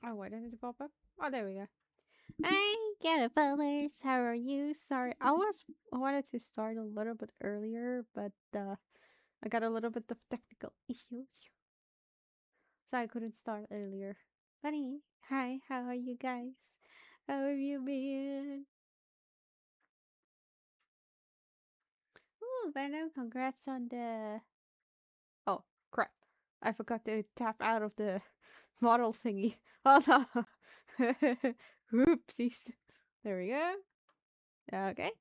Oh, why didn't it pop up? Oh, there we go. Hey, caterpillars, how are you? Sorry, I wanted to start a little bit earlier, but I got a little bit of technical issues, so I couldn't start earlier. Bunny, hi, how are you guys? How have you been? Ooh, Venom, congrats on the. Oh, crap! I forgot to tap out of the model thingy. Oh no! Oopsies. There we go. Okay.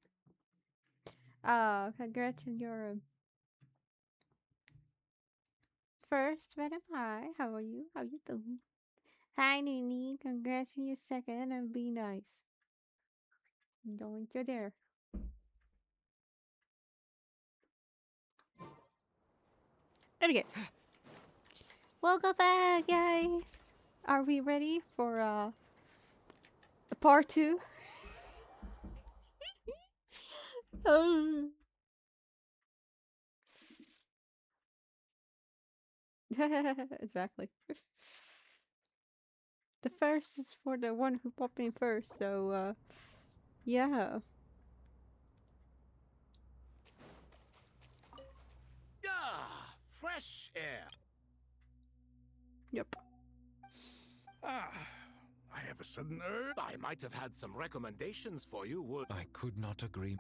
Congrats on your first Venom. Hi, how are you? How you doing? Hi, Nini. Congrats on your second and be nice. Don't you dare. There we go. Welcome back, guys. Are we ready for part two? Oh. Exactly. The first is for the one who popped in first, so yeah. Ah, fresh air. Yep. Ah, I have a sudden urge. I might have had some recommendations for you, would I could not agree.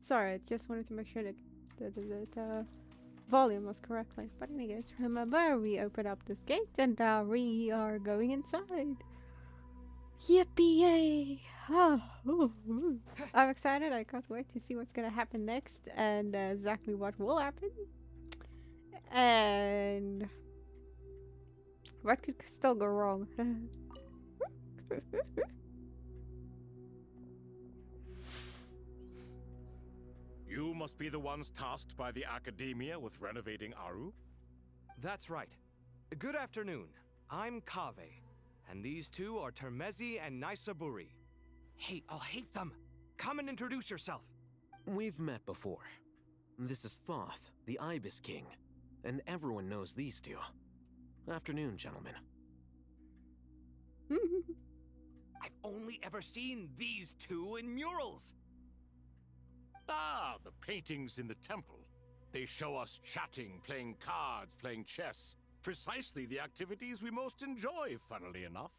Sorry, I just wanted to make sure that the volume was correctly. But anyways, remember we open up this gate and we are going inside. Yippee yay! Oh, ooh, ooh. I'm excited. I can't wait to see what's gonna happen next and exactly what will happen. And what could still go wrong? you must be the ones tasked by the academia with renovating Aru? That's right. Good afternoon. I'm Kave, and these two are Termezi and Naisaburi. Hey, I'll hate them. Come and introduce yourself. We've met before. This is Thoth, the Ibis King, and everyone knows these two. Afternoon, gentlemen. I've only ever seen these two in murals. Ah, the paintings in the temple. They show us chatting, playing cards, playing chess. Precisely the activities we most enjoy, funnily enough.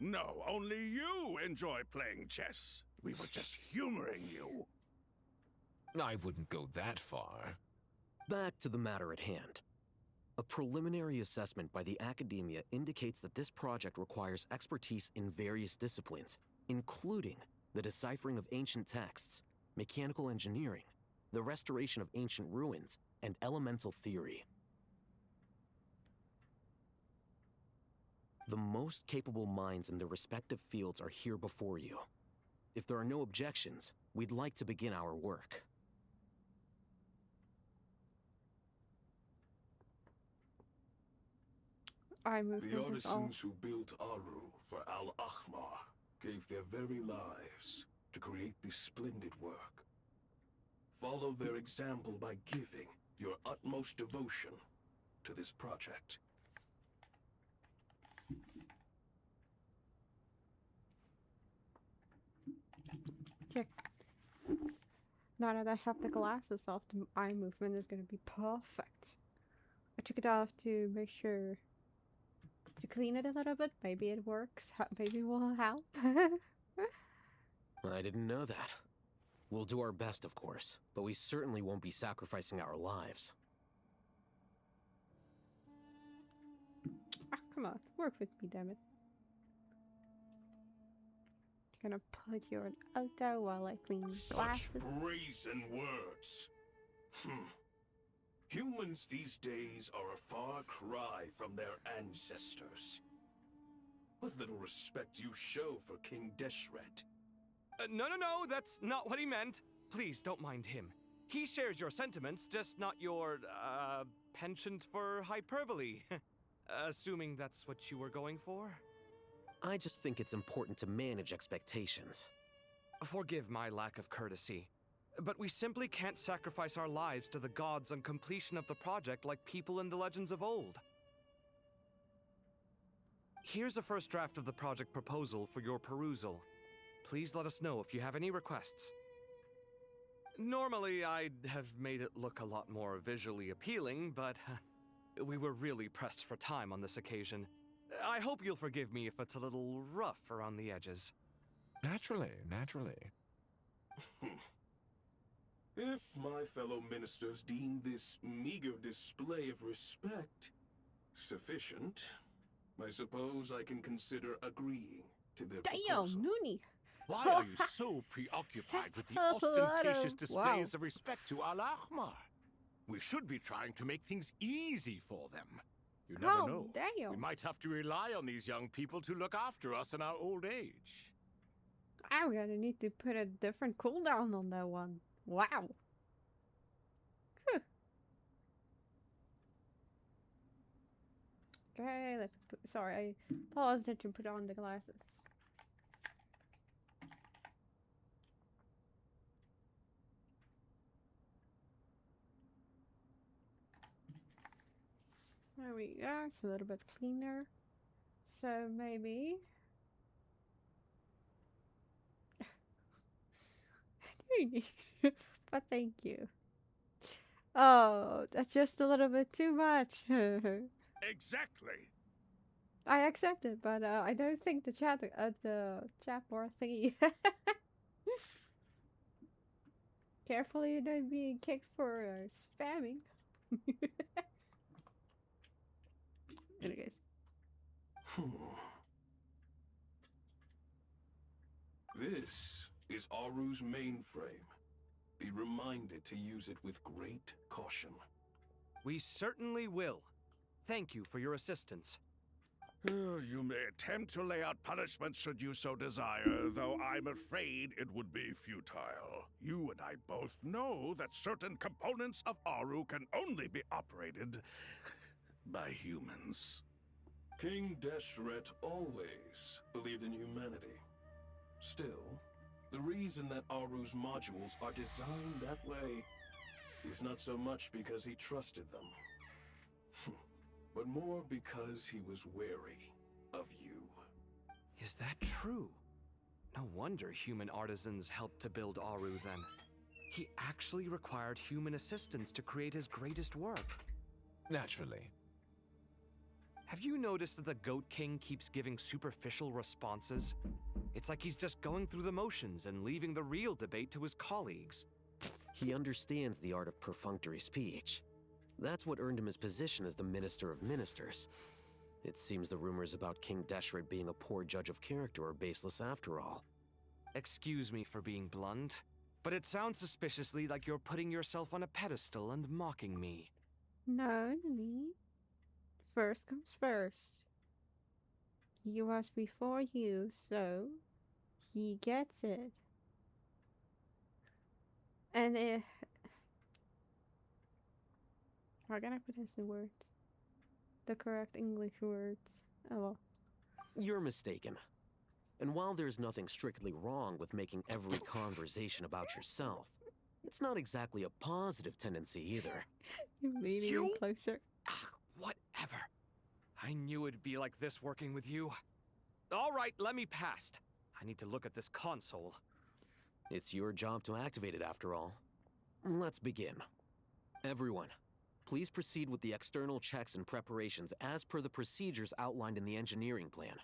No, only you enjoy playing chess. We were just humoring you. I wouldn't go that far. Back to the matter at hand. A preliminary assessment by the academia indicates that this project requires expertise in various disciplines, including the deciphering of ancient texts, mechanical engineering, the restoration of ancient ruins, and elemental theory. The most capable minds in their respective fields are here before you. If there are no objections, we'd like to begin our work. I move The from this all. artisans who built Aru for Al-Ahmar gave their very lives to create this splendid work. Follow their example by giving your utmost devotion to this project. Check. Now that I have the glasses off, the eye movement is gonna be perfect. I took it off to make sure to clean it a little bit. Maybe it works. Maybe it will help. I didn't know that. We'll do our best, of course, but we certainly won't be sacrificing our lives. Ah, come on, work with me, damn it. You're gonna put you in auto while I clean Such glasses. brazen words. Humans these days are a far cry from their ancestors. What little respect you show for King Deshret. No, that's not what he meant. Please don't mind him. He shares your sentiments, just not your, penchant for hyperbole. Assuming that's what you were going for? I just think it's important to manage expectations. Forgive my lack of courtesy, but we simply can't sacrifice our lives to the gods on completion of the project like people in the legends of old. Here's a first draft of the project proposal for your perusal. Please let us know if you have any requests. Normally, I'd have made it look a lot more visually appealing, but we were really pressed for time on this occasion. I hope you'll forgive me if it's a little rough around the edges. Naturally, naturally. If my fellow ministers deem this meager display of respect sufficient, I suppose I can consider agreeing to their Damn, proposal. Noonie. Why are you so preoccupied with the That's a lot ostentatious of- displays wow. of respect to Al-Ahmar? We should be trying to make things easy for them. You never Oh, know. We damn. might have to rely on these young people to look after us in our old age. I'm gonna need to put a different cooldown on that one. Wow. Phew. Okay, let's put, sorry, I paused it to put on the glasses. There we go, it's a little bit cleaner. So maybe... but thank you. Oh, that's just a little bit too much. Exactly. I accept it, but I don't think the chat bar thingy. Carefully, you don't be kicked for spamming. Anyways, This is Aru's mainframe. Be reminded to use it with great caution. We certainly will. Thank you for your assistance. You may attempt to lay out punishment should you so desire, though I'm afraid it would be futile. You and I both know that certain components of Aru can only be operated by humans. King Deshret always believed in humanity. Still, the reason that Aru's modules are designed that way is not so much because he trusted them, but more because he was wary of you. Is that true? No wonder human artisans helped to build Aru then. He actually required human assistance to create his greatest work. Naturally. Have you noticed that the Goat King keeps giving superficial responses? It's like he's just going through the motions and leaving the real debate to his colleagues. He understands the art of perfunctory speech. That's what earned him his position as the Minister of Ministers. It seems the rumors about King Deshret being a poor judge of character are baseless after all. Excuse me for being blunt, but it sounds suspiciously like you're putting yourself on a pedestal and mocking me. no need. First comes first. He was before you, so he gets it. And how can I put this in words? The correct English words. Oh well. You're mistaken. And while there's nothing strictly wrong with making every conversation about yourself, it's not exactly a positive tendency either. You're leaning in You? closer. Ah, whatever. I knew it'd be like this working with you. All right, let me past. I need to look at this console. It's your job to activate it after all. Let's begin. Everyone, please proceed with the external checks and preparations as per the procedures outlined in the engineering plan.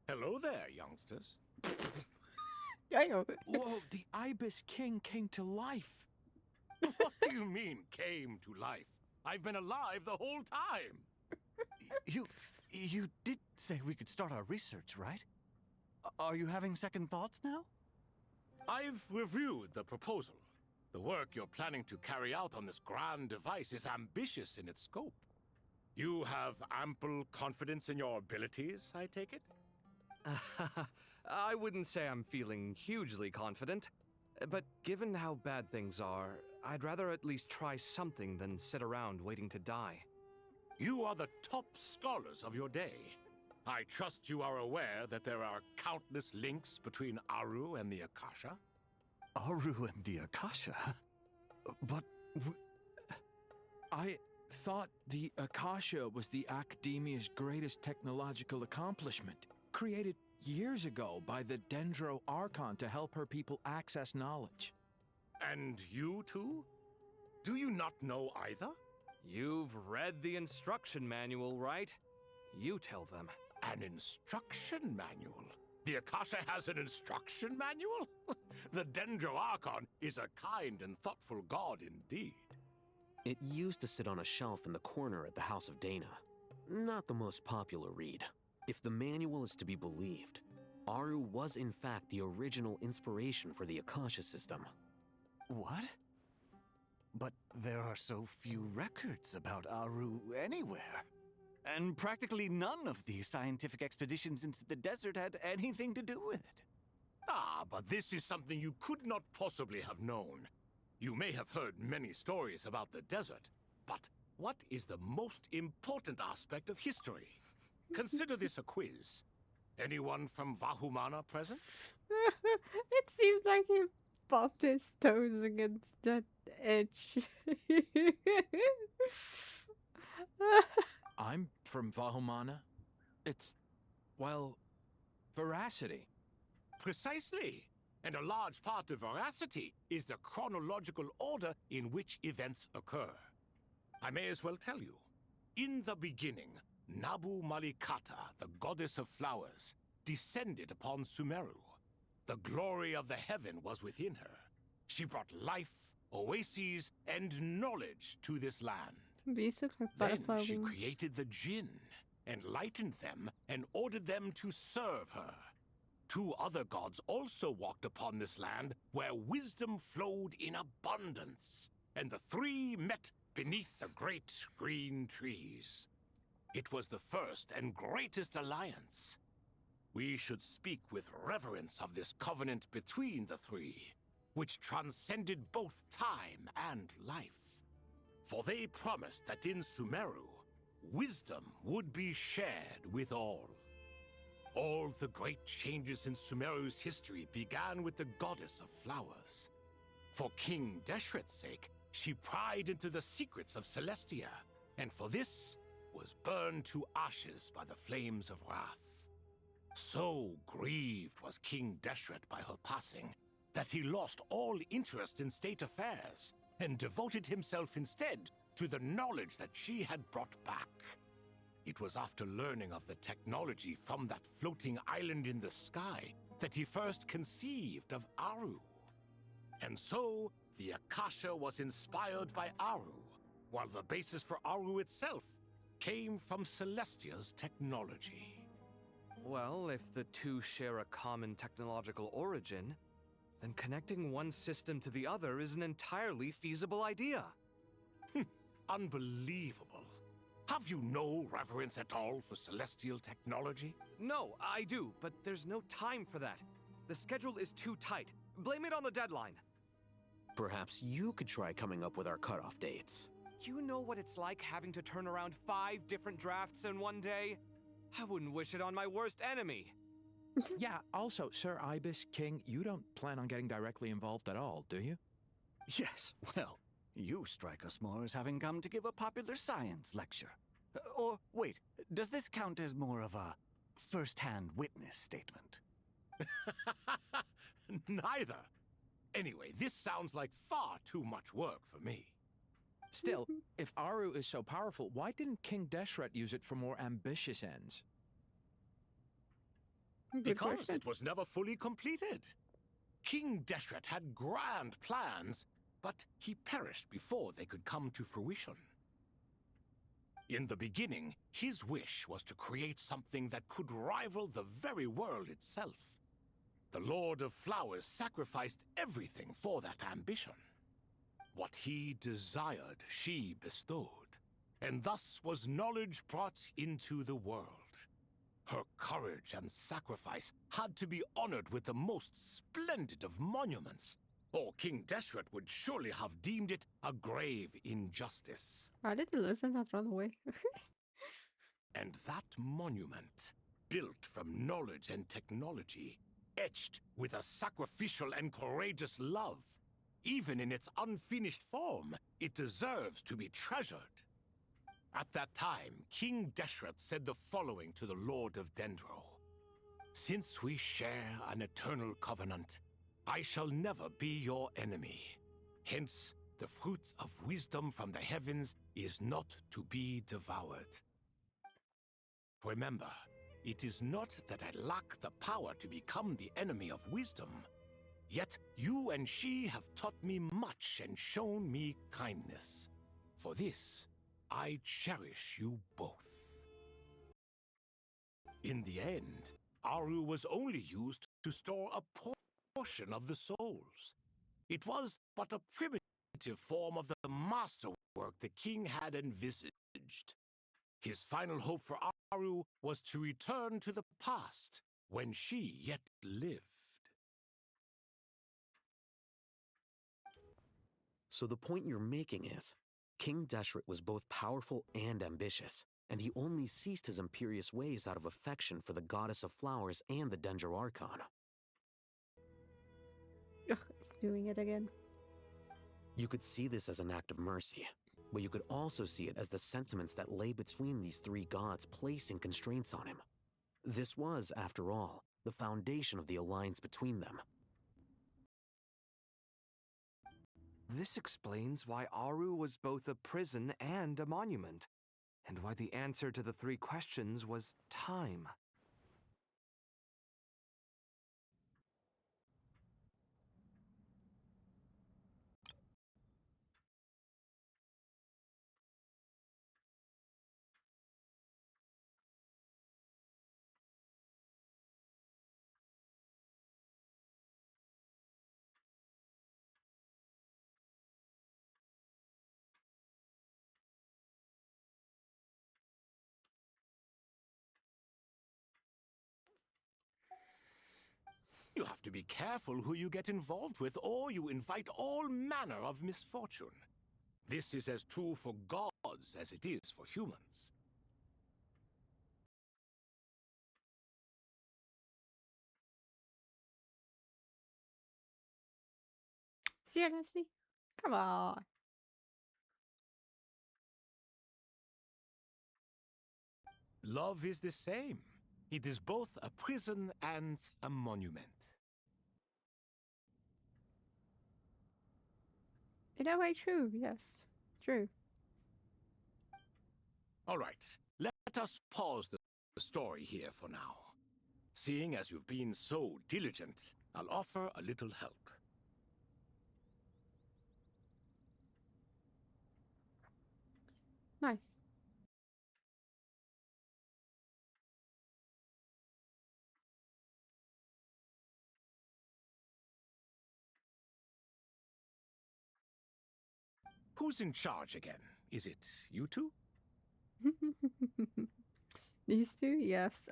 Hello there, youngsters. Damn. Whoa, the Ibis King came to life. What do you mean, came to life? I've been alive the whole time. You did say we could start our research, right? Are you having second thoughts now? I've reviewed the proposal. The work you're planning to carry out on this grand device is ambitious in its scope. You have ample confidence in your abilities, I take it? I wouldn't say I'm feeling hugely confident, but given how bad things are, I'd rather at least try something than sit around waiting to die. You are the top scholars of your day. I trust you are aware that there are countless links between Aru and the Akasha? Aru and the Akasha? But I thought the Akasha was the Academia's greatest technological accomplishment, created years ago by the Dendro Archon to help her people access knowledge. And you too? Do you not know either? You've read the instruction manual, right? You tell them. An instruction manual? The Akasha has an instruction manual? The Dendro Archon is a kind and thoughtful god indeed. It used to sit on a shelf in the corner at the House of Dana. Not the most popular read. If the manual is to be believed, Aru was in fact the original inspiration for the Akasha system. What? But there are so few records about Aru anywhere. And practically none of the scientific expeditions into the desert had anything to do with it. Ah, but this is something you could not possibly have known. You may have heard many stories about the desert, but what is the most important aspect of history? Consider this a quiz. Anyone from Vahumana present? It seemed like he bumped his toes against that edge. I'm from Vahumana. It's, well, veracity. Precisely. And a large part of veracity is the chronological order in which events occur. I may as well tell you. In the beginning, Nabu Malikata, the goddess of flowers, descended upon Sumeru. The glory of the heaven was within her. She brought life, oases, and knowledge to this land. These look like Then butterfly she wings. created the Jinn, enlightened them, and ordered them to serve her. 2 other gods also walked upon this land where wisdom flowed in abundance, and the 3 met beneath the great green trees. It was the first and greatest alliance. We should speak with reverence of this covenant between the 3, which transcended both time and life. For they promised that in Sumeru, wisdom would be shared with all. All the great changes in Sumeru's history began with the goddess of flowers. For King Deshret's sake, she pried into the secrets of Celestia, and for this was burned to ashes by the flames of wrath. So grieved was King Deshret by her passing that he lost all interest in state affairs and devoted himself instead to the knowledge that she had brought back. It was after learning of the technology from that floating island in the sky that he first conceived of Aru. And so, the Akasha was inspired by Aru, while the basis for Aru itself came from Celestia's technology. Well, if the 2 share a common technological origin, then connecting one system to the other is an entirely feasible idea. Unbelievable. Have you no reverence at all for celestial technology? No, I do, but there's no time for that. The schedule is too tight. Blame it on the deadline. Perhaps you could try coming up with our cutoff dates. You know what it's like having to turn around 5 different drafts in one day? I wouldn't wish it on my worst enemy. Yeah, also, Sir Ibis King, you don't plan on getting directly involved at all, do you? Yes, well, you strike us more as having come to give a popular science lecture. Or, wait, does this count as more of a first-hand witness statement? Neither. Anyway, this sounds like far too much work for me. Still, if Aru is so powerful, why didn't King Deshret use it for more ambitious ends? Good Because question. it was never fully completed. King Deshret had grand plans, but he perished before they could come to fruition. In the beginning, his wish was to create something that could rival the very world itself. The Lord of Flowers sacrificed everything for that ambition. What he desired, she bestowed, and thus was knowledge brought into the world. Her courage and sacrifice had to be honored with the most splendid of monuments, or King Deshret would surely have deemed it a grave injustice. Why did the lizard not run away? And that monument built from knowledge and technology, etched with a sacrificial and courageous love. Even in its unfinished form, it deserves to be treasured. At that time, King Deshret said the following to the Lord of Dendro. Since we share an eternal covenant, I shall never be your enemy. Hence, the fruit of wisdom from the heavens is not to be devoured. Remember, it is not that I lack the power to become the enemy of wisdom. Yet you and she have taught me much and shown me kindness. For this, I cherish you both. In the end, Aru was only used to store a portion of the souls. It was but a primitive form of the masterwork the king had envisaged. His final hope for Aru was to return to the past, when she yet lived. So the point you're making is, King Deshret was both powerful and ambitious, and he only ceased his imperious ways out of affection for the goddess of flowers and the Dendro Archon. Ugh, it's doing it again. You could see this as an act of mercy, but you could also see it as the sentiments that lay between these three gods placing constraints on him. This was, after all, the foundation of the alliance between them. This explains why Aru was both a prison and a monument, and why the answer to the three questions was time. You have to be careful who you get involved with, or you invite all manner of misfortune. This is as true for gods as it is for humans. Seriously? Come on. Love is the same. It is both a prison and a monument. In a way, true, yes. True. All right, let us pause the story here for now. Seeing as you've been so diligent, I'll offer a little help. Nice. Who's in charge again? Is it you two? These two? Yes.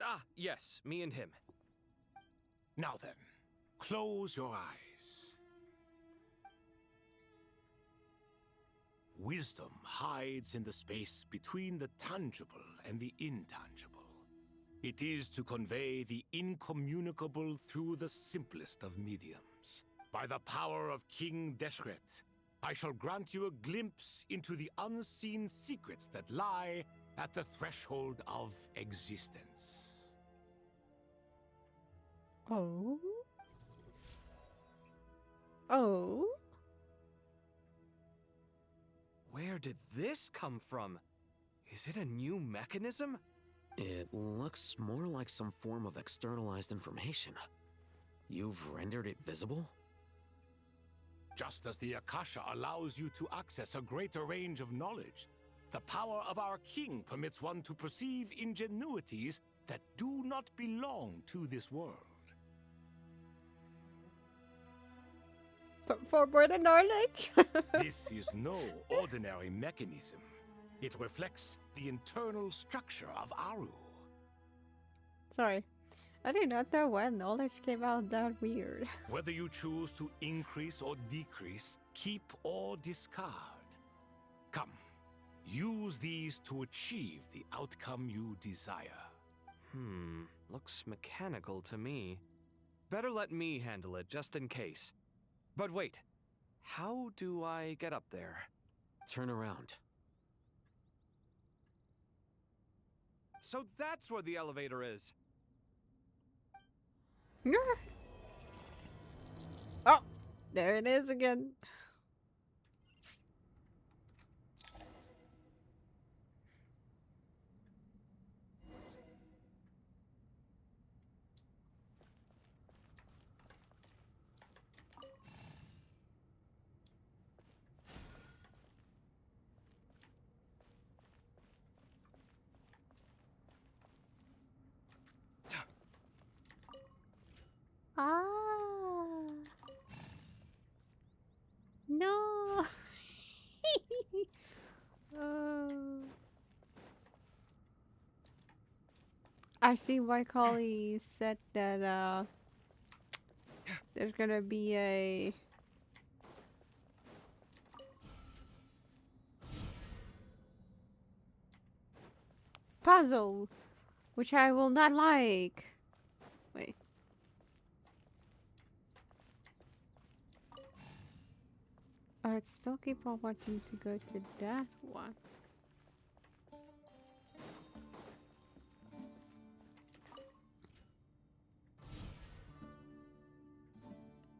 Ah, yes, me and him. Now then, close your eyes. Wisdom hides in the space between the tangible and the intangible. It is to convey the incommunicable through the simplest of mediums. By the power of King Deshret, I shall grant you a glimpse into the unseen secrets that lie at the threshold of existence. Oh? Oh? Where did this come from? Is it a new mechanism? It looks more like some form of externalized information. You've rendered it visible? Just as the Akasha allows you to access a greater range of knowledge, the power of our king permits one to perceive ingenuities that do not belong to this world. For more than knowledge? This is no ordinary mechanism. It reflects the internal structure of Aru. Sorry. I do not know when knowledge came out that weird. Whether you choose to increase or decrease, keep or discard. Come, Use these to achieve the outcome you desire. Looks mechanical to me. Better let me handle it, just in case. But wait, how do I get up there? Turn around. So that's where the elevator is. Oh, there it is again. Ah. No. Oh. I see why Collie said that there's gonna be a puzzle, which I will not like. Wait. I'd still keep on wanting to go to that one.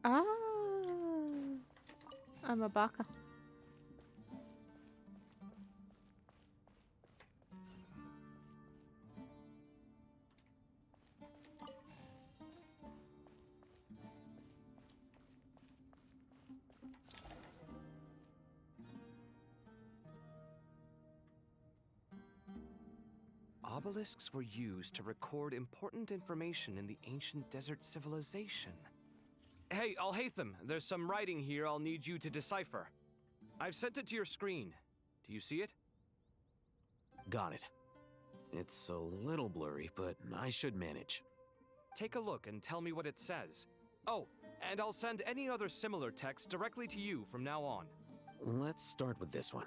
Ah, I'm a baka. Obelisks were used to record important information in the ancient desert civilization. Hey, Alhaitham, there's some writing here I'll need you to decipher. I've sent it to your screen. Do you see it? Got it. It's a little blurry, but I should manage. Take a look and tell me what it says. Oh, and I'll send any other similar text directly to you from now on. Let's start with this one.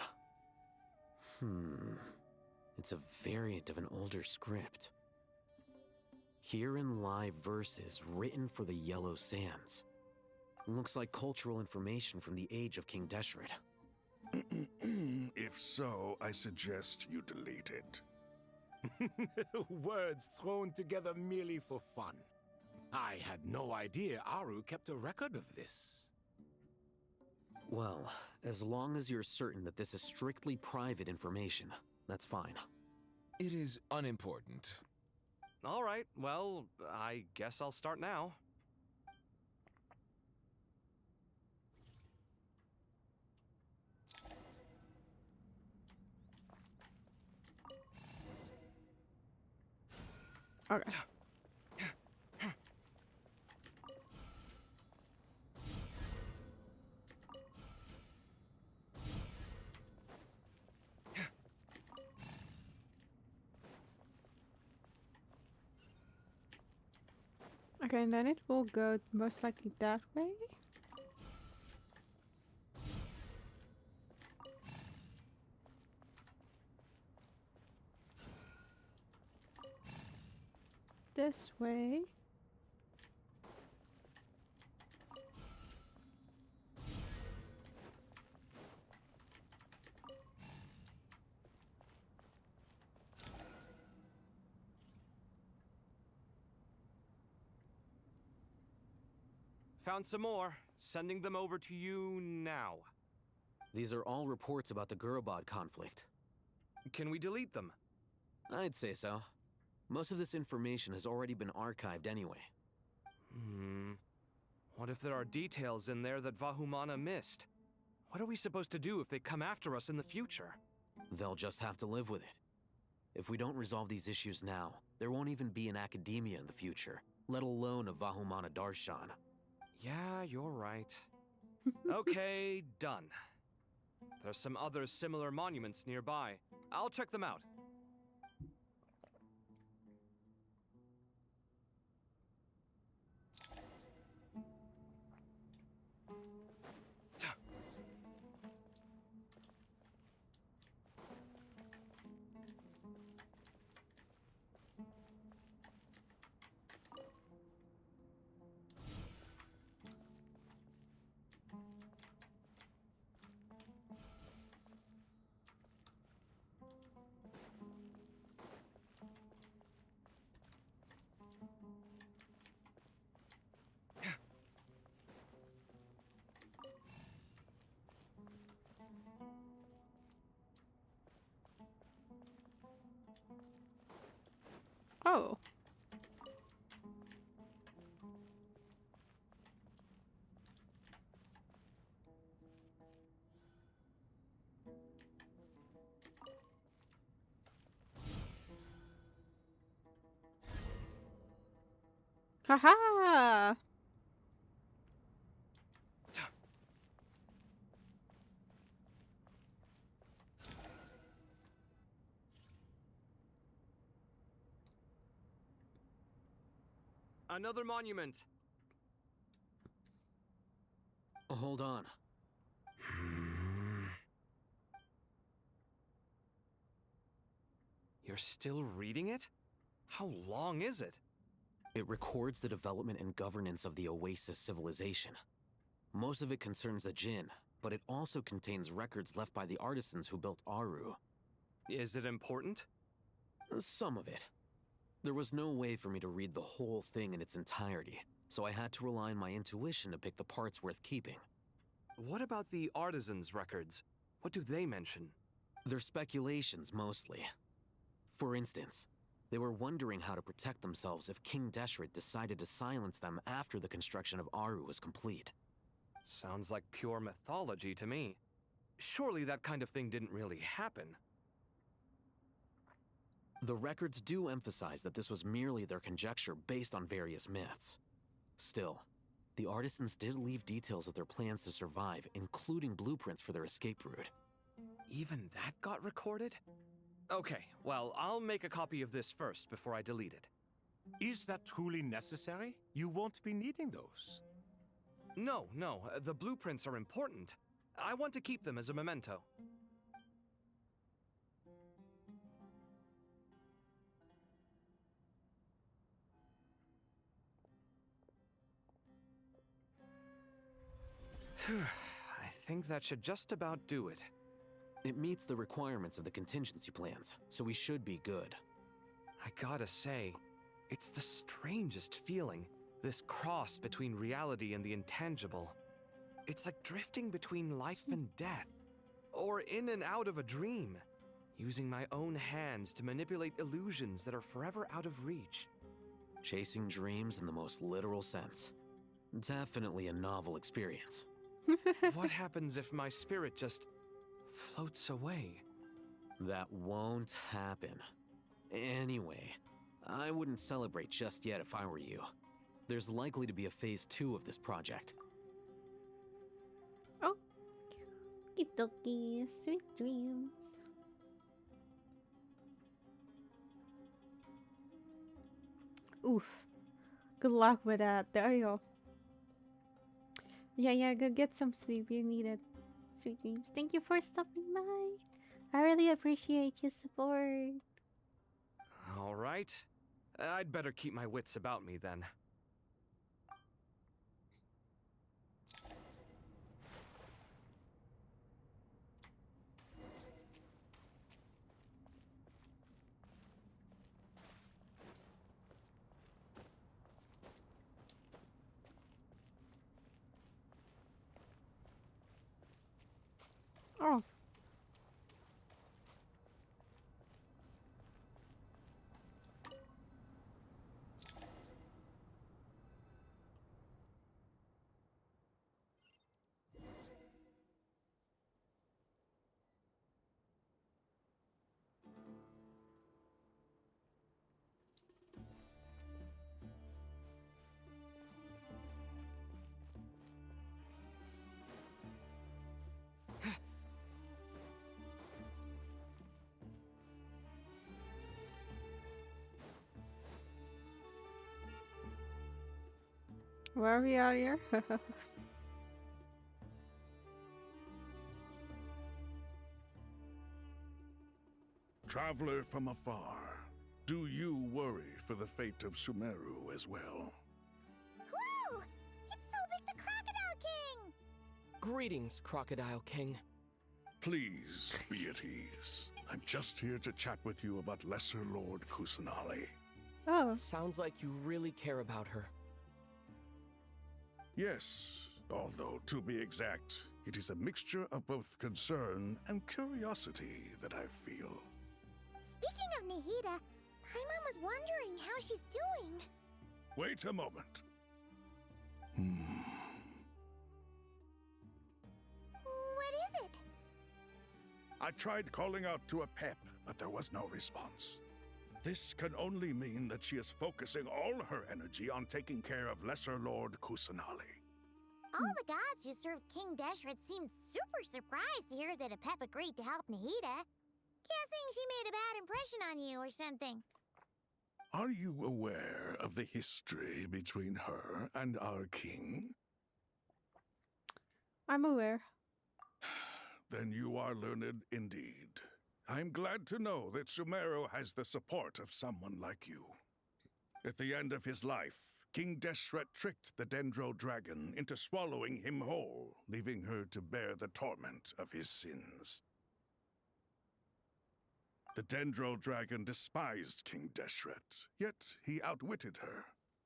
It's a variant of an older script. Herein lie verses written for the Yellow Sands. Looks like cultural information from the age of King Deshret. If so, I suggest you delete it. Words thrown together merely for fun. I had no idea Aru kept a record of this. Well, as long as you're certain that this is strictly private information, that's fine. It is unimportant. All right, well, I guess I'll start now. Okay. Okay, and then it will go most likely that way. This way. Found some more. Sending them over to you now. These are all reports about the Gurubad conflict. Can we delete them? I'd say so. Most of this information has already been archived anyway. What if there are details in there that Vahumana missed? What are we supposed to do if they come after us in the future? They'll just have to live with it. If we don't resolve these issues now, there won't even be an academia in the future, let alone a Vahumana Darshan. Yeah, you're right. Okay, done. There's some other similar monuments nearby. I'll check them out. Oh. Haha! Another monument. Hold on. You're still reading it? How long is it? It records the development and governance of the Oasis civilization. Most of it concerns the Jinn, but it also contains records left by the artisans who built Aru. Is it important? Some of it. There was no way for me to read the whole thing in its entirety, so I had to rely on my intuition to pick the parts worth keeping. What about the artisans' records? What do they mention? They're speculations, mostly. For instance, they were wondering how to protect themselves if King Deshret decided to silence them after the construction of Aru was complete. Sounds like pure mythology to me. Surely that kind of thing didn't really happen. The records do emphasize that this was merely their conjecture based on various myths. Still, the artisans did leave details of their plans to survive, including blueprints for their escape route. Even that got recorded? Okay, well, I'll make a copy of this first before I delete it. Is that truly necessary? You won't be needing those. No, the blueprints are important. I want to keep them as a memento. I think that should just about do it. It meets the requirements of the contingency plans, so we should be good. I gotta say, it's the strangest feeling, this cross between reality and the intangible. It's like drifting between life and death, or in and out of a dream, using my own hands to manipulate illusions that are forever out of reach. Chasing dreams in the most literal sense. Definitely a novel experience. What happens if my spirit just floats away? That won't happen. Anyway, I wouldn't celebrate just yet if I were you. There's likely to be a phase 2 of this project. Oh. Okie sweet dreams. Oof. Good luck with that. There you go. Yeah, go get some sleep. You need it. Sweet dreams. Thank you for stopping by. I really appreciate your support. All right. I'd better keep my wits about me then. Oh. Where are we out here? Traveler from afar, do you worry for the fate of Sumeru as well? Whoa! It's Sobek the Crocodile King! Greetings, Crocodile King. Please be at ease. I'm just here to chat with you about Lesser Lord Kusanali. Oh. Sounds like you really care about her. Yes, although to be exact, it is a mixture of both concern and curiosity that I feel. Speaking of Nihida, Paimon was wondering how she's doing. Wait a moment. What is it? I tried calling out to a pep, but there was no response. This can only mean that she is focusing all her energy on taking care of Lesser Lord Kusanali. All the gods who served King Deshret seemed super surprised to hear that a pep agreed to help Nahida. Guessing she made a bad impression on you or something. Are you aware of the history between her and our king? I'm aware. Then you are learned indeed. I'm glad to know that Sumeru has the support of someone like you. At the end of his life, King Deshret tricked the Dendro Dragon into swallowing him whole, leaving her to bear the torment of his sins. The Dendro Dragon despised King Deshret, yet he outwitted her.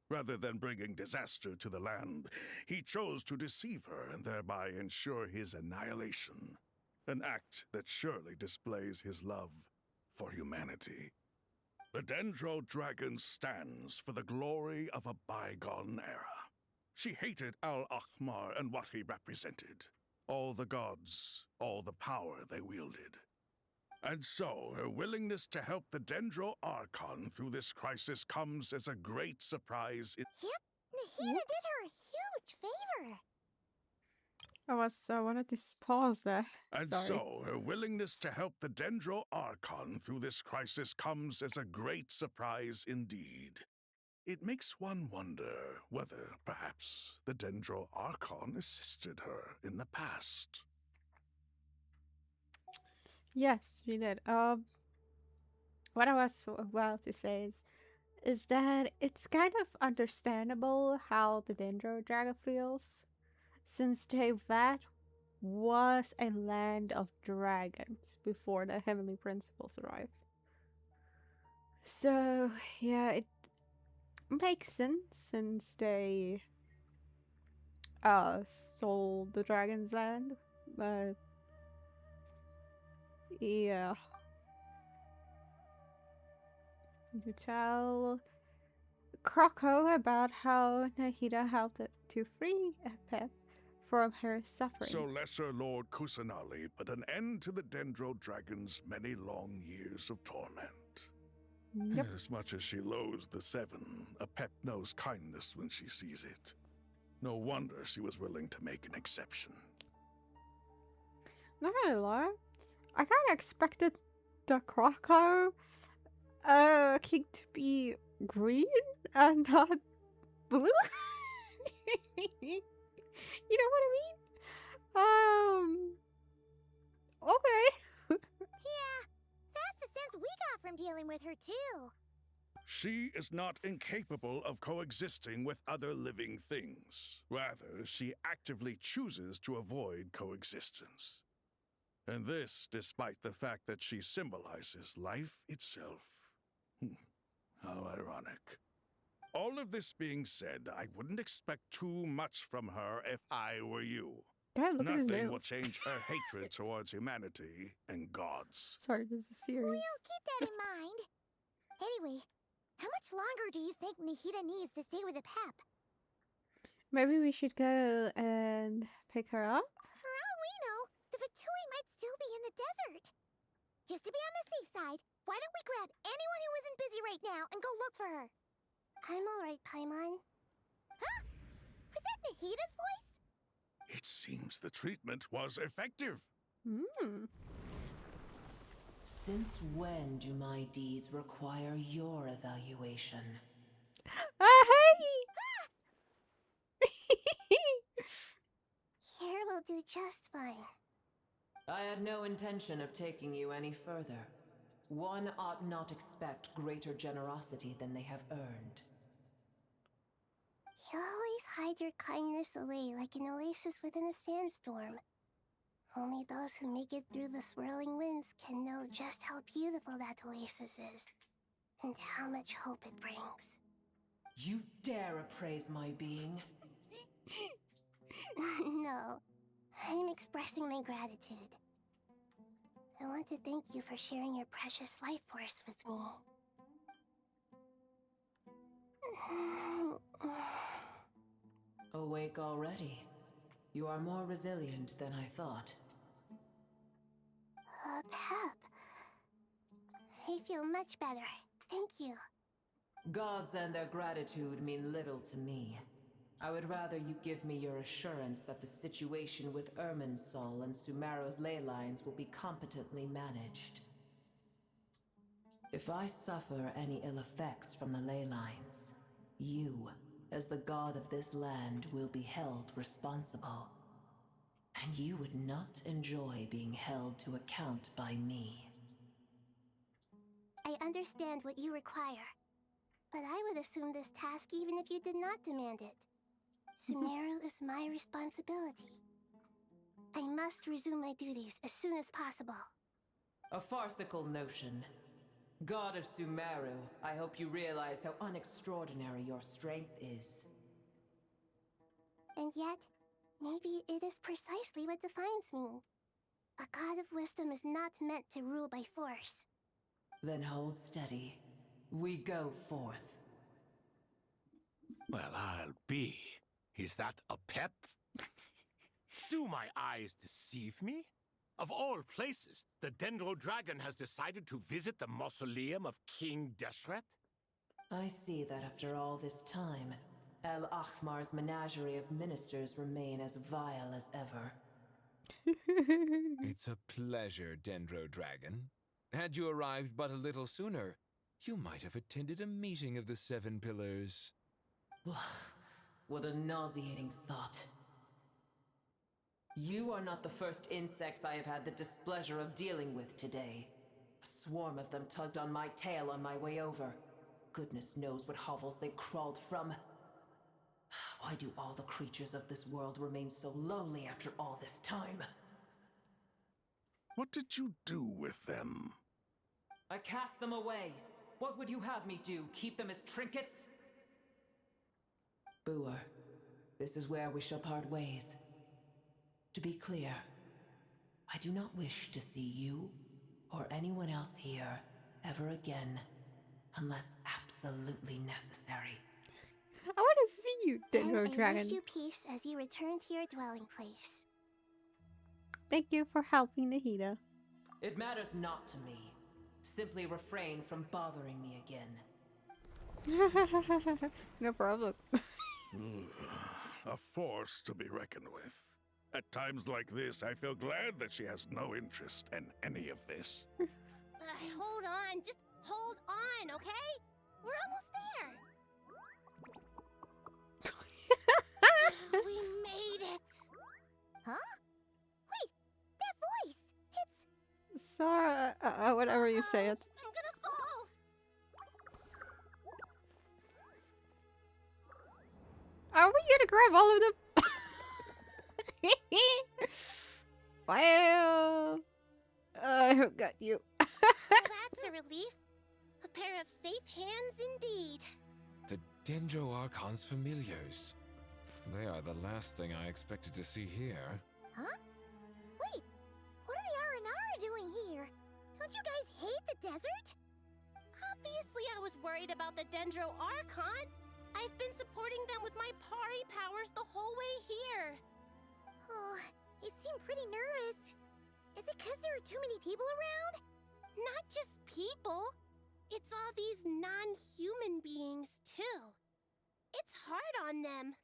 Rather than bringing disaster to the land, he chose to deceive her and thereby ensure his annihilation. An act that surely displays his love for humanity. The Dendro Dragon stands for the glory of a bygone era. She hated Al-Ahmar and what he represented. All the gods, all the power they wielded. And so, her willingness to help the Dendro Archon through this crisis comes as a great surprise. Yep, Nahida did her a huge favor. I wanted to pause that. And Sorry. so, her willingness to help the Dendro Archon through this crisis comes as a great surprise indeed. It makes one wonder whether, perhaps, the Dendro Archon assisted her in the past. Yes, she did. What I was about to say is that it's kind of understandable how the Dendro Dragon feels, since Tevat was a land of dragons before the Heavenly Principles arrived. So, yeah, it makes sense since they stole the dragon's land, but yeah. You tell Croco about how Nahida helped to free Pep from her suffering. So Lesser Lord Kusanali put an end to the Dendro Dragon's many long years of torment. Yep. As much as she loathes the Seven, a Pep knows kindness when she sees it. No wonder she was willing to make an exception. Not gonna lie, I kinda expected the Croco king to be green and not blue. You know what I mean? Okay. Yeah, that's the sense we got from dealing with her too. She is not incapable of coexisting with other living things. Rather, she actively chooses to avoid coexistence. And this despite the fact that she symbolizes life itself. How ironic. All of this being said, I wouldn't expect too much from her if I were you. Dad, look at his Nothing will nails. change her hatred towards humanity and gods. Sorry, this is serious. We'll keep that in mind. Anyway, how much longer do you think Nahida needs to stay with the Pep? Maybe we should go and pick her up? For all we know, the Fatui might still be in the desert. Just to be on the safe side, why don't we grab anyone who isn't busy right now and go look for her? I'm alright, Paimon. Huh? Was that Nahida's voice? It seems the treatment was effective. Since when do my deeds require your evaluation? Hey! Here will do just fine. I had no intention of taking you any further. One ought not expect greater generosity than they have earned. You always hide your kindness away like an oasis within a sandstorm. Only those who make it through the swirling winds can know just how beautiful that oasis is, and how much hope it brings. You dare appraise my being? No, I'm expressing my gratitude. I want to thank you for sharing your precious life force with me. Awake already. You are more resilient than I thought. Pep. I feel much better. Thank you. Gods and their gratitude mean little to me. I would rather you give me your assurance that the situation with Irminsul and Sumeru's ley lines will be competently managed. If I suffer any ill effects from the ley lines, you, as the god of this land, will be held responsible. And you would not enjoy being held to account by me. I understand what you require, but I would assume this task even if you did not demand it. Sumeru is my responsibility. I must resume my duties as soon as possible. A farcical notion. God of Sumeru, I hope you realize how unextraordinary your strength is. And yet, maybe it is precisely what defines me. A god of wisdom is not meant to rule by force. Then hold steady. We go forth. Well, I'll be. Is that a pep? Do my eyes deceive me? Of all places, the Dendro Dragon has decided to visit the mausoleum of King Deshret? I see that after all this time, El Ahmar's menagerie of ministers remain as vile as ever. It's a pleasure, Dendro Dragon. Had you arrived but a little sooner, you might have attended a meeting of the Seven Pillars. What a nauseating thought. You are not the first insects I have had the displeasure of dealing with today. A swarm of them tugged on my tail on my way over. Goodness knows what hovels they crawled from. Why do all the creatures of this world remain so lowly after all this time? What did you do with them? I cast them away. What would you have me do? Keep them as trinkets? Boer, this is where we shall part ways. To be clear, I do not wish to see you or anyone else here ever again, unless absolutely necessary. I want to see you, Dendro And I Dragon. wish you peace as you return to your dwelling place. Thank you for helping Nahida. It matters not to me. Simply refrain from bothering me again. No problem. A force to be reckoned with. At times like this, I feel glad that she has no interest in any of this. Hold on, just hold on, okay? We're almost there. We made it. Huh? Wait, that voice. It's... Sorry, whatever you say it. I'm gonna fall. Are we gonna grab all of them? Well, I got you. That's a relief. A pair of safe hands indeed. The Dendro Archon's familiars. They are the last thing I expected to see here. Huh? Wait, what are the Aranara doing here? Don't you guys hate the desert? Obviously I was worried about the Dendro Archon. I've been supporting them with my Pari powers the whole way here. Oh, they seem pretty nervous. Is it because there are too many people around? Not just people. It's all these non-human beings, too. It's hard on them.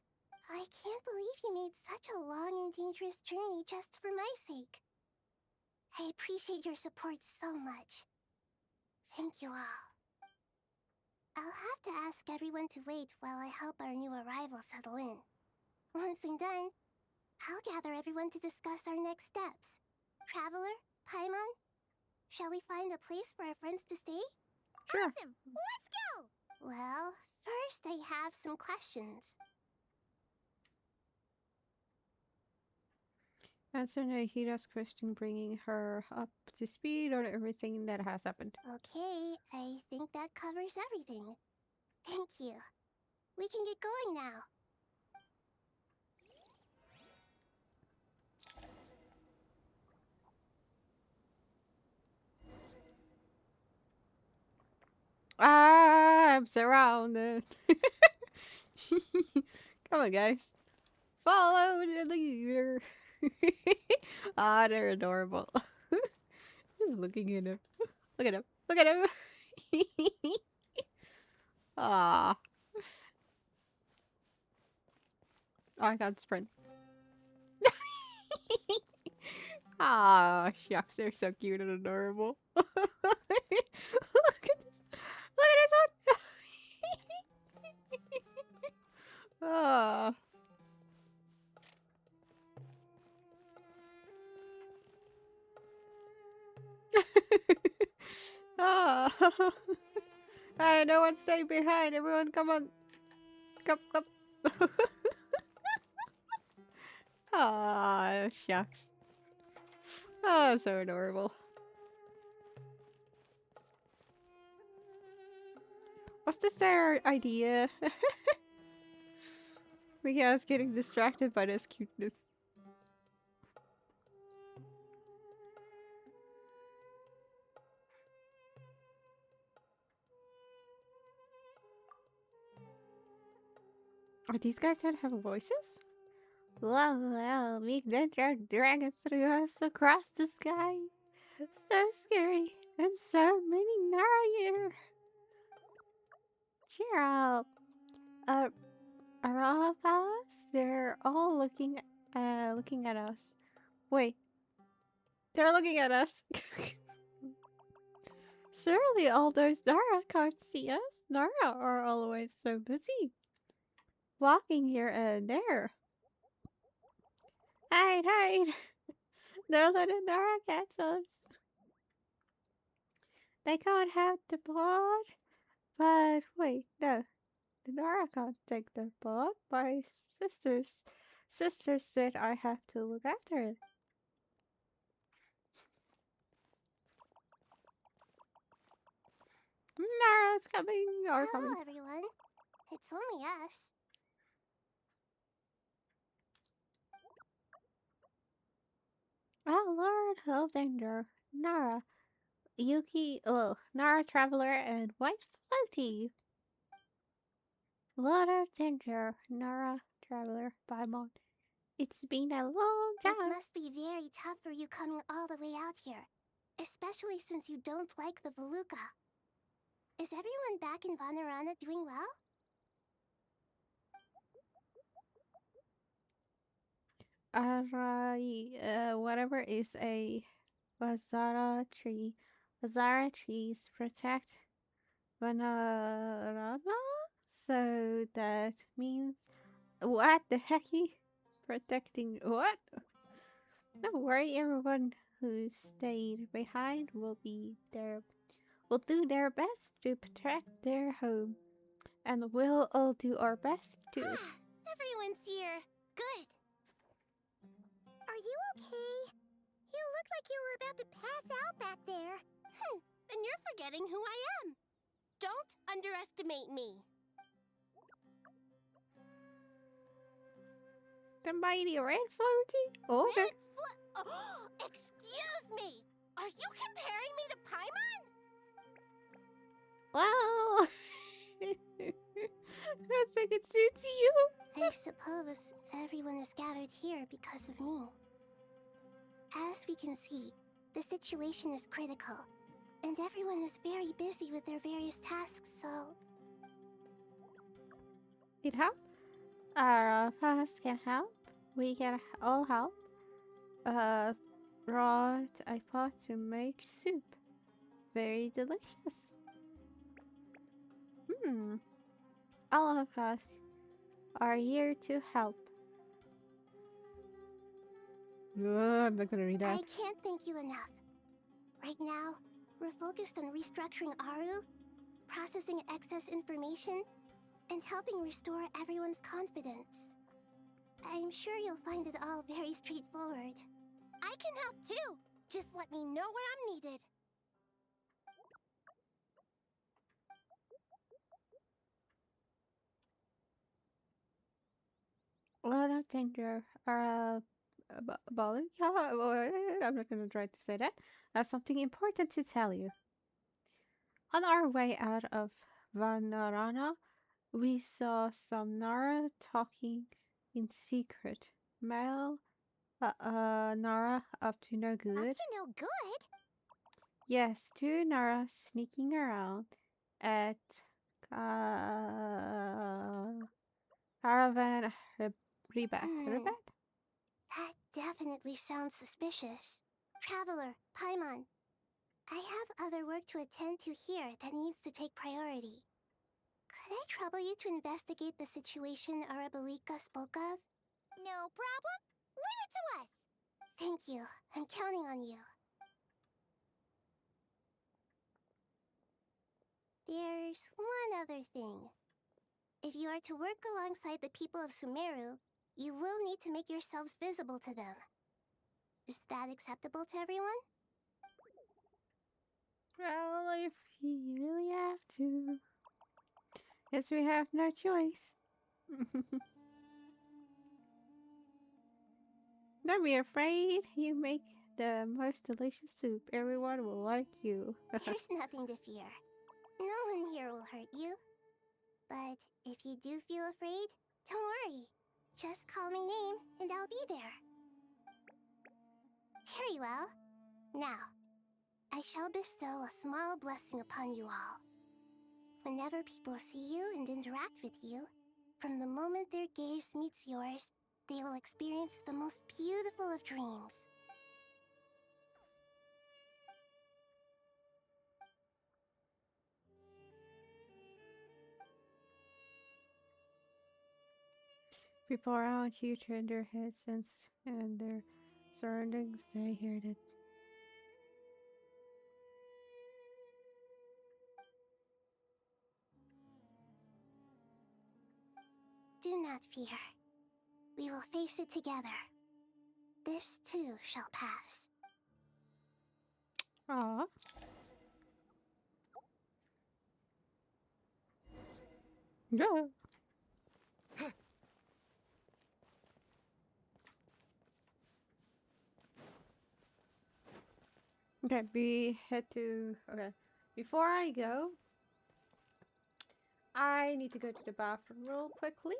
I can't believe you made such a long and dangerous journey just for my sake. I appreciate your support so much. Thank you all. I'll have to ask everyone to wait while I help our new arrival settle in. Once I'm done, I'll gather everyone to discuss our next steps. Traveler, Paimon, shall we find a place for our friends to stay? Sure. Awesome! Let's go! Well, first I have some questions. Answer Nahida's question, bringing her up to speed on everything that has happened. Okay, I think that covers everything. Thank you. We can get going now. I'm surrounded. Come on, guys. Follow the leader. Ah, they're adorable. Just looking at him. Look at him. Look at him. Ah. Oh, I can't sprint. Ah, shucks, they're so cute and adorable. Look at this. Look at this one. Ah. Ah. Hey, no one stay behind. Everyone, come on. Come, come. Ah, shucks. Oh, so adorable. Was this their idea? Maybe I was getting distracted by this cuteness. Oh, these guys don't have voices? Well, big dendro dragons through us across the sky. So scary, and so many Nara. Cheer up. Are all of us? They're all looking at us. Wait. They're looking at us. Surely all those Nara can't see us. Nara are always so busy. Walking here and there. Hide. Don't let the Nara catch us. They can't have the pod. But wait, no. The Nara can't take the pod. My sisters said I have to look after it. Nara's coming. Nara's coming. Hello, everyone. It's only us. Oh Lord, help danger. Nara, Yuki, Nara Traveler and White Floaty. Lord of danger, Nara Traveler, Paimon. It's been a long It time. must be very tough for you coming all the way out here, especially since you don't like the Voluka. Is everyone back in Vanarana doing well? Whatever is a Vazara tree. Vazara trees protect Vanarana? So that means what the hecky? Protecting what? Don't worry, everyone who stayed behind will do their best to protect their home. And we'll all do our best too. Everyone's here. Good. Are you okay? You look like you were about to pass out back there. Then you're forgetting who I am. Don't underestimate me. The mighty red floaty? Okay. Oh, excuse me! Are you comparing me to Paimon? Well, I think it suits you. I suppose everyone is gathered here because of me. As we can see, the situation is critical, and everyone is very busy with their various tasks, so... It help? Our us can help. We can all help. Brought a pot to make soup. Very delicious. All of us are here to help. I'm not gonna read that. I can't thank you enough. Right now, we're focused on restructuring Aru, processing excess information, and helping restore everyone's confidence. I'm sure you'll find it all very straightforward. I can help too! Just let me know where I'm needed. Lot of danger. Bolly? I'm not gonna try to say that. That's something important to tell you. On our way out of Vanarana, we saw some Nara talking in secret. Mel, Nara up to no Up good. to no good? Yes, two Nara sneaking around at Caravan Rebat. Rebat? That definitely sounds suspicious. Traveler, Paimon, I have other work to attend to here that needs to take priority. Could I trouble you to investigate the situation Arabalika spoke of? No problem. Leave it to us. Thank you. I'm counting on you. There's one other thing. If you are to work alongside the people of Sumeru, you will need to make yourselves visible to them. Is that acceptable to everyone? Well, if we really have to. Guess we have no choice. Don't be afraid. You make the most delicious soup. Everyone will like you. There's nothing to fear. No one here will hurt you. But if you do feel afraid, don't worry. Just call my name and I'll be there. Very well. Now, I shall bestow a small blessing upon you all. Whenever people see you and interact with you, from the moment their gaze meets yours, they will experience the most beautiful of dreams. People around you turn their heads and their surroundings. They hear it. Do not fear. We will face it together. This too shall pass. Aww. Yeah. Okay, we head to. Okay. Before I go, I need to go to the bathroom real quickly.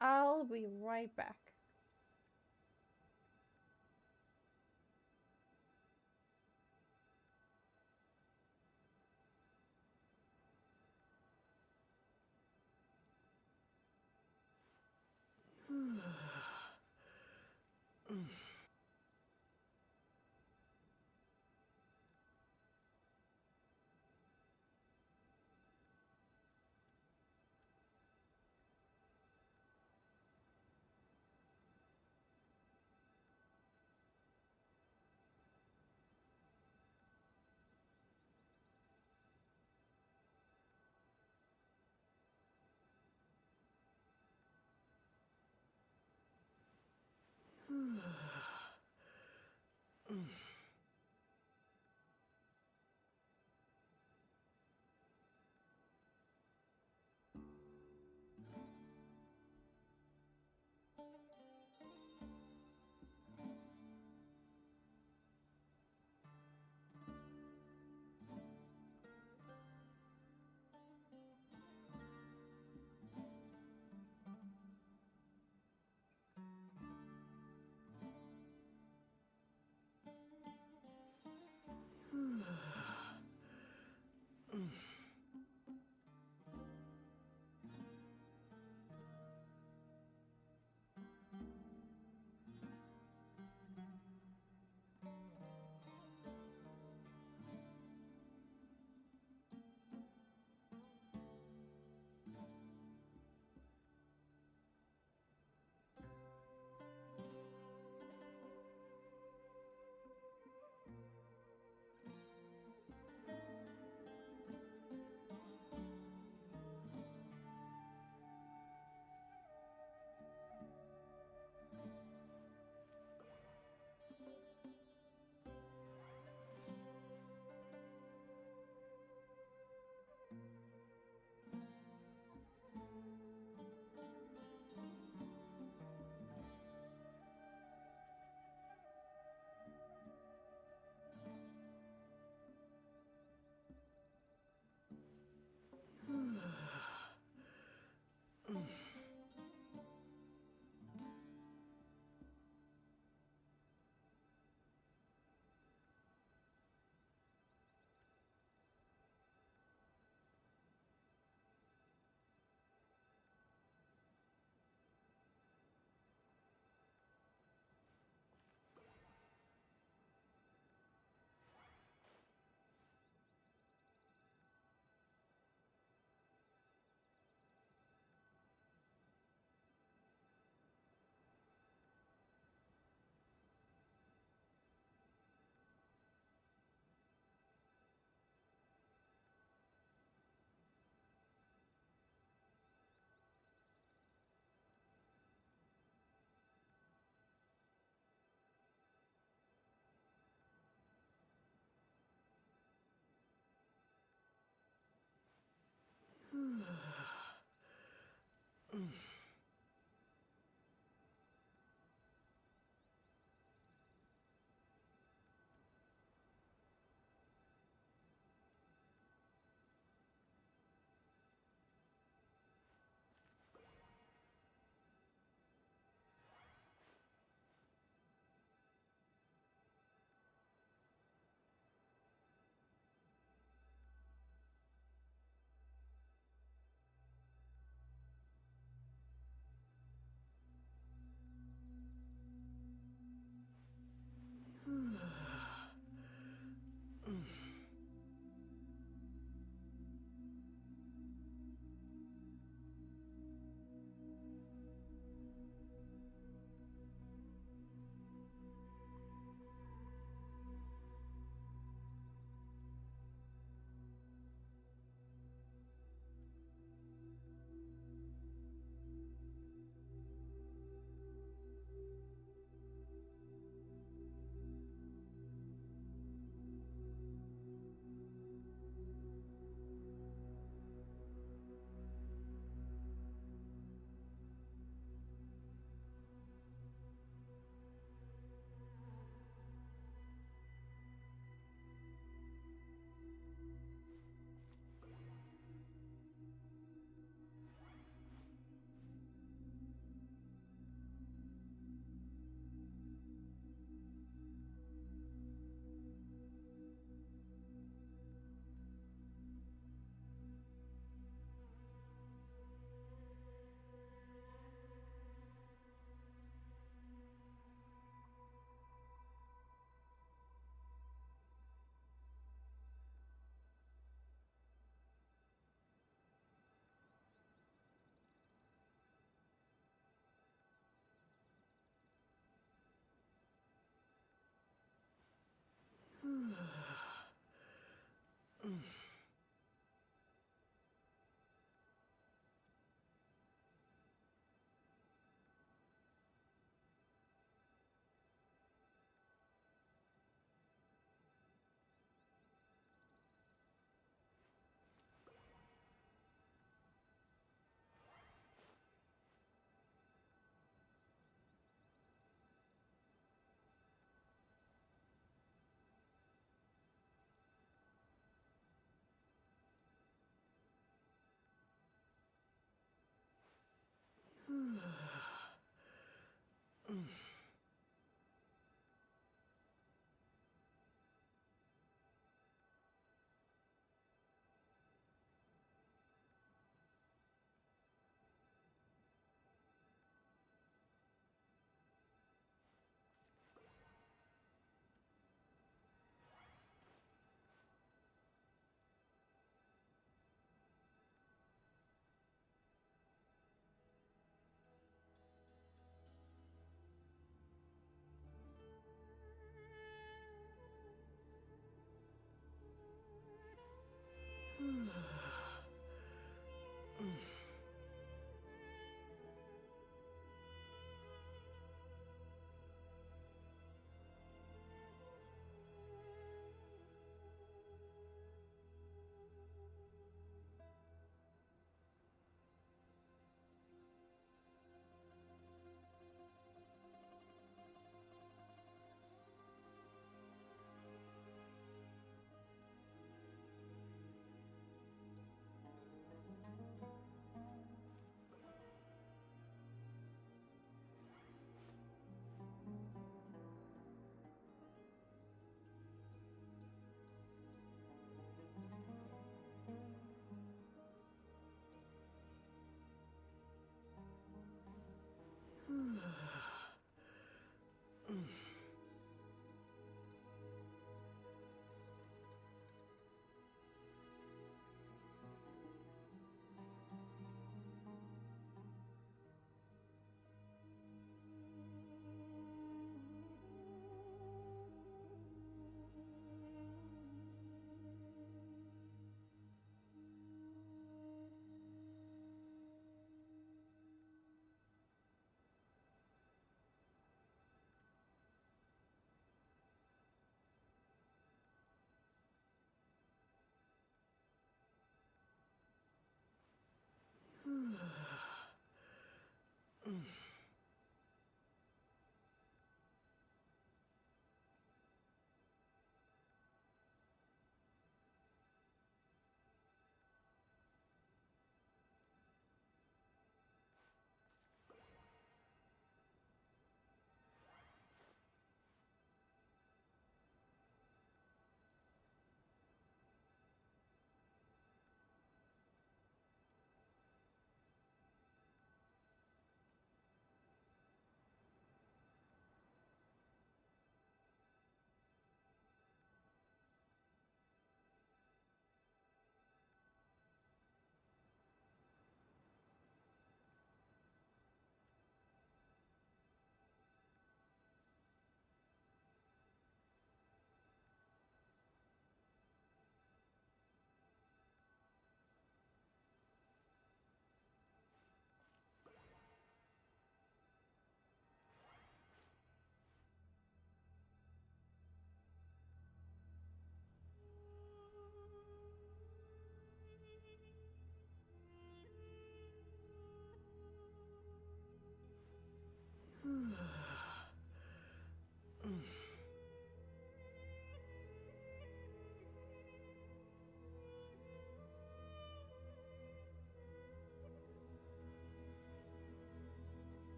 I'll be right back.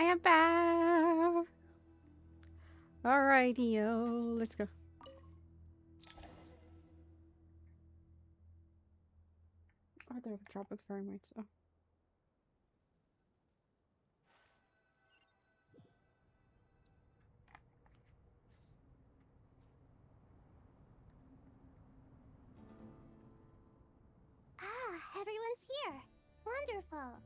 am back. Alrighty, yo, let's go. Oh, they're dropping frame rates. Oh. Ah, everyone's here. Wonderful.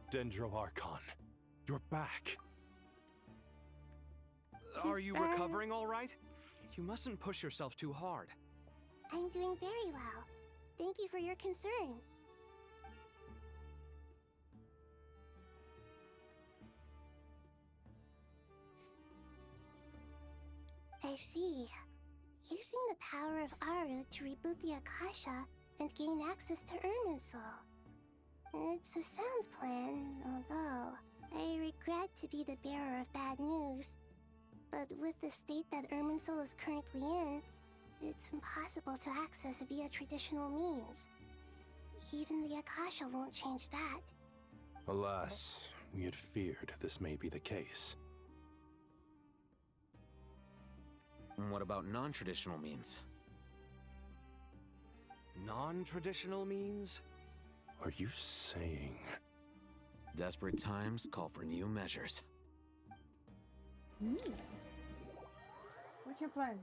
Dendro Archon, you're back. Are you back. recovering all right? You mustn't push yourself too hard. I'm doing very well. Thank you for your concern. I see. Using the power of Aru to reboot the Akasha and gain access to Irminsul. It's a sound plan, although I regret to be the bearer of bad news. But with the state that Irminsul is currently in, it's impossible to access via traditional means. Even the Akasha won't change that. Alas, we had feared this may be the case. What about non-traditional means? Non-traditional means? Are you saying... Desperate times call for new measures. What's your plan?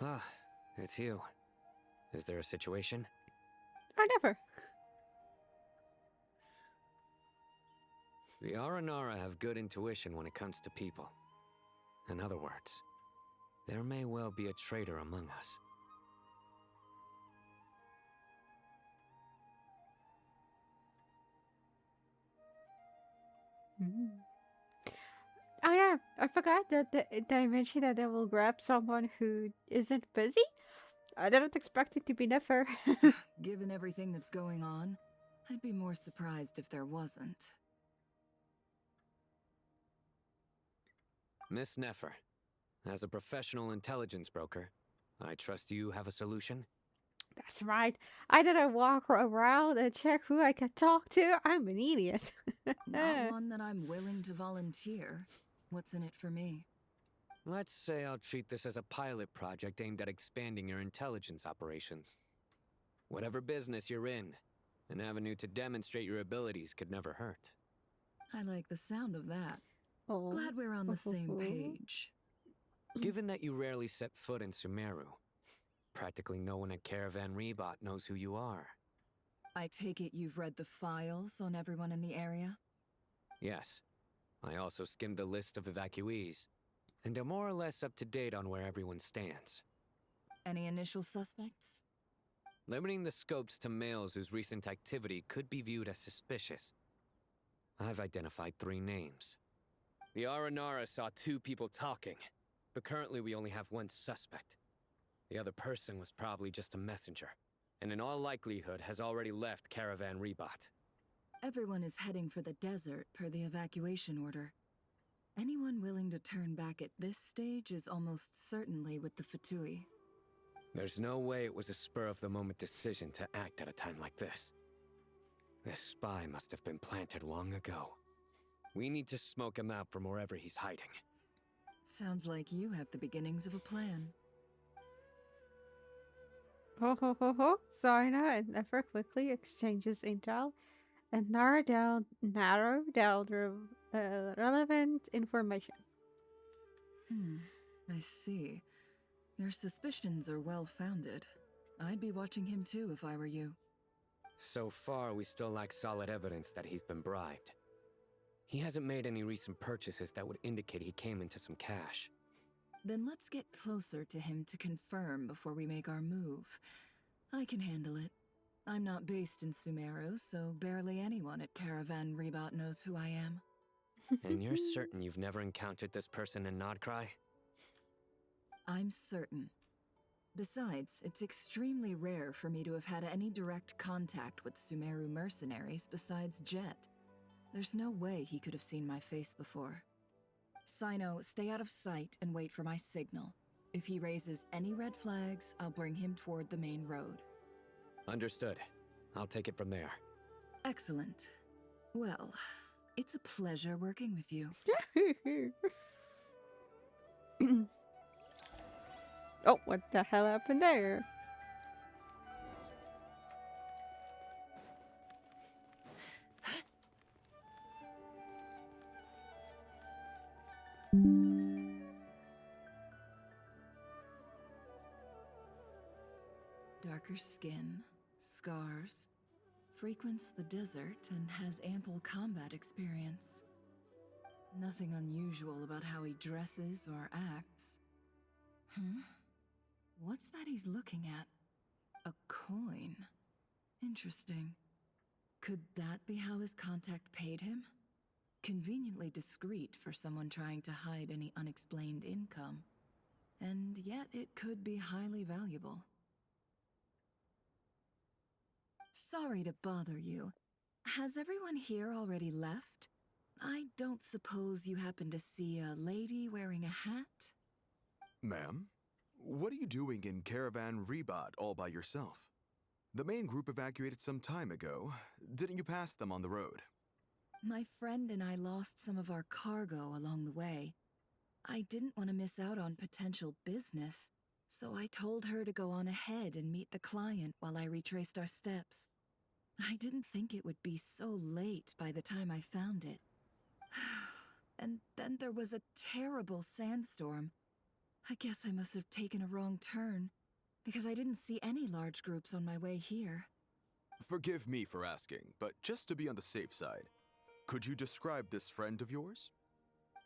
Ah, it's you. Is there a situation? Oh, never. The Aranara have good intuition when it comes to people. In other words, there may well be a traitor among us. Oh yeah, I forgot that they mentioned that they will grab someone who isn't busy. I didn't expect it to be Nefer. Given everything that's going on, I'd be more surprised if there wasn't. Miss Nefer, as a professional intelligence broker, I trust you have a solution? That's right. I didn't walk around and check who I could talk to. I'm an idiot. Not one that I'm willing to volunteer. What's in it for me? Let's say I'll treat this as a pilot project aimed at expanding your intelligence operations. Whatever business you're in, an avenue to demonstrate your abilities could never hurt. I like the sound of that. Oh. Glad we're on the same page. Given that you rarely set foot in Sumeru, practically no one at Caravan Rebot knows who you are. I take it you've read the files on everyone in the area? Yes. I also skimmed the list of evacuees, and am more or less up to date on where everyone stands. Any initial suspects? Limiting the scopes to males whose recent activity could be viewed as suspicious. I've identified 3 names. The Aranara saw 2 people talking, but currently we only have 1 suspect. The other person was probably just a messenger, and in all likelihood has already left Caravan Rebot. Everyone is heading for the desert per the evacuation order. Anyone willing to turn back at this stage is almost certainly with the Fatui. There's no way it was a spur-of-the-moment decision to act at a time like this. This spy must have been planted long ago. We need to smoke him out from wherever he's hiding. Sounds like you have the beginnings of a plan. Ho ho ho ho. Zaina and Nefer quickly exchanges intel and narrow down the relevant information. I see. Your suspicions are well-founded. I'd be watching him too if I were you. So far, we still lack solid evidence that he's been bribed. He hasn't made any recent purchases that would indicate he came into some cash. Then let's get closer to him to confirm before we make our move. I can handle it. I'm not based in Sumeru, so barely anyone at Caravan Rebot knows who I am. And you're certain you've never encountered this person in Nodcry? I'm certain. Besides, it's extremely rare for me to have had any direct contact with Sumeru mercenaries besides Jet. There's no way he could have seen my face before. Sino, stay out of sight and wait for my signal. If he raises any red flags, I'll bring him toward the main road. Understood. I'll take it from there. Excellent. Well, it's a pleasure working with you. Oh, what the hell happened there? Darker skin, scars, frequents the desert and has ample combat experience. Nothing unusual about how he dresses or acts. Huh? What's that he's looking at? A coin. Interesting. Could that be how his contact paid him? Conveniently discreet for someone trying to hide any unexplained income. And yet it could be highly valuable. Sorry to bother you. Has everyone here already left? I don't suppose you happen to see a lady wearing a hat? Ma'am, what are you doing in Caravan Rebot all by yourself? The main group evacuated some time ago. Didn't you pass them on the road? My friend and I lost some of our cargo along the way. I didn't want to miss out on potential business, so I told her to go on ahead and meet the client while I retraced our steps. I didn't think it would be so late by the time I found it. And then there was a terrible sandstorm. I guess I must have taken a wrong turn, because I didn't see any large groups on my way here. Forgive me for asking, but just to be on the safe side, could you describe this friend of yours?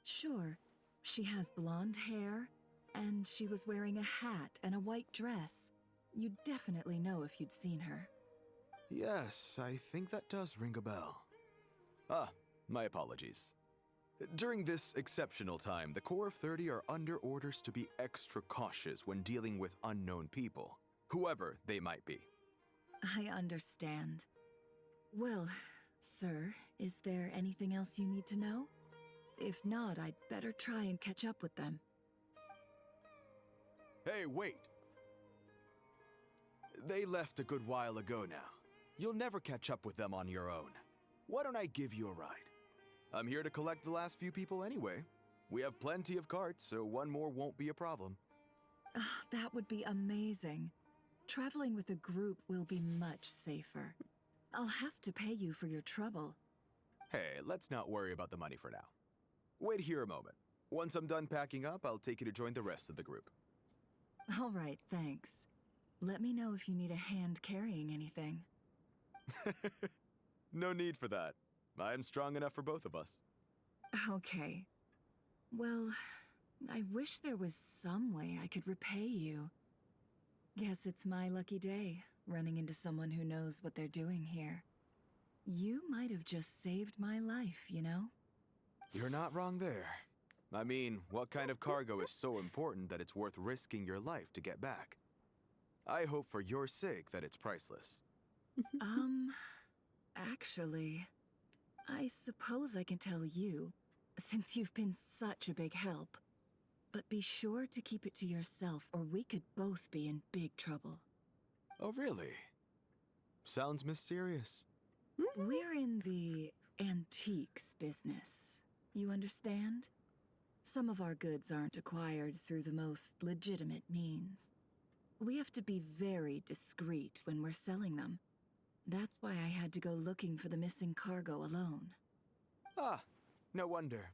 Sure. She has blonde hair, and she was wearing a hat and a white dress. You'd definitely know if you'd seen her. Yes, I think that does ring a bell. Ah, my apologies. During this exceptional time, the Core of 30 are under orders to be extra cautious when dealing with unknown people, whoever they might be. I understand. Well, sir, is there anything else you need to know? If not, I'd better try and catch up with them. Hey, wait! They left a good while ago now. You'll never catch up with them on your own. Why don't I give you a ride? I'm here to collect the last few people anyway. We have plenty of carts, so one more won't be a problem. That would be amazing. Traveling with a group will be much safer. I'll have to pay you for your trouble. Hey, let's not worry about the money for now. Wait here a moment. Once I'm done packing up, I'll take you to join the rest of the group. All right, thanks. Let me know if you need a hand carrying anything. No need for that. I'm strong enough for both of us. Okay. Well, I wish there was some way I could repay you. Guess it's my lucky day, running into someone who knows what they're doing here. You might have just saved my life, you know? You're not wrong there. I mean, what kind of cargo is so important that it's worth risking your life to get back? I hope for your sake that it's priceless. Actually, I suppose I can tell you, since you've been such a big help. But be sure to keep it to yourself, or we could both be in big trouble. Oh, really? Sounds mysterious. We're in the antiques business. You understand? Some of our goods aren't acquired through the most legitimate means. We have to be very discreet when we're selling them. That's why I had to go looking for the missing cargo alone. Ah, no wonder.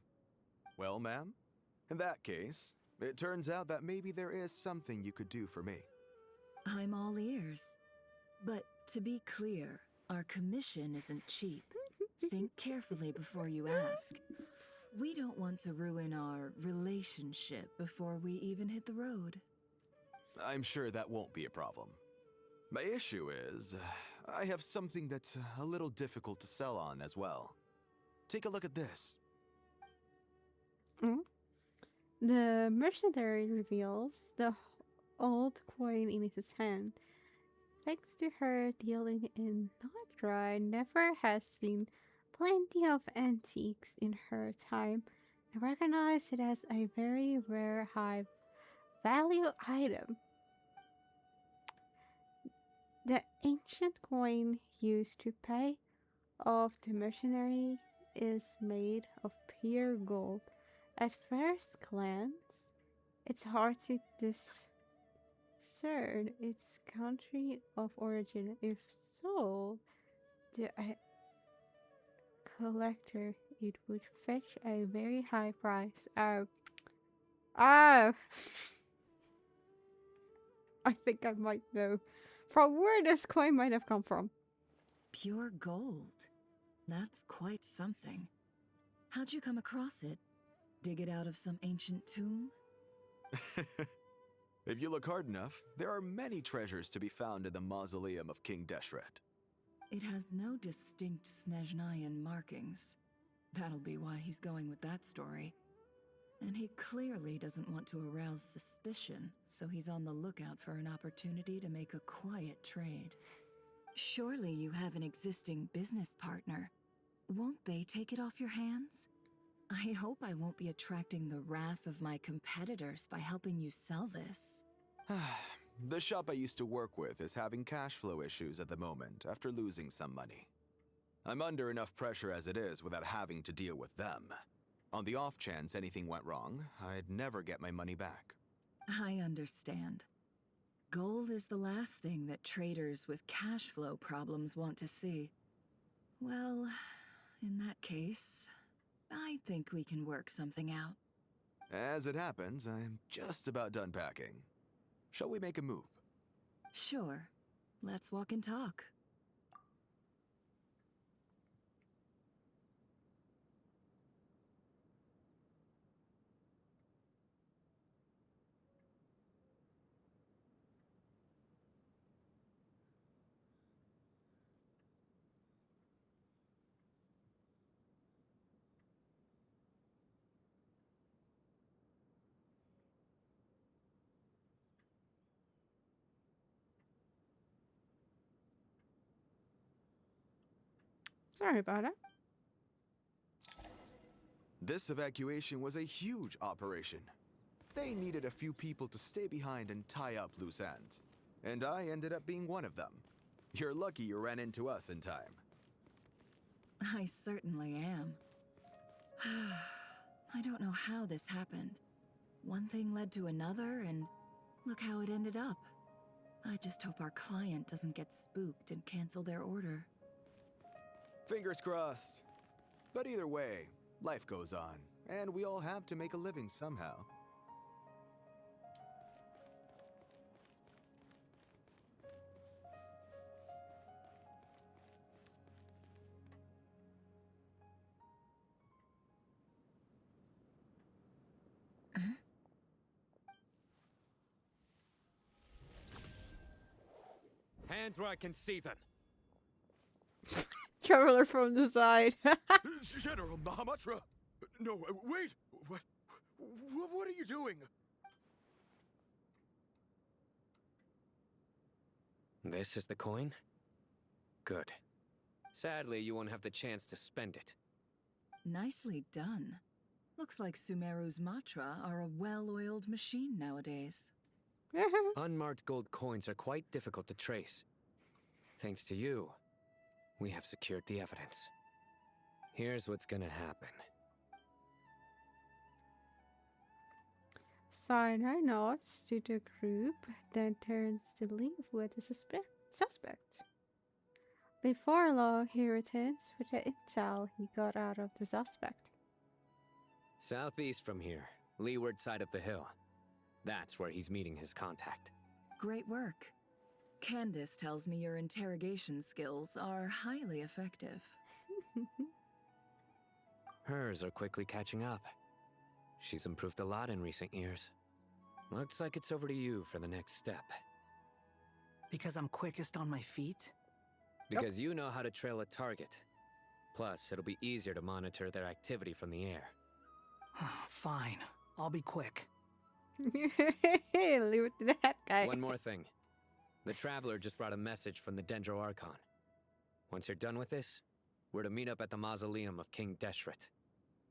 Well, ma'am, in that case, it turns out that maybe there is something you could do for me. I'm all ears. But to be clear, our commission isn't cheap. Think carefully before you ask. We don't want to ruin our relationship before we even hit the road. I'm sure that won't be a problem. My issue is, I have something that's a little difficult to sell on as well. Take a look at this. Mm. The mercenary reveals the old coin in his hand. Thanks to her dealing in Nodra, never has seen plenty of antiques in her time and recognized it as a very rare high value item. The ancient coin used to pay off the mercenary is made of pure gold. At first glance, it's hard to discern its country of origin. If sold to a collector, it would fetch a very high price. Ah, I think I might know from where this coin might have come from. Pure gold. That's quite something. How'd you come across it? Dig it out of some ancient tomb? If you look hard enough, there are many treasures to be found in the mausoleum of King Deshret. It has no distinct Snezhnayan markings. That'll be why he's going with that story. And he clearly doesn't want to arouse suspicion, so he's on the lookout for an opportunity to make a quiet trade. Surely you have an existing business partner. Won't they take it off your hands? I hope I won't be attracting the wrath of my competitors by helping you sell this. The shop I used to work with is having cash flow issues at the moment after losing some money. I'm under enough pressure as it is without having to deal with them. On the off chance anything went wrong, I'd never get my money back. I understand. Gold is the last thing that traders with cash flow problems want to see. Well, in that case, I think we can work something out. As it happens, I'm just about done packing. Shall we make a move? Sure. Let's walk and talk. Sorry about it. This evacuation was a huge operation. They needed a few people to stay behind and tie up loose ends. And I ended up being one of them. You're lucky you ran into us in time. I certainly am. I don't know how this happened. One thing led to another, and look how it ended up. I just hope our client doesn't get spooked and cancel their order. Fingers crossed. But either way, life goes on, and we all have to make a living somehow. Hands where I can see them. Traveler from the side. General Mahamatra! No, wait! What are you doing? This is the coin? Good. Sadly, you won't have the chance to spend it. Nicely done. Looks like Sumeru's Matra are a well-oiled machine nowadays. Unmarked gold coins are quite difficult to trace. Thanks to you, we have secured the evidence. Here's what's gonna happen. Sinai nods to the group, then turns to leave with the suspect. Before long, he returns with the intel he got out of the suspect. Southeast from here, leeward side of the hill. That's where he's meeting his contact. Great work. Candace tells me your interrogation skills are highly effective. Hers are quickly catching up. She's improved a lot in recent years. Looks like it's over to you for the next step. Because I'm quickest on my feet? Because you know how to trail a target. Plus, it'll be easier to monitor their activity from the air. Fine. I'll be quick. Leave it to that guy. One more thing. The Traveler just brought a message from the Dendro Archon. Once you're done with this, we're to meet up at the mausoleum of King Deshret.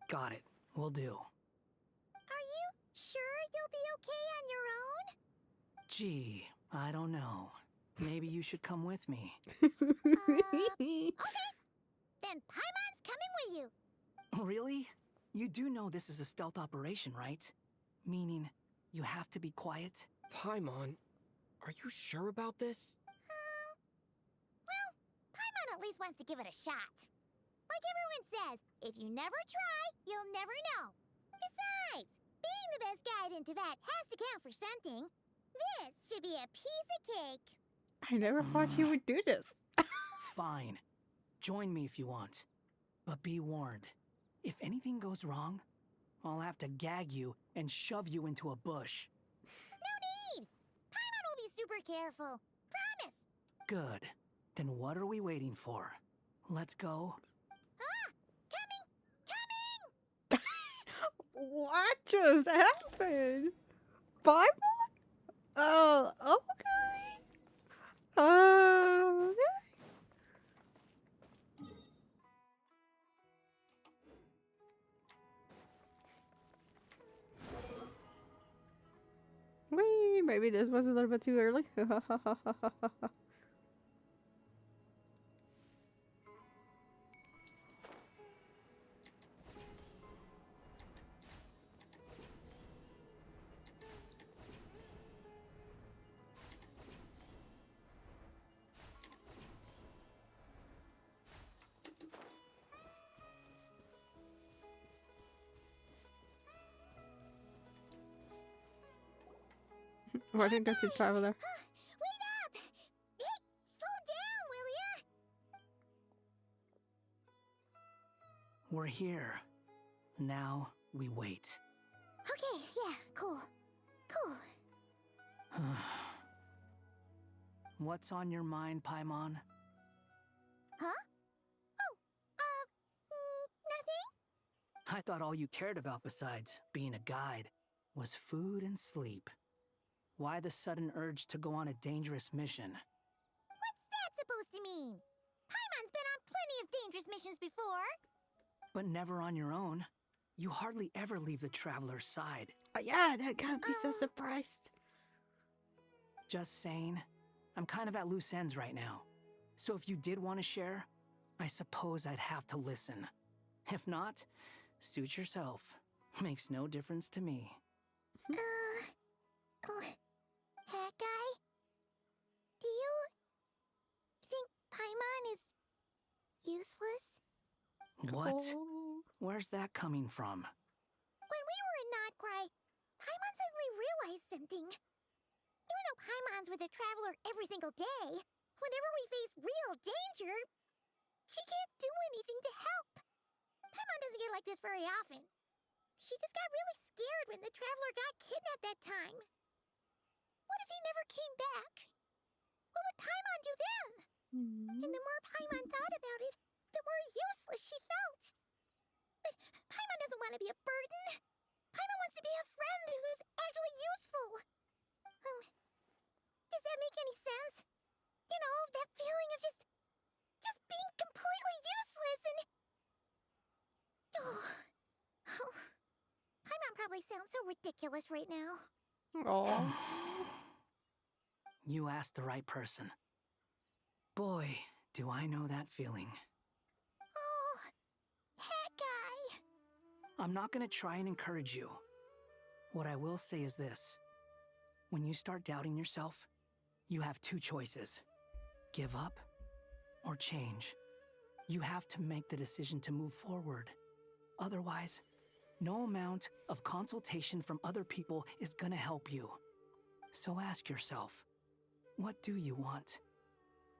Got it. Will do. Are you sure you'll be okay on your own? Gee, I don't know. Maybe you should come with me. Okay. Then Paimon's coming with you. Really? You do know this is a stealth operation, right? Meaning, you have to be quiet? Paimon, are you sure about this? Well, Paimon at least wants to give it a shot. Like everyone says, if you never try, you'll never know. Besides, being the best guide in Teyvat has to count for something. This should be a piece of cake. I never thought you would do this. Fine. Join me if you want. But be warned. If anything goes wrong, I'll have to gag you and shove you into a bush. No need! Paimon will be super careful. Promise! Good. Then what are we waiting for? Let's go. What just happened? Bible? Oh, okay. Okay. Wait, maybe this was a little bit too early. Why didn't get to Traveler? Wait up! Hey, slow down, will ya? We're here. Now we wait. Okay, yeah, cool. Cool. What's on your mind, Paimon? Huh? Oh, nothing? I thought all you cared about besides being a guide was food and sleep. Why the sudden urge to go on a dangerous mission? What's that supposed to mean? Paimon's been on plenty of dangerous missions before. But never on your own. You hardly ever leave the Traveler's side. Yeah, that can't be so surprised. Just saying. I'm kind of at loose ends right now. So if you did want to share, I suppose I'd have to listen. If not, suit yourself. Makes no difference to me. Hat guy? Do you think Paimon is useless? What? Oh. Where's that coming from? When we were in Notcry, Paimon suddenly realized something. Even though Paimon's with the Traveler every single day, whenever we face real danger, she can't do anything to help. Paimon doesn't get like this very often. She just got really scared when the Traveler got kidnapped that time. What if he never came back? What would Paimon do then? And the more Paimon thought about it, the more useless she felt. But Paimon doesn't want to be a burden. Paimon wants to be a friend who's actually useful. Does that make any sense? You know, that feeling of just being completely useless and... Oh. Paimon probably sounds so ridiculous right now. Oh. You asked the right person. Boy, do I know that feeling. Oh, hat guy. I'm not gonna try and encourage you. What I will say is this. When you start doubting yourself, you have two choices. Give up or change. You have to make the decision to move forward. Otherwise, no amount of consultation from other people is gonna help you. So ask yourself, what do you want?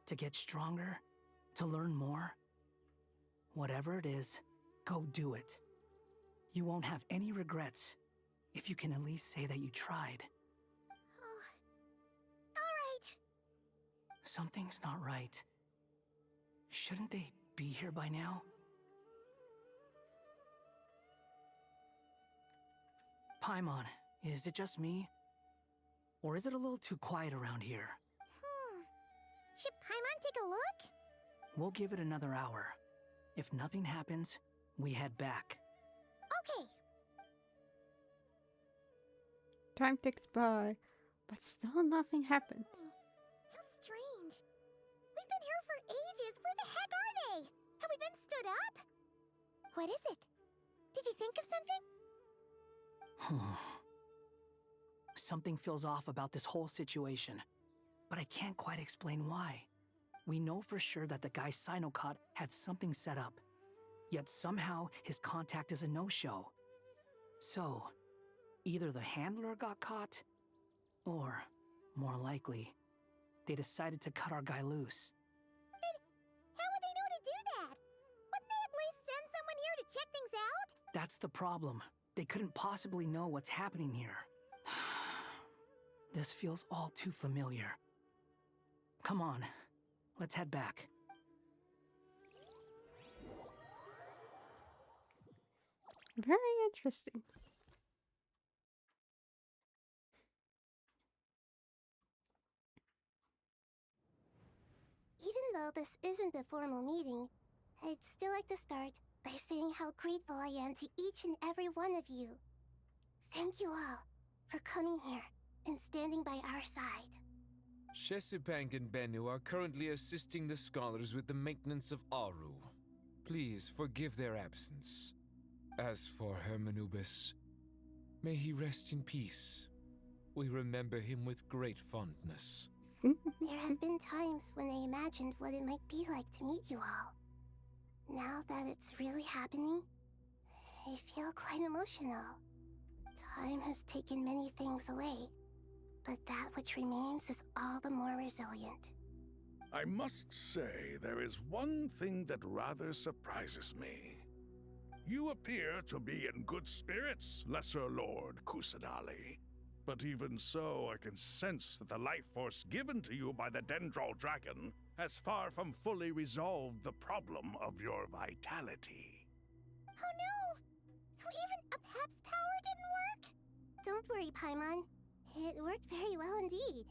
To get stronger? To learn more? Whatever it is, go do it. You won't have any regrets if you can at least say that you tried. Alright. Something's not right. Shouldn't they be here by now? Paimon, is it just me? Or is it a little too quiet around here? Should Paimon take a look? We'll give it another hour. If nothing happens, we head back. Okay. Time ticks by, but still nothing happens. How strange. We've been here for ages. Where the heck are they? Have we been stood up? What is it? Did you think of something? Something feels off about this whole situation, but I can't quite explain why. We know for sure that the guy Sinocot had something set up, yet somehow his contact is a no-show. So, either the handler got caught, or, more likely, they decided to cut our guy loose. But how would they know to do that? Wouldn't they at least send someone here to check things out? That's the problem. They couldn't possibly know what's happening here. This feels all too familiar. Come on, let's head back. Very interesting. Even though this isn't a formal meeting, I'd still like to start by saying how grateful I am to each and every one of you. Thank you all for coming here and standing by our side. Shesipank and Bennu are currently assisting the scholars with the maintenance of Aru. Please forgive their absence. As for Hermanubis, may he rest in peace. We remember him with great fondness. There have been times when I imagined what it might be like to meet you all. Now that it's really happening, I feel quite emotional. Time has taken many things away, but that which remains is all the more resilient. I must say, there is one thing that rather surprises me. You appear to be in good spirits, Lesser Lord Kusanali. But even so, I can sense that the life force given to you by the Dendral Dragon has far from fully resolved the problem of your vitality. Oh no! So even Apep's power didn't work? Don't worry, Paimon. It worked very well indeed.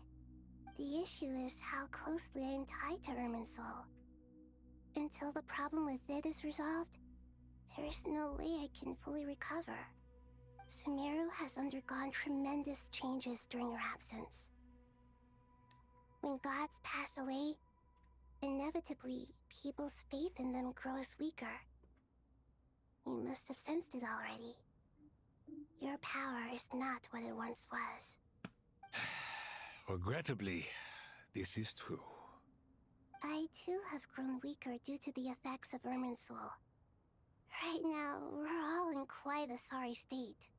The issue is how closely I am tied to Irminsul. Until the problem with it is resolved, there is no way I can fully recover. Sumeru has undergone tremendous changes during your absence. When gods pass away, inevitably, people's faith in them grows weaker. You must have sensed it already. Your power is not what it once was. Regrettably, this is true. I too have grown weaker due to the effects of Irminsul. Right now, we're all in quite a sorry state.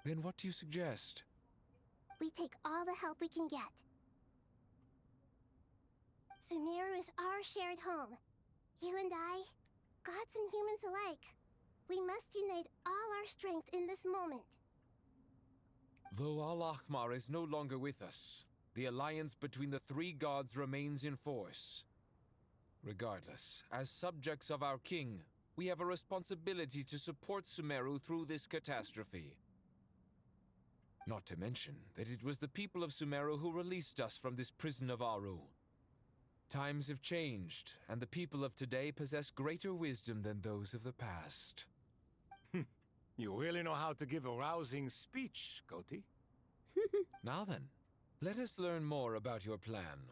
Then what do you suggest? We take all the help we can get. Sumeru is our shared home. You and I, gods and humans alike. We must unite all our strength in this moment. Though Al-Ahmar is no longer with us, the alliance between the three gods remains in force. Regardless, as subjects of our king, we have a responsibility to support Sumeru through this catastrophe. Not to mention that it was the people of Sumeru who released us from this prison of Aru. Times have changed, and the people of today possess greater wisdom than those of the past. You really know how to give a rousing speech, Koti. Now then, let us learn more about your plan.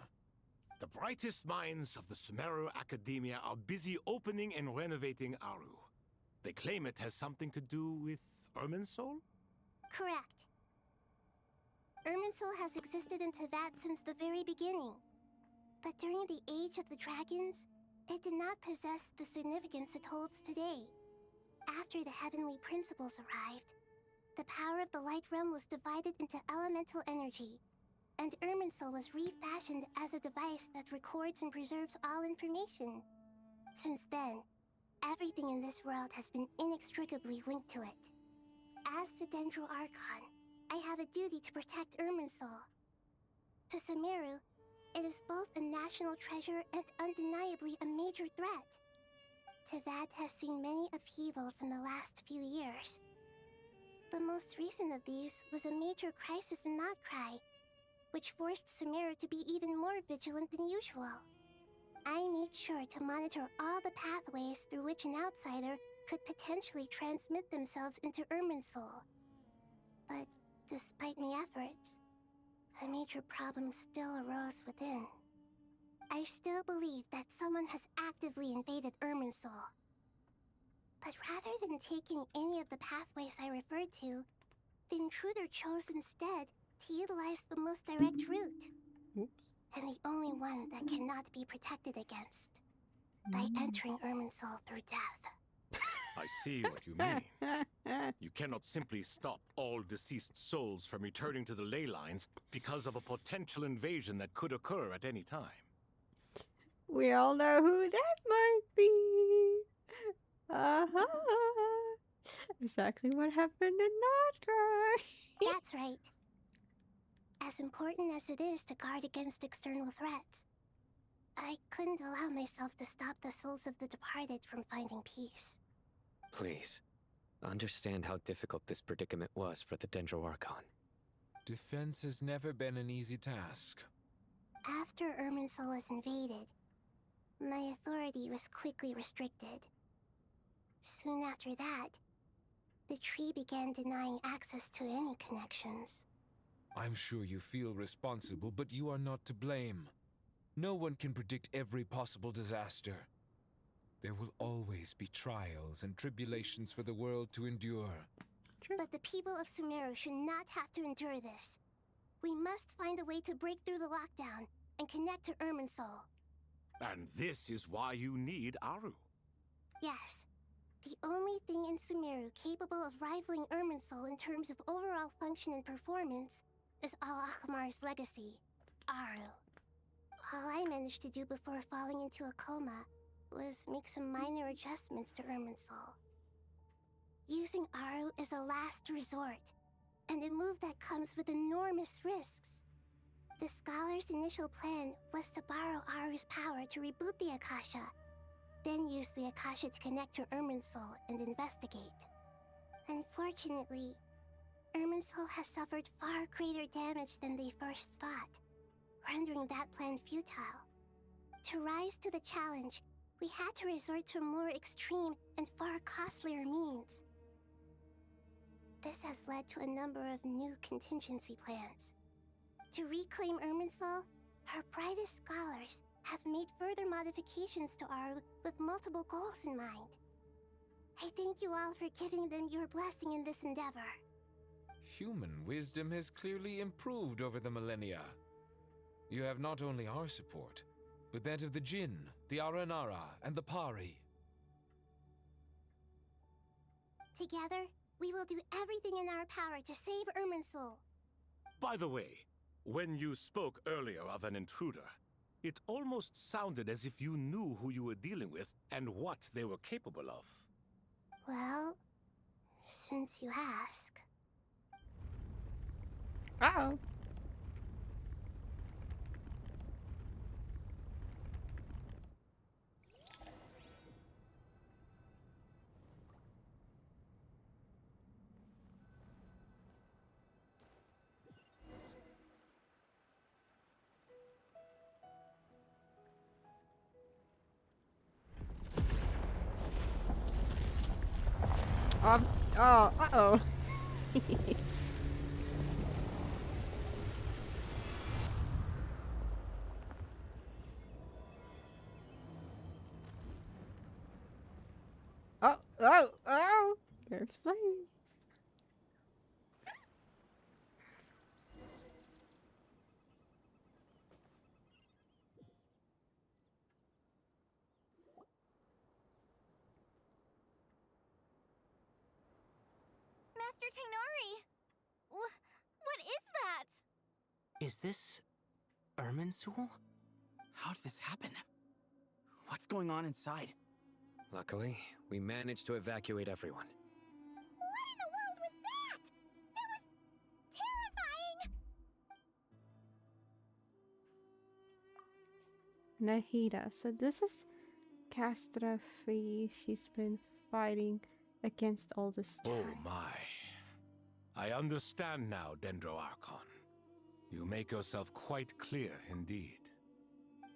The brightest minds of the Sumeru Academia are busy opening and renovating Aru. They claim it has something to do with Irminsul? Correct. Irminsul has existed in Teyvat since the very beginning. But during the Age of the Dragons, it did not possess the significance it holds today. After the heavenly principles arrived, the power of the Light Realm was divided into elemental energy, and Irminsul was refashioned as a device that records and preserves all information. Since then, Everything in this world has been inextricably linked to it. As the Dendro Archon, I have a duty to protect Irminsul. To Sumeru, it is both a national treasure and undeniably a major threat. Teyvat has seen many upheavals in the last few years. The most recent of these was a major crisis in Notcry, which forced Sumeru to be even more vigilant than usual. I made sure to monitor all the pathways through which an outsider could potentially transmit themselves into Irminsul. But despite my efforts, a major problem still arose within. I still believe that someone has actively invaded Irminsul. But rather than taking any of the pathways I referred to, the intruder chose instead to utilize the most direct route. Oops. And the only one that cannot be protected against. By entering Irminsul through death. I see what you mean. You cannot simply stop all deceased souls from returning to the ley lines because of a potential invasion that could occur at any time. We all know who that might be. Exactly what happened in Notcry. That's right. As important as it is to guard against external threats, I couldn't allow myself to stop the souls of the departed from finding peace. Please, understand how difficult this predicament was for the Dendro Archon. Defense has never been an easy task. After Irminsul was invaded, my authority was quickly restricted. Soon after that, the tree began denying access to any connections. I'm sure you feel responsible, but you are not to blame. No one can predict every possible disaster. There will always be trials and tribulations for the world to endure. But the people of Sumeru should not have to endure this. We must find a way to break through the lockdown and connect to Irminsul. And this is why you need Aru. Yes. The only thing in Sumeru capable of rivaling Irminsul in terms of overall function and performance is Al-Akhmar's legacy, Aru. All I managed to do before falling into a coma was make some minor adjustments to Irminsul. Using Aru is a last resort, and a move that comes with enormous risks. The Scholar's initial plan was to borrow Aru's power to reboot the Akasha, then use the Akasha to connect to Irminsul and investigate. Unfortunately, Irminsul has suffered far greater damage than they first thought, rendering that plan futile. To rise to the challenge, we had to resort to more extreme and far costlier means. This has led to a number of new contingency plans. To reclaim Irminsul, our brightest scholars have made further modifications to Aru with multiple goals in mind. I thank you all for giving them your blessing in this endeavor. Human wisdom has clearly improved over the millennia. You have not only our support, but that of the Jinn, the Aranara, and the Pari. Together, we will do everything in our power to save Irminsul. By the way, when you spoke earlier of an intruder, it almost sounded as if you knew who you were dealing with and what they were capable of. Well, since you ask. Uh-oh. Uh-oh. Oh! There's flames. Master Tainari! What is that? Is this Irminsul? How did this happen? What's going on inside? Luckily, we managed to evacuate everyone. What in the world was that? That was terrifying! Nahida. So this is catastrophe she's been fighting against all this time. Oh my. I understand now, Dendro Archon. You make yourself quite clear indeed.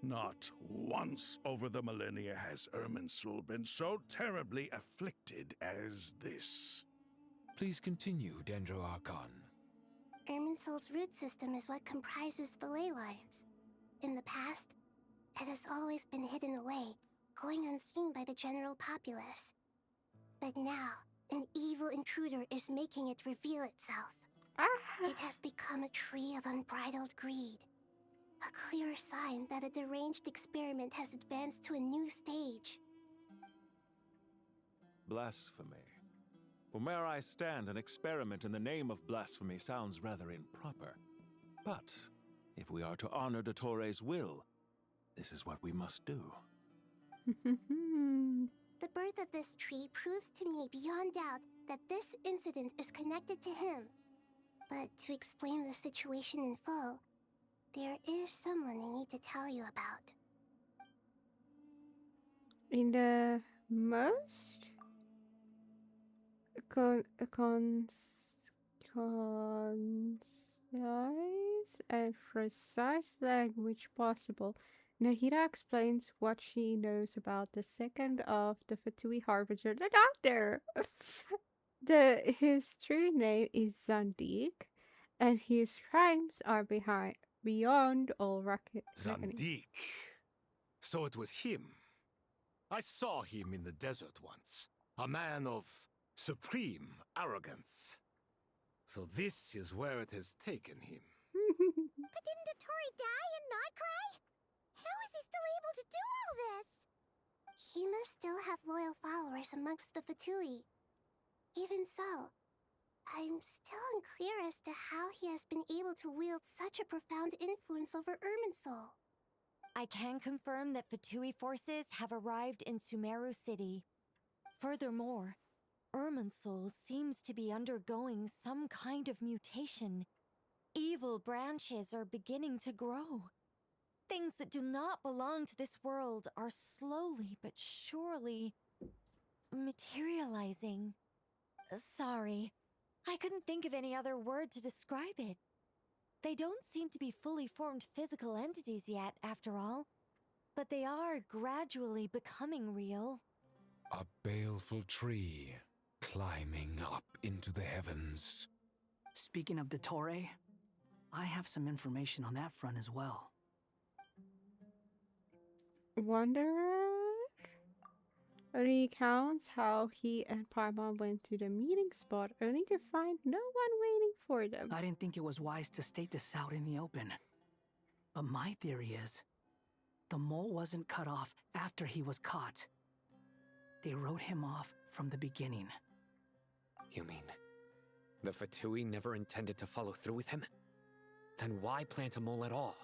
Not once over the millennia has Irminsul been so terribly afflicted as this. Please continue, Dendro Archon. Irminsul's root system is what comprises the ley lines. In the past, it has always been hidden away, going unseen by the general populace. But now, an evil intruder is making it reveal itself. It has become a tree of unbridled greed. A clear sign that a deranged experiment has advanced to a new stage. Blasphemy. From where I stand, an experiment in the name of blasphemy sounds rather improper. But if we are to honor Dottores' will, this is what we must do. The birth of this tree proves to me beyond doubt that this incident is connected to him. But to explain the situation in full, there is someone I need to tell you about. In the most concise and precise language possible, Nahida explains what she knows about the second of the Fatui Harbinger, the doctor. His true name is Zandik, and his crimes are beyond all reckoning. Zandik. So it was him. I saw him in the desert once. A man of supreme arrogance. So this is where it has taken him. But didn't Dottore die and not cry? How is he still able to do all this? He must still have loyal followers amongst the Fatui. Even so, I'm still unclear as to how he has been able to wield such a profound influence over Irminsul. I can confirm that Fatui forces have arrived in Sumeru City. Furthermore, Irminsul seems to be undergoing some kind of mutation. Evil branches are beginning to grow. Things that do not belong to this world are slowly but surely materializing. Sorry, I couldn't think of any other word to describe it. They don't seem to be fully formed physical entities yet, after all, but they are gradually becoming real. A baleful tree climbing up into the heavens. Speaking of Dottore, I have some information on that front as well. Wanderer recounts how he and Paimon went to the meeting spot only to find no one waiting for them. I didn't think it was wise to state this out in the open. But my theory is, the mole wasn't cut off after he was caught. They wrote him off from the beginning. You mean, the Fatui never intended to follow through with him? Then why plant a mole at all?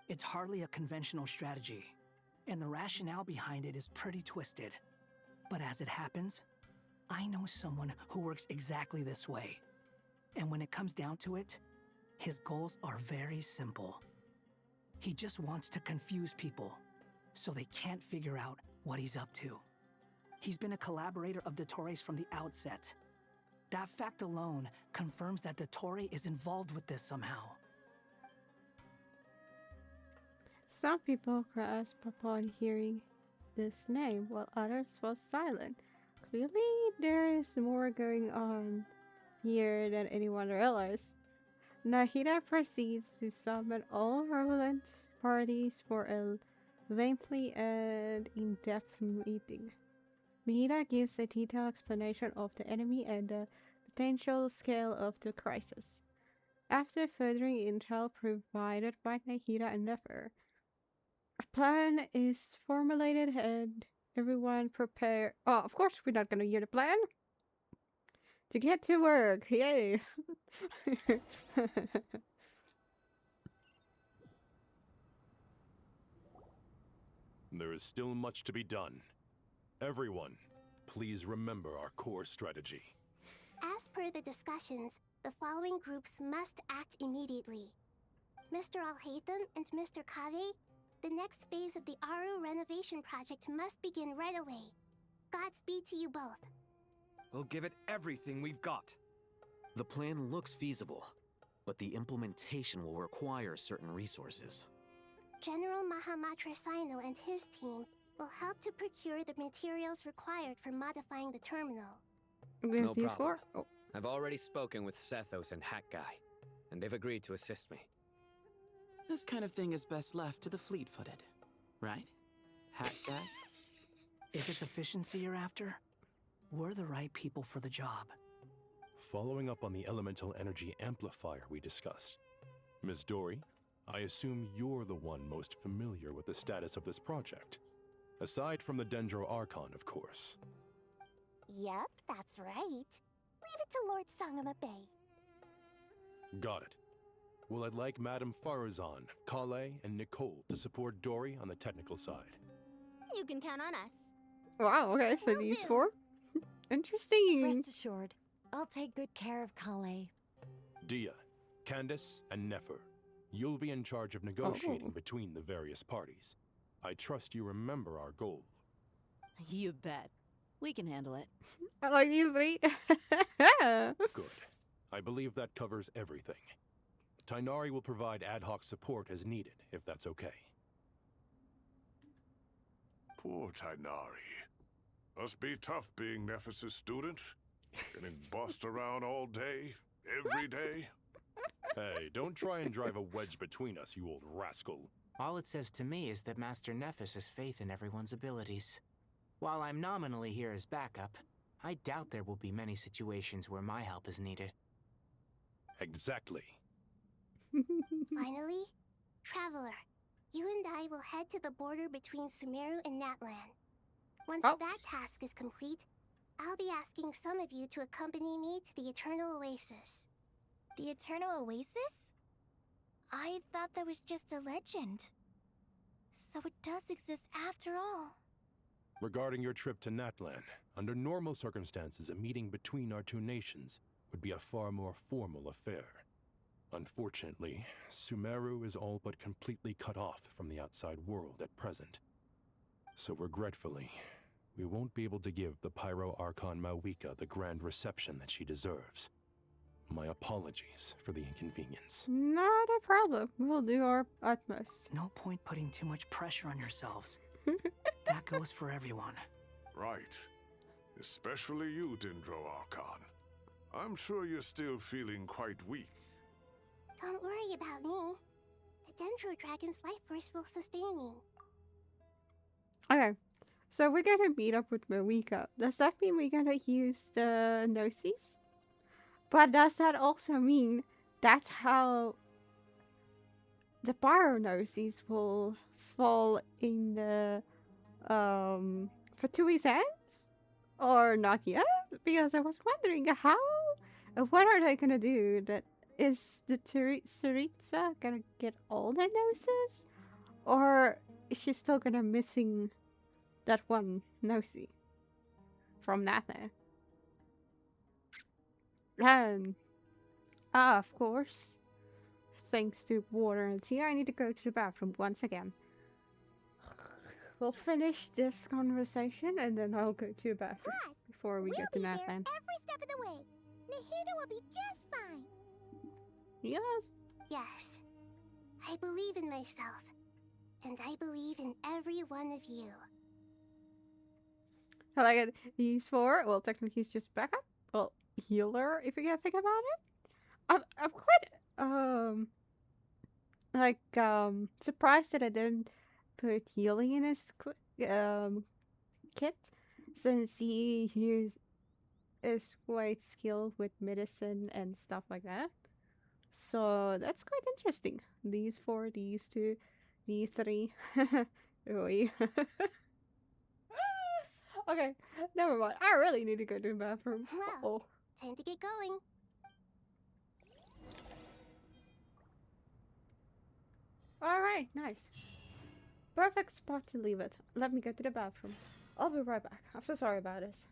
It's hardly a conventional strategy, and the rationale behind it is pretty twisted. But as it happens, I know someone who works exactly this way. And when it comes down to it, his goals are very simple. He just wants to confuse people, so they can't figure out what he's up to. He's been a collaborator of Dottore's from the outset. That fact alone confirms that Dottore is involved with this somehow. Some people grasped upon hearing this name, while others fell silent. Clearly, there is more going on here than anyone realized. Nahida proceeds to summon all relevant parties for a lengthy and in-depth meeting. Nahida gives a detailed explanation of the enemy and the potential scale of the crisis. After furthering intel provided by Nahida and Nefer, a plan is formulated and everyone prepare. Oh, of course we're not gonna hear the plan. To get to work, yay! There is still much to be done. Everyone, please remember our core strategy. As per the discussions, the following groups must act immediately. Mr. Alhaitham and Mr. Kave, the next phase of the Aru renovation project must begin right away. Godspeed to you both. We'll give it everything we've got. The plan looks feasible, but the implementation will require certain resources. General Mahamatra Sino and his team will help to procure the materials required for modifying the terminal. No problem. Oh. I've already spoken with Sethos and Hat Guy, and they've agreed to assist me. This kind of thing is best left to the fleet-footed, right? Hat Guy? If it's efficiency you're after, we're the right people for the job. Following up on the elemental energy amplifier we discussed, Ms. Dory, I assume you're the one most familiar with the status of this project. Aside from the Dendro Archon, of course. Yep, that's right. Leave it to Lord Sangama Bay. Got it. Well, I'd like Madame Farazan, Kale, and Nicole to support Dory on the technical side. You can count on us. Wow, okay, so these four? Interesting. Rest assured, I'll take good care of Kale. Dia, Candace, and Nefer, you'll be in charge of negotiating between the various parties. I trust you remember our goal. You bet. We can handle it. I like you three. Good. I believe that covers everything. Tainari will provide ad hoc support as needed, if that's okay. Poor Tainari. Must be tough being Nephis' student. Getting bossed around all day, every day. Hey, don't try and drive a wedge between us, you old rascal. All it says to me is that Master Nephis has faith in everyone's abilities. While I'm nominally here as backup, I doubt there will be many situations where my help is needed. Exactly. Finally, Traveler, you and I will head to the border between Sumeru and Natlan. Once that task is complete, I'll be asking some of you to accompany me to the Eternal Oasis. The Eternal Oasis? I thought that was just a legend. So it does exist after all. Regarding your trip to Natlan, under normal circumstances, a meeting between our two nations would be a far more formal affair. Unfortunately, Sumeru is all but completely cut off from the outside world at present. So regretfully, we won't be able to give the Pyro Archon Mawika the grand reception that she deserves. My apologies for the inconvenience. Not a problem. We'll do our utmost. No point putting too much pressure on yourselves. That goes for everyone. Right. Especially you, Dendro Archon. I'm sure you're still feeling quite weak. Don't worry about me. The Dendro Dragon's life force will sustain me. Okay, so we're gonna meet up with Mawika. Does that mean we're gonna use the Gnosis? But does that also mean that's how the Pyro-Gnosis will fall in the Fatui's hands? Or not yet? Because I was wondering how, what are they gonna do? That is the Tsaritsa gonna get all the Gnosis? Or is she still gonna missing that one Gnosi from Nathan? And, of course, thanks to water and tea, I need to go to the bathroom once again. We'll finish this conversation and then I'll go to the bathroom before we get to Nathan. Every step of the way. Nahida will be just fine. Yes. Yes. I believe in myself. And I believe in every one of you. I like it. These four, well, technically he's just backup. Well, healer, if you can think about it. I'm quite, surprised that I didn't put healing in his kit, since he is quite skilled with medicine and stuff like that. So that's quite interesting. These four, these two, these three. Really. Okay, never mind. I really need to go to the bathroom. Well, time to get going. Alright, nice. Perfect spot to leave it. Let me go to the bathroom. I'll be right back. I'm so sorry about this.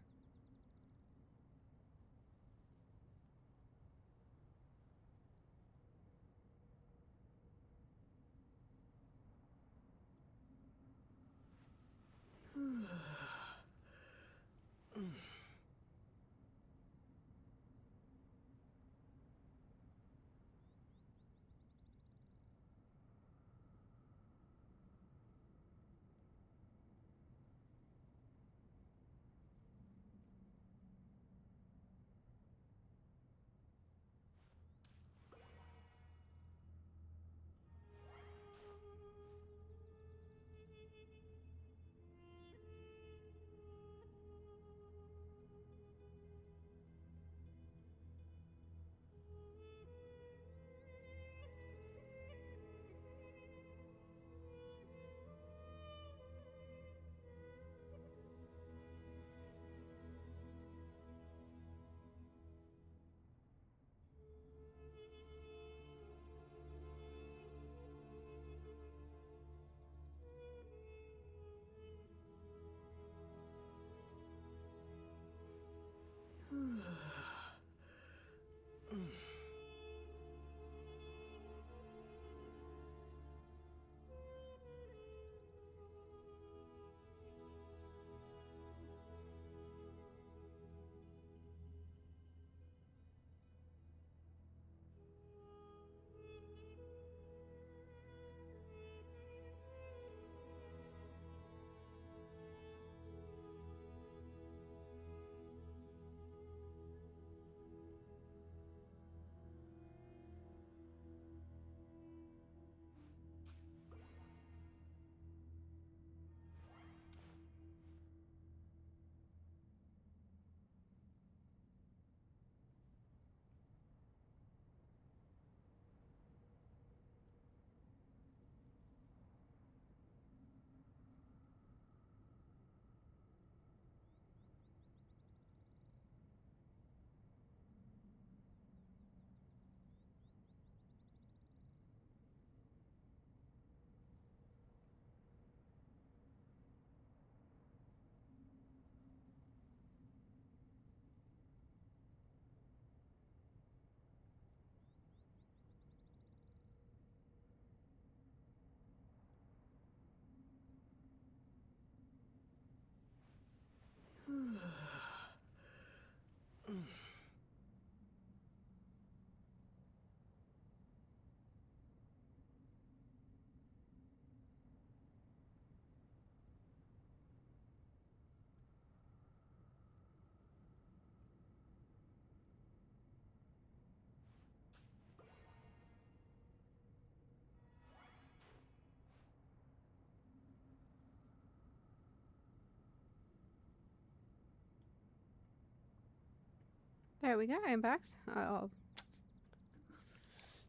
There we go, I'm back. Oh.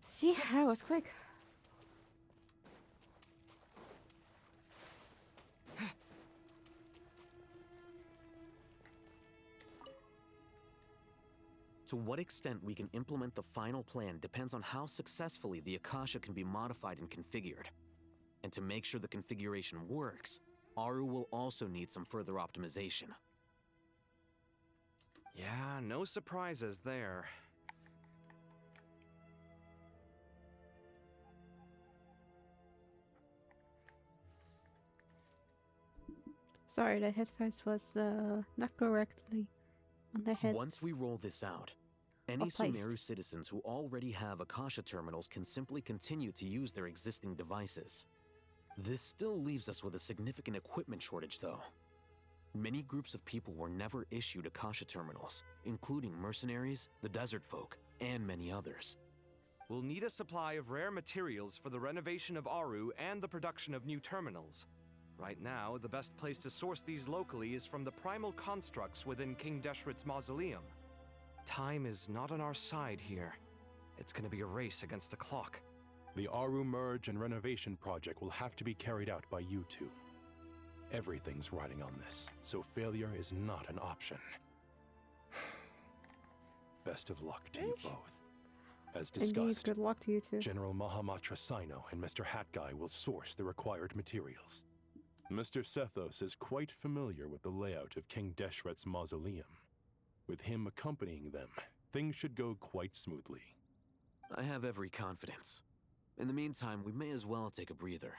See, that was quick. To what extent we can implement the final plan depends on how successfully the Akasha can be modified and configured. And to make sure the configuration works, Aru will also need some further optimization. Yeah, no surprises there. Sorry, the headphones was not correctly on the head. Once we roll this out, any Sumeru citizens who already have Akasha terminals can simply continue to use their existing devices. This still leaves us with a significant equipment shortage, though. Many groups of people were never issued Akasha terminals, including mercenaries, the desert folk, and many others. We'll need a supply of rare materials for the renovation of Aru and the production of new terminals. Right now, the best place to source these locally is from the primal constructs within King Deshret's mausoleum. Time is not on our side here. It's gonna be a race against the clock. The Aru merge and renovation project will have to be carried out by you two. Everything's riding on this, so failure is not an option. Best of luck to you both. As discussed, Indeed, good luck to you too. General Mahamatra Sino and Mr. Hat Guy will source the required materials. Mr. Sethos is quite familiar with the layout of King Deshret's mausoleum. With him accompanying them, things should go quite smoothly. I have every confidence. In the meantime, we may as well take a breather.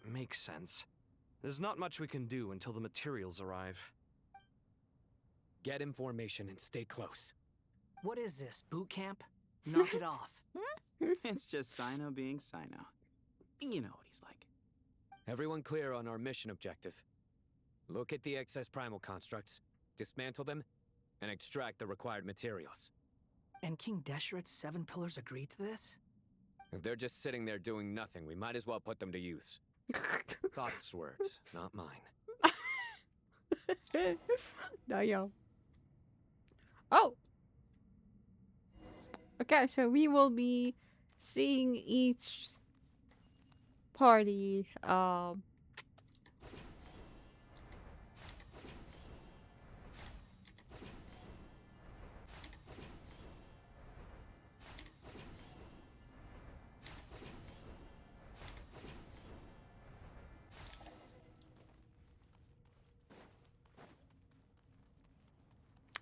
Makes sense. There's not much we can do until the materials arrive. Get in formation and stay close. What is this, boot camp? Knock it off. It's just Sino being Sino. You know what he's like. Everyone clear on our mission objective. Look at the excess primal constructs, dismantle them, and extract the required materials. And King Deshret's 7 pillars agreed to this? If they're just sitting there doing nothing, we might as well put them to use. Thoth's words, not mine. No, yo. Oh! Okay, so we will be seeing each party,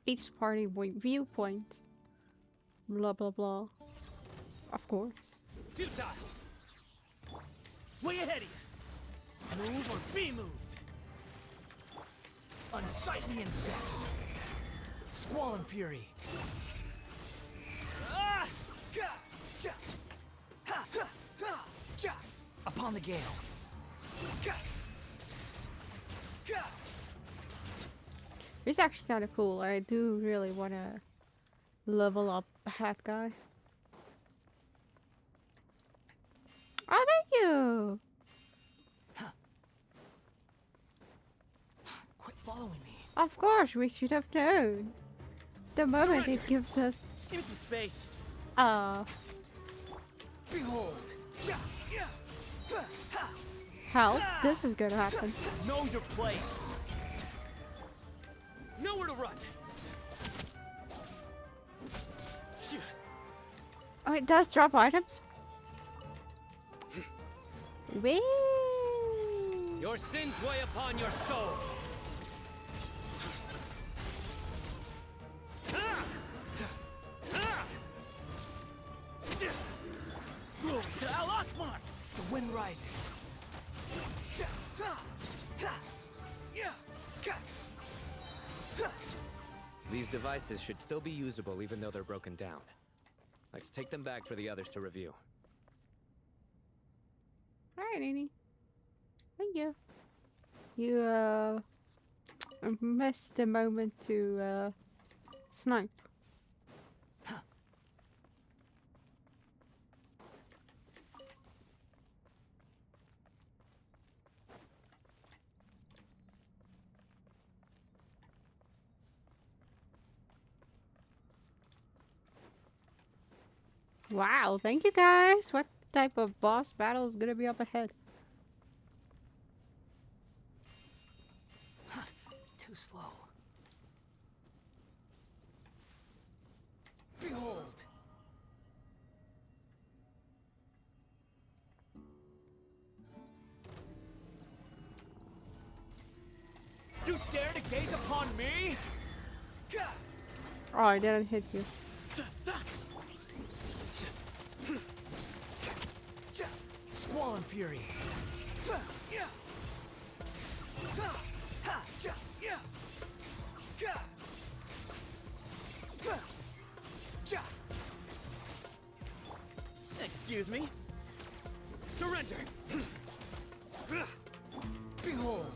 each party viewpoint. Blah blah blah. Of course. Futile! Way ahead of you! Move or be moved! Unsightly insects! Squall and fury! Upon the gale! It's actually kind of cool. I do really want to level up Hat Guy. Oh, thank you! Quit following me. Of course, we should have known. The moment it gives us... Give me some space. Behold! Help, this is gonna happen. Know your place. Nowhere to run. Oh, it does drop items? Whee! Your sins weigh upon your soul. Glory to Al Akbar! The wind rises. These devices should still be usable even though they're broken down. Let's take them back for the others to review. Alright, Annie. Thank you. You, missed a moment to, snipe. Wow, thank you guys. What type of boss battle is gonna be up ahead? Too slow. Behold! You dare to gaze upon me? Oh, I didn't hit you. Squall and fury. Excuse me. Surrender. Behold!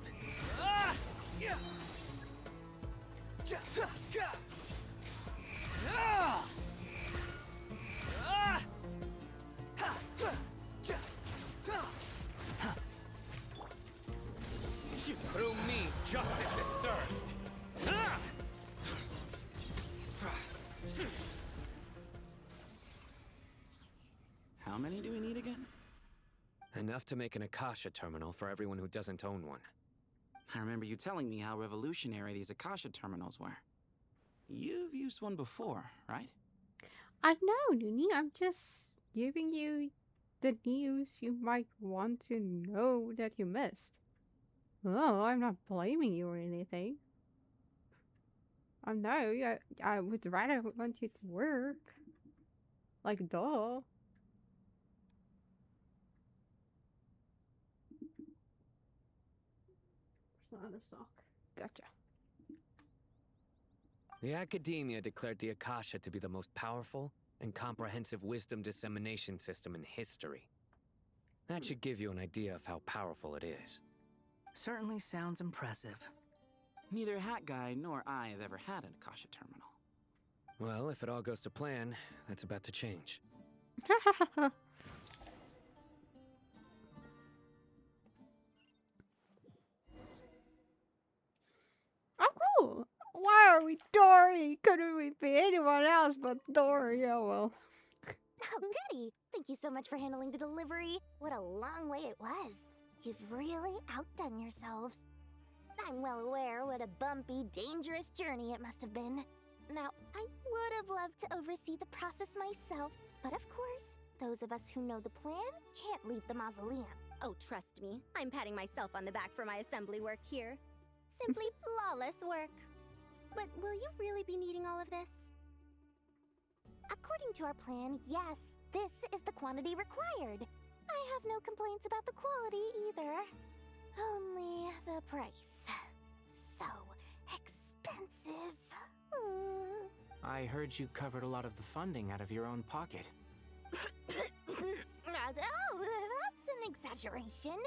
Through me, justice is served. How many do we need again? Enough to make an Akasha terminal for everyone who doesn't own one. I remember you telling me how revolutionary these Akasha terminals were. You've used one before, right? I know, Nuni. I'm just giving you the news you might want to know that you missed. Oh, I'm not blaming you or anything. No, yeah, I would rather want you to work. Like, duh. Where's my other sock? Gotcha. The Academia declared the Akasha to be the most powerful and comprehensive wisdom dissemination system in history. That should give you an idea of how powerful it is. Certainly sounds impressive. Neither Hat Guy nor I have ever had an Akasha terminal. Well, if it all goes to plan, that's about to change. Oh, cool. Why are we Dory? Couldn't we be anyone else but Dory? Oh, well. Oh, goody! Thank you so much for handling the delivery. What a long way it was. You've really outdone yourselves. I'm well aware what a bumpy, dangerous journey it must have been. Now, I would have loved to oversee the process myself, but of course, those of us who know the plan can't leave the mausoleum. Oh, trust me, I'm patting myself on the back for my assembly work here. Simply flawless work. But will you really be needing all of this? According to our plan, yes, this is the quantity required. I have no complaints about the quality either. Only the price. So expensive. I heard you covered a lot of the funding out of your own pocket. Oh, that's an exaggeration.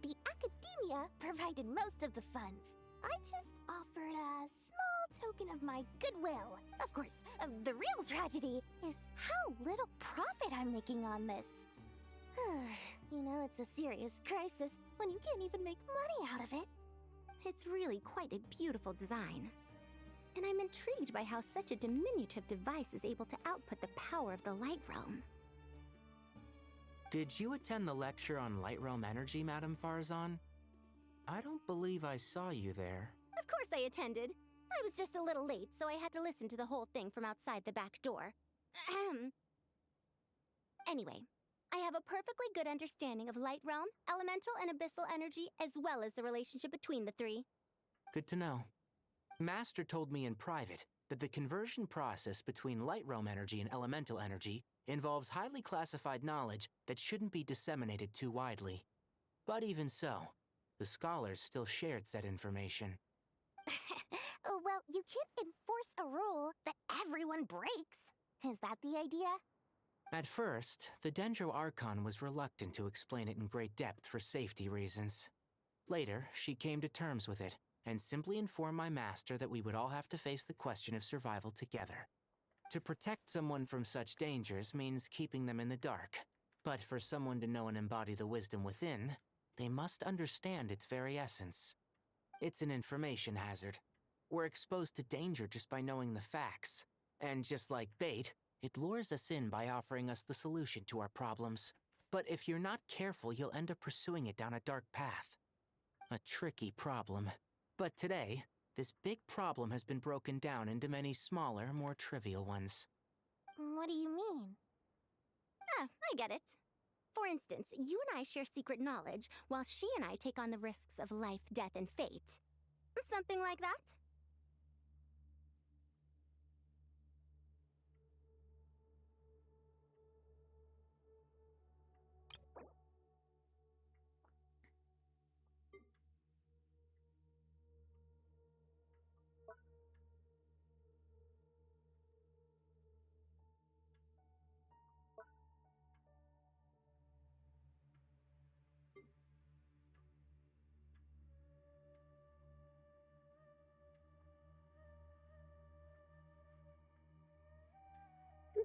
The Academia provided most of the funds. I just offered a small token of my goodwill. Of course, the real tragedy is how little profit I'm making on this. You know, it's a serious crisis when you can't even make money out of it. It's really quite a beautiful design. And I'm intrigued by how such a diminutive device is able to output the power of the Light Realm. Did you attend the lecture on Light Realm energy, Madame Farzan? I don't believe I saw you there. Of course I attended. I was just a little late, so I had to listen to the whole thing from outside the back door. Anyway, I have a perfectly good understanding of Light Realm, elemental and abyssal energy, as well as the relationship between the three. Good to know. Master told me in private that the conversion process between Light Realm energy and elemental energy involves highly classified knowledge that shouldn't be disseminated too widely. But even so, the scholars still shared said information. Well, you can't enforce a rule that everyone breaks. Is that the idea? At first, the Dendro Archon was reluctant to explain it in great depth for safety reasons. Later, she came to terms with it, and simply informed my master that we would all have to face the question of survival together. To protect someone from such dangers means keeping them in the dark, but for someone to know and embody the wisdom within, they must understand its very essence. It's an information hazard. We're exposed to danger just by knowing the facts, and just like bait, it lures us in by offering us the solution to our problems. But if you're not careful, you'll end up pursuing it down a dark path. A tricky problem. But today, this big problem has been broken down into many smaller, more trivial ones. What do you mean? I get it. For instance, you and I share secret knowledge, while she and I take on the risks of life, death, and fate. Something like that?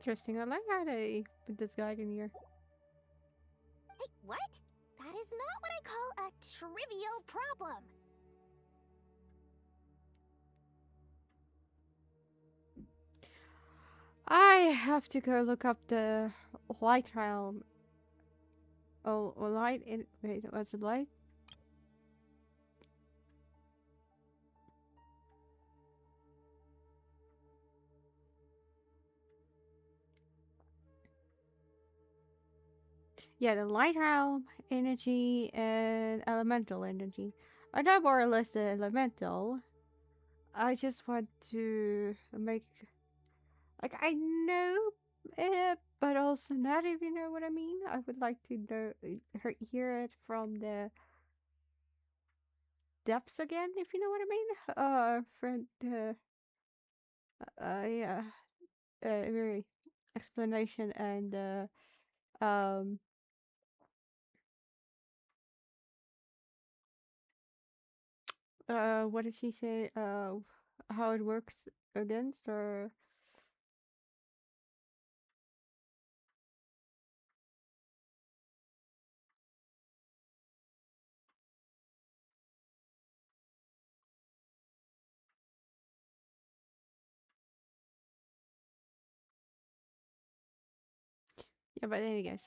Interesting. I like how they put this guide in here. Hey, what? That is not what I call a trivial problem. I have to go look up the light realm. Oh, light in. Wait, was it light? Yeah, the light realm energy and elemental energy. I know more or less the elemental. I just want to make like I know it, but also not, if you know what I mean. I would like to know, hear it from the depths again, if you know what I mean. From the yeah, very explanation and um what did she say? How it works against or yeah. But anyways,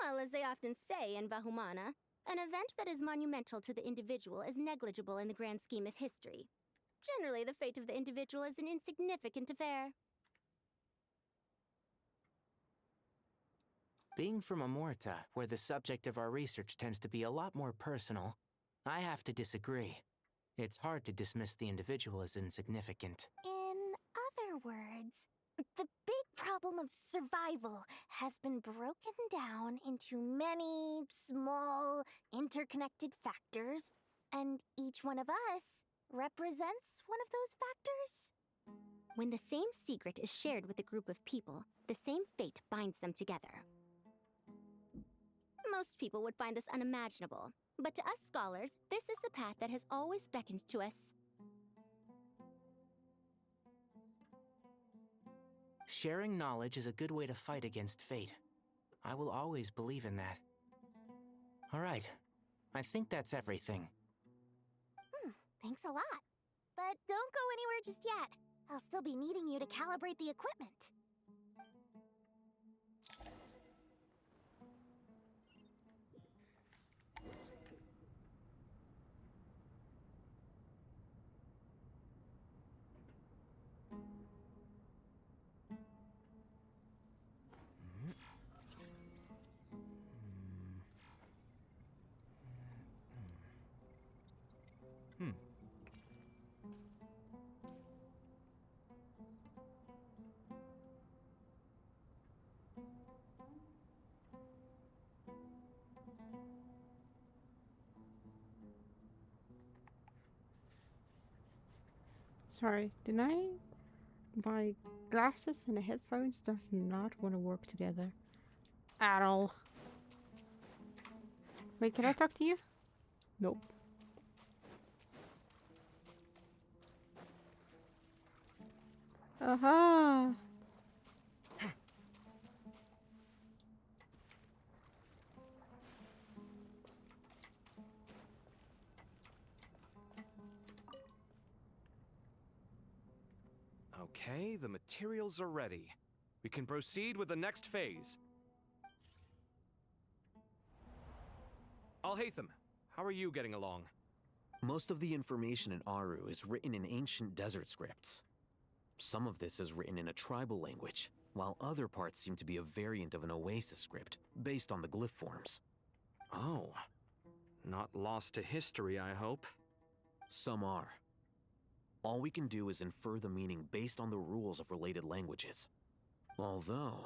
Well, as they often say in Bahumana, an event that is monumental to the individual is negligible in the grand scheme of history. Generally, the fate of the individual is an insignificant affair. Being from Amorta, where the subject of our research tends to be a lot more personal, I have to disagree. It's hard to dismiss the individual as insignificant. In other words, the big problem of survival has been broken down into many small, interconnected factors, and each one of us represents one of those factors. When the same secret is shared with a group of people, the same fate binds them together. Most people would find this unimaginable, but to us scholars, this is the path that has always beckoned to us. Sharing knowledge is a good way to fight against fate. I will always believe in that. All right, I think that's everything. Thanks a lot. But don't go anywhere just yet. I'll still be needing you to calibrate the equipment. sorry, did I? My glasses and the headphones does not want to work together at all. Wait, can I talk to you? Nope. Aha! Okay, the materials are ready. We can proceed with the next phase. Alhaitham, how are you getting along? Most of the information in Aru is written in ancient desert scripts. Some of this is written in a tribal language, while other parts seem to be a variant of an Oasis script, based on the glyph forms. Oh. Not lost to history, I hope. Some are. All we can do is infer the meaning based on the rules of related languages. Although,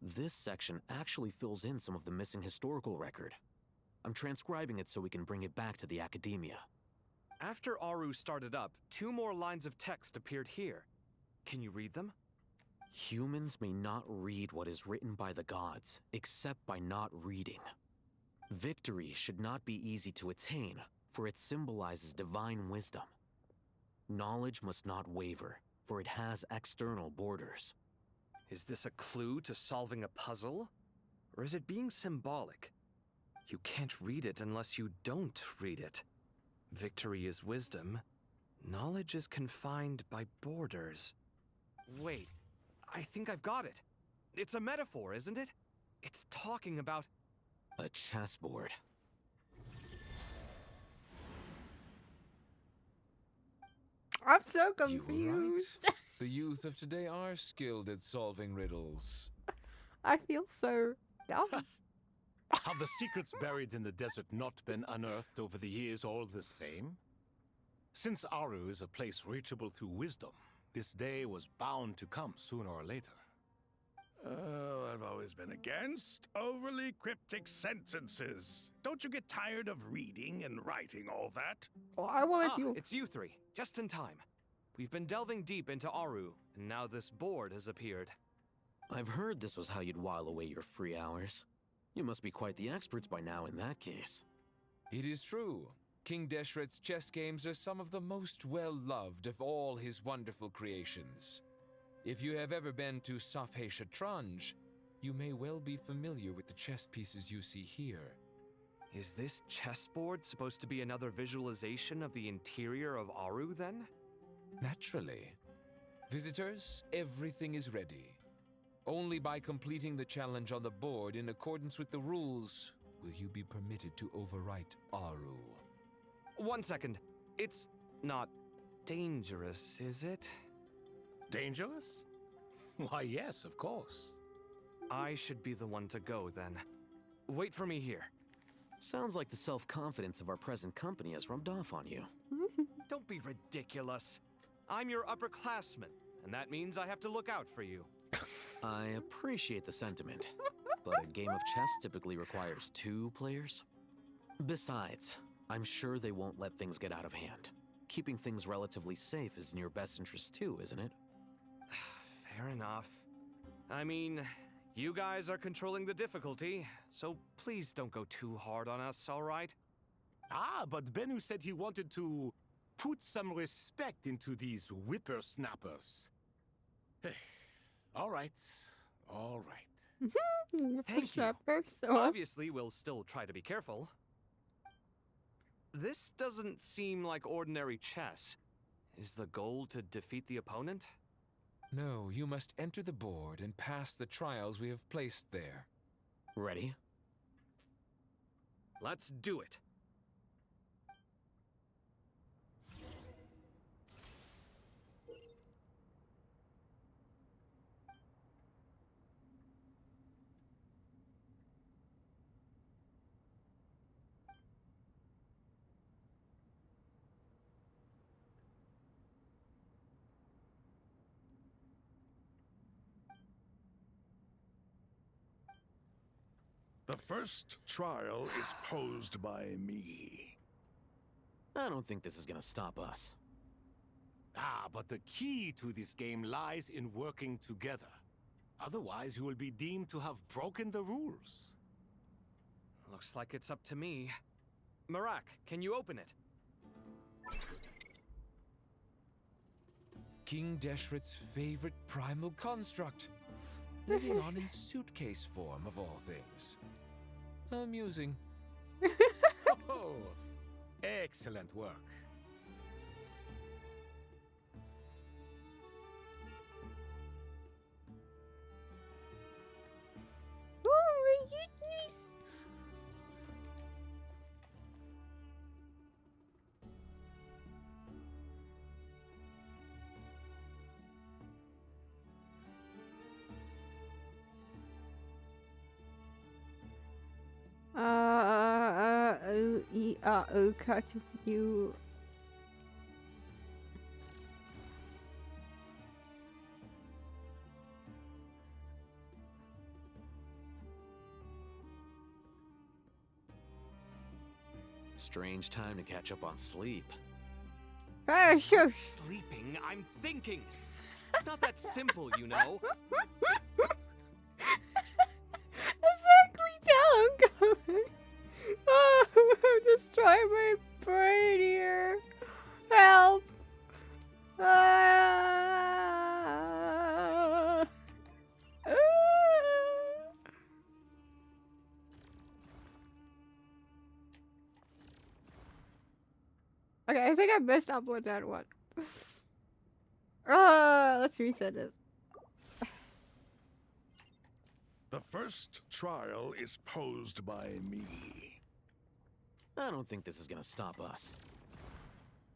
this section actually fills in some of the missing historical record. I'm transcribing it so we can bring it back to the academia. After Aru started up, 2 more lines of text appeared here. Can you read them? Humans may not read what is written by the gods, except by not reading. Victory should not be easy to attain, for it symbolizes divine wisdom. Knowledge must not waver, for it has external borders. Is this a clue to solving a puzzle? Or is it being symbolic? You can't read it unless you don't read it. Victory is wisdom. Knowledge is confined by borders. Wait, I think I've got it. It's a metaphor, isn't it? It's talking about... a chessboard. I'm so You were confused. right. The youth of today are skilled at solving riddles. I feel so dumb. Have the secrets buried in the desert not been unearthed over the years all the same? Since Aru is a place reachable through wisdom, this day was bound to come sooner or later. Oh, I've always been against overly cryptic sentences. Don't you get tired of reading and writing all that? Oh, I want you. It's you three, just in time. We've been delving deep into Aru, and now this board has appeared. I've heard this was how you'd while away your free hours. You must be quite the experts by now in that case. It is true. King Deshret's chess games are some of the most well-loved of all his wonderful creations. If you have ever been to Safhe Shatranj, you may well be familiar with the chess pieces you see here. Is this chessboard supposed to be another visualization of the interior of Aru, then? Naturally. Visitors, everything is ready. Only by completing the challenge on the board in accordance with the rules will you be permitted to overwrite Aru. 1 second. It's not dangerous, is it? Dangerous? Why, yes, of course. I should be the one to go, then. Wait for me here. Sounds like the self-confidence of our present company has rubbed off on you. Don't be ridiculous. I'm your upperclassman, and that means I have to look out for you. I appreciate the sentiment, but a game of chess typically requires 2 players. Besides, I'm sure they won't let things get out of hand. Keeping things relatively safe is in your best interest too, isn't it? Fair enough. I mean, you guys are controlling the difficulty, so please don't go too hard on us, all right? Ah, but Bennu said he wanted to put some respect into these whippersnappers. All right, all right. Thank you. Obviously, we'll still try to be careful. This doesn't seem like ordinary chess. Is the goal to defeat the opponent? No, you must enter the board and pass the trials we have placed there. Ready? Let's do it. The first trial is posed by me. I don't think this is gonna stop us. Ah, but the key to this game lies in working together. Otherwise, you will be deemed to have broken the rules. Looks like it's up to me. Marak, can you open it? King Deshret's favorite primal construct. Living on in suitcase form, of all things. Amusing. Oh, excellent work. Oh my goodness! Cut you. Strange time to catch up on sleep. Ah, sure. Sleeping, I'm thinking. It's not that simple, you know. Exactly, tell him, going. Oh, I'm destroying my brain here. Help. Okay, I think I messed up with that one. Let's reset this. The first trial is posed by me. I don't think this is gonna stop us.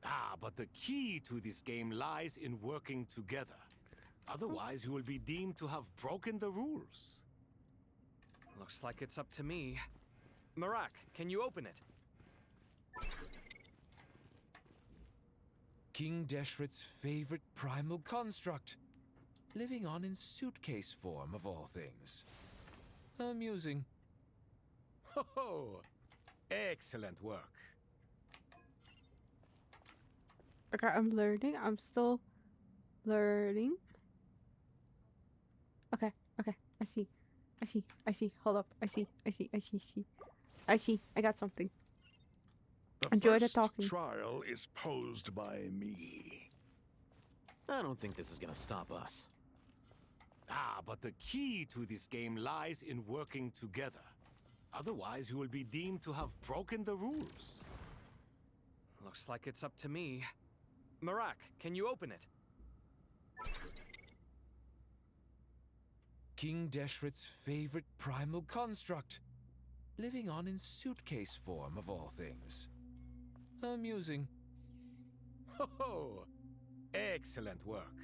Ah, but the key to this game lies in working together. Otherwise, you will be deemed to have broken the rules. Looks like it's up to me. Marak, can you open it? King Deshret's favorite primal construct, living on in suitcase form of all things. Amusing. Ho ho! Excellent work. Okay, I'm learning. I'm still learning. Okay, okay. I see. I see. I see. Hold up. I see. I see. I see. I see. I got something. The Enjoy the first talking. trial is posed by me. I don't think this is gonna stop us. Ah, but the key to this game lies in working together. Otherwise, you will be deemed to have broken the rules. Looks like it's up to me. Marak, can you open it? King Deshret's favorite primal construct, living on in suitcase form of all things. Amusing. Ho ho! Excellent work.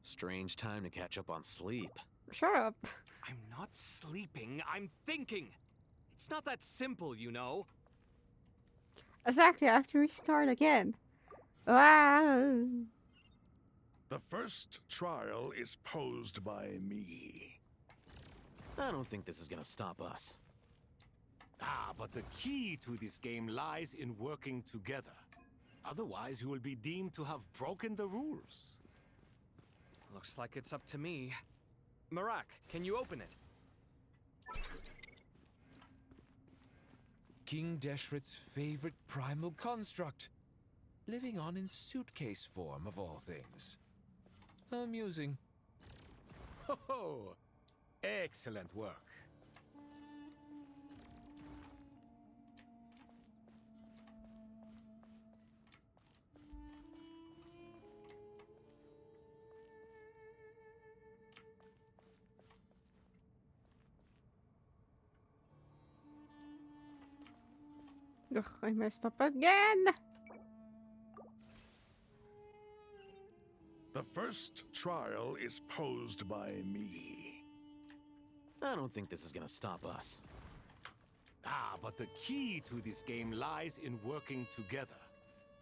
Strange time to catch up on sleep. Shut up. I'm not sleeping, I'm thinking. It's not that simple, you know. Exactly. I have to restart again. Wow. The first trial is posed by me. I don't think this is gonna stop us. Ah, but the key to this game lies in working together. Otherwise, you will be deemed to have broken the rules. Looks like it's up to me. Marak, can you open it? King Deshret's favorite primal construct, living on in suitcase form of all things. Amusing. Ho ho! Excellent work. Ugh, I messed up again. The first trial is posed by me. I don't think this is gonna stop us. Ah, but the key to this game lies in working together.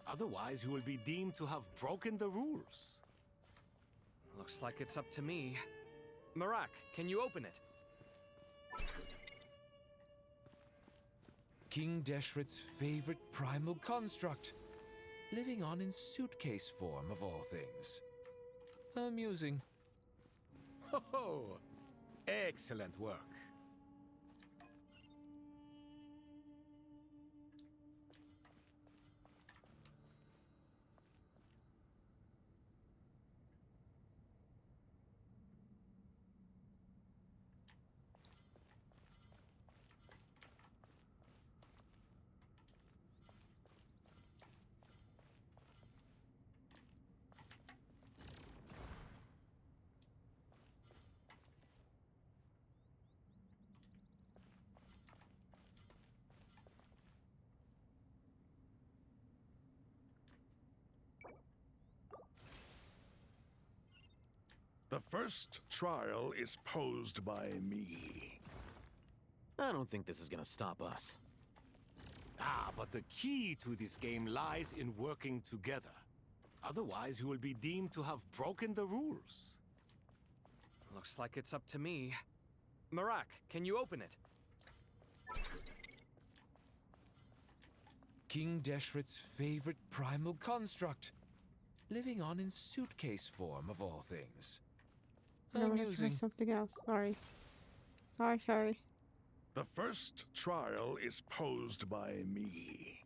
Otherwise, you will be deemed to have broken the rules. Looks like it's up to me. Marak, can you open it? King Deshret's favorite primal construct, living on in suitcase form of all things. Amusing. Ho ho! Excellent work. The first trial is posed by me. I don't think this is gonna stop us. Ah, but the key to this game lies in working together. Otherwise, you will be deemed to have broken the rules. Looks like it's up to me. Marak, can you open it? King Deshret's favorite primal construct, living on in suitcase form of all things. I want to try Amusing. something else. Sorry. Sorry. The first trial is posed by me.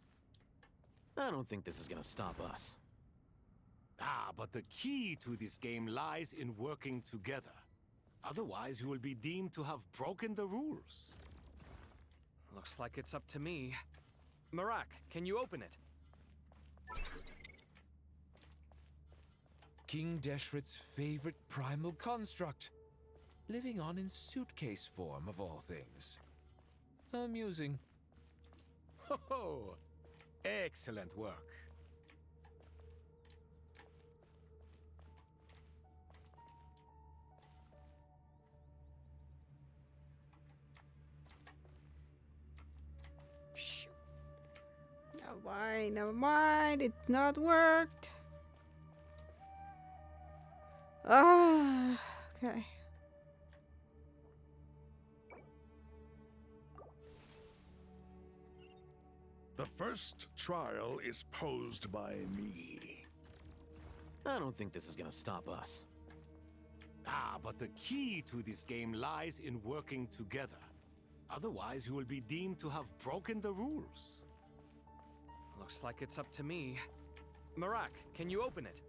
I don't think this is gonna stop us. Ah, but the key to this game lies in working together. Otherwise, you will be deemed to have broken the rules. Looks like it's up to me. Marak, can you open it? King Deshret's favorite primal construct, living on in suitcase form of all things. Amusing. Ho ho! Excellent work. Shoot. Never mind. It's not worked. Ah, okay. The first trial is posed by me. I don't think this is gonna stop us. Ah, but the key to this game lies in working together. Otherwise, you will be deemed to have broken the rules. Looks like it's up to me. Marak, can you open it?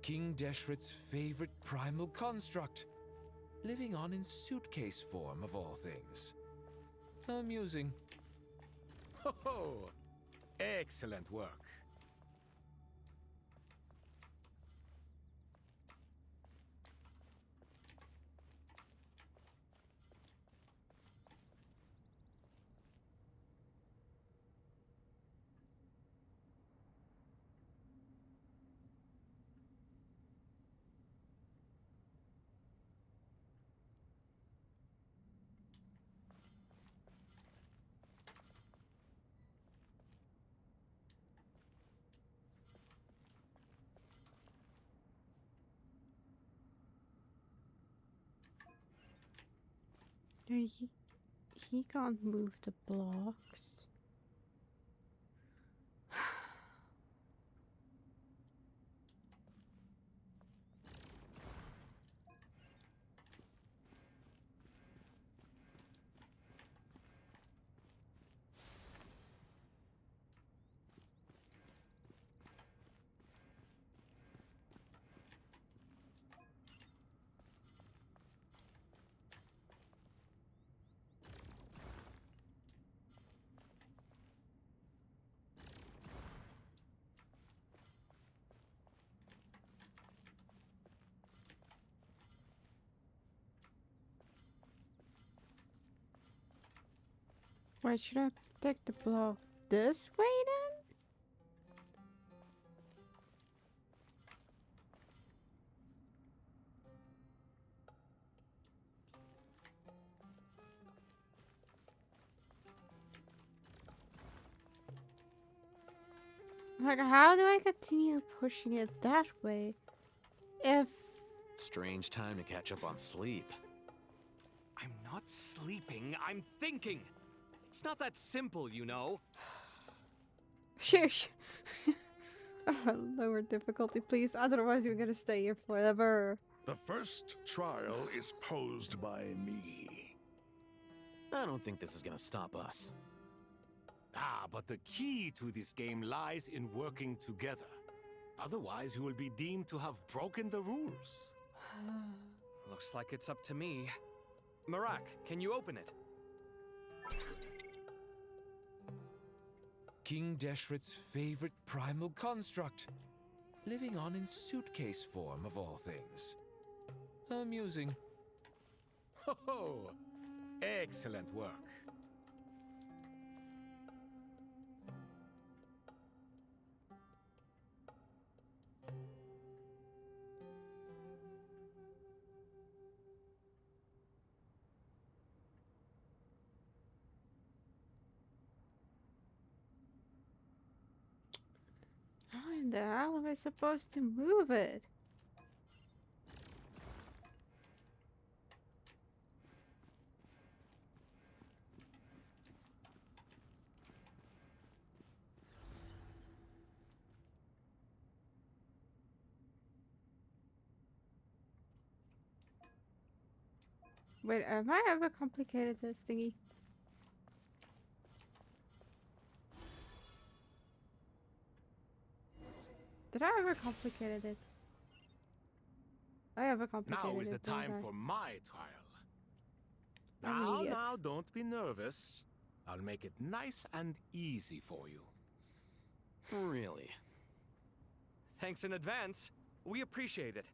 King Deshret's favorite primal construct, living on in suitcase form of all things. Amusing. Ho ho! Excellent work. No, he can't move the blocks. Why should I take the block this way then? Like, how do I continue pushing it that way? If... Strange time to catch up on sleep. I'm not sleeping, I'm thinking! It's not that simple, you know. Shush! Lower difficulty, please. Otherwise, you're gonna stay here forever. The first trial is posed by me. I don't think this is gonna stop us. Ah, but the key to this game lies in working together. Otherwise, you will be deemed to have broken the rules. Looks like it's up to me. Marak, can you open it? King Deshret's favorite primal construct, living on in suitcase form of all things. Amusing. Ho ho! Excellent work. When the hell am I supposed to move it? Wait, have I ever complicated this thingy? Did I ever complicated it? I ever complicated it. Now is the time didn't I? for my trial. I'm an idiot. Now, don't be nervous. I'll make it nice and easy for you. Really? Thanks in advance. We appreciate it.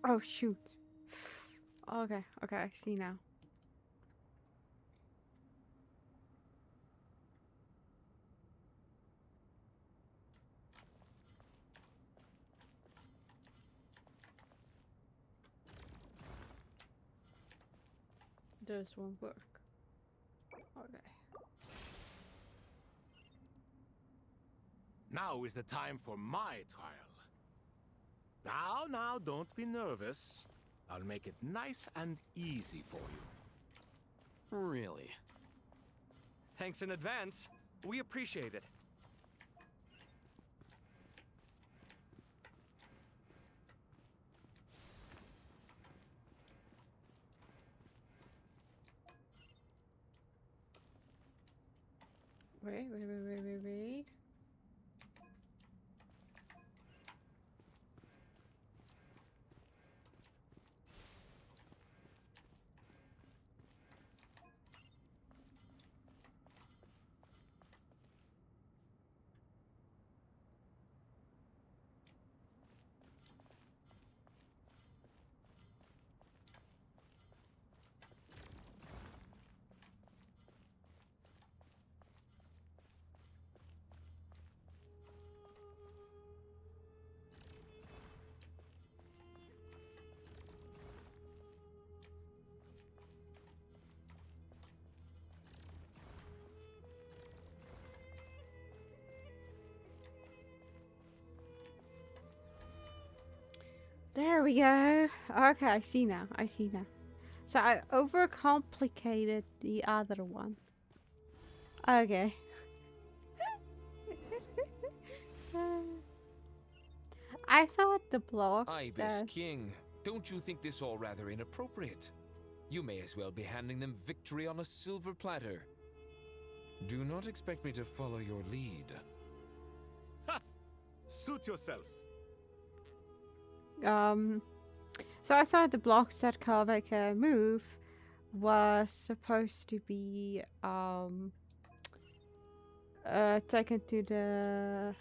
Oh shoot. Okay, okay, I see now. This won't work. Okay. Now is the time for my trial. Now, don't be nervous. I'll make it nice and easy for you. Really? Thanks in advance. We appreciate it. Wait. There we go. Okay, I see now. So I overcomplicated the other one. Okay. I thought the blocks Ibis King, don't you think this all rather inappropriate? You may as well be handing them victory on a silver platter. Do not expect me to follow your lead. Ha! Suit yourself. So I thought the blocks that Kalvik move was supposed to be taken to the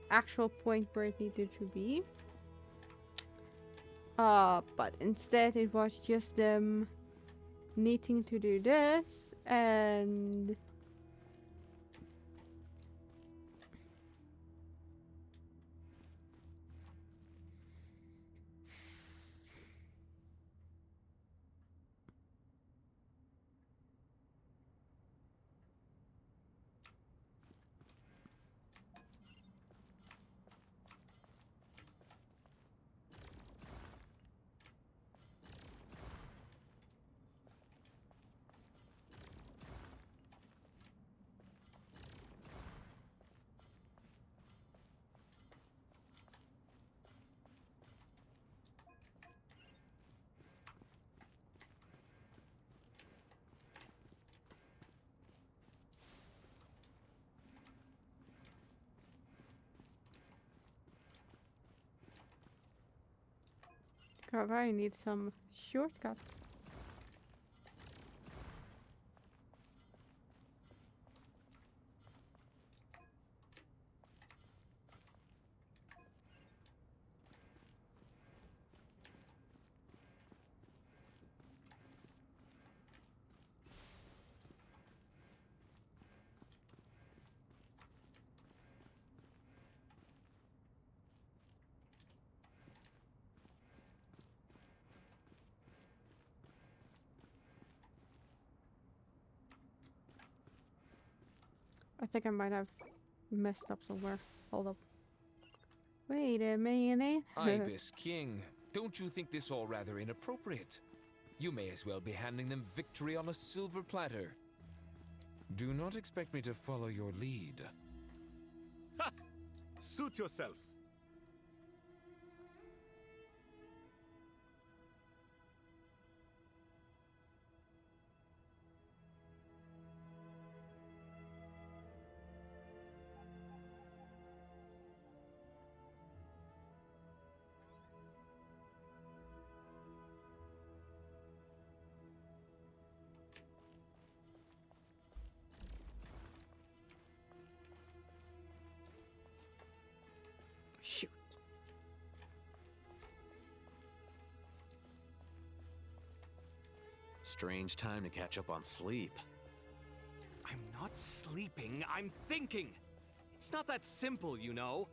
actual point where it needed to be. But instead it was just them needing to do this and God, I need some shortcuts. I think I might have messed up somewhere. Hold up. Wait a minute. Ibis King, don't you think this all rather inappropriate? You may as well be handing them victory on a silver platter. Do not expect me to follow your lead. Ha! Suit yourself. Shoot. Strange time to catch up on sleep. I'm not sleeping, I'm thinking. It's not that simple, you know.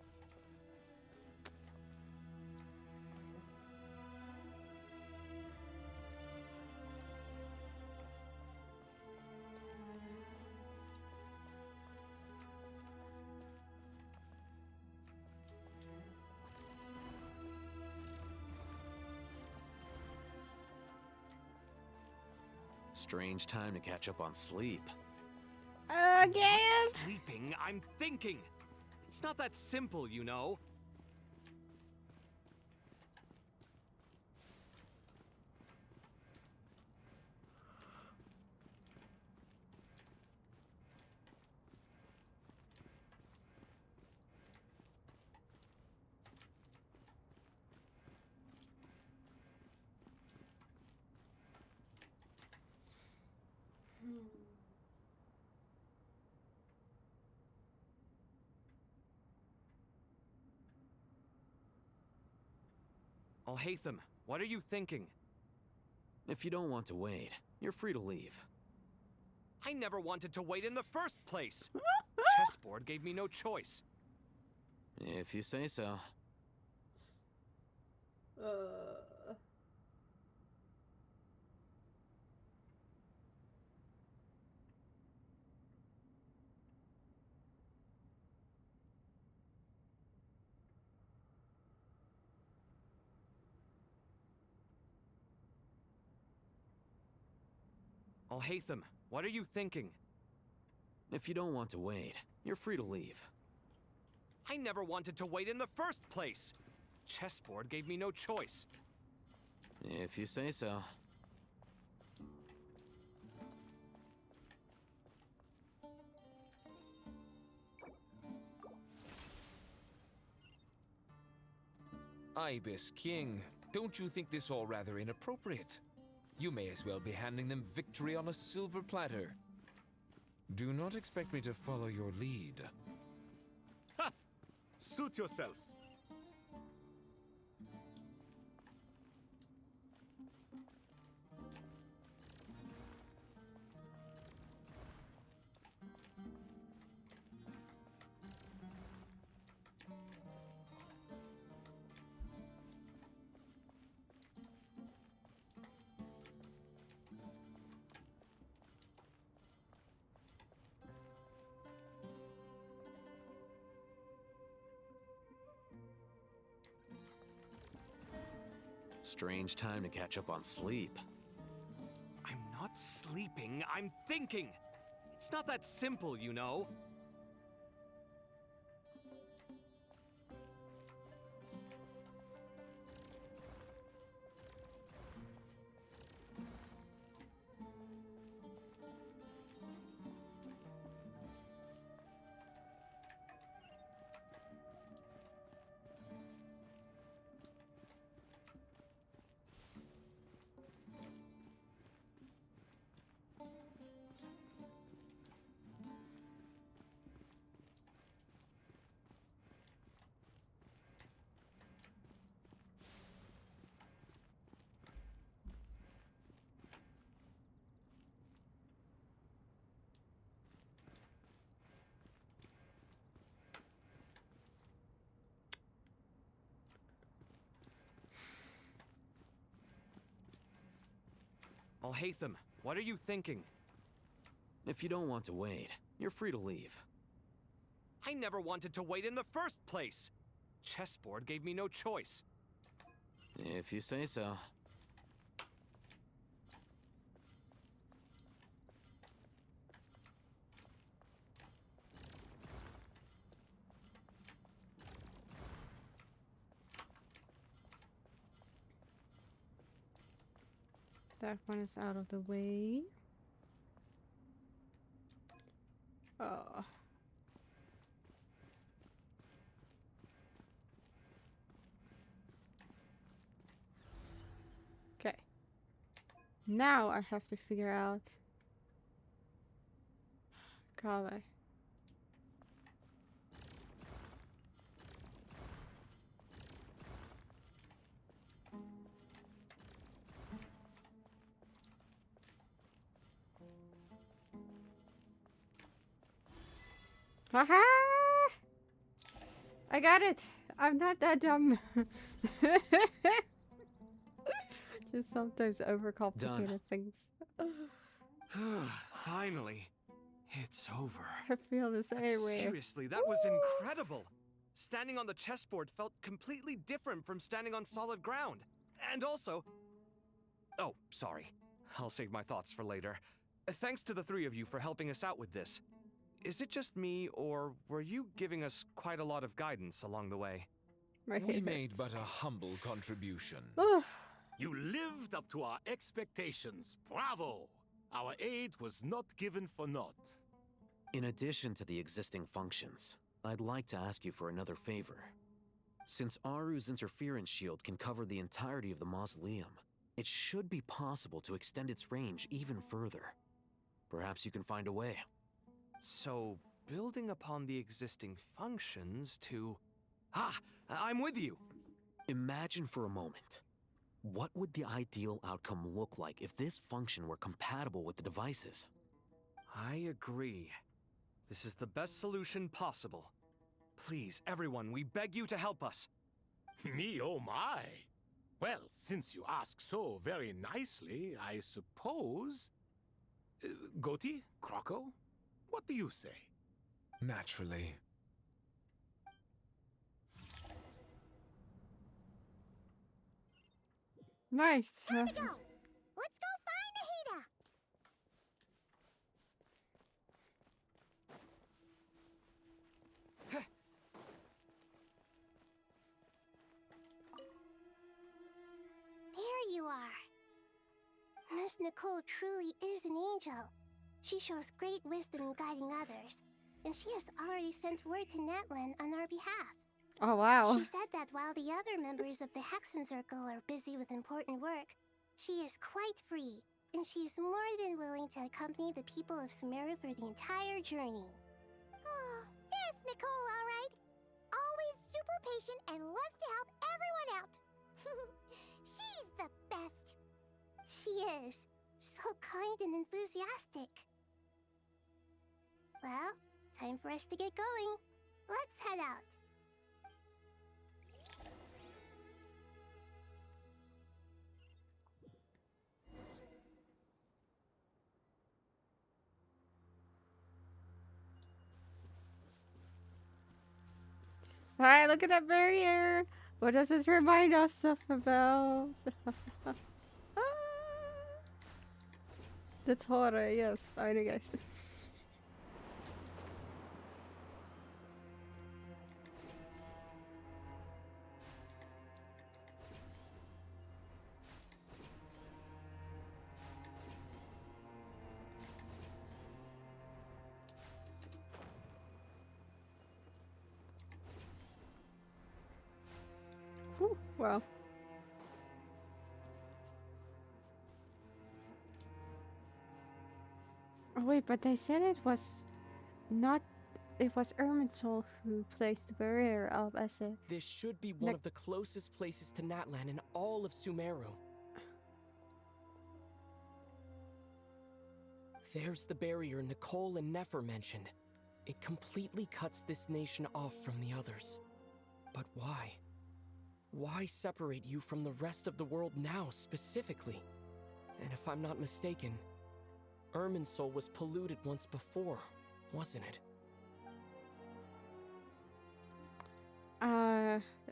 Strange time to catch up on sleep. Again? I'm not sleeping, I'm thinking. It's not that simple, you know. Alhaitham, what are you thinking? If you don't want to wait, you're free to leave. I never wanted to wait in the first place. Chessboard gave me no choice. If you say so. Alhaitham, what are you thinking? If you don't want to wait, you're free to leave. I never wanted to wait in the first place. Chessboard gave me no choice. If you say so. Ibis King, don't you think this all rather inappropriate? You may as well be handing them victory on a silver platter. Do not expect me to follow your lead. Ha! Suit yourself. Strange time to catch up on sleep. I'm not sleeping, I'm thinking. It's not that simple, you know. Alhaitham, what are you thinking? If you don't want to wait, you're free to leave. I never wanted to wait in the first place. Chessboard gave me no choice. If you say so. That one is out of the way. Oh. Okay. Now I have to figure out Collab. Haha! I got it. I'm not that dumb. Just sometimes overcomplicated things. Finally, it's over. I feel the same way. Seriously, that was incredible. Standing on the chessboard felt completely different from standing on solid ground. And also... Oh, sorry. I'll save my thoughts for later. Thanks to the three of you for helping us out with this. Is it just me, or were you giving us quite a lot of guidance along the way? We made but a humble contribution. You lived up to our expectations. Bravo! Our aid was not given for naught. In addition to the existing functions, I'd like to ask you for another favor. Since Aru's interference shield can cover the entirety of the mausoleum, it should be possible to extend its range even further. Perhaps you can find a way. So, building upon the existing functions to... Ah! I'm with you! Imagine for a moment. What would the ideal outcome look like if this function were compatible with the devices? I agree. This is the best solution possible. Please, everyone, we beg you to help us. Me, oh my! Well, since you ask so very nicely, I suppose... Goti? Croco? What do you say? Naturally. Nice. Time to go! Let's go find Ahita! There you are. Miss Nicole truly is an angel. She shows great wisdom in guiding others, and she has already sent word to Natlan on our behalf. Oh, wow. She said that while the other members of the Hexen Circle are busy with important work, She is quite free, and she's more than willing to accompany the people of Sumeru for the entire journey. Oh, yes, Nicole, all right. Always super patient and loves to help everyone out. She's the best. She is. So kind and enthusiastic. Well, time for us to get going. Let's head out. Alright, look at that barrier. What does this remind us of about? The Torah, yes. Alright, guys. Whew, wow. Oh wait, but they said it was not. It was Erminsul who placed the barrier up as a. This should be one of the closest places to Natlan in all of Sumeru. There's the barrier Nicole and Nefer mentioned. It completely cuts this nation off from the others. But why? Why separate you from the rest of the world now, specifically? And if I'm not mistaken, Erminsul was polluted once before, wasn't it?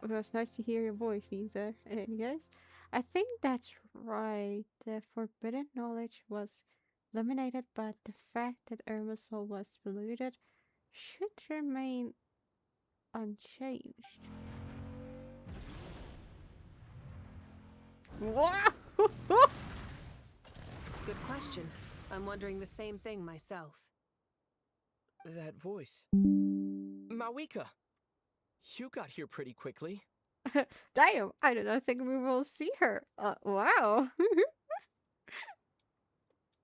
It was nice to hear your voice, Nita. Yes, I think that's right. The forbidden knowledge was eliminated, but the fact that Erminsul was polluted should remain unchanged. Wow! Good question. I'm wondering the same thing myself. That voice. Mawika! You got here pretty quickly. Damn, I did not think we will see her. Wow.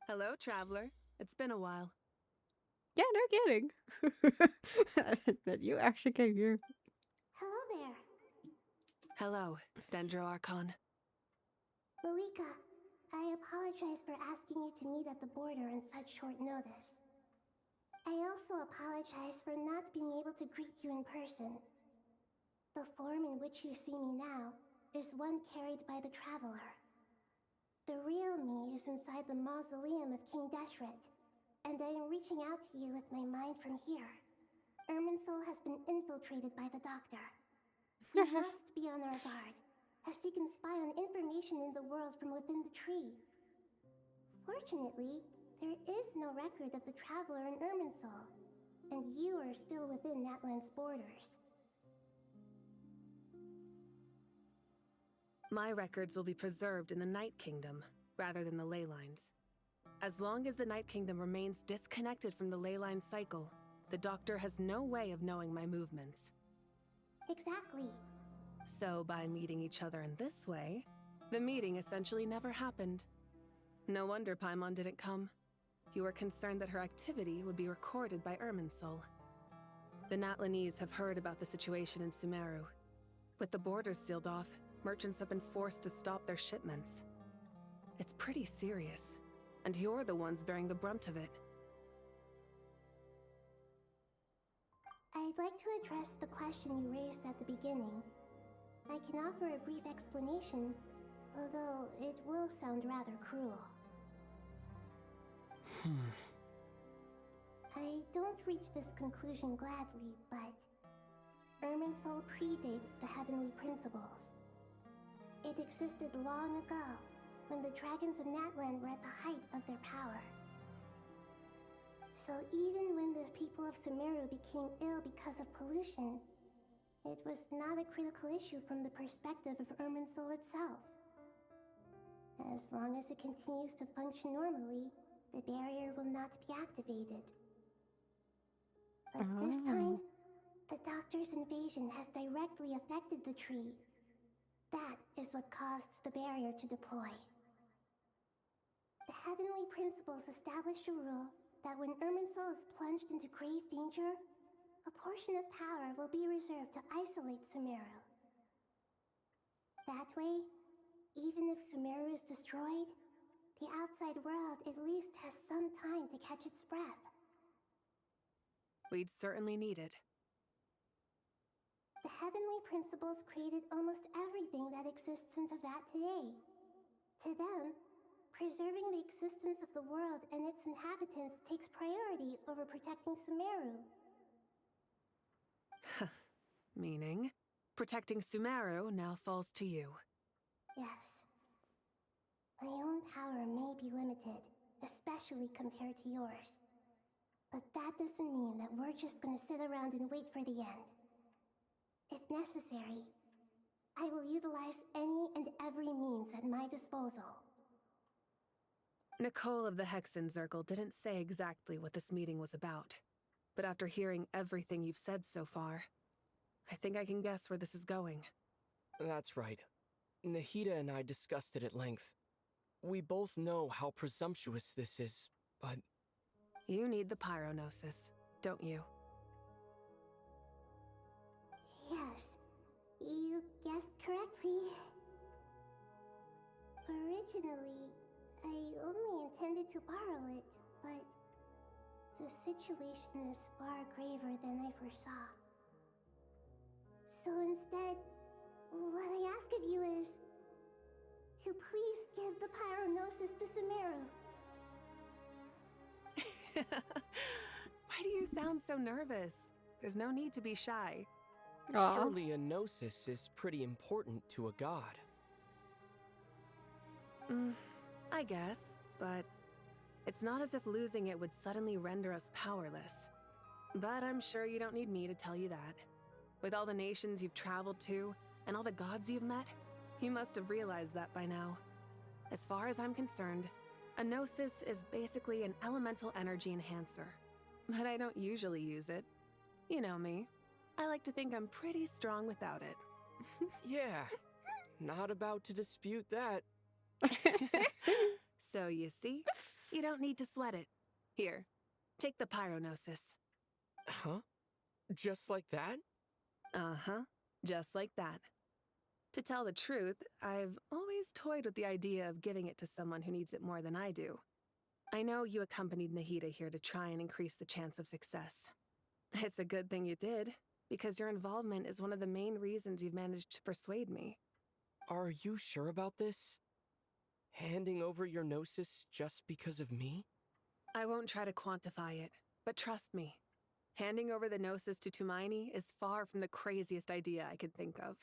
Hello, traveler. It's been a while. Yeah, no kidding. That you actually came here. Hello there. Hello, Dendro Archon. Malika, I apologize for asking you to meet at the border on such short notice. I also apologize for not being able to greet you in person. The form in which you see me now is one carried by the Traveler. The real me is inside the mausoleum of King Deshret, and I am reaching out to you with my mind from here. Erminsul has been infiltrated by the Doctor. You must be on our guard, as he can spy on information in the world from within the tree. Fortunately, there is no record of the Traveler in Erminsul, and you are still within Natlan's borders. My records will be preserved in the Night Kingdom, rather than the ley lines. As long as the Night Kingdom remains disconnected from the ley line cycle, the Doctor has no way of knowing my movements. Exactly. So by meeting each other in this way, the meeting essentially never happened. No wonder Paimon didn't come. You were concerned that her activity would be recorded by Erminsul. The Natlanese have heard about the situation in Sumeru. With the borders sealed off, merchants have been forced to stop their shipments. It's pretty serious, and you're the ones bearing the brunt of it. I'd like to address the question you raised at the beginning. I can offer a brief explanation, although it will sound rather cruel. I don't reach this conclusion gladly, but Erminsul predates the Heavenly Principles. It existed long ago, when the dragons of Natlan were at the height of their power. So even when the people of Sumeru became ill because of pollution, it was not a critical issue from the perspective of Erminsul itself. As long as it continues to function normally, the barrier will not be activated. But this time, the Doctor's invasion has directly affected the tree. That is what caused the barrier to deploy. The heavenly principles established a rule that when Irminsul is plunged into grave danger, a portion of power will be reserved to isolate Sumeru. That way, even if Sumeru is destroyed, the outside world at least has some time to catch its breath. We'd certainly need it. The heavenly principles created almost everything that exists in Teyvat today. To them, preserving the existence of the world and its inhabitants takes priority over protecting Sumeru. Meaning, protecting Sumeru now falls to you. Yes. My own power may be limited, especially compared to yours. But that doesn't mean that we're just gonna sit around and wait for the end. If necessary, I will utilize any and every means at my disposal. Nicole of the Hexen Circle didn't say exactly what this meeting was about, but after hearing everything you've said so far, I think I can guess where this is going. That's right. Nahida and I discussed it at length. We both know how presumptuous this is, but... You need the Pyronosis, don't you? Yes, you guessed correctly. Originally, I only intended to borrow it, but the situation is far graver than I foresaw. So instead, what I ask of you is to please give the Pyronosis to Sumeru. Why do you sound so nervous? There's no need to be shy. Surely a gnosis is pretty important to a god. I guess, but it's not as if losing it would suddenly render us powerless. But I'm sure you don't need me to tell you that. With all the nations you've traveled to, and all the gods you've met, you must have realized that by now. As far as I'm concerned, a gnosis is basically an elemental energy enhancer. But I don't usually use it. You know me. I like to think I'm pretty strong without it. Yeah, not about to dispute that. So you see, you don't need to sweat it. Here, take the Pyronosis. Huh? Just like that? Uh-huh, just like that. To tell the truth, I've always toyed with the idea of giving it to someone who needs it more than I do. I know you accompanied Nahida here to try and increase the chance of success. It's a good thing you did, because your involvement is one of the main reasons you've managed to persuade me. Are you sure about this? Handing over your gnosis just because of me? I won't try to quantify it, but trust me. Handing over the gnosis to Tumaini is far from the craziest idea I could think of.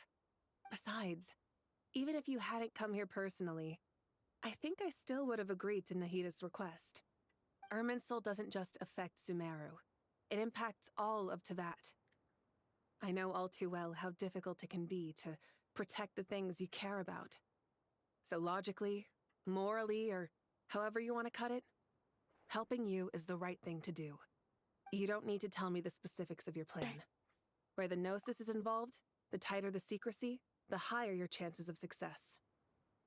Besides, even if you hadn't come here personally, I think I still would have agreed to Nahida's request. Irminsul doesn't just affect Sumeru. It impacts all of Teyvat. I know all too well how difficult it can be to protect the things you care about. So logically, morally, or however you want to cut it, helping you is the right thing to do. You don't need to tell me the specifics of your plan. Where the gnosis is involved, the tighter the secrecy, the higher your chances of success.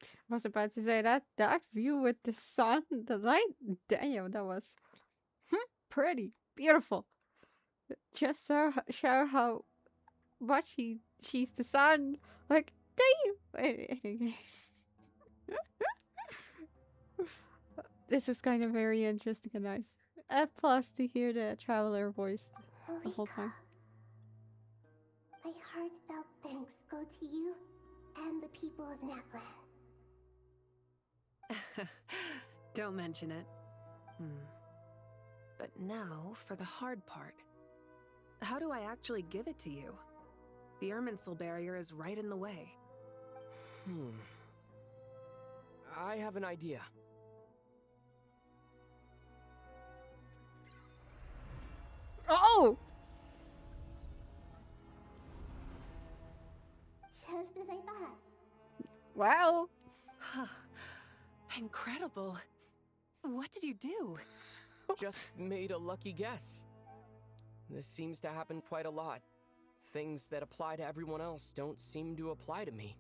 I was about to say that view with the sun, the light, damn, that was pretty beautiful. Just show how much she's the sun. Like, damn. Anyways, this was kind of very interesting and nice. Plus to hear the traveler voice the whole time. My heartfelt thanks go to you and the people of Naplan. Don't mention it. But now for the hard part. How do I actually give it to you? The Irminsul barrier is right in the way. I have an idea. Oh! Just as I thought. Wow! Incredible. What did you do? Just made a lucky guess. This seems to happen quite a lot. Things that apply to everyone else don't seem to apply to me.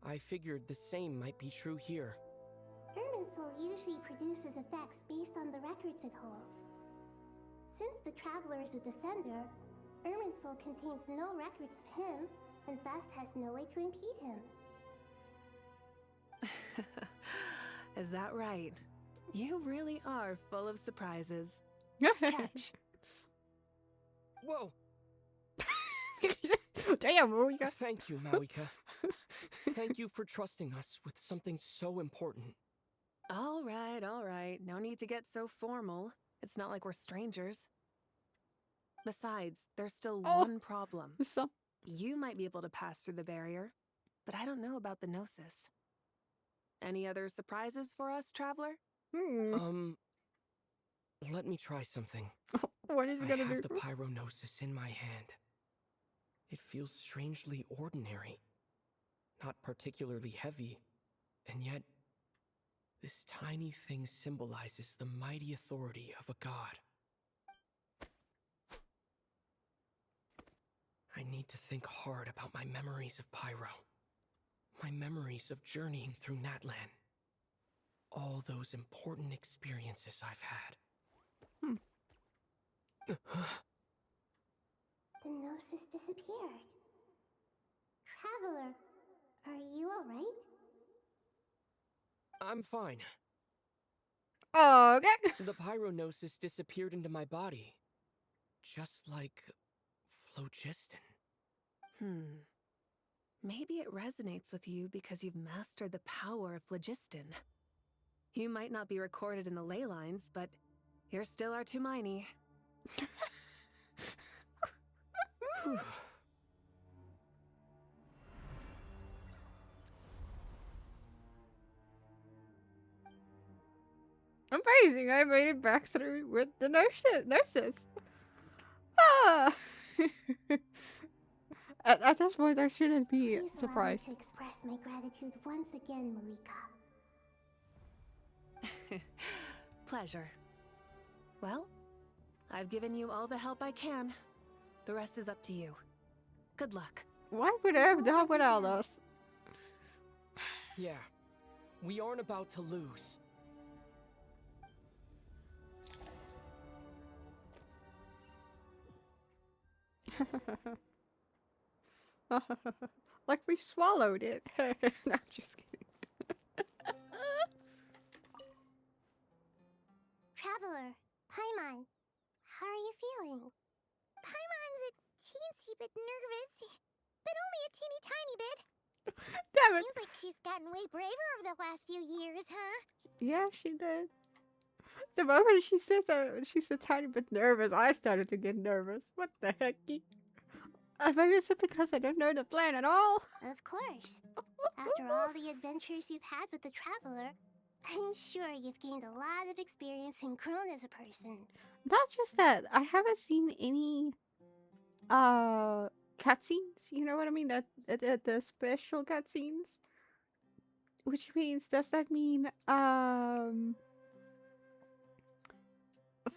I figured the same might be true here. Irminsul usually produces effects based on the records it holds. Since the Traveler is a descender, Irminsul contains no records of him, and thus has no way to impede him. Is that right? You really are full of surprises. Catch. Whoa! Damn, Marika. Thank you, Marika. Thank you for trusting us with something so important. All right. No need to get so formal. It's not like we're strangers. Besides, there's still one problem. You might be able to pass through the barrier, but I don't know about the Gnosis. Any other surprises for us, Traveler? Let me try something. What is he gonna do? I have the Pyrognosis in my hand. It feels strangely ordinary, not particularly heavy, and yet this tiny thing symbolizes the mighty authority of a god. I need to think hard about my memories of Pyro, my memories of journeying through Natlan, all those important experiences I've had. The Gnosis disappeared. Traveler, are you alright? I'm fine. Okay. The Pyrognosis disappeared into my body, just like phlogiston. Maybe it resonates with you because you've mastered the power of phlogiston. You might not be recorded in the ley lines, but you're still our Tumaini. Amazing! I made it back through with the nurses. Ah! At this point, I shouldn't be surprised. Please allow me to express my gratitude once again, Marika. Pleasure. Well, I've given you all the help I can. The rest is up to you. Good luck. Why would I have done without us? Yeah, we aren't about to lose. Like we swallowed it. No, I'm just kidding. Traveler, Paimon, how are you feeling? Paimon's a teensy bit nervous, but only a teeny tiny bit. Damn it. Seems like she's gotten way braver over the last few years, huh? Yeah, she did. The moment she said that she's a tiny bit nervous, I started to get nervous. What the heck? Maybe it's because I don't know the plan at all. Of course. After all the adventures you've had with the Traveler, I'm sure you've gained a lot of experience and grown as a person. Not just that, I haven't seen any cutscenes. You know what I mean? That the special cutscenes. Which means, does that mean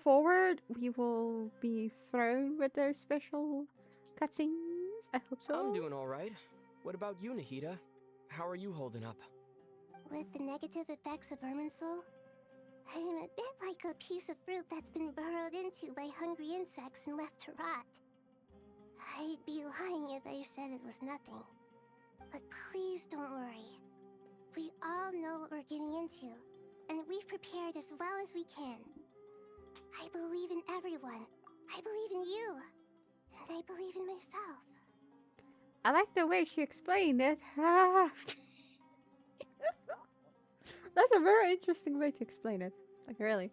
forward we will be thrown with those special cutscenes? I hope so. I'm doing all right. What about you, Nahida? How are you holding up? With the negative effects of Irminsul, I am a bit like a piece of fruit that's been burrowed into by hungry insects and left to rot. I'd be lying if I said it was nothing. But please don't worry. We all know what we're getting into, and we've prepared as well as we can. I believe in everyone. I believe in you. And I believe in myself. I like the way she explained it. That's a very interesting way to explain it. Like, really.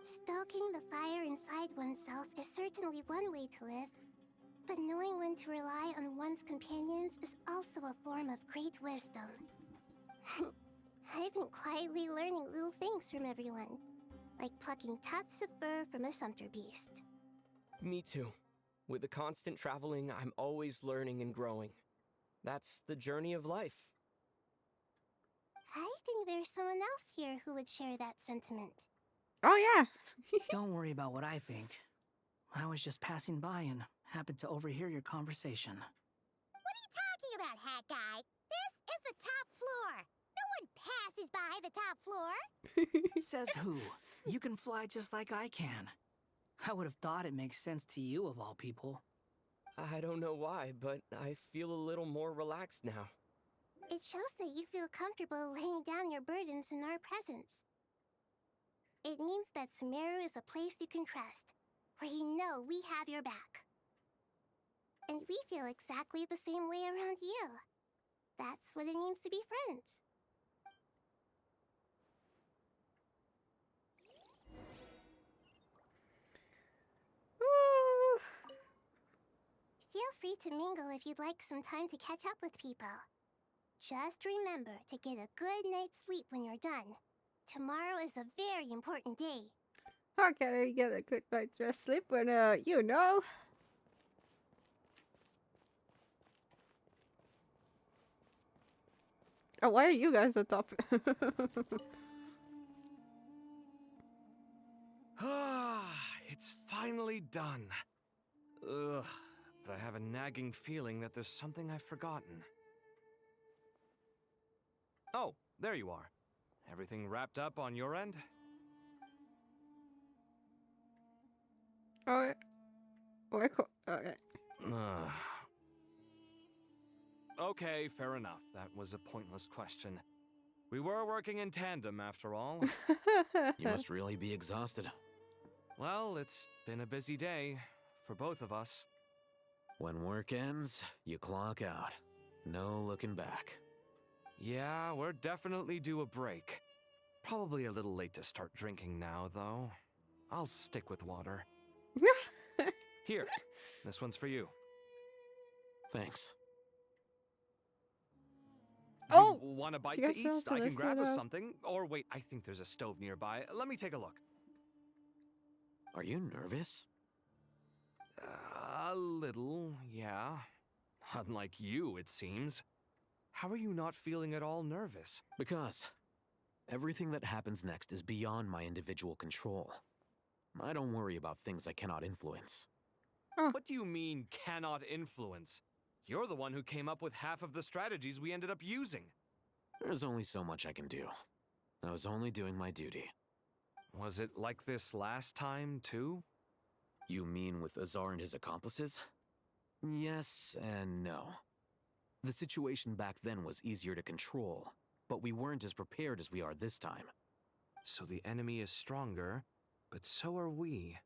Stoking the fire inside oneself is certainly one way to live. But knowing when to rely on one's companions is also a form of great wisdom. I've been quietly learning little things from everyone. Like plucking tufts of fur from a sumpter beast. Me too. With the constant traveling, I'm always learning and growing. That's the journey of life. I think there's someone else here who would share that sentiment. Oh, yeah. Don't worry about what I think. I was just passing by and happened to overhear your conversation. What are you talking about, hat guy? This is the top floor. No one passes by the top floor. Says who? You can fly just like I can. I would have thought it makes sense to you of all people. I don't know why, but I feel a little more relaxed now. It shows that you feel comfortable laying down your burdens in our presence. It means that Sumeru is a place you can trust, where you know we have your back. And we feel exactly the same way around you. That's what it means to be friends. Feel free to mingle if you'd like some time to catch up with people. Just remember to get a good night's sleep when you're done. Tomorrow is a very important day. How can I get a good night's rest sleep when, you know? Oh, why are you guys on top? It's finally done. Ugh, but I have a nagging feeling that there's something I've forgotten. Oh, there you are. Everything wrapped up on your end? Okay. Okay. Okay, fair enough. That was a pointless question. We were working in tandem, after all. You must really be exhausted. Well, it's been a busy day for both of us. When work ends, you clock out. No looking back. Yeah, we're definitely due a break. Probably a little late to start drinking now, though. I'll stick with water. Here, this one's for you. Thanks. You want a bite to Yes, eat? also I can grab us listen, something. Or wait, I think there's a stove nearby. Let me take a look. Are you nervous? A little, yeah. Unlike you, it seems. How are you not feeling at all nervous? Because everything that happens next is beyond my individual control. I don't worry about things I cannot influence. What do you mean, cannot influence? You're the one who came up with half of the strategies we ended up using. There's only so much I can do. I was only doing my duty. Was it like this last time, too? You mean with Azar and his accomplices? Yes and no. The situation back then was easier to control, but we weren't as prepared as we are this time. So the enemy is stronger, but so are we.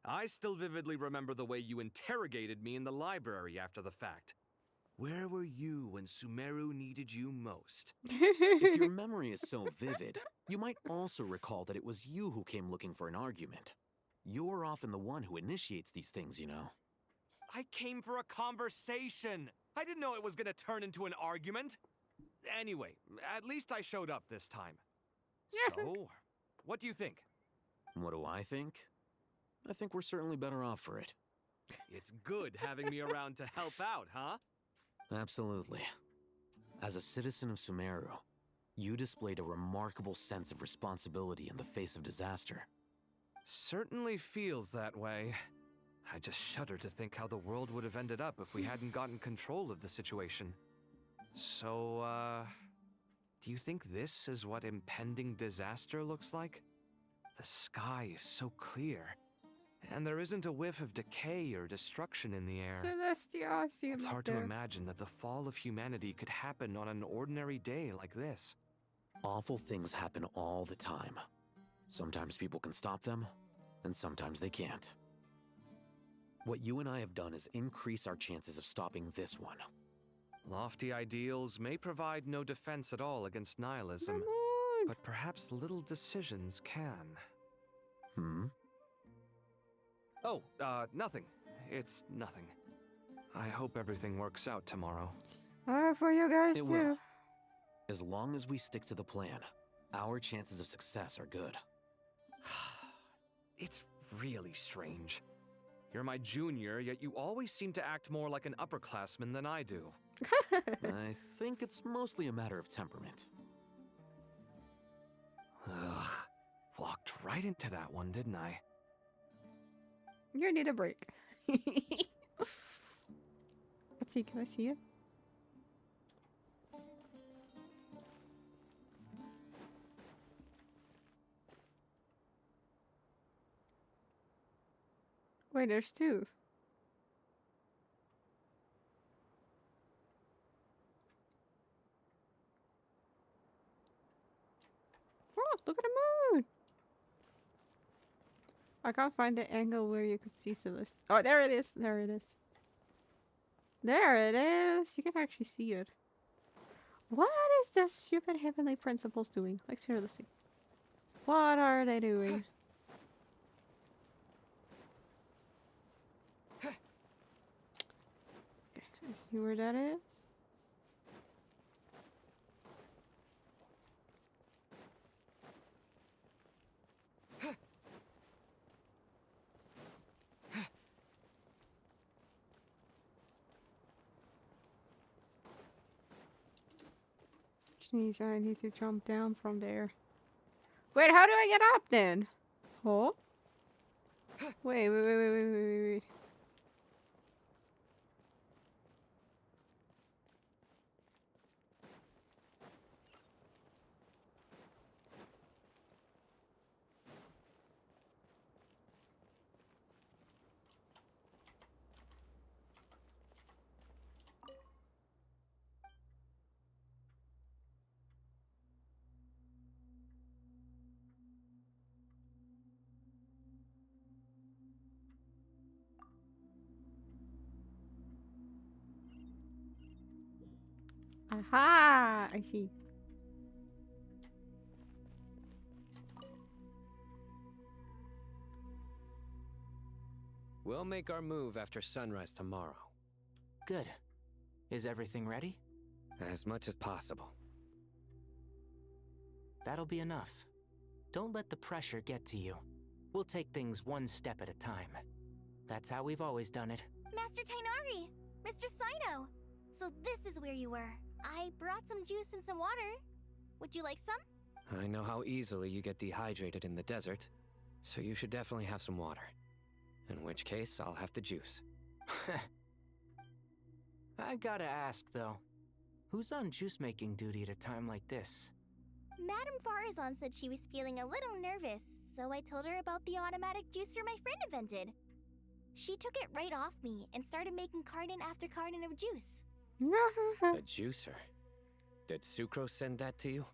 I still vividly remember the way you interrogated me in the library after the fact. Where were you when Sumeru needed you most? If your memory is so vivid, you might also recall that it was you who came looking for an argument. You're often the one who initiates these things, you know. I came for a conversation. I didn't know it was going to turn into an argument. Anyway, at least I showed up this time. So, what do you think? What do I think? I think we're certainly better off for it. It's good having me around to help out, huh? Absolutely. As a citizen of Sumeru, you displayed a remarkable sense of responsibility in the face of disaster. Certainly feels that way. I just shudder to think how the world would have ended up if we hadn't gotten control of the situation. So, do you think this is what impending disaster looks like? The sky is so clear, and there isn't a whiff of decay or destruction in the air. Celestia, I see him It's up hard there. to imagine that the fall of humanity could happen on an ordinary day like this. Awful things happen all the time. Sometimes people can stop them, and sometimes they can't. What you and I have done is increase our chances of stopping this one. Lofty ideals may provide no defense at all against nihilism, but perhaps little decisions can. Oh, nothing. It's nothing. I hope everything works out tomorrow. For you guys It too. will. As long as we stick to the plan, our chances of success are good. It's really strange. You're my junior, yet you always seem to act more like an upperclassman than I do. I think it's mostly a matter of temperament. Ugh. Walked right into that one, didn't I? You need a break. Let's see, can I see it? Wait, there's two. Oh, look at the moon! I can't find the angle where you could see Celeste. Oh, there it is. There it is. There it is. You can actually see it. What is the stupid heavenly principles doing? Like, seriously. What are they doing? Okay, I see where that is. I need to jump down from there. Wait, how do I get up then? Huh? Wait. Aha! I see. We'll make our move after sunrise tomorrow. Good. Is everything ready? As much as possible. That'll be enough. Don't let the pressure get to you. We'll take things one step at a time. That's how we've always done it. Master Tainari! Mr. Sino! So this is where you were. I brought some juice and some water. Would you like some? I know how easily you get dehydrated in the desert, so you should definitely have some water. In which case, I'll have the juice. I gotta ask, though. Who's on juice-making duty at a time like this? Madame Farazan said she was feeling a little nervous, so I told her about the automatic juicer my friend invented. She took it right off me and started making carton after carton of juice. A juicer? Did Sucro send that to you?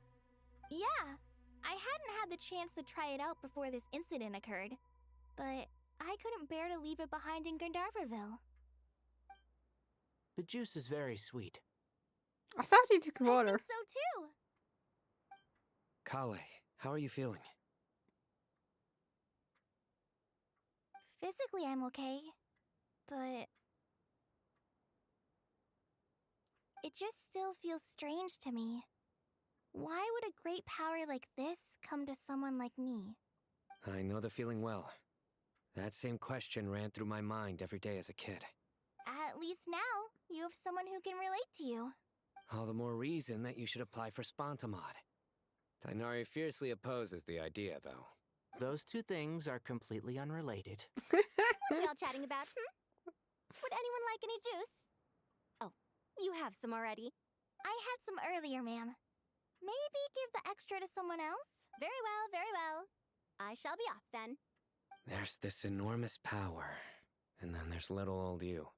Yeah. I hadn't had the chance to try it out before this incident occurred, but I couldn't bear to leave it behind in Gandharvaville. The juice is very sweet. I thought you took water. I think so too. Kale, how are you feeling? Physically, I'm okay, but it just still feels strange to me. Why would a great power like this come to someone like me? I know the feeling well. That same question ran through my mind every day as a kid. At least now, you have someone who can relate to you. All the more reason that you should apply for Spontamod. Tainari fiercely opposes the idea, though. Those two things are completely unrelated. What are y'all chatting about, Would anyone like any juice? Oh, you have some already. I had some earlier, ma'am. Maybe give the extra to someone else? Very well, very well. I shall be off then. There's this enormous power, and then there's little old you.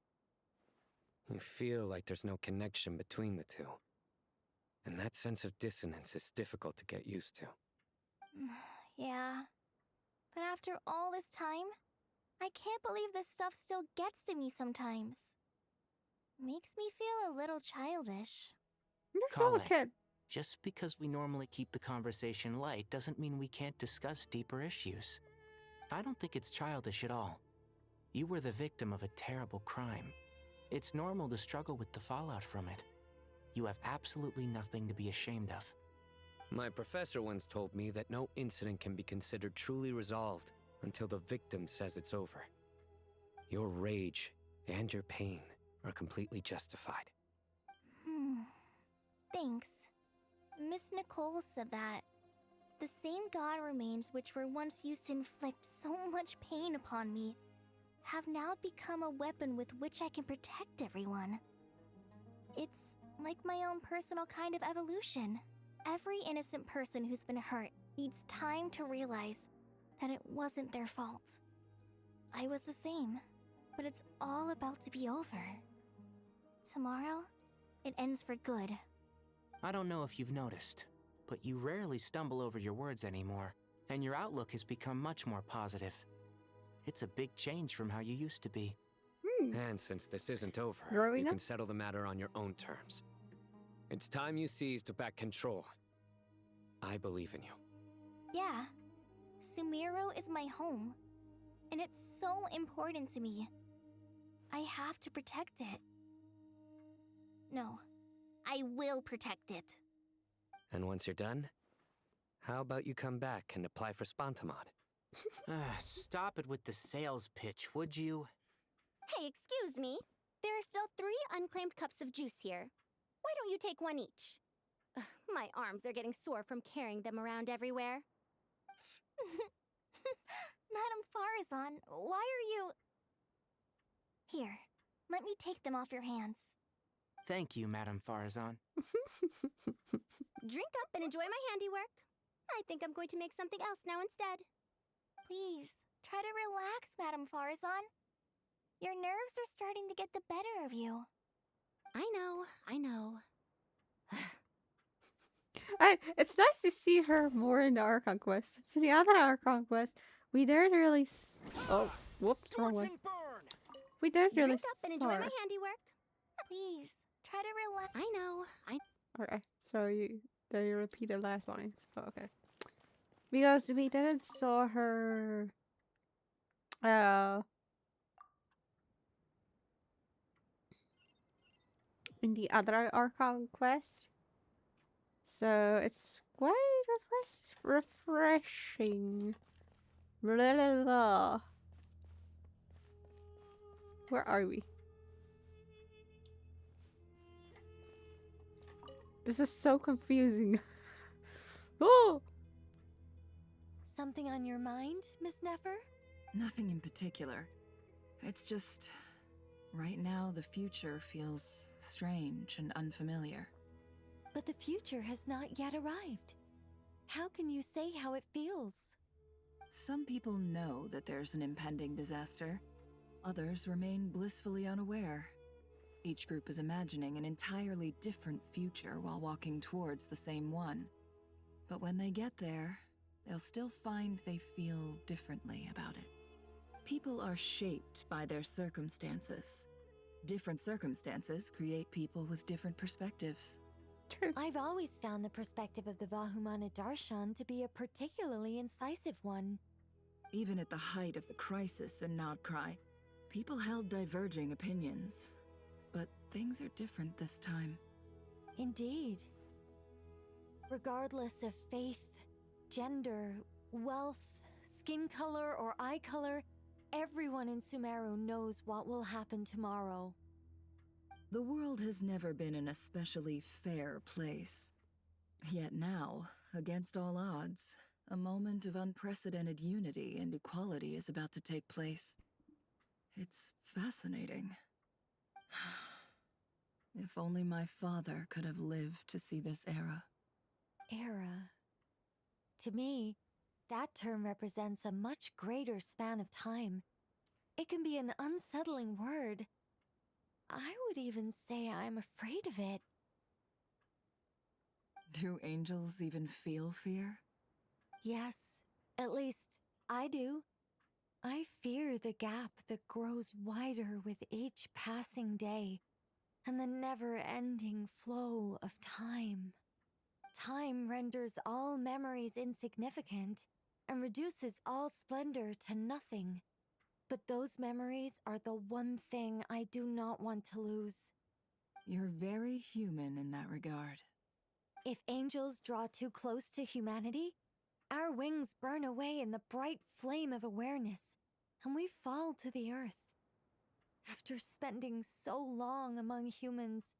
You feel like there's no connection between the two. And that sense of dissonance is difficult to get used to. Yeah. But after all this time, I can't believe this stuff still gets to me sometimes. Makes me feel a little childish. You're still a kid. Just because we normally keep the conversation light doesn't mean we can't discuss deeper issues. I don't think it's childish at all. You were the victim of a terrible crime. It's normal to struggle with the fallout from it. You have absolutely nothing to be ashamed of. My professor once told me that no incident can be considered truly resolved until the victim says it's over. Your rage and your pain are completely justified. Thanks. Miss Nicole said that. The same god remains which were once used to inflict so much pain upon me have now become a weapon with which I can protect everyone. It's like my own personal kind of evolution. Every innocent person who's been hurt needs time to realize that it wasn't their fault. I was the same. But it's all about to be over. Tomorrow, it ends for good. I don't know if you've noticed, but you rarely stumble over your words anymore, and your outlook has become much more positive. It's a big change from how you used to be. And since this isn't over, Growing you up? can settle the matter on your own terms. It's time you seized back control. I believe in you. Yeah. Sumeru is my home. And it's so important to me. I have to protect it. No. I will protect it. And once you're done, how about you come back and apply for Spontamod? Stop it with the sales pitch, would you? Hey, excuse me. There are still 3 unclaimed cups of juice here. Why don't you take one each? Ugh, my arms are getting sore from carrying them around everywhere. Madame Farazan, why are you... Here, let me take them off your hands. Thank you, Madame Farazan. Drink up and enjoy my handiwork. I think I'm going to make something else now instead. Please, try to relax, Madame Farazan. Your nerves are starting to get the better of you. I know. It's nice to see her more in the Archon quest. It's the other Archon quest. We didn't really. Oh, whoops, wrong one. We didn't really Drink up and enjoy my handiwork. Please, try to relax. I know. Okay, so you repeat the last lines. Oh, okay. Because we didn't saw her. In the other Archon quest. So it's quite refreshing. Blah, blah, blah. Where are we? This is so confusing. Oh! Something on your mind, Miss Nefer? Nothing in particular. It's just... right now, the future feels strange and unfamiliar. But the future has not yet arrived. How can you say how it feels? Some people know that there's an impending disaster. Others remain blissfully unaware. Each group is imagining an entirely different future while walking towards the same one. But when they get there, they'll still find they feel differently about it. People are shaped by their circumstances. Different circumstances create people with different perspectives. True. I've always found the perspective of the Vahumana Darshan to be a particularly incisive one. Even at the height of the crisis in Nodcry, people held diverging opinions. But things are different this time. Indeed. Regardless of faith, gender, wealth, skin color, or eye color, everyone in Sumeru knows what will happen tomorrow. The world has never been an especially fair place. Yet now, against all odds, a moment of unprecedented unity and equality is about to take place. It's fascinating. If only my father could have lived to see this era. Era. To me, that term represents a much greater span of time. It can be an unsettling word. I would even say I'm afraid of it. Do angels even feel fear? Yes, at least I do. I fear the gap that grows wider with each passing day, and the never-ending flow of time. Time renders all memories insignificant and reduces all splendor to nothing. But those memories are the one thing I do not want to lose. You're very human in that regard. If angels draw too close to humanity, our wings burn away in the bright flame of awareness, and we fall to the earth. After spending so long among humans,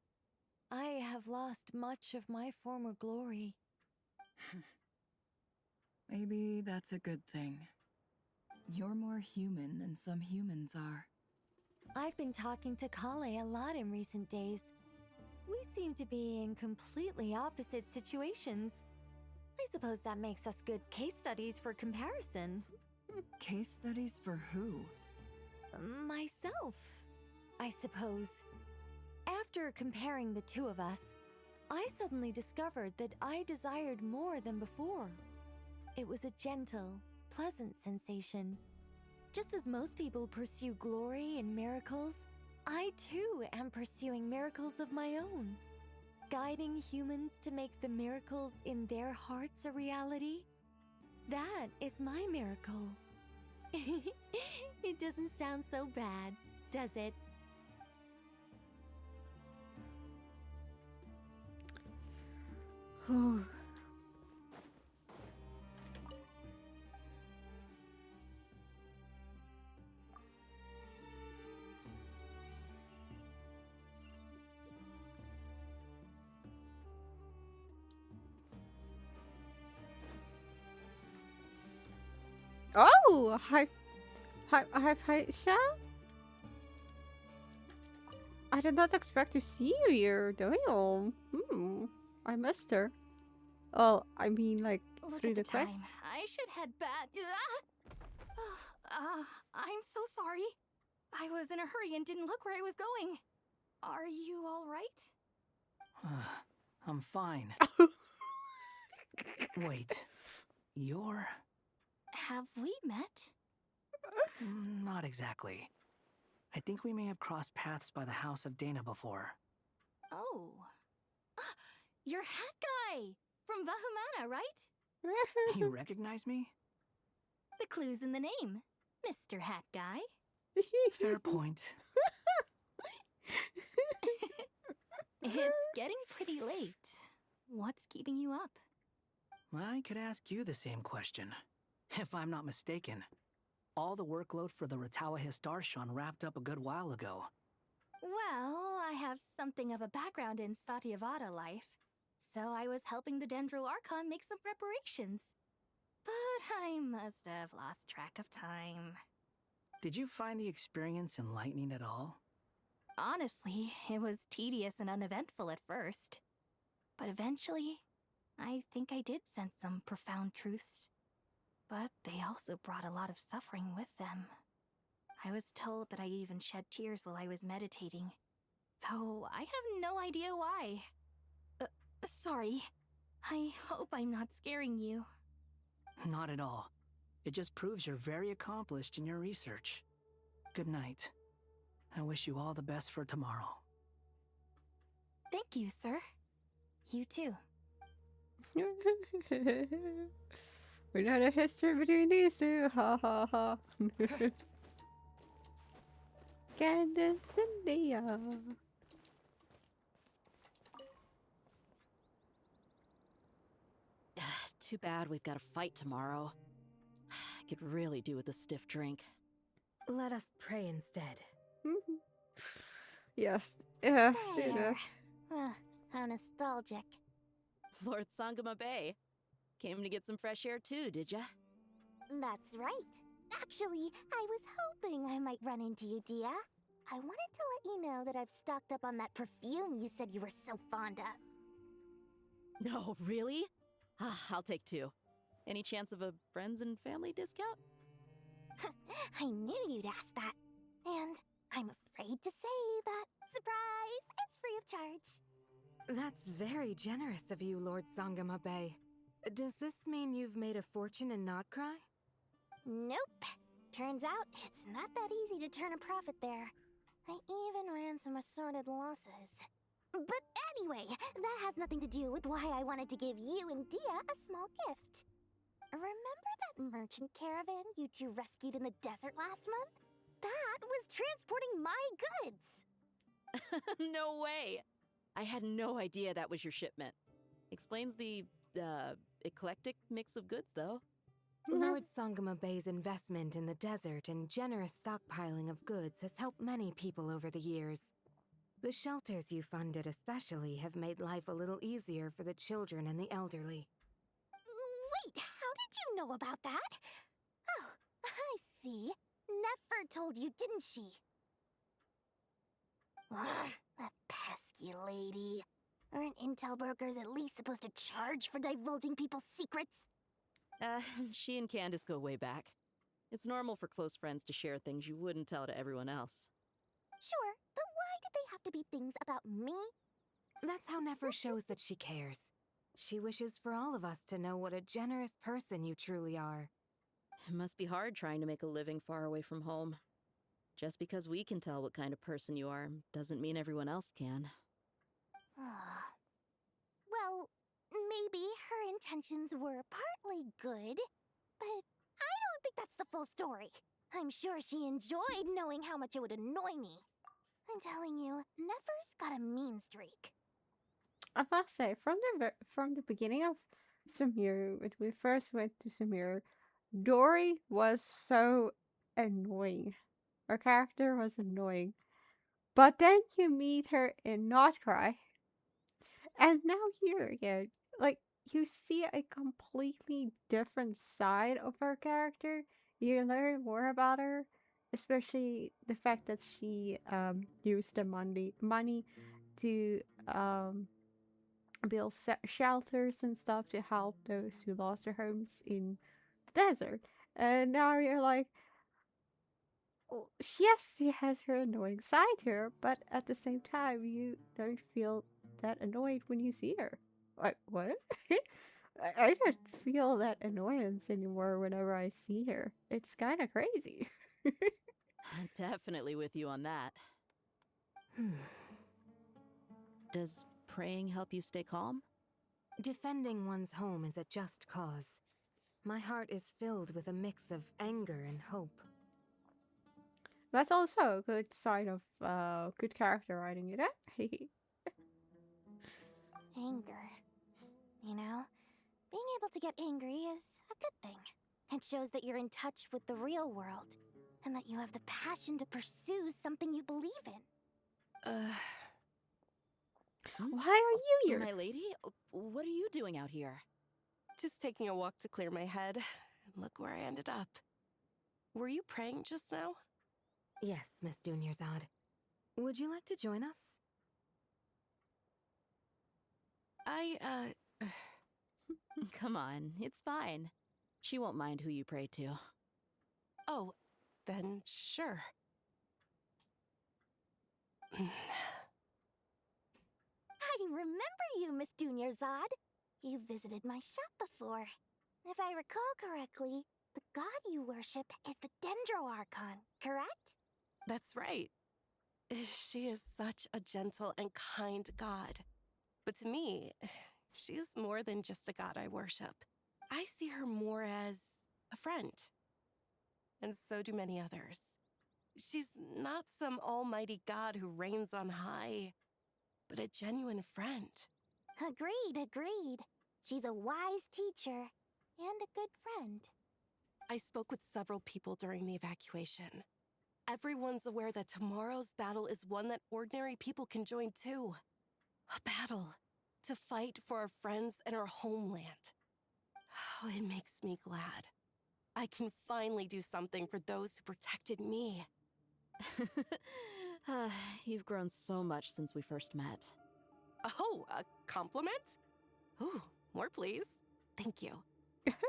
I have lost much of my former glory. Maybe that's a good thing. You're more human than some humans are. I've been talking to Kale a lot in recent days. We seem to be in completely opposite situations. I suppose that makes us good case studies for comparison. Case studies for who? myself, I suppose. After comparing the two of us, I suddenly discovered that I desired more than before. It was a gentle, pleasant sensation. Just as most people pursue glory and miracles, I too am pursuing miracles of my own. Guiding humans to make the miracles in their hearts a reality? That is my miracle. It doesn't sound so bad, does it? Oh, hi, Sha. I did not expect to see you here. Damn. I missed her. Well, I mean, like, Look through at the the quest. time. I should head back. I'm so sorry. I was in a hurry and didn't look where I was going. Are you all right? I'm fine. Wait, you're... Have we met? Not exactly. I think we may have crossed paths by the house of Dana before. Oh. You're Hat Guy! From Vahumana, right? You recognize me? The clue's in the name. Mr. Hat Guy. Fair point. It's getting pretty late. What's keeping you up? I could ask you the same question. If I'm not mistaken, all the workload for the Ratawa Histarshan wrapped up a good while ago. Well, I have something of a background in Satyavada life, so I was helping the Dendro Archon make some preparations. But I must have lost track of time. Did you find the experience enlightening at all? Honestly, it was tedious and uneventful at first. But eventually, I think I did sense some profound truths. But they also brought a lot of suffering with them. I was told that I even shed tears while I was meditating, though I have no idea why. Sorry. I hope I'm not scaring you. Not at all. It just proves you're very accomplished in your research. Good night. I wish you all the best for tomorrow. Thank you, sir. You too. We know the history between these two. Ha ha ha. Candace and Leah. Too bad we've got a fight tomorrow. I could really do with a stiff drink. Let us pray instead. Yes. Yeah. There. How nostalgic. Lord Sangama Bay. Came to get some fresh air too, did ya? That's right. Actually, I was hoping I might run into you, Dia. I wanted to let you know that I've stocked up on that perfume you said you were so fond of. No, really? I'll take two. Any chance of a friends and family discount? I knew you'd ask that. And I'm afraid to say that, surprise, it's free of charge. That's very generous of you, Lord Sangama Bay. Does this mean you've made a fortune in Notcry? Nope. Turns out it's not that easy to turn a profit there. I even ran some assorted losses. But anyway, that has nothing to do with why I wanted to give you and Dia a small gift. Remember that merchant caravan you two rescued in the desert last month? That was transporting my goods! No way! I had no idea that was your shipment. Explains the, eclectic mix of goods, though. Lord Sangama Bay's investment in the desert and generous stockpiling of goods has helped many people over the years. The shelters you funded especially have made life a little easier for the children and the elderly. Wait, how did you know about that? Oh, I see. Nefer told you, didn't she? Ugh, that pesky lady. Aren't intel brokers at least supposed to charge for divulging people's secrets? She and Candace go way back. It's normal for close friends to share things you wouldn't tell to everyone else. Sure, but why did they have to be things about me? That's how Nefer shows that she cares. She wishes for all of us to know what a generous person you truly are. It must be hard trying to make a living far away from home. Just because we can tell what kind of person you are doesn't mean everyone else can. Well, maybe her intentions were partly good, but I don't think that's the full story. I'm sure she enjoyed knowing how much it would annoy me. I'm telling you, Nefer's got a mean streak. I must say, from the beginning of Sumeru, when we first went to Sumeru, Dory was so annoying. Her character was annoying. But then you meet her in Not Cry, and now here again, like you see a completely different side of her character. You learn more about her, especially the fact that she used the money to build shelters and stuff to help those who lost their homes in the desert. And now you're like, oh, yes, she has her annoying side to her, but at the same time, you don't feel that annoyed when you see her. Like, what? I don't feel that annoyance anymore whenever I see her. It's kind of crazy. Definitely with you on that. Does praying help you stay calm? Defending one's home is a just cause. My heart is filled with a mix of anger and hope. That's also a good sign of good character writing, you know? Anger. You know, being able to get angry is a good thing. It shows that you're in touch with the real world, and that you have the passion to pursue something you believe in. Why are you here? My lady, what are you doing out here? Just taking a walk to clear my head. And look where I ended up. Were you praying just now? Yes, Miss Dunyarzad. Would you like to join us? Come on, it's fine. She won't mind who you pray to. Oh, then sure. I remember you, Miss Dunyarzad. You visited my shop before. If I recall correctly, the god you worship is the Dendro Archon, correct? That's right. She is such a gentle and kind god. But to me, she's more than just a god I worship. I see her more as a friend. And so do many others. She's not some almighty god who reigns on high, but a genuine friend. Agreed. She's a wise teacher and a good friend. I spoke with several people during the evacuation. Everyone's aware that tomorrow's battle is one that ordinary people can join too. A battle to fight for our friends and our homeland. Oh, it makes me glad. I can finally do something for those who protected me. You've grown so much since we first met. Oh, a compliment? Ooh, more please. Thank you.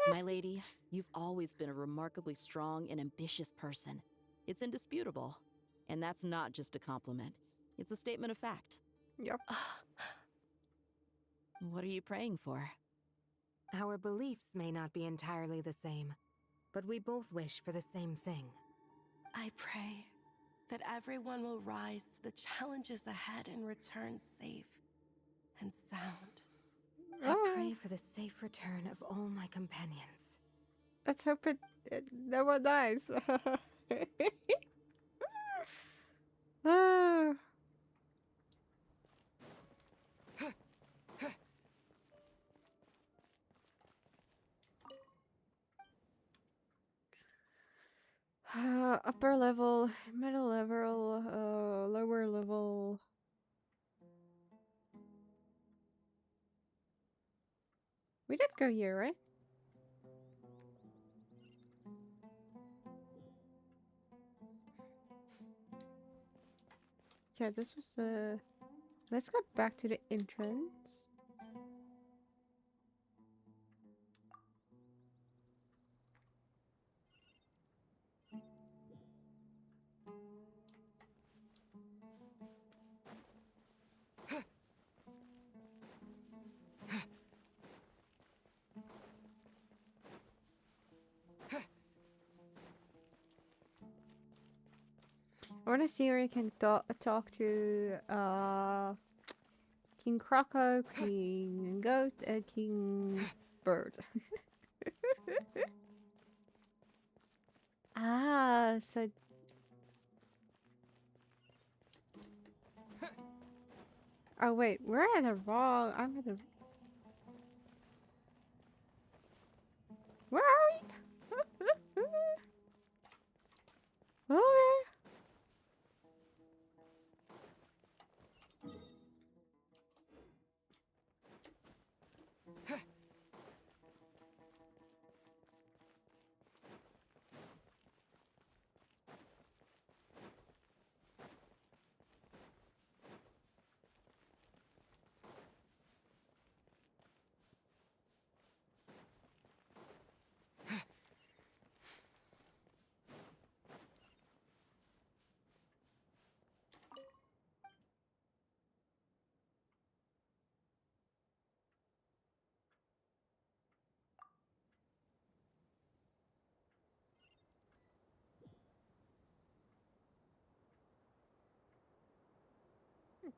My lady, you've always been a remarkably strong and ambitious person. It's indisputable. And that's not just a compliment. It's a statement of fact. Yep. What are you praying for? Our beliefs may not be entirely the same, but we both wish for the same thing. I pray that everyone will rise to the challenges ahead and return safe and sound. I pray for the safe return of all my companions. Let's hope no one dies. Upper level, middle level, lower level. We did go here, right? Yeah, this was the... Let's go back to the entrance. I want to see where you can talk to King Croco, King Goat, and King Bird. Ah, so. Oh wait, we're at the wrong. I'm at the. Where are we? Okay.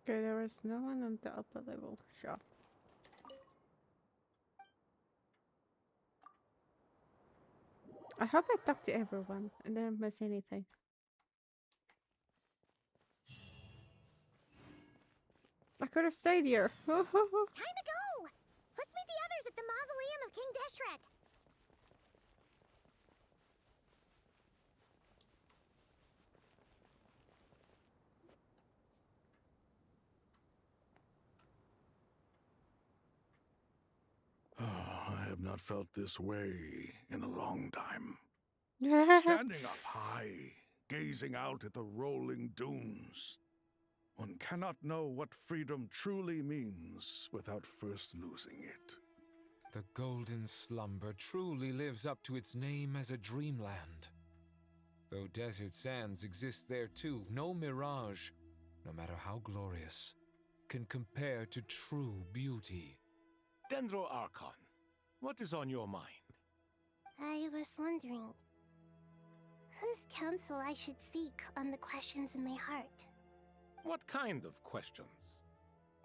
Okay, there was no one on the upper level. Sure. I hope I talked to everyone and didn't miss anything. I could have stayed here. Time to go! Let's meet the others at the mausoleum of King Deshret. Oh, I have not felt this way in a long time. Standing up high, gazing out at the rolling dunes. One cannot know what freedom truly means without first losing it. The golden slumber truly lives up to its name as a dreamland. Though desert sands exist there too, no mirage, no matter how glorious, can compare to true beauty. Dendro Archon, what is on your mind? I was wondering whose counsel I should seek on the questions in my heart. What kind of questions?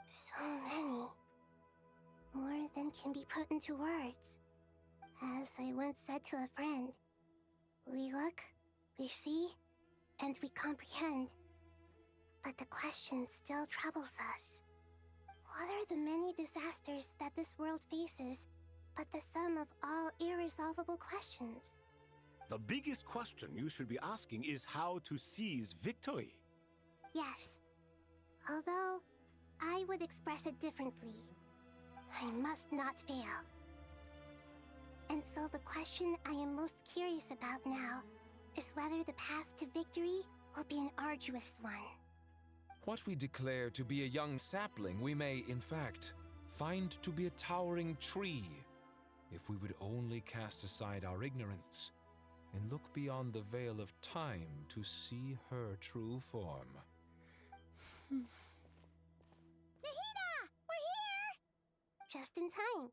So many. More than can be put into words. As I once said to a friend, we look, we see, and we comprehend. But the question still troubles us. What are the many disasters that this world faces, but the sum of all irresolvable questions? The biggest question you should be asking is how to seize victory. Yes. Although, I would express it differently. I must not fail. And so the question I am most curious about now is whether the path to victory will be an arduous one. What we declare to be a young sapling, we may, in fact, find to be a towering tree, if we would only cast aside our ignorance and look beyond the veil of time to see her true form. Nahida! We're here! Just in time.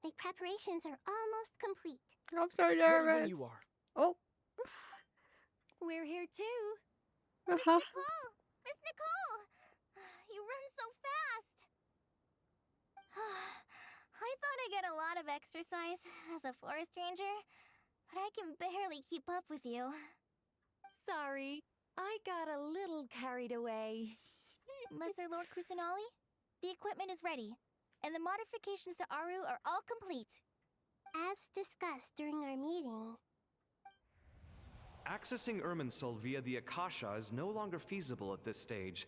My preparations are almost complete. I'm so Ready nervous. when you are. Oh. We're here too. Uh-huh. Miss Nicole! Miss Nicole! You run so fast! I thought I'd get a lot of exercise as a forest ranger, but I can barely keep up with you. Sorry, I got a little carried away. Lesser Lord Kusanali, the equipment is ready, and the modifications to Aru are all complete. As discussed during our meeting, Accessing Irminsul via the Akasha is no longer feasible at this stage.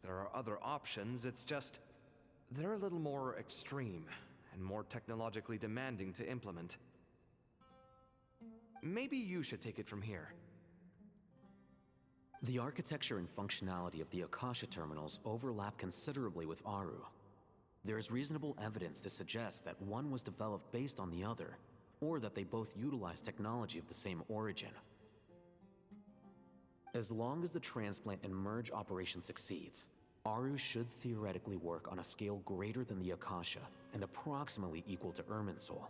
There are other options, it's just they're a little more extreme and more technologically demanding to implement. Maybe you should take it from here. The architecture and functionality of the Akasha terminals overlap considerably with Aru. There is reasonable evidence to suggest that one was developed based on the other, or that they both utilize technology of the same origin. As long as the transplant and merge operation succeeds, Aru should theoretically work on a scale greater than the Akasha and approximately equal to Irminsul.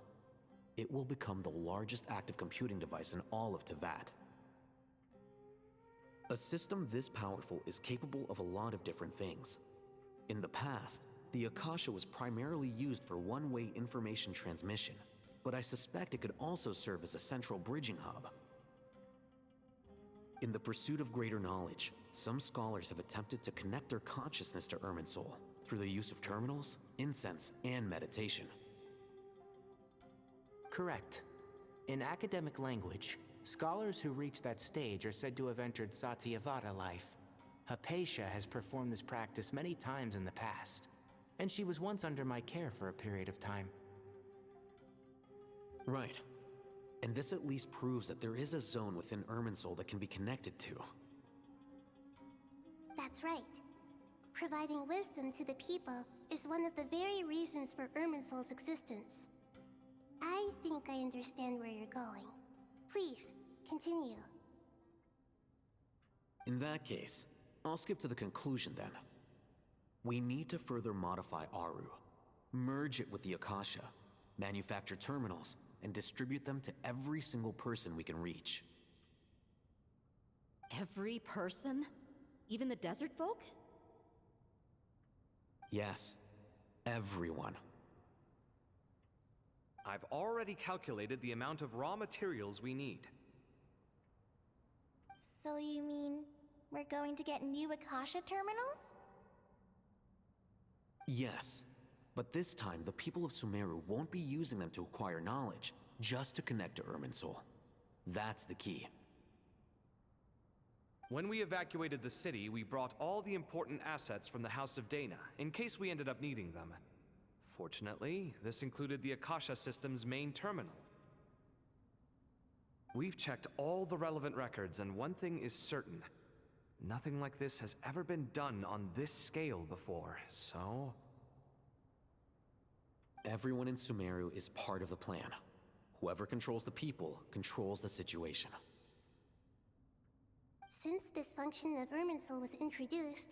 It will become the largest active computing device in all of Teyvat. A system this powerful is capable of a lot of different things. In the past, the Akasha was primarily used for one-way information transmission, but I suspect it could also serve as a central bridging hub. In the pursuit of greater knowledge, some scholars have attempted to connect their consciousness to Irminsul through the use of terminals, incense, and meditation. Correct. In academic language, scholars who reach that stage are said to have entered Satyavada life. Hypatia has performed this practice many times in the past, and she was once under my care for a period of time. Right. And this at least proves that there is a zone within Irminsul that can be connected to. That's right. Providing wisdom to the people is one of the very reasons for Irminsul's existence. I think I understand where you're going. Please, continue. In that case, I'll skip to the conclusion then. We need to further modify Aru, merge it with the Akasha, manufacture terminals, and distribute them to every single person we can reach. Every person? Even the desert folk? Yes, everyone. I've already calculated the amount of raw materials we need. So you mean we're going to get new Akasha terminals? Yes, but this time the people of Sumeru won't be using them to acquire knowledge, just to connect to Irminsul. That's the key. When we evacuated the city, we brought all the important assets from the House of Dana, in case we ended up needing them. Fortunately, this included the Akasha system's main terminal. We've checked all the relevant records, and one thing is certain. Nothing like this has ever been done on this scale before, so... Everyone in Sumeru is part of the plan. Whoever controls the people controls the situation. Since this function of Irminsul was introduced,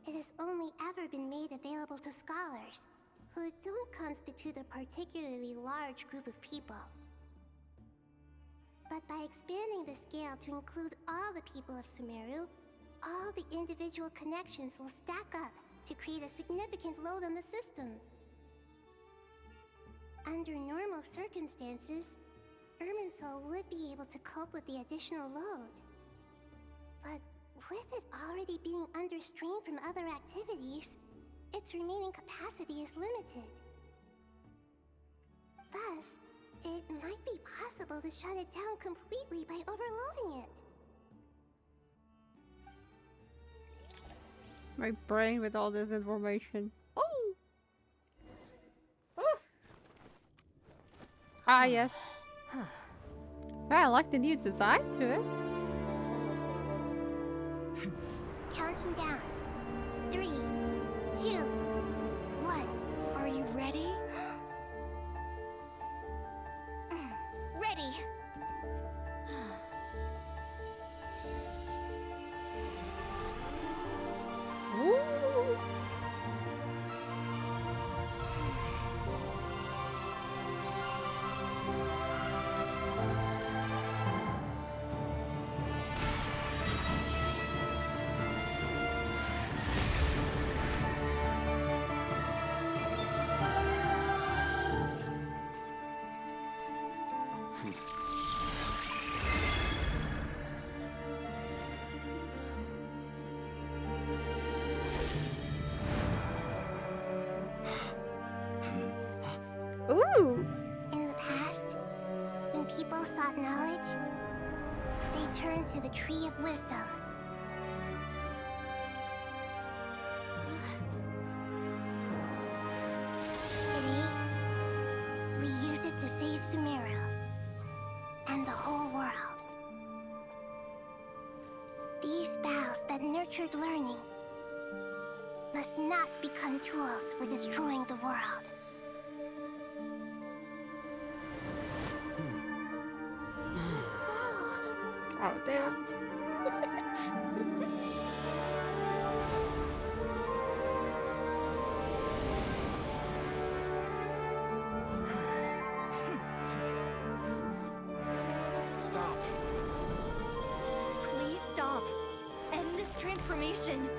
it has only ever been made available to scholars, who don't constitute a particularly large group of people. But by expanding the scale to include all the people of Sumeru, all the individual connections will stack up to create a significant load on the system. Under normal circumstances, Irminsul would be able to cope with the additional load. But with it already being under strain from other activities, its remaining capacity is limited. Thus, it might be possible to shut it down completely by overloading it. My brain with all this information. Oh! Ah, yes. Yeah, I like the new design to it. Counting down. 3, 2, 1. Are you ready? Ready! Ooh. Ooh! In the past, when people sought knowledge, they turned to the Tree of Wisdom. Today, we use it to save Sumeru and the whole world. These boughs that nurtured learning must not become tools for destroying the world. Oh, damn. Stop. Please stop. destruction!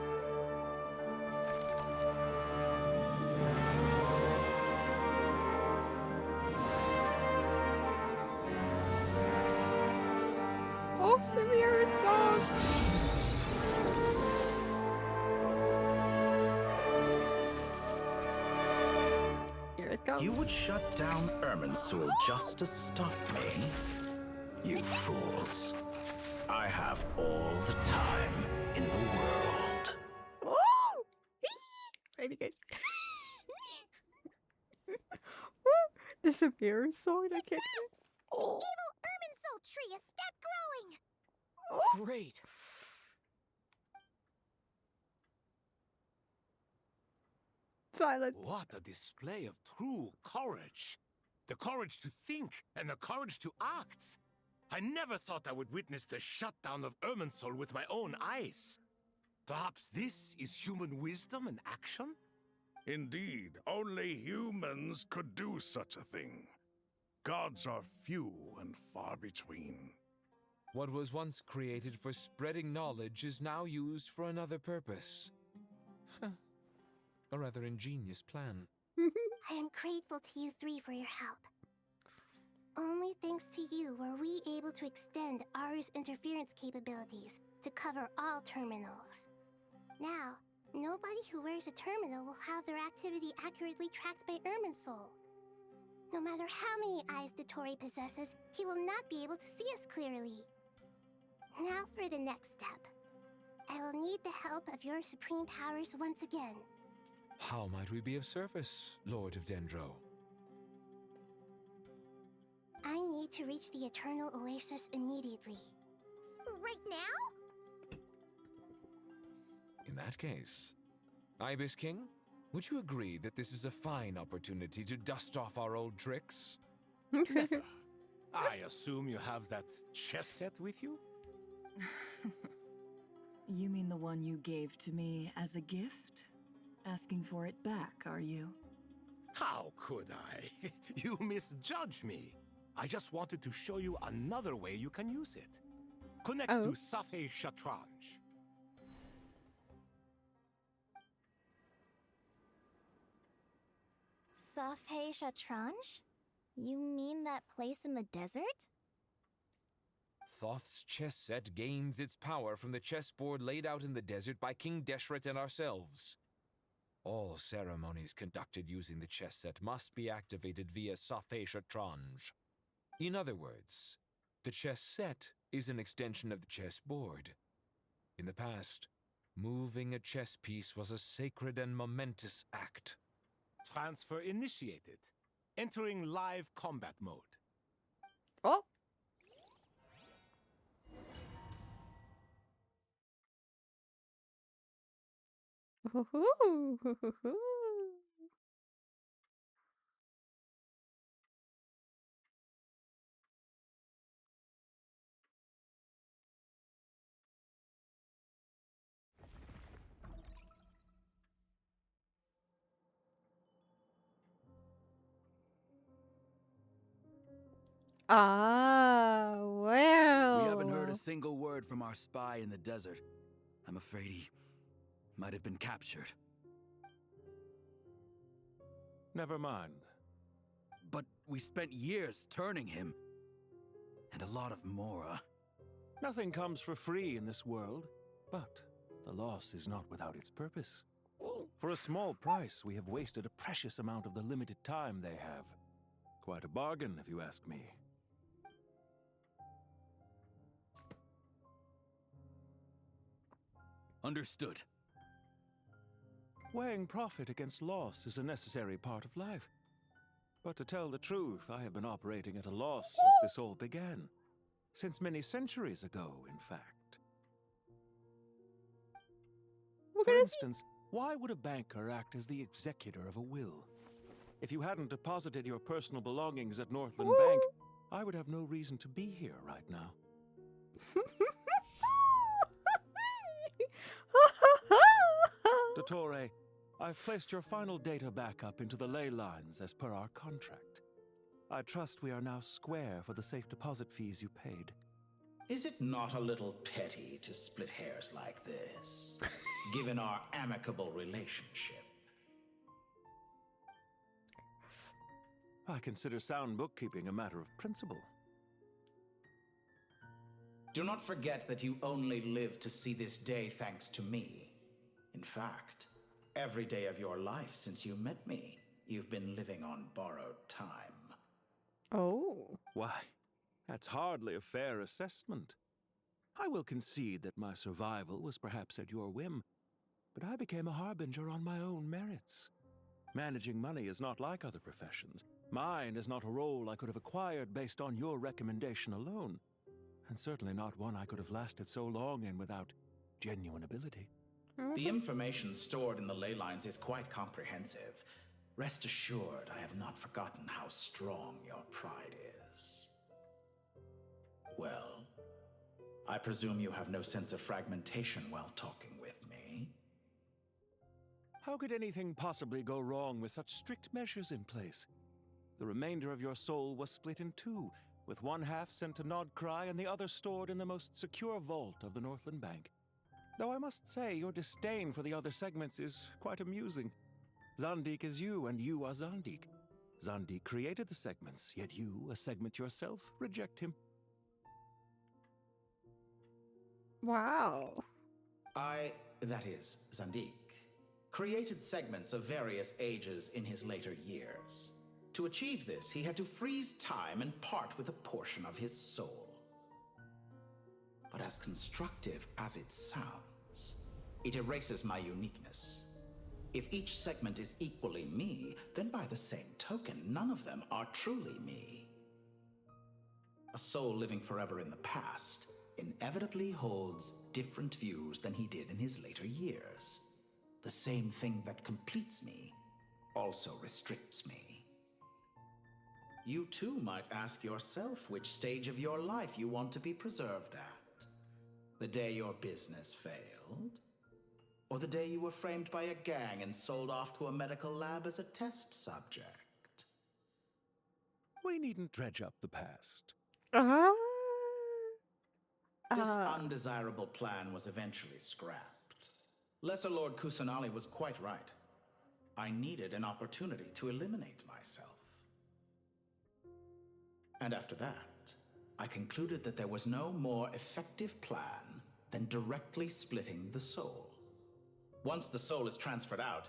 Oh, Sumeru's song! Here it comes. You would shut down Irminsul just to stop me? You fools. I have all the time in the world. Oh! Ready, guys. The Sumeru song, I can't. Oh. The evil Irminsul tree has stopped growing! Oh. Great. Silence. What a display of true courage. The courage to think and the courage to act. I never thought I would witness the shutdown of Irminsul with my own eyes. Perhaps this is human wisdom in action? Indeed, only humans could do such a thing. Gods are few and far between. What was once created for spreading knowledge is now used for another purpose. A rather ingenious plan. I am grateful to you three for your help. Only thanks to you were we able to extend Aru's interference capabilities to cover all terminals. Now, nobody who wears a terminal will have their activity accurately tracked by Irminsul. No matter how many eyes Dottore possesses, he will not be able to see us clearly. Now for the next step. I will need the help of your supreme powers once again. How might we be of service, Lord of Dendro? I need to reach the Eternal Oasis immediately. Right now? In that case, Ibis King, would you agree that this is a fine opportunity to dust off our old tricks? Never. I assume you have that chess set with you? You mean the one you gave to me as a gift? Asking for it back, are you? How could I? You misjudge me. I just wanted to show you another way you can use it. Connect to Safei Shatranj. Safei Shatranj? You mean that place in the desert? Thoth's chess set gains its power from the chessboard laid out in the desert by King Deshret and ourselves. All ceremonies conducted using the chess set must be activated via Safei Shatranj. In other words, the chess set is an extension of the chessboard. In the past, moving a chess piece was a sacred and momentous act. Transfer initiated. Entering live combat mode. Oh! Ah, well. We haven't heard a single word from our spy in the desert. I'm afraid he might have been captured. Never mind. But we spent years turning him. And a lot of Mora. Nothing comes for free in this world, but the loss is not without its purpose. For a small price, we have wasted a precious amount of the limited time they have. Quite a bargain, if you ask me. Understood. Weighing profit against loss is a necessary part of life. But to tell the truth, I have been operating at a loss since this all began. Since many centuries ago, in fact. For instance, why would a banker act as the executor of a will? If you hadn't deposited your personal belongings at Northland Bank, I would have no reason to be here right now. Dottore, I've placed your final data backup into the ley lines as per our contract. I trust we are now square for the safe deposit fees you paid. Is it not a little petty to split hairs like this? given our amicable relationship. I consider sound bookkeeping a matter of principle. Do not forget that you only live to see this day thanks to me. In fact, every day of your life since you met me, you've been living on borrowed time. Oh. Why, that's hardly a fair assessment. I will concede that my survival was perhaps at your whim, but I became a harbinger on my own merits. Managing money is not like other professions. Mine is not a role I could have acquired based on your recommendation alone, and certainly not one I could have lasted so long in without genuine ability. The information stored in the ley lines is quite comprehensive. Rest assured, I have not forgotten how strong your pride is. Well, I presume you have no sense of fragmentation while talking with me. How could anything possibly go wrong with such strict measures in place? The remainder of your soul was split in two, with one half sent to Nodcry and the other stored in the most secure vault of the Northland Bank. Though I must say, your disdain for the other segments is quite amusing. Zandik is you, and you are Zandik. Zandik created the segments, yet you, a segment yourself, reject him. Wow. That is, Zandik, created segments of various ages in his later years. To achieve this, he had to freeze time and part with a portion of his soul. But as constructive as it sounds, it erases my uniqueness. If each segment is equally me, then by the same token, none of them are truly me. A soul living forever in the past inevitably holds different views than he did in his later years. The same thing that completes me also restricts me. You too might ask yourself which stage of your life you want to be preserved at. The day your business failed? Or the day you were framed by a gang and sold off to a medical lab as a test subject? We needn't dredge up the past. This undesirable plan was eventually scrapped. Lesser Lord Kusanali was quite right. I needed an opportunity to eliminate myself. And after that, I concluded that there was no more effective plan than directly splitting the soul. Once the soul is transferred out,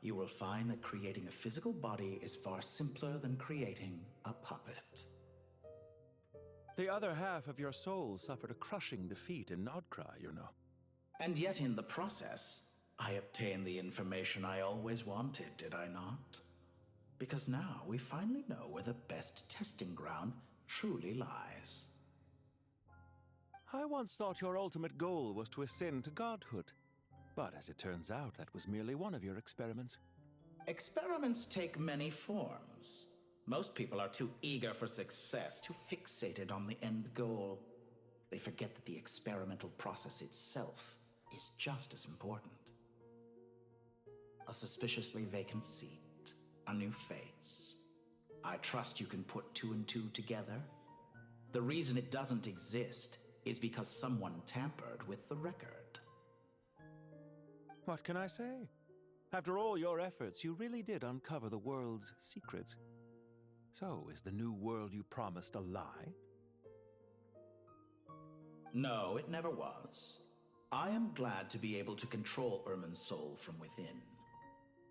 you will find that creating a physical body is far simpler than creating a puppet. The other half of your soul suffered a crushing defeat in Nodcry, you know. And yet in the process, I obtained the information I always wanted, did I not? Because now we finally know where the best testing ground truly lies. I once thought your ultimate goal was to ascend to godhood. But as it turns out, that was merely one of your experiments. Experiments take many forms. Most people are too eager for success, too fixated on the end goal. They forget that the experimental process itself is just as important. A suspiciously vacant seat, a new face. I trust you can put two and two together. The reason it doesn't exist is because someone tampered with the record. What can I say? After all your efforts, you really did uncover the world's secrets. So, is the new world you promised a lie? No, it never was. I am glad to be able to control Irmin's soul from within.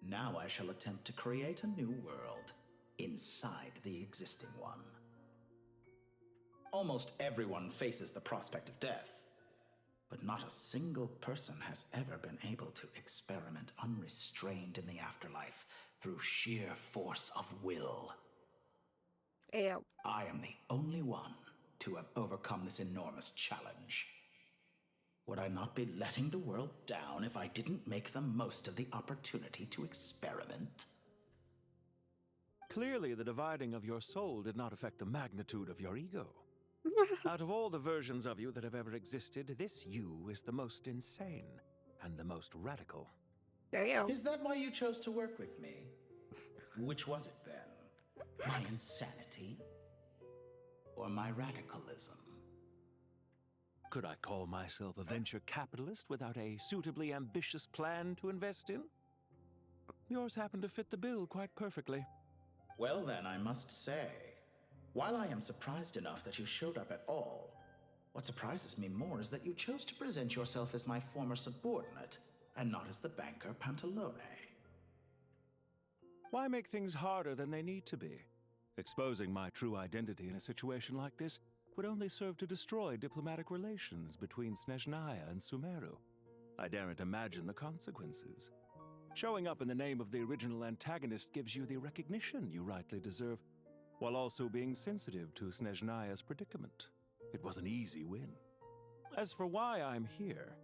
Now I shall attempt to create a new world inside the existing one. Almost everyone faces the prospect of death, but not a single person has ever been able to experiment unrestrained in the afterlife through sheer force of will. Ew. I am the only one to have overcome this enormous challenge. Would I not be letting the world down if I didn't make the most of the opportunity to experiment? Clearly, the dividing of your soul did not affect the magnitude of your ego. Out of all the versions of you that have ever existed, this you is the most insane and the most radical. Damn. Is that why you chose to work with me? Which was it then? My insanity? Or my radicalism? Could I call myself a venture capitalist without a suitably ambitious plan to invest in? Yours happen to fit the bill quite perfectly. Well then, I must say, while I am surprised enough that you showed up at all, what surprises me more is that you chose to present yourself as my former subordinate, and not as the banker Pantalone. Why make things harder than they need to be? Exposing my true identity in a situation like this would only serve to destroy diplomatic relations between Snezhnaya and Sumeru. I daren't imagine the consequences. Showing up in the name of the original antagonist gives you the recognition you rightly deserve, while also being sensitive to Snezhnaya's predicament. It was an easy win. As for why I'm here,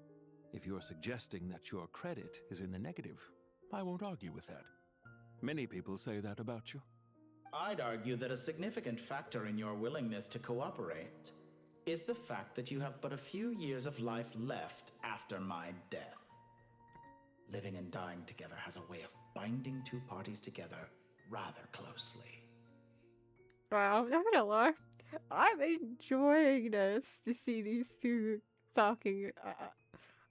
if you're suggesting that your credit is in the negative, I won't argue with that. Many people say that about you. I'd argue that a significant factor in your willingness to cooperate is the fact that you have but a few years of life left after my death. Living and dying together has a way of binding two parties together rather closely. Wow, I'm not gonna lie. I'm enjoying this to see these two talking.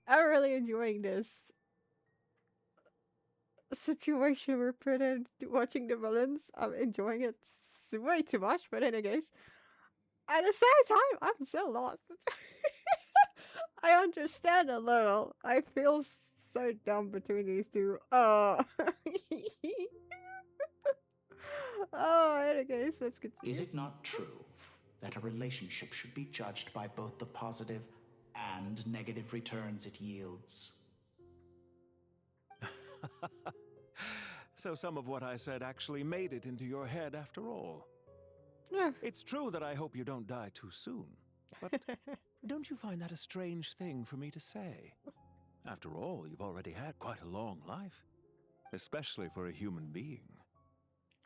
I'm really enjoying this situation we're put in watching the villains. I'm enjoying it way too much, but anyways, at the same time, I'm so lost. I understand a little. I feel so dumb between these two. Oh, anyways, let's continue. Is it not true that a relationship should be judged by both the positive and negative returns it yields? So some of what I said actually made it into your head after all. It's true that I hope you don't die too soon, but don't you find that a strange thing for me to say? After all, you've already had quite a long life, especially for a human being.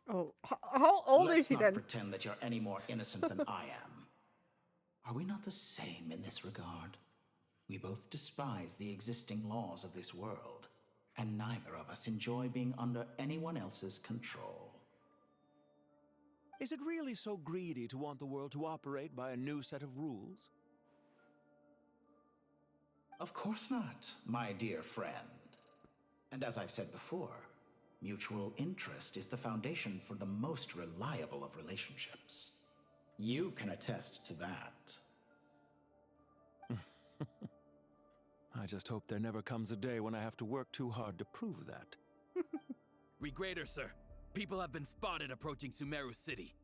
Oh, how old is he then? Let's not pretend that you're any more innocent than I am. Are we not the same in this regard? We both despise the existing laws of this world, and neither of us enjoy being under anyone else's control. Is it really so greedy to want the world to operate by a new set of rules? Of course not, my dear friend. And as I've said before, mutual interest is the foundation for the most reliable of relationships. You can attest to that. I just hope there never comes a day when I have to work too hard to prove that. Regrader, sir. People have been spotted approaching Sumeru City.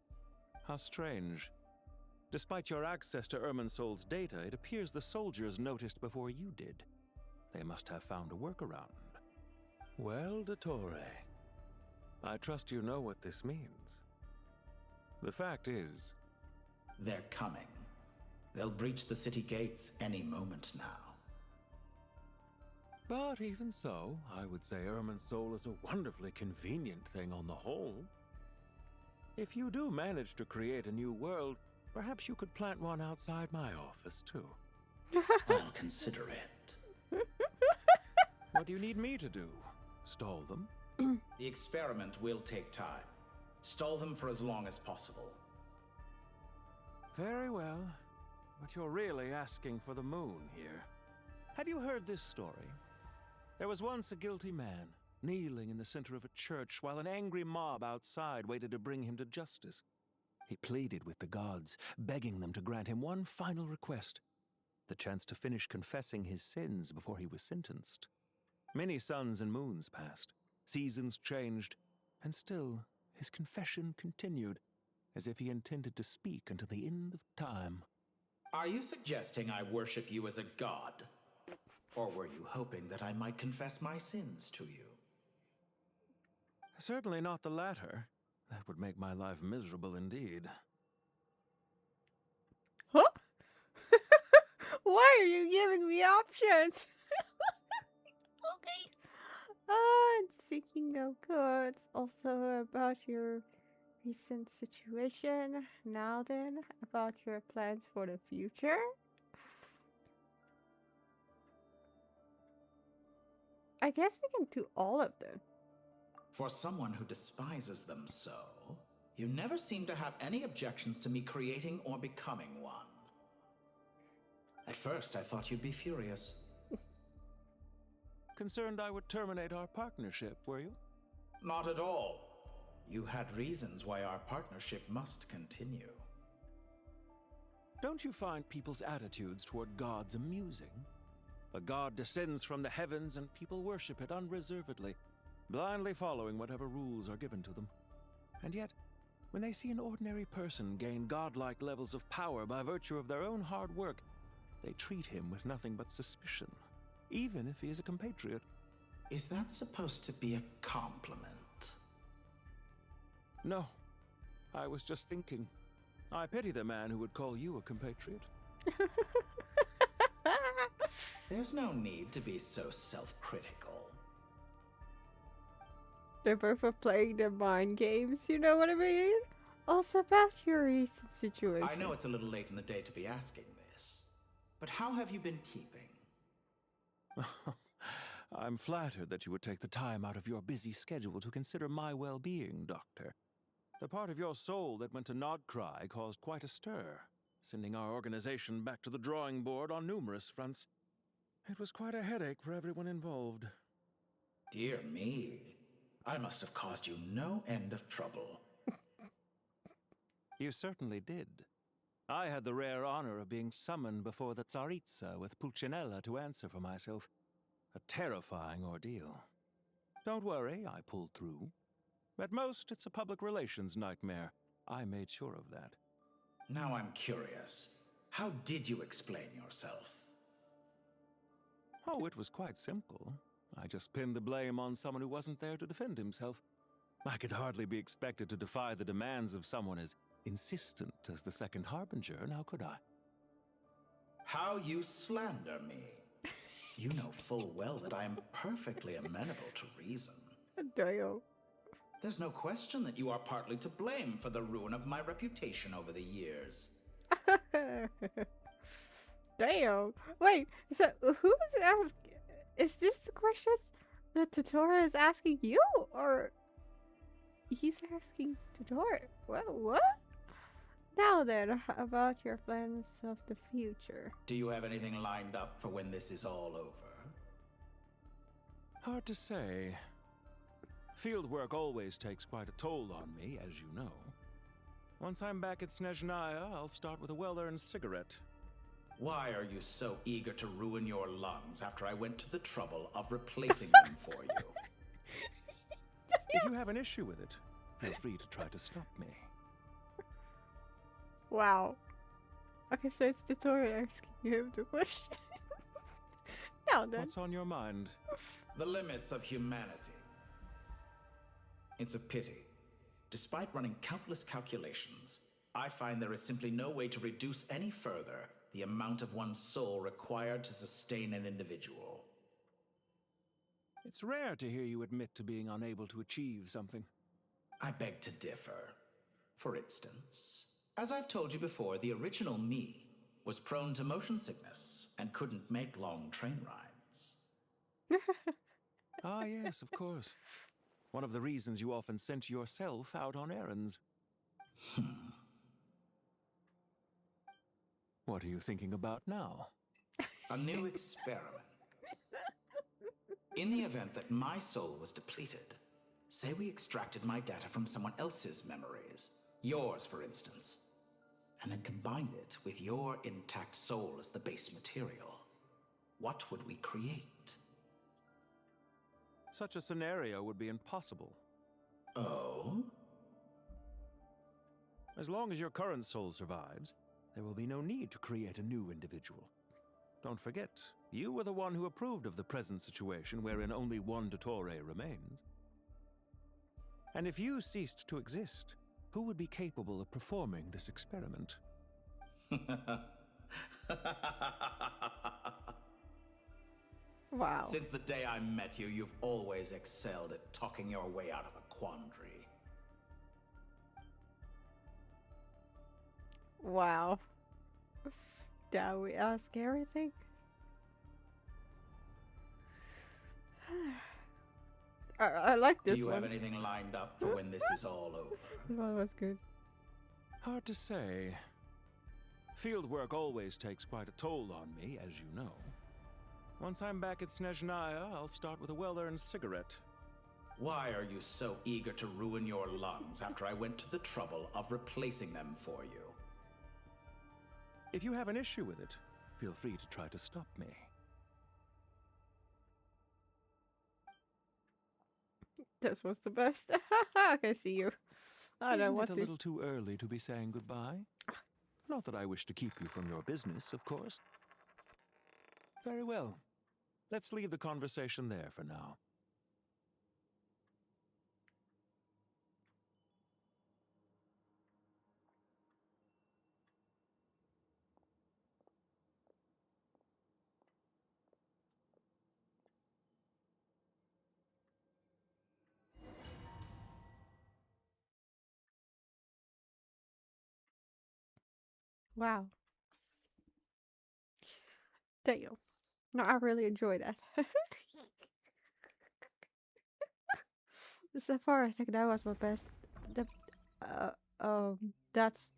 How strange. Despite your access to Irminsol's data, it appears the soldiers noticed before you did. They must have found a workaround. Well, Dottore, I trust you know what this means. The fact is... They're coming. They'll breach the city gates any moment now. But even so, I would say Irminsol is a wonderfully convenient thing on the whole. If you do manage to create a new world, perhaps you could plant one outside my office, too. I'll consider it. What do you need me to do? Stall them? The experiment will take time. Stall them for as long as possible. Very well. But you're really asking for the moon here. Have you heard this story? There was once a guilty man, kneeling in the center of a church while an angry mob outside waited to bring him to justice. He pleaded with the gods, begging them to grant him one final request, the chance to finish confessing his sins before he was sentenced. Many suns and moons passed, seasons changed, and still his confession continued, as if he intended to speak until the end of time. Are you suggesting I worship you as a god? Or were you hoping that I might confess my sins to you? Certainly not the latter. That would make my life miserable indeed. Huh? Why are you giving me options? Okay. And speaking of goods, also about your recent situation. Now then, about your plans for the future. I guess we can do all of them. For someone who despises them so, you never seem to have any objections to me creating or becoming one. At first, I thought you'd be furious. Concerned I would terminate our partnership, were you? Not at all. You had reasons why our partnership must continue. Don't you find people's attitudes toward gods amusing? A god descends from the heavens and people worship it unreservedly, blindly following whatever rules are given to them. And yet, when they see an ordinary person gain godlike levels of power by virtue of their own hard work, they treat him with nothing but suspicion, even if he is a compatriot. Is that supposed to be a compliment? No. I was just thinking. I pity the man who would call you a compatriot. There's no need to be so self-critical. They're both are playing their mind games, you know what I mean? Also about your recent situation. I know it's a little late in the day to be asking this, but how have you been keeping? I'm flattered that you would take the time out of your busy schedule to consider my well-being, Doctor. The part of your soul that went to Nodcry caused quite a stir, sending our organization back to the drawing board on numerous fronts. It was quite a headache for everyone involved. Dear me, I must have caused you no end of trouble. You certainly did. I had the rare honor of being summoned before the Tsaritsa with Pulcinella to answer for myself. A terrifying ordeal. Don't worry, I pulled through. At most, it's a public relations nightmare. I made sure of that. Now I'm curious. How did you explain yourself? Oh, it was quite simple. I just pinned the blame on someone who wasn't there to defend himself. I could hardly be expected to defy the demands of someone as insistent as the Second Harbinger, now could I? How you slander me. You know full well that I am perfectly amenable to reason. Damn. There's no question that you are partly to blame for the ruin of my reputation over the years. Damn. Wait, so who's asking? Is this the questions that Totoro is asking you? Or he's asking Totoro? What? Now then, about your plans of the future. Do you have anything lined up for when this is all over? Hard to say. Fieldwork always takes quite a toll on me, as you know. Once I'm back at Snezhnaya, I'll start with a well-earned cigarette. Why are you so eager to ruin your lungs after I went to the trouble of replacing them for you? If you have an issue with it, feel free to try to stop me. Wow. Okay, so it's Totoro asking him the questions. Now then. What's on your mind? The limits of humanity. It's a pity. Despite running countless calculations, I find there is simply no way to reduce any further the amount of one's soul required to sustain an individual. It's rare to hear you admit to being unable to achieve something. I beg to differ. For instance, as I've told you before, the original me was prone to motion sickness and couldn't make long train rides. Ah, yes, of course. One of the reasons you often sent yourself out on errands. What are you thinking about now? A new experiment. In the event that my soul was depleted, say we extracted my data from someone else's memories, yours for instance, and then combined it with your intact soul as the base material, what would we create? Such a scenario would be impossible. Oh? As long as your current soul survives, there will be no need to create a new individual. Don't forget, you were the one who approved of the present situation wherein only one Dottore remains. And if you ceased to exist, who would be capable of performing this experiment? Wow. Since the day I met you, you've always excelled at talking your way out of a quandary. Wow. Did we ask everything? I like this one. Do you have anything lined up for when this is all over? This one was good. Hard to say. Field work always takes quite a toll on me, as you know. Once I'm back at Snezhnaya, I'll start with a well-earned cigarette. Why are you so eager to ruin your lungs after I went to the trouble of replacing them for you? If you have an issue with it, feel free to try to stop me. This was the best. I can see you. I don't Isn't want it a to. little too early to be saying goodbye? Not that I wish to keep you from your business, of course. Very well. Let's leave the conversation there for now. Wow. Damn. No, I really enjoy that. So far, I think that was my best. The, that's.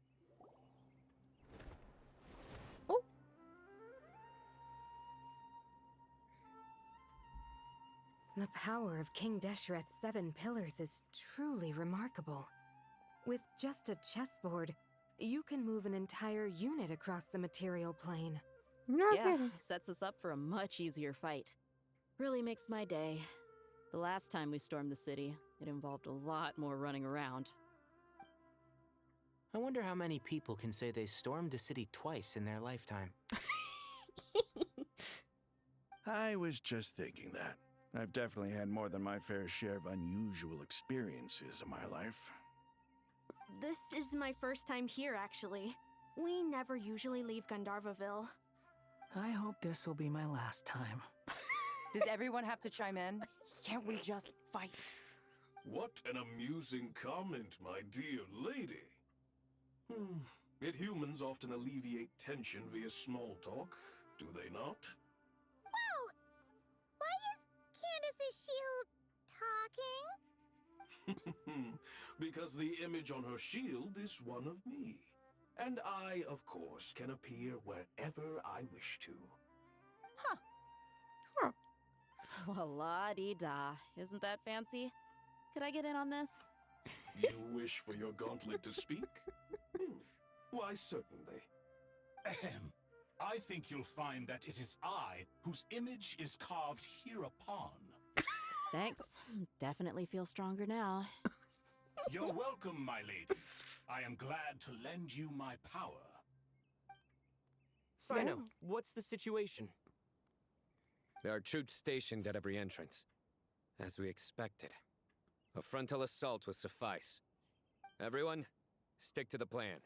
Oh, The power of King Deshret's 7 pillars is truly remarkable. With just a chessboard, you can move an entire unit across the material plane. no Yeah, kidding. sets us up for a much easier fight. Really makes my day. The last time we stormed the city, it involved a lot more running around. I wonder how many people can say they stormed a city twice in their lifetime. I was just thinking that. I've definitely had more than my fair share of unusual experiences in my life. This is my first time here, actually. We never usually leave Gandharvaville. I hope this will be my last time. Does everyone have to chime in? Can't we just fight? What an amusing comment, my dear lady. Yet humans often alleviate tension via small talk, do they not? Whoa! Why is Candace's shield talking? Because the image on her shield is one of me. And I, of course, can appear wherever I wish to. Well, la-di-da. Isn't that fancy? Could I get in on this? You wish for your gauntlet to speak? Why, certainly. Ahem. I think you'll find that it is I whose image is carved hereupon. Thanks. Definitely feel stronger now. You're welcome, my lady. I am glad to lend you my power. Sino, what's the situation? There are troops stationed at every entrance. As we expected. A frontal assault will suffice. Everyone, stick to the plan.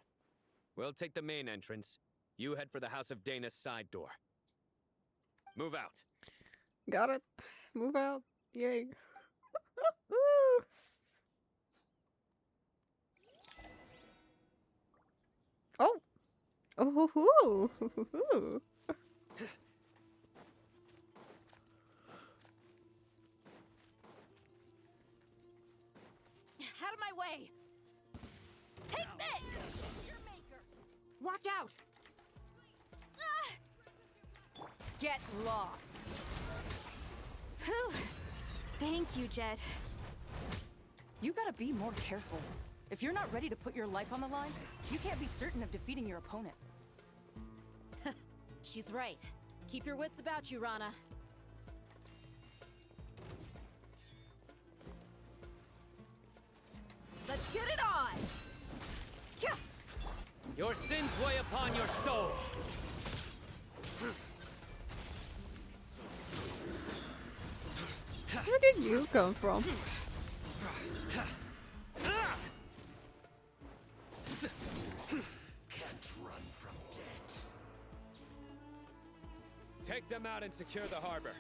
We'll take the main entrance. You head for the House of Dana's side door. Move out. Got it. Move out. Yay. Oh. Oh. Hoo. Out of my way! Take this! Watch out! Get lost. Whew. Thank you, Jet. You gotta be more careful. If you're not ready to put your life on the line, you can't be certain of defeating your opponent. She's right. Keep your wits about you, Rana. Let's get it on! Your sins weigh upon your soul. Where did you come from? Can't run from death. Take them out and secure the harbor.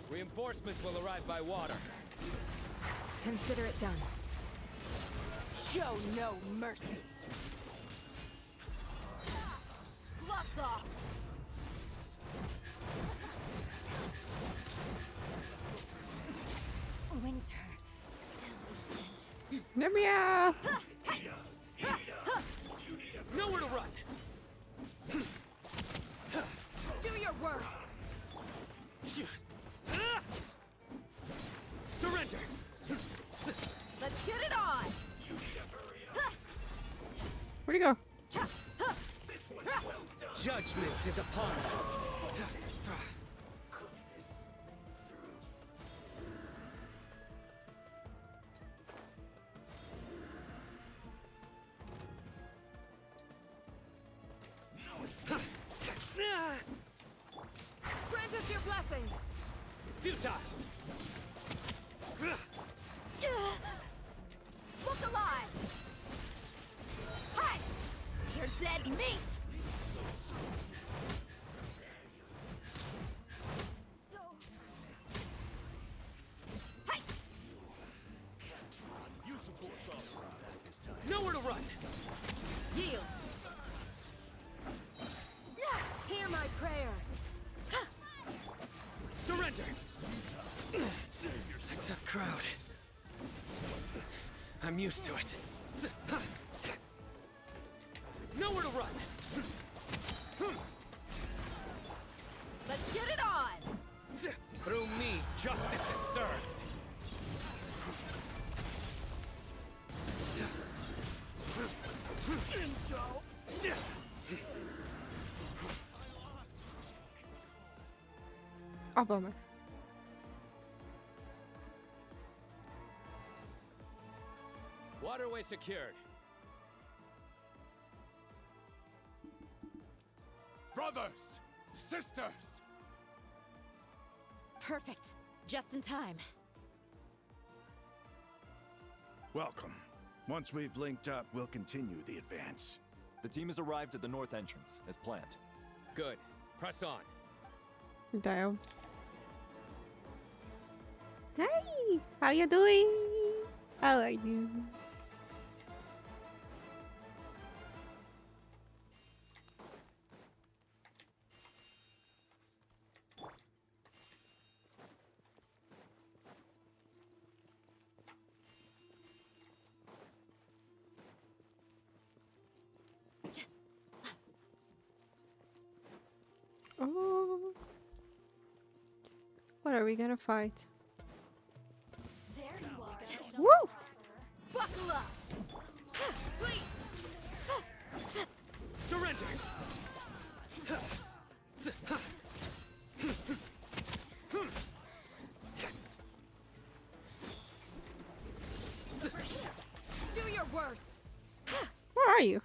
Reinforcements will arrive by water. Consider it done. Show no mercy. Gloves off. Winter. Let me out. Nowhere to run! Judgment is upon you. Grant us your blessing! Futile! Look alive! Hi! You're dead meat! Hi! Nowhere to run! Yield! Hear my prayer! Surrender! It's a crowd. I'm used to it. Nowhere to run! Let's get it on! Through me, justice is served. Oh, bummer. Waterway secured. Brothers! Sisters! Perfect. Just in time. Welcome. Once we've linked up, we'll continue the advance. The team has arrived at the north entrance, as planned. Good. Press on. Damn. Hey! How you doing? How are you? Oh. What are we gonna fight? There you are. Woo! Buckle up! Please! Surrender! Do your worst! Where are you?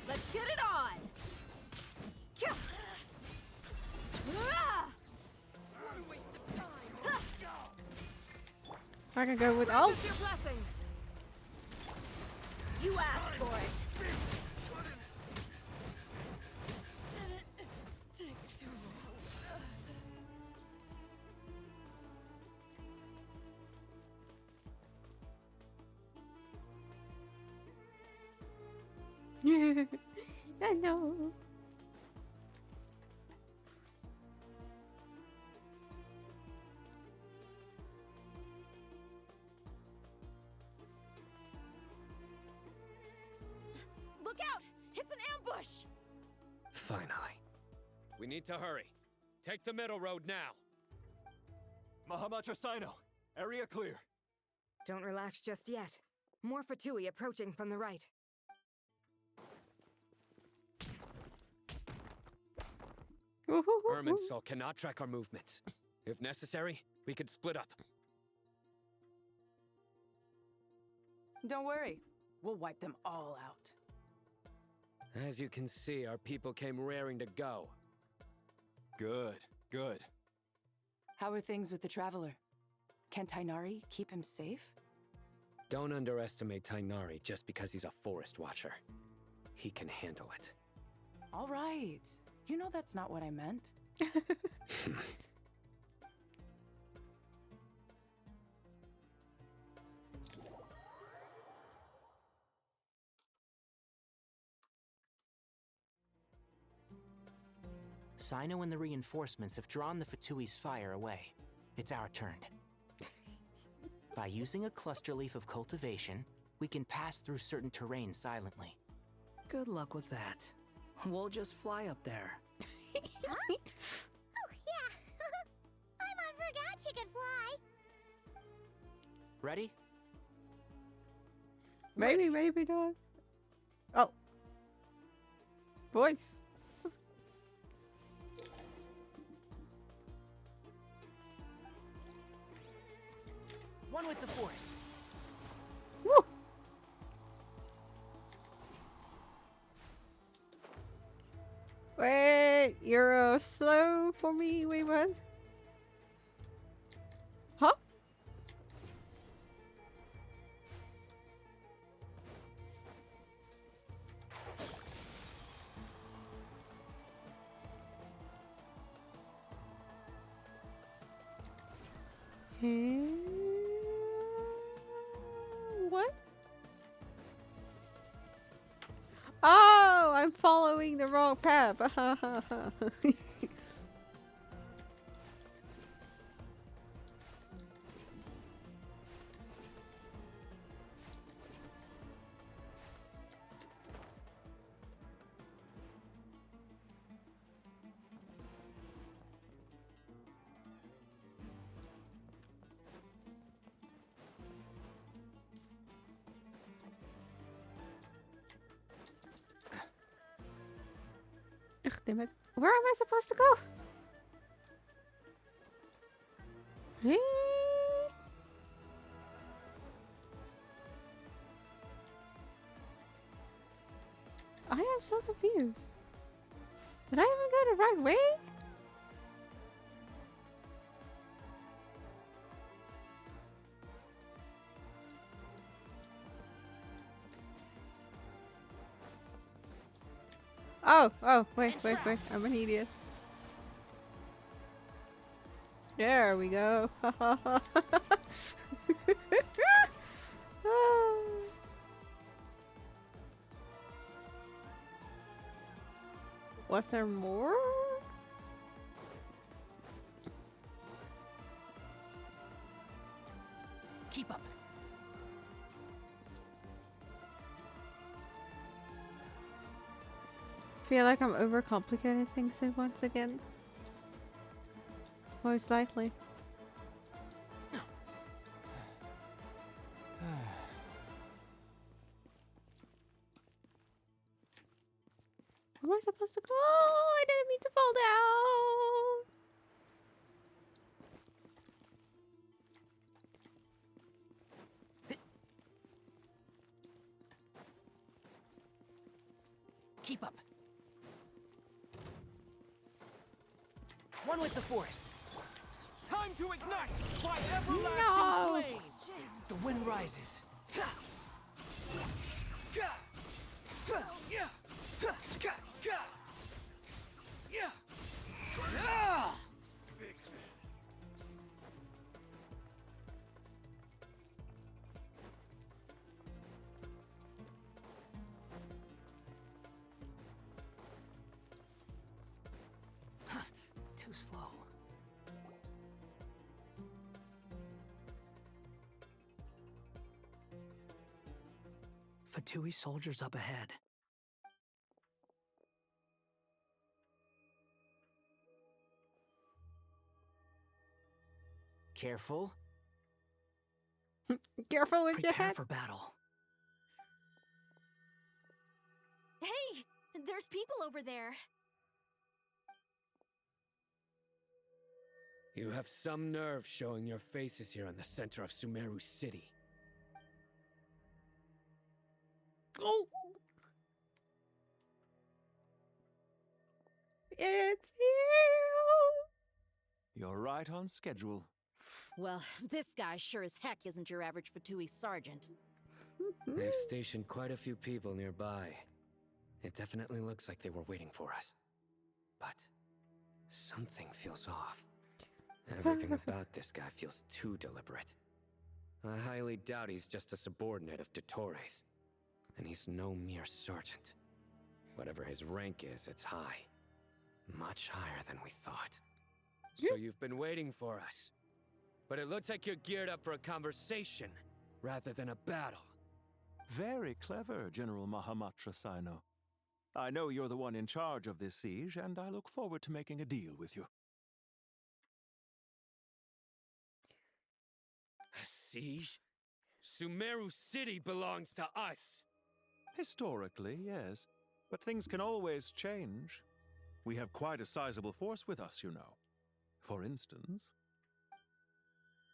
Let's get it on! What a waste of time! I can go with all. Your blessing! You asked for it! Take too I know. Look out! It's an ambush! Finally. We need to hurry. Take the middle road now. Mahamacha Sino, area clear. Don't relax just yet. More Fatui approaching from the right. Irminsul cannot track our movements. If necessary, we could split up. Don't worry. We'll wipe them all out. As you can see, our people came raring to go. Good, good. How are things with the Traveler? Can Tainari keep him safe? Don't underestimate Tainari just because he's a forest watcher. He can handle it. All right. You know that's not what I meant. Sino and the reinforcements have drawn the Fatui's fire away. It's our turn. By using a cluster leaf of cultivation, we can pass through certain terrain silently. Good luck with that. We'll just fly up there. Huh? Oh, yeah. Paimon forgot she could fly. Ready? Maybe not. voice. One with the force. Woo! Wait, you're slow for me. Wait, what? Huh? What? Oh, I'm following the wrong path. Ugh, damn it. Where am I supposed to go? I am so confused. Did I even go the right way? Oh, wait, I'm an idiot. There we go. Was there more? Keep up. Feel like I'm overcomplicating things once again. Most likely. Where am I supposed to go? I didn't mean to fall down. Keep up. One with the forest. Time to ignite by everlasting flame. The wind rises. Fix it. Too slow. Fatui soldiers up ahead. Careful. Careful with your Prepare head. for battle. Hey, there's people over there. You have some nerve showing your faces here in the center of Sumeru City. Oh. It's you. You're right on schedule. Well, this guy sure as heck isn't your average Fatui sergeant. They've stationed quite a few people nearby. It definitely looks like they were waiting for us. But something feels off. Everything about this guy feels too deliberate. I highly doubt he's just a subordinate of Dottores. And he's no mere sergeant. Whatever his rank is, it's high. Much higher than we thought. So you've been waiting for us. But it looks like you're geared up for a conversation, rather than a battle. Very clever, General Mahamatra Sino. I know you're the one in charge of this siege, and I look forward to making a deal with you. A siege? Sumeru City belongs to us! Historically, yes. But things can always change. We have quite a sizable force with us, you know. For instance...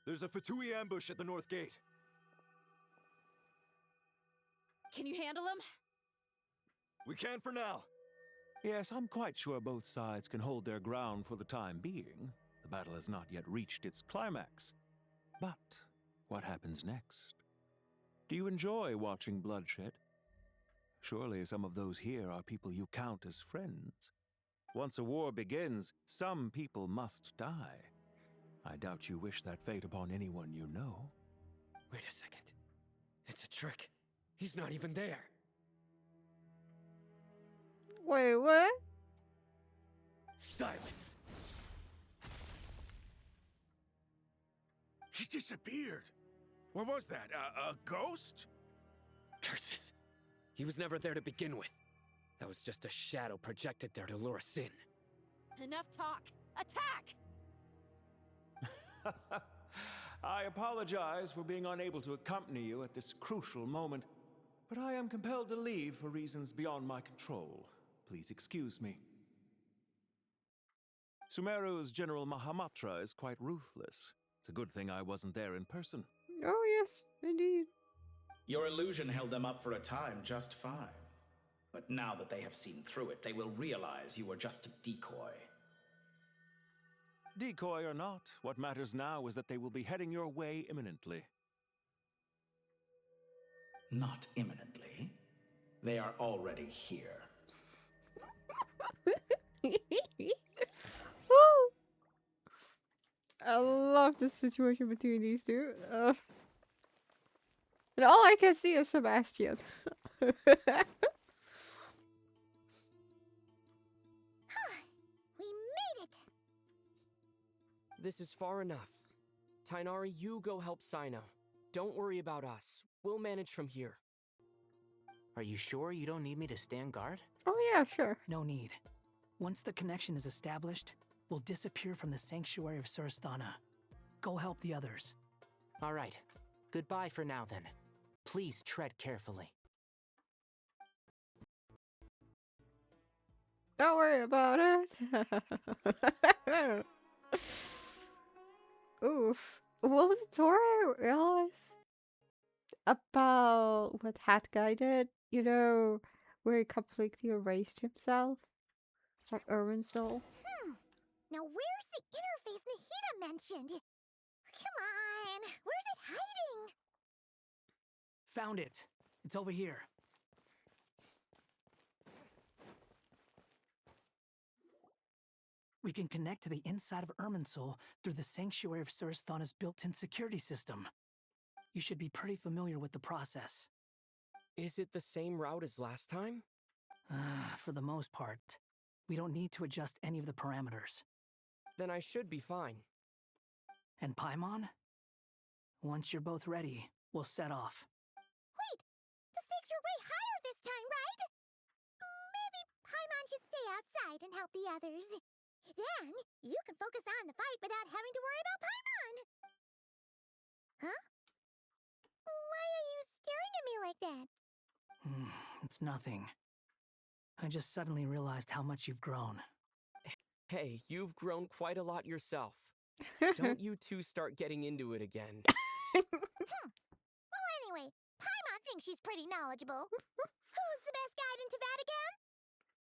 There's a Fatui ambush at the north gate. Can you handle him? We can for now. Yes, I'm quite sure both sides can hold their ground for the time being. The battle has not yet reached its climax. But what happens next? Do you enjoy watching bloodshed? Surely some of those here are people you count as friends. Once a war begins, some people must die. I doubt you wish that fate upon anyone you know. Wait a second. It's a trick. He's not even there. Wait, what? Silence! He disappeared. What was that? A ghost? Curses. He was never there to begin with. That was just a shadow projected there to lure us in. Enough talk. Attack! I apologize for being unable to accompany you at this crucial moment, but I am compelled to leave for reasons beyond my control. Please excuse me. Sumeru's General Mahamatra is quite ruthless. It's a good thing I wasn't there in person. Oh, yes, indeed. Your illusion held them up for a time just fine. But now that they have seen through it, they will realize you were just a decoy. Decoy or not, what matters now is that they will be heading your way imminently. Not imminently. They are already here. Woo! I love the situation between these two. And all I can see is Sebastian. We made it! This is far enough. Tainari, you go help Sino. Don't worry about us. We'll manage from here. Are you sure you don't need me to stand guard? Oh yeah, sure. No need. Once the connection is established, we'll disappear from the sanctuary of Surasthana. Go help the others. All right. Goodbye for now, then. Please tread carefully. Don't worry about it. Oof. Will the Tora realize about what Hat Guy did? You know, where he completely erased himself? Like Urban Soul? Now where's the interface Nahida mentioned? Come on! Where's it hiding? Found it. It's over here. We can connect to the inside of Irminsul through the Sanctuary of Surasthana's built-in security system. You should be pretty familiar with the process. Is it the same route as last time? For the most part. We don't need to adjust any of the parameters. Then I should be fine. And Paimon? Once you're both ready, we'll set off. Wait! The stakes are way higher this time, right? Maybe Paimon should stay outside and help the others. Then, you can focus on the fight without having to worry about Paimon. Huh? Why are you staring at me like that? It's nothing. I just suddenly realized how much you've grown. Hey, you've grown quite a lot yourself. Don't you two start getting into it again. Well, anyway, Paimon thinks she's pretty knowledgeable. Who's the best guide in Teyvat again?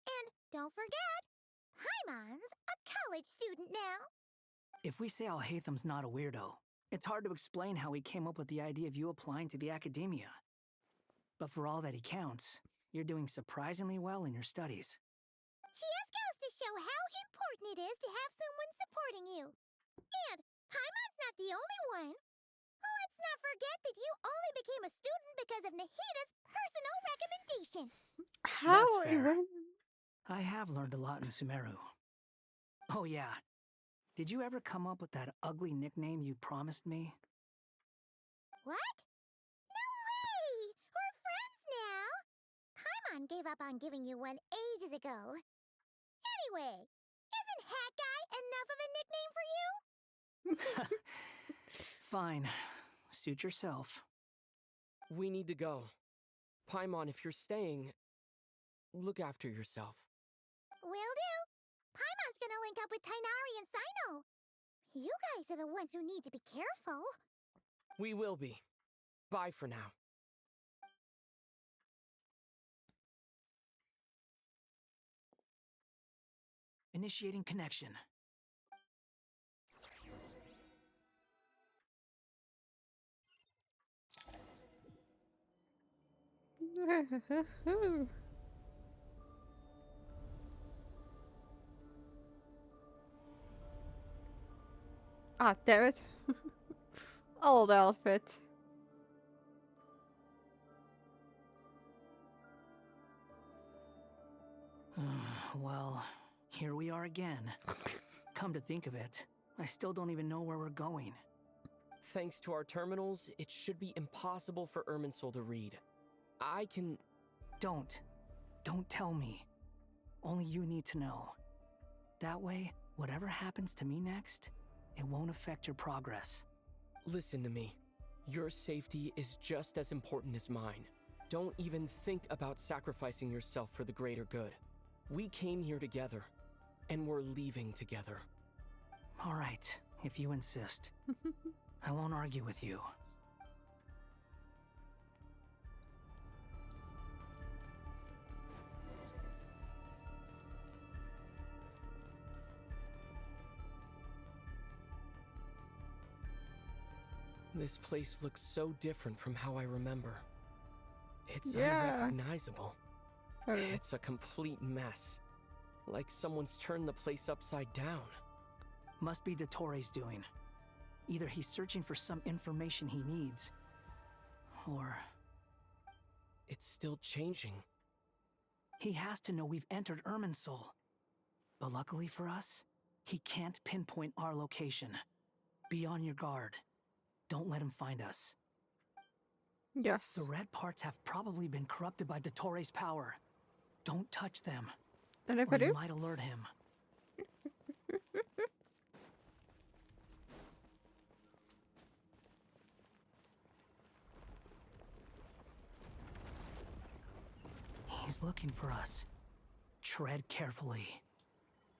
And don't forget, Paimon's a college student now. If we say Alhatham's not a weirdo, it's hard to explain how he came up with the idea of you applying to the academia. But for all that he counts, you're doing surprisingly well in your studies. Just goes to show how important it is to have someone supporting you. And Paimon's not the only one. Let's not forget that you only became a student because of Nahida's personal recommendation. How That's fair. even? I have learned a lot in Sumeru. Oh yeah. Did you ever come up with that ugly nickname you promised me? What? No way! We're friends now! Paimon gave up on giving you one ages ago. Anyway, isn't Hat Guy enough of a nickname for you? Fine. Suit yourself. We need to go. Paimon, if you're staying, look after yourself. Will do. Paimon's gonna link up with Tainari and Sino. You guys are the ones who need to be careful. We will be. Bye for now. Initiating connection. Ah, damn it. Old outfit. Well, here we are again. Come to think of it, I still don't even know where we're going. Thanks to our terminals, it should be impossible for Irminsul to read. I can... Don't tell me. Only you need to know. That way, whatever happens to me next, it won't affect your progress. Listen to me. Your safety is just as important as mine. Don't even think about sacrificing yourself for the greater good. We came here together, and we're leaving together. All right, if you insist. I won't argue with you. This place looks so different from how I remember. It's Yeah. unrecognizable. Totally. It's a complete mess. Like someone's turned the place upside down. Must be Dottoro's doing. Either he's searching for some information he needs, or... It's still changing. He has to know we've entered Irminsul. But luckily for us, he can't pinpoint our location. Be on your guard. Don't let him find us. Yes. The red parts have probably been corrupted by Dottoro's power. Don't touch them. And if or I do? you might alert him. He's looking for us. Tread carefully.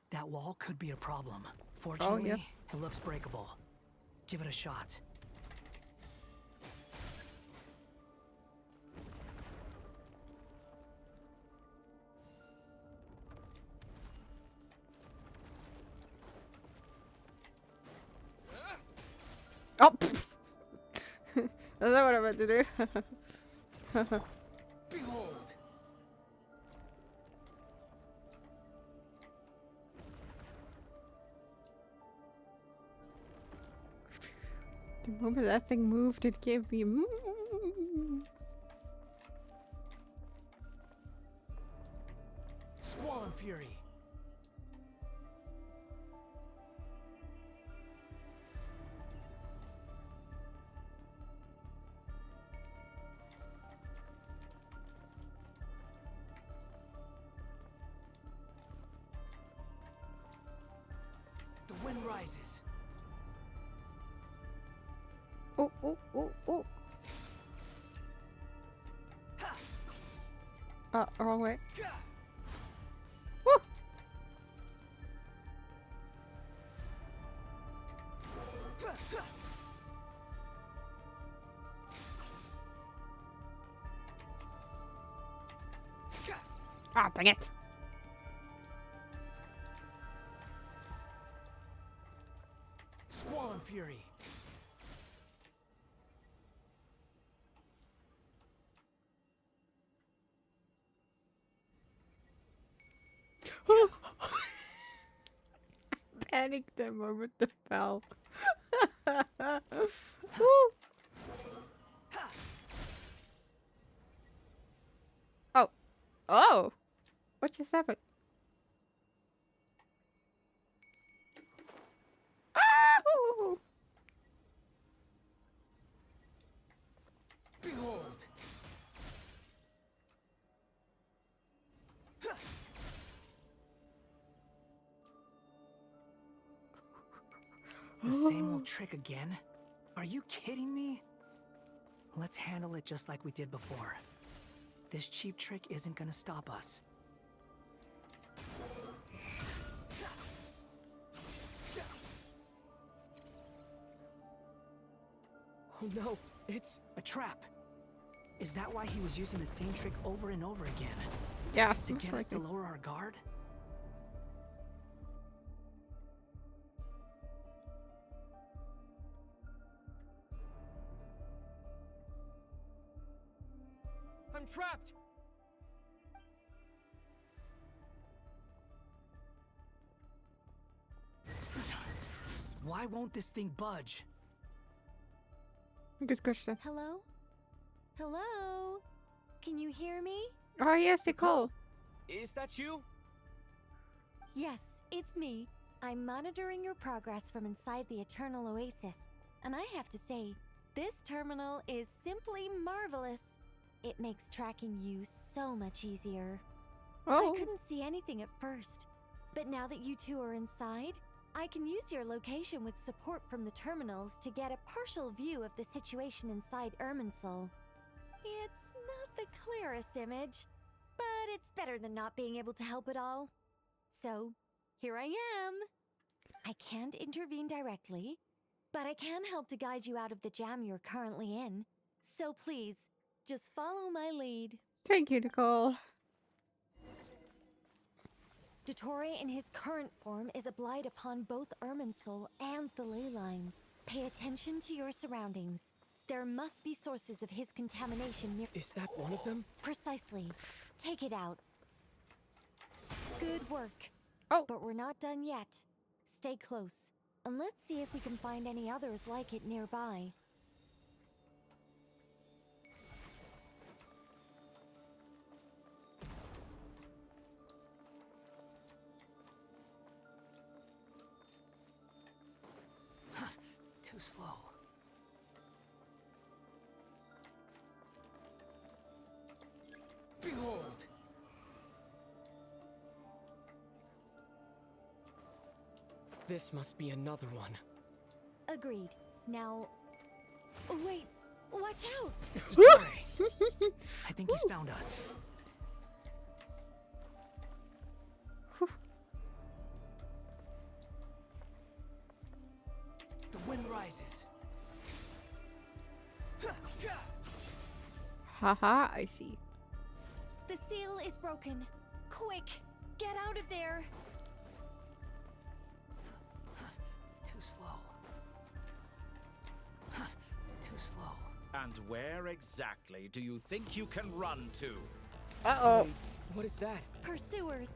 That wall could be a problem. Fortunately, it looks breakable. Give it a shot. Oh! That's not what I meant to do. Behold! The moment that thing moved, it gave me Squall and Fury! The wind rises. Oh, oh, oh, oh. Wrong way. Woo! Ah, dang it. Squall and Fury! Panicked the moment the fell. Woo! Oh. Oh! What just happened? Ah! Ooh. Behold! The same old trick again? Are you kidding me? Let's handle it just like we did before. This cheap trick isn't gonna stop us. Oh no, it's a trap. Is that why he was using the same trick over and over again? Yeah, To most get us to likely. lower our guard? I'm trapped! Why won't this thing budge? Good question. Hello? Hello? Can you hear me? Oh yes, Nicole. Is that you? Yes, it's me. I'm monitoring your progress from inside the Eternal Oasis, and I have to say, this terminal is simply marvelous. It makes tracking you so much easier. Oh. I couldn't see anything at first, but now that you two are inside, I can use your location with support from the terminals to get a partial view of the situation inside Irminsul. It's not the clearest image, but it's better than not being able to help at all. So, here I am. I can't intervene directly, but I can help to guide you out of the jam you're currently in. So please, just follow my lead. Thank you, Nicole. Dottore in his current form is a blight upon both Irminsul and the ley lines. Pay attention to your surroundings. There must be sources of his contamination near— Is that one of them? Precisely. Take it out. Good work. Oh. But we're not done yet. Stay close, and let's see if we can find any others like it nearby. Too slow. Behold! This must be another one. Agreed. Now... Wait! Watch out! It's Dottore. I think he's found us. The wind rises. Haha, I see. The seal is broken. Quick! Get out of there! Too slow. Too slow. And where exactly do you think you can run to? Uh-oh. Wait, what is that? Pursuers!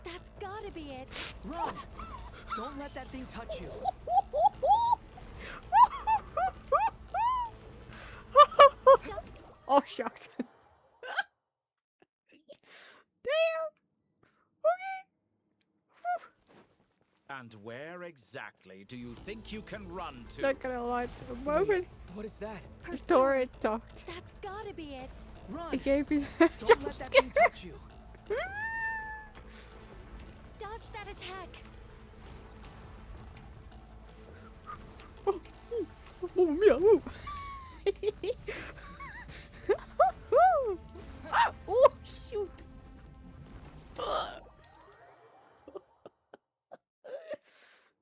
That's gotta be it! Run! Don't let that thing touch you. Oh, shucks. Damn. Okay. And where exactly do you think you can run to? Not gonna lie for a moment. Wait, what is that? The story talked. That's gotta be it! Run! It gave me Don't jump let that scare. thing touch you. Dodge that attack! Oh, meow. Oh, shoot.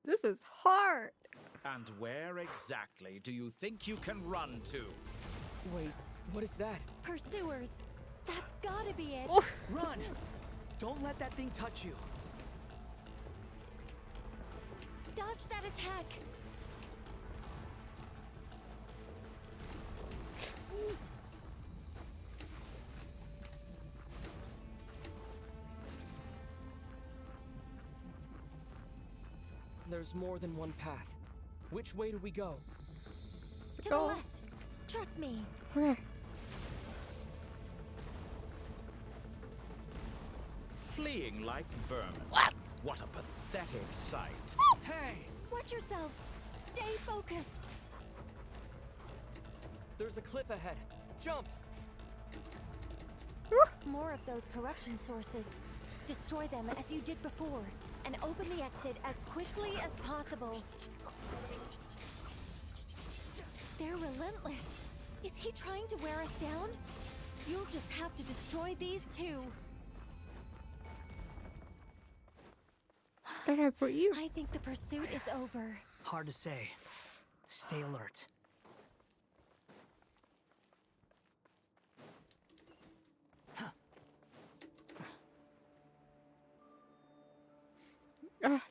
This is hard. And where exactly do you think you can run to? Wait, what is that? Pursuers! That's gotta be it! Run! Don't let that thing touch you. Dodge that attack! There's more than one path. Which way do we go? To the left! Trust me! Okay. Fleeing like vermin. What a pathetic sight. Hey! Watch yourselves! Stay focused! There's a cliff ahead. Jump! More of those corruption sources. Destroy them as you did before, and open the exit as quickly as possible. They're relentless. Is he trying to wear us down? You'll just have to destroy these two. I have for you. I think the pursuit is over. Hard to say. Stay alert.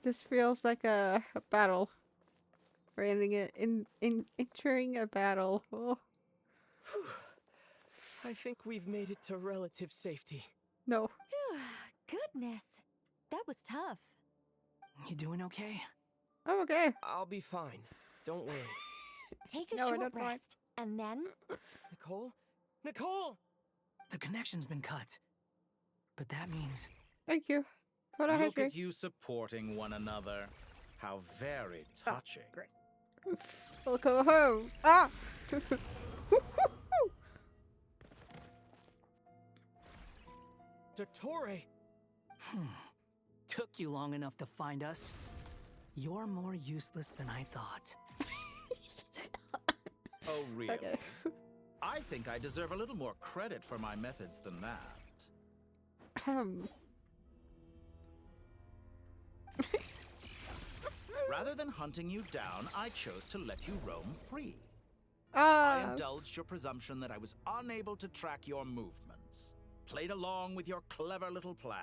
This feels like a battle. We're entering a battle. Oh. I think we've made it to relative safety. No. Goodness, that was tough. You doing okay? I'm okay. I'll be fine. Don't worry. Take a No, short not fine. rest, and then... Nicole? Nicole! The connection's been cut. But that means... Thank you. Hold on, Look hydrate. at you supporting one another. How very touching. Great. Welcome home. Ah! Dottore! Took you long enough to find us. You're more useless than I thought. Oh, really? Okay. I think I deserve a little more credit for my methods than that. Rather than hunting you down, I chose to let you roam free. I indulged your presumption that I was unable to track your movements. Played along with your clever little plan.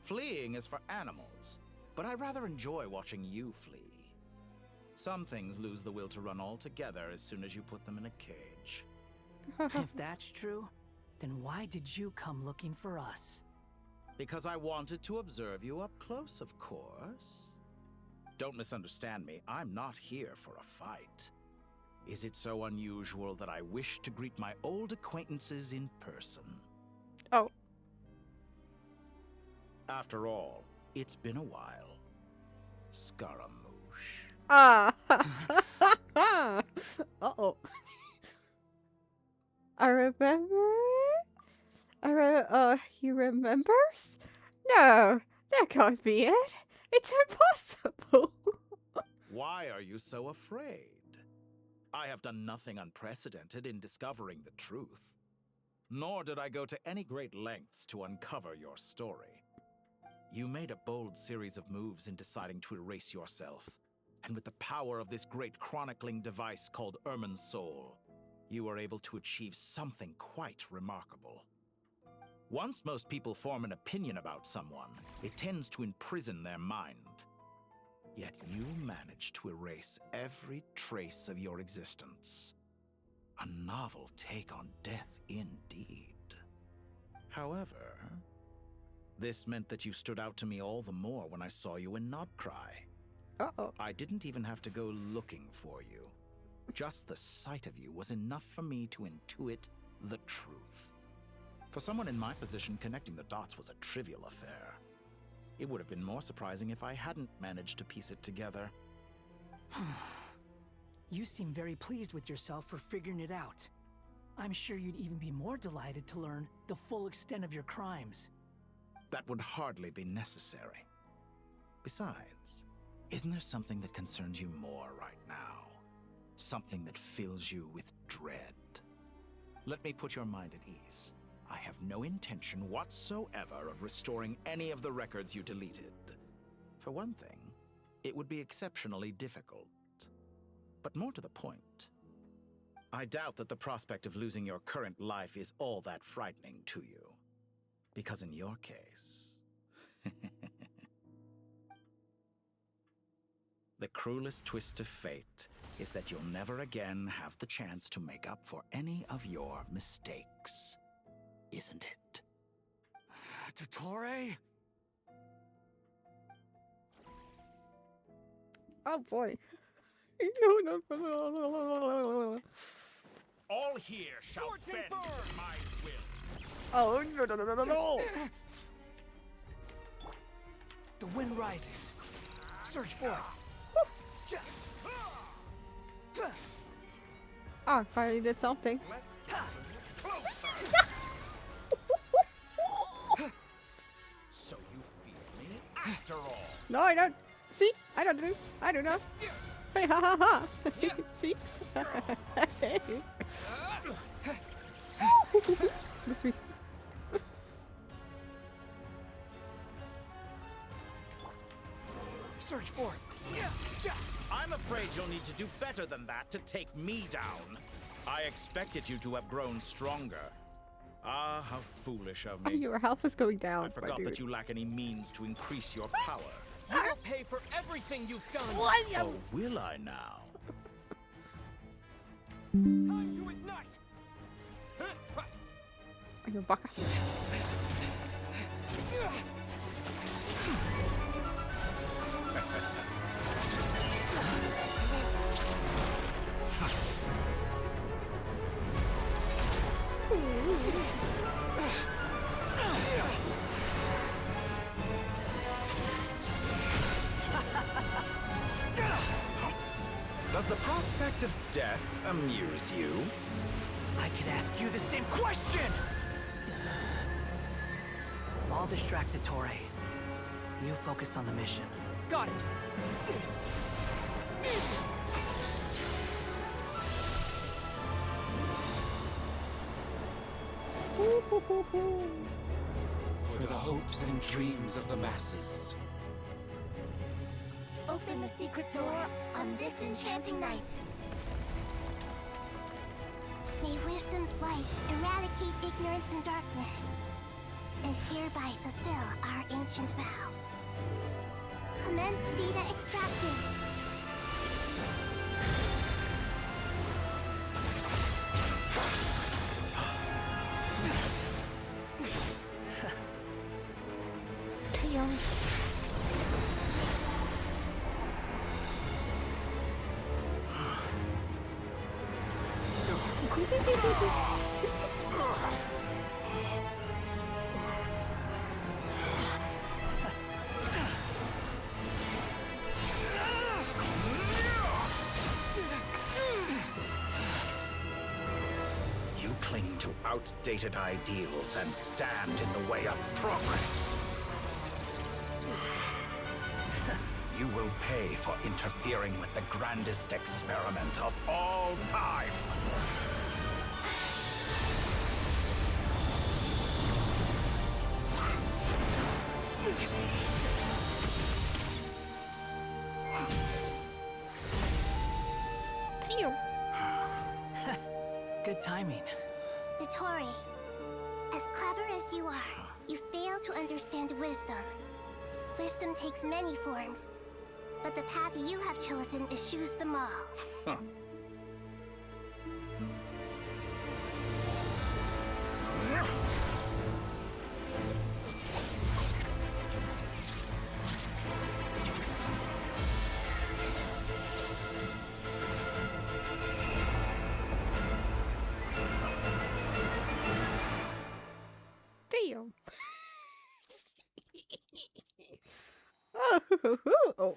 Fleeing is for animals, but I rather enjoy watching you flee. Some things lose the will to run altogether as soon as you put them in a cage. If that's true, then why did you come looking for us? Because I wanted to observe you up close, of course. Don't misunderstand me, I'm not here for a fight. Is it so unusual that I wish to greet my old acquaintances in person? Oh. After all, it's been a while. Scaramouche. Ah. Uh-oh. I remember it. He remembers? No, that can't be it. It's impossible. Why are you so afraid? I have done nothing unprecedented in discovering the truth. Nor did I go to any great lengths to uncover your story. You made a bold series of moves in deciding to erase yourself. And with the power of this great chronicling device called Ermin's Soul, you were able to achieve something quite remarkable. Once most people form an opinion about someone, it tends to imprison their mind. Yet you managed to erase every trace of your existence. A novel take on death indeed. However, this meant that you stood out to me all the more when I saw you in Nodcry. Uh-oh. I didn't even have to go looking for you. Just the sight of you was enough for me to intuit the truth. For someone in my position, connecting the dots was a trivial affair. It would have been more surprising if I hadn't managed to piece it together. You seem very pleased with yourself for figuring it out. I'm sure you'd even be more delighted to learn the full extent of your crimes. That would hardly be necessary. Besides, isn't there something that concerns you more right now? Something that fills you with dread? Let me put your mind at ease. I have no intention whatsoever of restoring any of the records you deleted. For one thing, it would be exceptionally difficult. But more to the point, I doubt that the prospect of losing your current life is all that frightening to you. Because in your case, the cruelest twist of fate is that you'll never again have the chance to make up for any of your mistakes. Isn't it? Dottore? Oh boy. All here shall bend to my will. Oh, no. The wind rises. Search for it. Oh, finally did something. So you fear me after all? No, I don't. See? I don't do. I do not. Hey, ha ha ha. See? Miss me. Search for it. I'm afraid you'll need to do better than that to take me down. I expected you to have grown stronger. Ah, how foolish of Oh, me. your health is going down. I forgot that you lack any means to increase your power. You will pay for everything you've done. Oh, will I now? Time to ignite. Oh, you baka. Does the prospect of death amuse you? I could ask you the same question! I'll distract Ettore. You focus on the mission. Got it! For the hopes and dreams of the masses. Open the secret door on this enchanting night. May wisdom's light eradicate ignorance and darkness, and hereby fulfill our ancient vow. Commence data extraction. Damn. You cling to outdated ideals and stand in the way of progress. You will pay for interfering with the grandest experiment of all time. Damn. Good timing. Dottore, as clever as you are, you fail to understand wisdom. Wisdom takes many forms, but the path you have chosen eschews them all. Huh. Damn. Oh.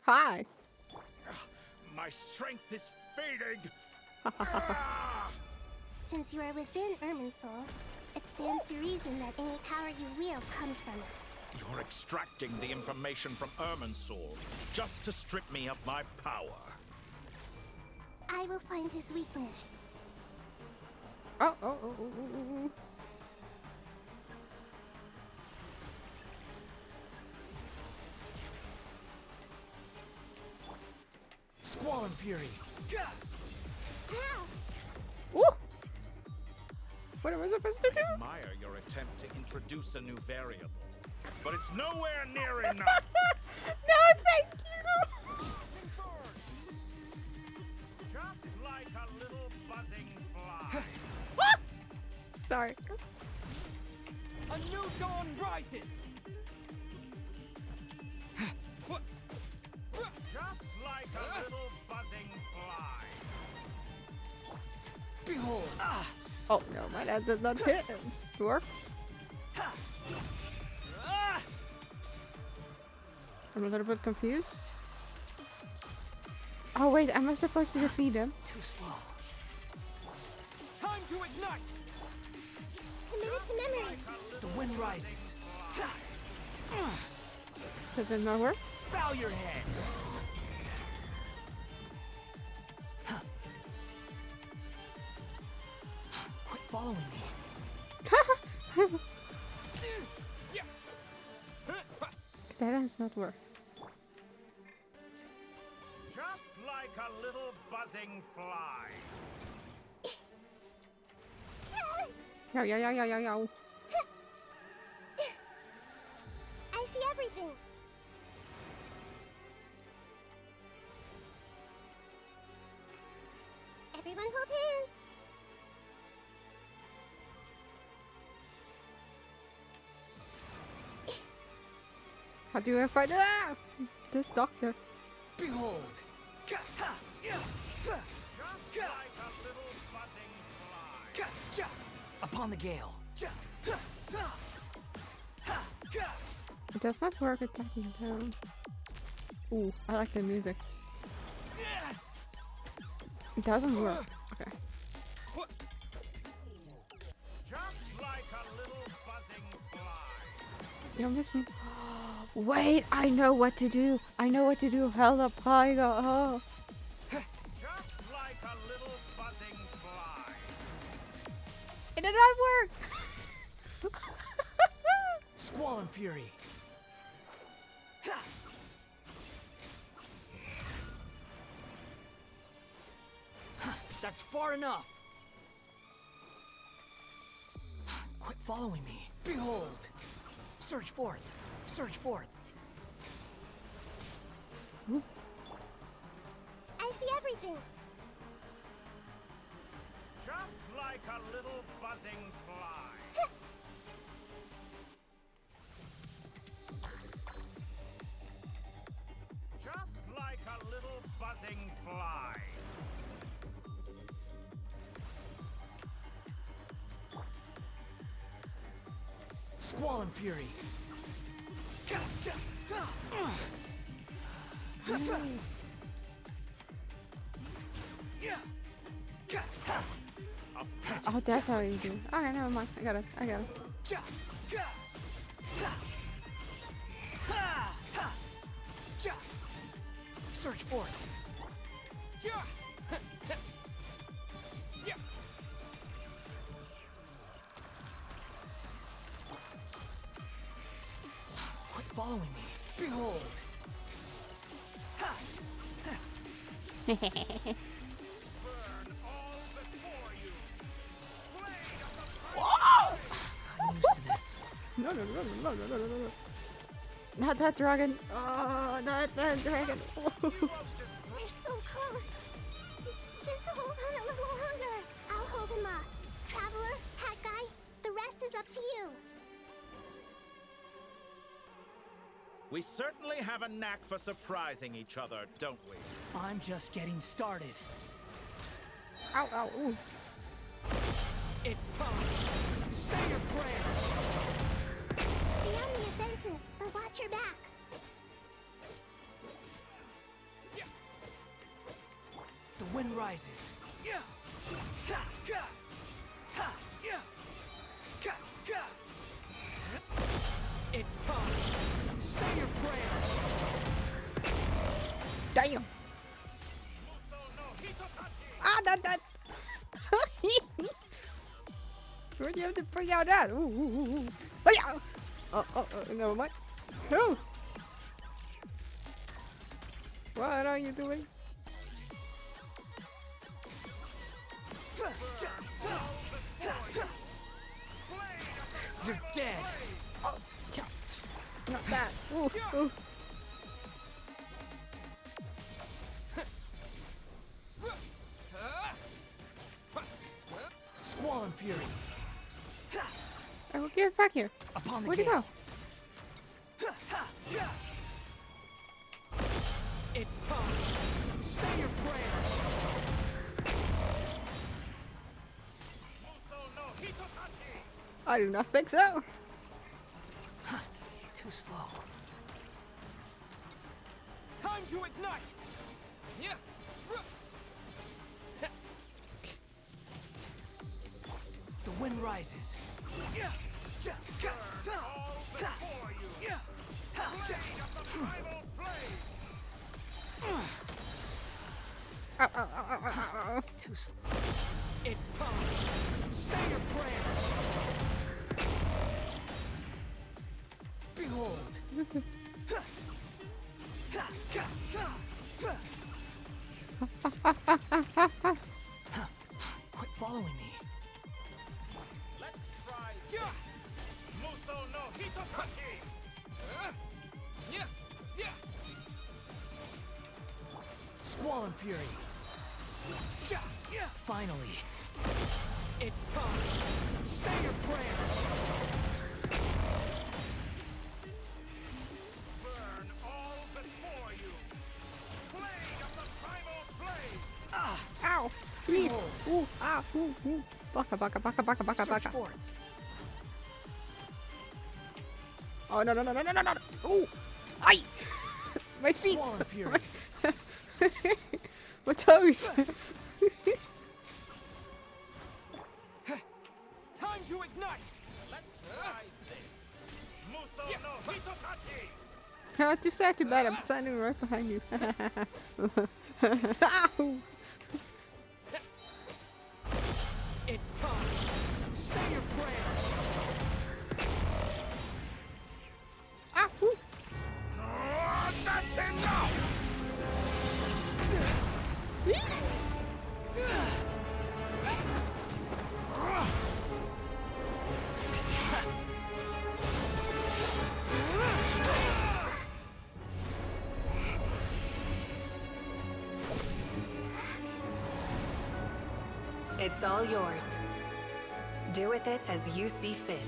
Hi. My strength is fading. Since you are within Irminsul, it stands to reason that any power you wield comes from it. You're extracting the information from Irminsul just to strip me of my power. I will find his weakness. Oh. Squall and Fury. Ooh. What am I supposed to do? I admire your attempt to introduce a new variable, but it's nowhere near enough. No, thank you. Just like a little buzzing fly. Sorry. A new dawn rises. Just like a little buzzing fly. Behold. Oh no, my dad did not hit him. Dwarf. I'm a little bit confused. Oh wait, am I supposed to defeat him? Too slow. Time to ignite. Committed to memory. The wind rises. That did not work. Bow your head. Quit following me. That has not worked. Just like a little buzzing fly. Yo, yo, yo, yo, yo, yo. I see everything. Everyone hold hands. How do I fight this doctor? Behold! Upon the gale. It does not work attacking down. Ooh, I like the music. It doesn't work. Okay. Just like a little buzzing fly. You missed me. Wait, I know what to do. I know what to do. Held up high. Oh. Just like a little buzzing fly. It did not work. Squall and Fury. That's far enough. Quit following me. Behold. Surge forth. Surge forth. I see everything. Just like a little buzzing fly. Just like a little buzzing fly. Squall and Fury. Oh, that's how you do. Alright, never mind. I got it. Search forth. Quit following me. Behold. I'm used to this. No. Not that dragon. Oh, not that dragon. We're so close. Just hold on a little longer. I'll hold him off. Traveler, Hat Guy, the rest is up to you. We certainly have a knack for surprising each other, don't we? I'm just getting started. Ow, ow, ooh. It's time. Say your prayers. Stay on the offensive, but watch your back. The wind rises. It's time. Say your prayers. Damn. Ah, that. Where'd you have to bring out that? Ooh. Oh, yeah. Oh, never mind. No. What are you doing? You're dead. Oh, not that. Ooh. Squall and Fury. I will get back here. Upon the Where'd you go? It's time. Say your prayers. I do not think so. Too slow. Time to ignite. The wind rises. Too slow. It's time. Say your prayers. Behold. Quit following me. Swollen Fury. Finally, it's time. Say your prayers. Burn all before you. Blade of the primal blade. Ow! Leave! Ooh! Ah! Ooh! Ooh! Baka! Baka! Baka! Baka! Baka! Baka! Oh no! No! No! No! No! No! No! Ooh! Ay! My feet! My toes! Time to ignite! Let's try this. Muso no Hitotachi. Not too sad, too bad. I'm standing right behind you. Ow! It's time. Say your prayers. Ah! Ooh. Oh, that's enough. It's all yours. Do with it as you see fit.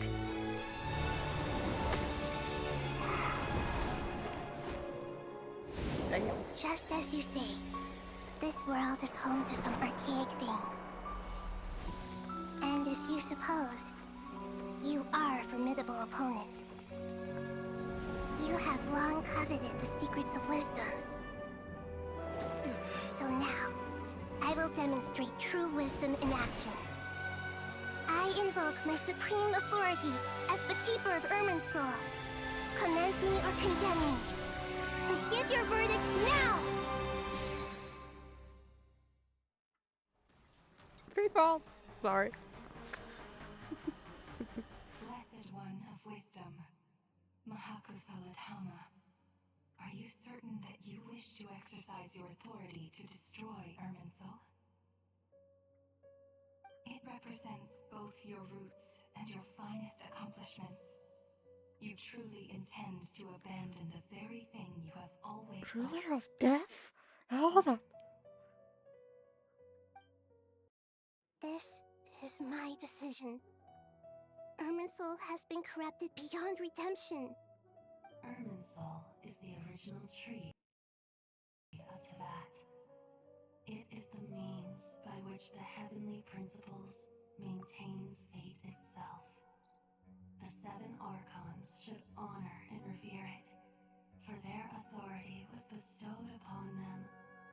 Just as you say, this world is home to some archaic things. And as you suppose, you are a formidable opponent. You have long coveted the secrets of wisdom. So now, I will demonstrate true wisdom in action. I invoke my supreme authority as the keeper of Irminsul. Commend me or condemn me. But give your verdict now! Free fall. Sorry. Blessed one of wisdom, Mahakusaladhama, are you certain that you wish to exercise your authority to destroy Irminsul? It represents both your roots and your finest accomplishments. You truly intend to abandon the very thing you have always Ruler of Death? All that. This is my decision. Irminsul has been corrupted beyond redemption. Irminsul is the original tree of Teyvat. It is the means by which the heavenly principles maintains fate itself. The seven Archons should honor and revere it, for their authority was bestowed upon them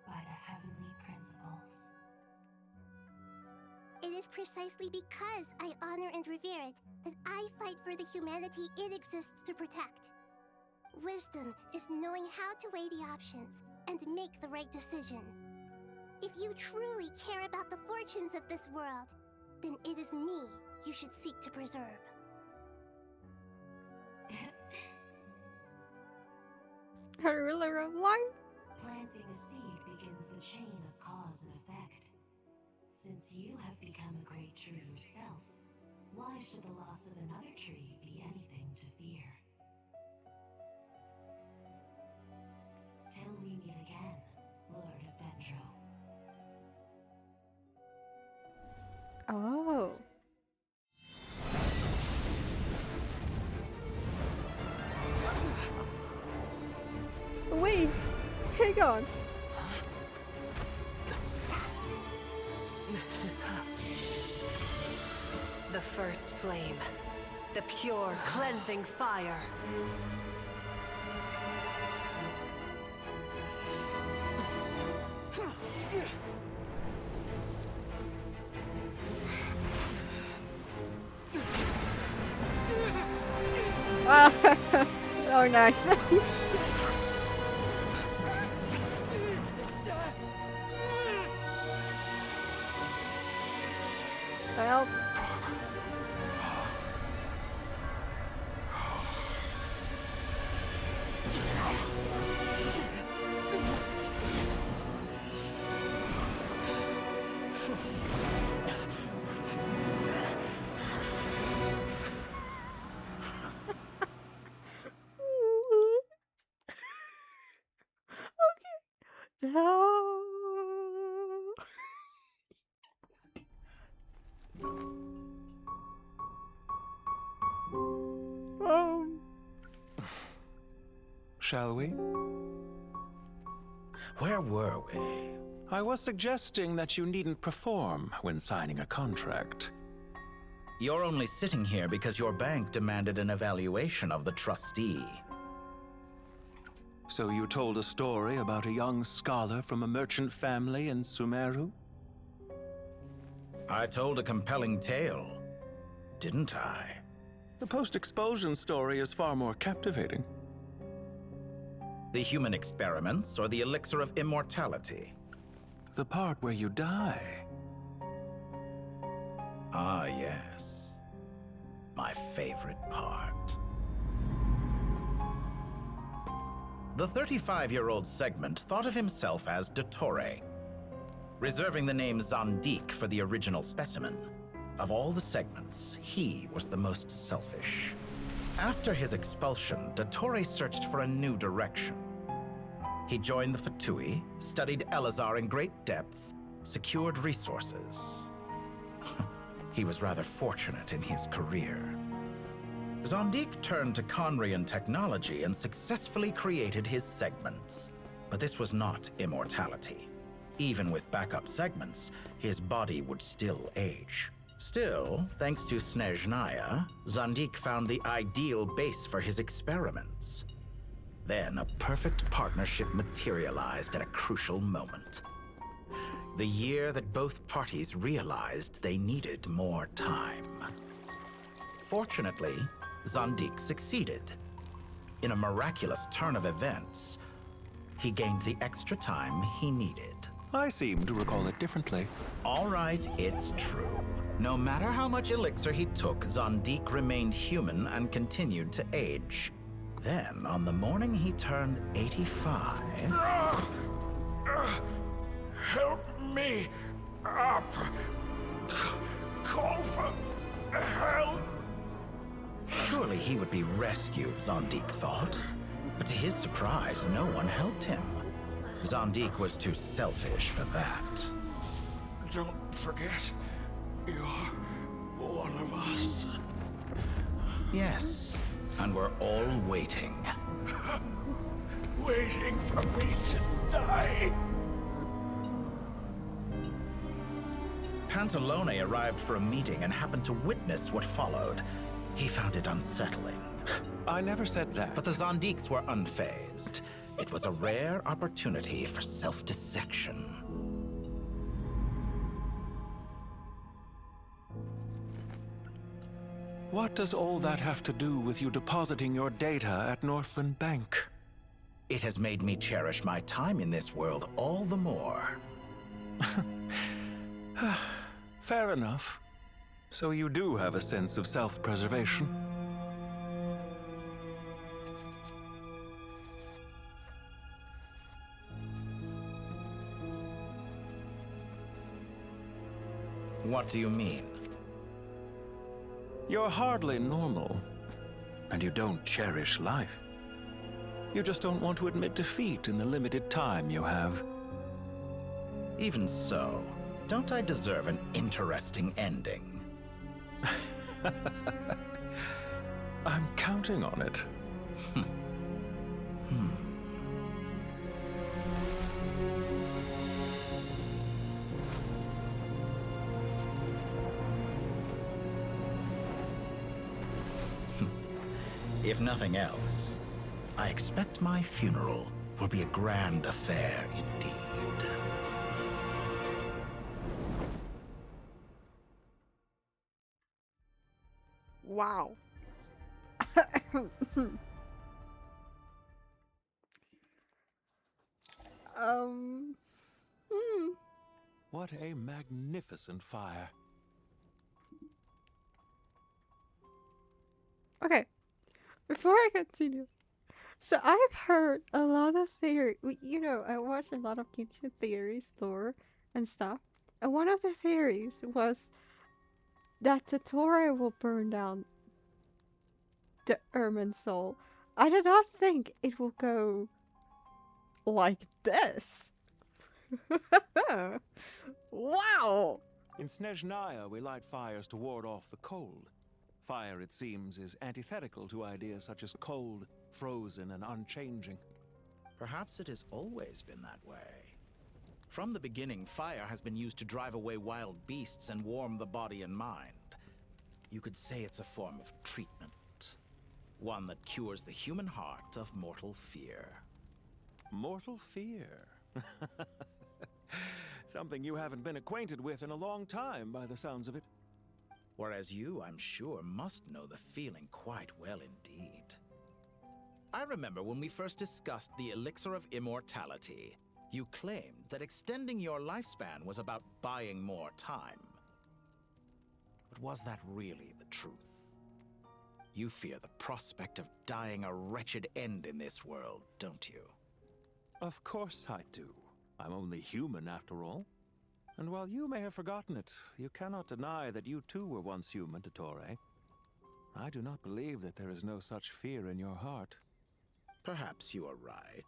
by the heavenly principles. It is precisely because I honor and revere it that I fight for the humanity it exists to protect. Wisdom is knowing how to weigh the options and make the right decision. If you truly care about the fortunes of this world, then it is me you should seek to preserve. A ruler of life? Planting a seed begins the chain of cause and effect. Since you have become a great tree yourself, why should the loss of another tree be anything to fear? Till we meet again, Lord of Dendro. Oh. Wait, hang on. The first flame. The pure, cleansing fire. Oh, nice. Help. No. shall we? Where were we? I was suggesting that you needn't perform when signing a contract. You're only sitting here because your bank demanded an evaluation of the trustee. So you told a story about a young scholar from a merchant family in Sumeru? I told a compelling tale, didn't I? The post-expulsion story is far more captivating. The human experiments or the elixir of immortality? The part where you die. Ah, yes. My favorite part. The 35-year-old Segment thought of himself as Dottore, reserving the name Zandik for the original specimen. Of all the Segments, he was the most selfish. After his expulsion, Dottore searched for a new direction. He joined the Fatui, studied Elazar in great depth, secured resources. He was rather fortunate in his career. Zandik turned to Conrian technology and successfully created his segments. But this was not immortality. Even with backup segments, his body would still age. Still, thanks to Snezhnaya, Zandik found the ideal base for his experiments. Then a perfect partnership materialized at a crucial moment. The year that both parties realized they needed more time. Fortunately, Zandik succeeded. In a miraculous turn of events, he gained the extra time he needed. I seem to recall it differently. All right, it's true. No matter how much elixir he took, Zandik remained human and continued to age. Then, on the morning he turned 85... Help me up! Call for help! Surely he would be rescued, Zandik thought. But to his surprise, no one helped him. Zandik was too selfish for that. Don't forget, you're one of us. Yes, and we're all waiting. Waiting for me to die. Pantalone arrived for a meeting and happened to witness what followed. He found it unsettling. I never said that. But the Zandiks were unfazed. It was a rare opportunity for self-dissection. What does all that have to do with you depositing your data at Northland Bank? It has made me cherish my time in this world all the more. Fair enough. So you do have a sense of self-preservation. What do you mean? You're hardly normal, and you don't cherish life. You just don't want to admit defeat in the limited time you have. Even so, don't I deserve an interesting ending? I'm counting on it. If nothing else, I expect my funeral will be a grand affair indeed. Wow. What a magnificent fire. Okay, before I continue, so I've heard a lot of theory. You know, I watch a lot of Genshin theories, lore, and stuff. And one of the theories was that Dottore will burn down the Ermin Soul. I did not think it will go like this. Wow! In Snezhnaya, we light fires to ward off the cold. Fire, it seems, is antithetical to ideas such as cold, frozen, and unchanging. Perhaps it has always been that way. From the beginning, fire has been used to drive away wild beasts and warm the body and mind. You could say it's a form of treatment. One that cures the human heart of mortal fear. Mortal fear? Something you haven't been acquainted with in a long time, by the sounds of it. Whereas you, I'm sure, must know the feeling quite well indeed. I remember when we first discussed the elixir of immortality, you claimed that extending your lifespan was about buying more time. But was that really the truth? You fear the prospect of dying a wretched end in this world, don't you? Of course I do. I'm only human, after all. And while you may have forgotten it, you cannot deny that you too were once human, Dottore. I do not believe that there is no such fear in your heart. Perhaps you are right.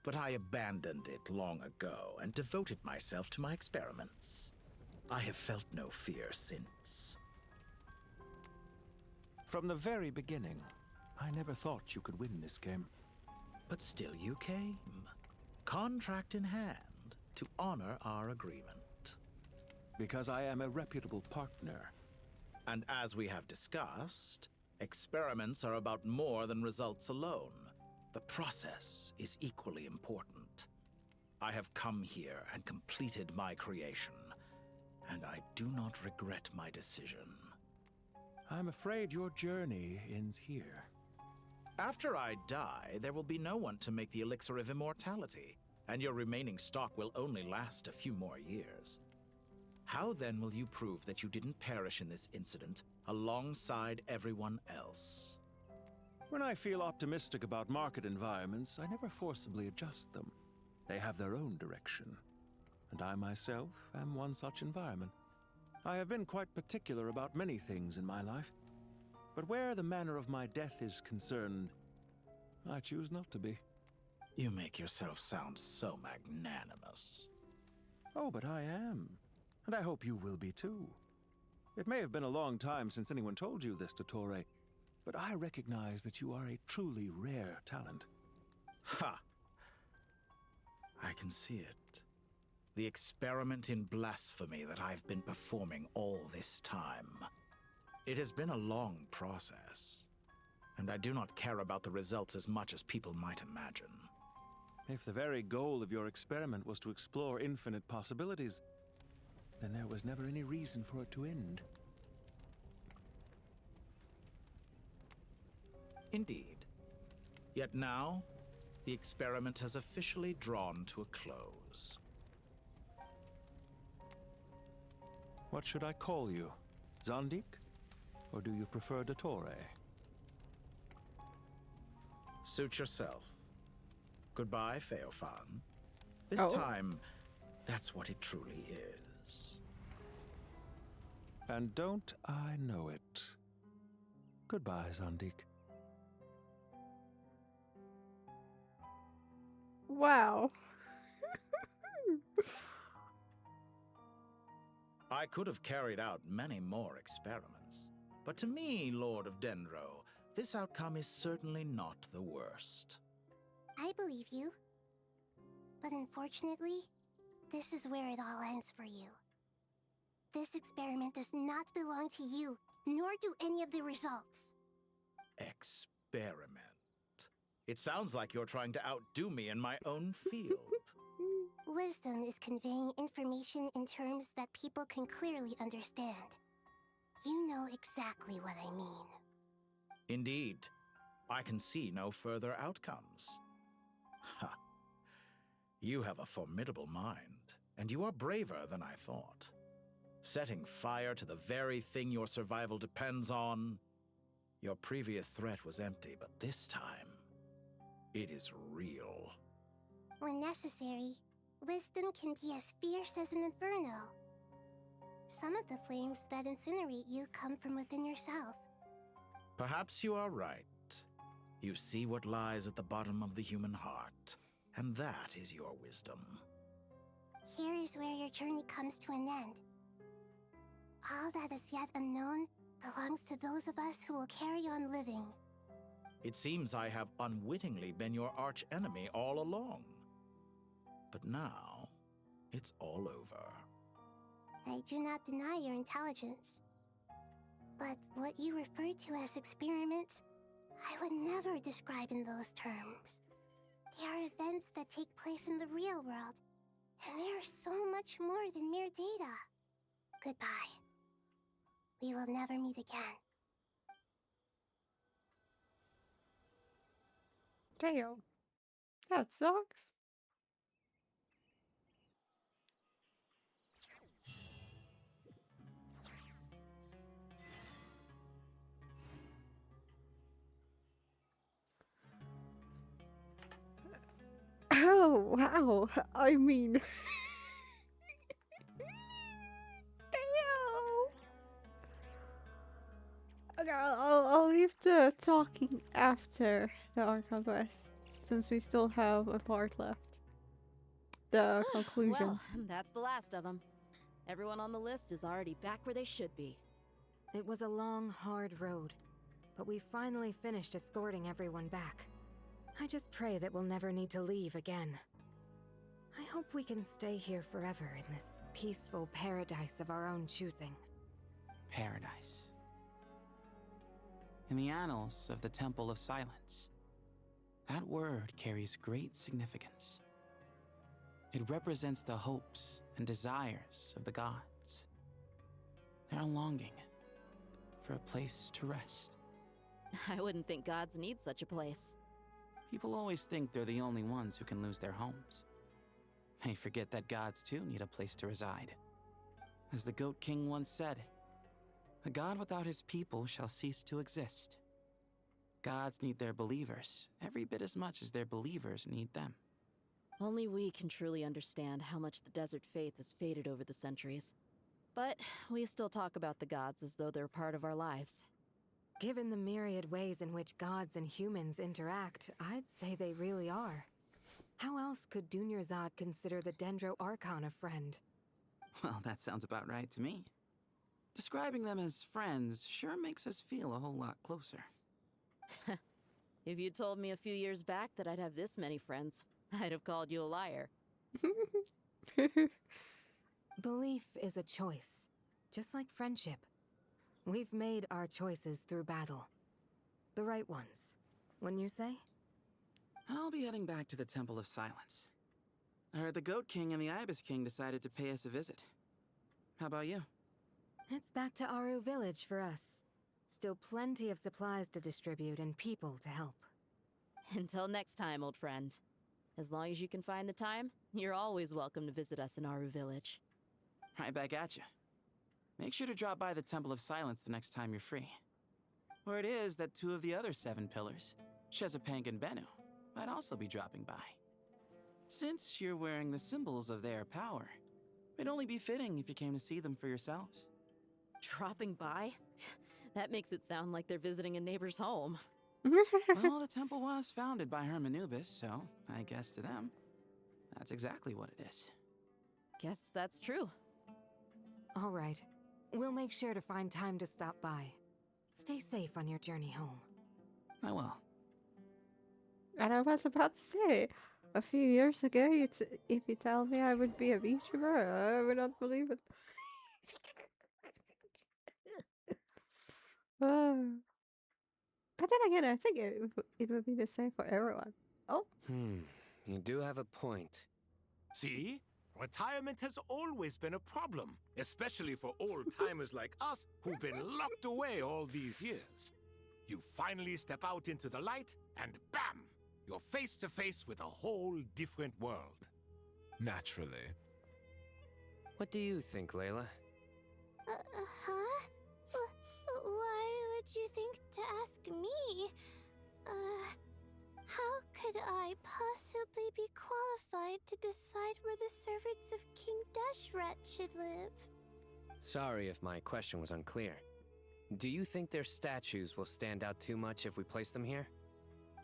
But I abandoned it long ago and devoted myself to my experiments. I have felt no fear since. From the very beginning, I never thought you could win this game. But still you came, contract in hand, to honor our agreement. Because I am a reputable partner. And as we have discussed, experiments are about more than results alone. The process is equally important. I have come here and completed my creation, and I do not regret my decision. I'm afraid your journey ends here. After I die, there will be no one to make the elixir of immortality, and your remaining stock will only last a few more years. How then will you prove that you didn't perish in this incident alongside everyone else? When I feel optimistic about market environments, I never forcibly adjust them. They have their own direction, and I myself am one such environment. I have been quite particular about many things in my life, but where the manner of my death is concerned, I choose not to be. You make yourself sound so magnanimous. Oh, but I am, and I hope you will be too. It may have been a long time since anyone told you this, Dottore, but I recognize that you are a truly rare talent. Ha! I can see it. The experiment in blasphemy that I've been performing all this time. It has been a long process, and I do not care about the results as much as people might imagine. If the very goal of your experiment was to explore infinite possibilities, then there was never any reason for it to end. Indeed. Yet now, the experiment has officially drawn to a close. What should I call you? Zandik? Or do you prefer Dottore? Suit yourself. Goodbye, Feofan. This Oh. time, that's what it truly is. And don't I know it? Goodbye, Zandik. Wow. I could have carried out many more experiments, but to me, Lord of Dendro, this outcome is certainly not the worst. I believe you. But unfortunately, this is where it all ends for you. This experiment does not belong to you, nor do any of the results. Experiment. It sounds like you're trying to outdo me in my own field. Wisdom is conveying information in terms that people can clearly understand. You know exactly what I mean. Indeed. I can see no further outcomes. Ha. You have a formidable mind, and you are braver than I thought. Setting fire to the very thing your survival depends on. Your previous threat was empty, but this time, it is real. When necessary, wisdom can be as fierce as an inferno. Some of the flames that incinerate you come from within yourself. Perhaps you are right. You see what lies at the bottom of the human heart, and that is your wisdom. Here is where your journey comes to an end. All that is yet unknown belongs to those of us who will carry on living. It seems I have unwittingly been your arch enemy all along. But now, it's all over. I do not deny your intelligence. But what you refer to as experiments, I would never describe in those terms. They are events that take place in the real world, and they are so much more than mere data. Goodbye. We will never meet again. Damn. That sucks. Oh, wow. I mean... Damn. Okay, I'll leave the talking after the Archon quest, since we still have a part left. The conclusion. Well, that's the last of them. Everyone on the list is already back where they should be. It was a long, hard road, but we finally finished escorting everyone back. I just pray that we'll never need to leave again. I hope we can stay here forever in this peaceful paradise of our own choosing. Paradise. In the annals of the Temple of Silence, that word carries great significance. It represents the hopes and desires of the gods. Their longing for a place to rest. I wouldn't think gods need such a place. People always think they're the only ones who can lose their homes. They forget that gods too need a place to reside. As the Goat King once said, "A god without his people shall cease to exist." Gods need their believers every bit as much as their believers need them. Only we can truly understand how much the desert faith has faded over the centuries. But we still talk about the gods as though they're part of our lives. Given the myriad ways in which gods and humans interact, I'd say they really are. How else could Dunyarzad consider the Dendro Archon a friend? Well, that sounds about right to me. Describing them as friends sure makes us feel a whole lot closer. If you told me a few years back that I'd have this many friends, I'd have called you a liar. Belief is a choice, just like friendship. We've made our choices through battle. The right ones, wouldn't you say? I'll be heading back to the Temple of Silence. I heard the Goat King and the Ibis King decided to pay us a visit. How about you? It's back to Aru Village for us. Still plenty of supplies to distribute and people to help. Until next time, old friend. As long as you can find the time, you're always welcome to visit us in Aru Village. Right back at you. Make sure to drop by the Temple of Silence the next time you're free. Word is that 2 of the other 7 pillars, Shezapank and Bennu, might also be dropping by. Since you're wearing the symbols of their power, it'd only be fitting if you came to see them for yourselves. Dropping by? That makes it sound like they're visiting a neighbor's home. Well, the temple was founded by Hermanubis, so I guess to them, that's exactly what it is. Guess that's true. All right. We'll make sure to find time to stop by. Stay safe on your journey home. I will. And I was about to say, a few years ago, if you tell me I would be a VTuber, I would not believe it. But then again, I think it would be the same for everyone. Oh. You do have a point. See? Retirement has always been a problem, especially for old-timers like us who've been locked away all these years. You finally step out into the light, and bam! You're face to face with a whole different world. Naturally. What do you think, Layla? Huh? Why would you think to ask me? How could I possibly be qualified to decide where the servants of King Deshret should live? Sorry if my question was unclear. Do you think their statues will stand out too much if we place them here?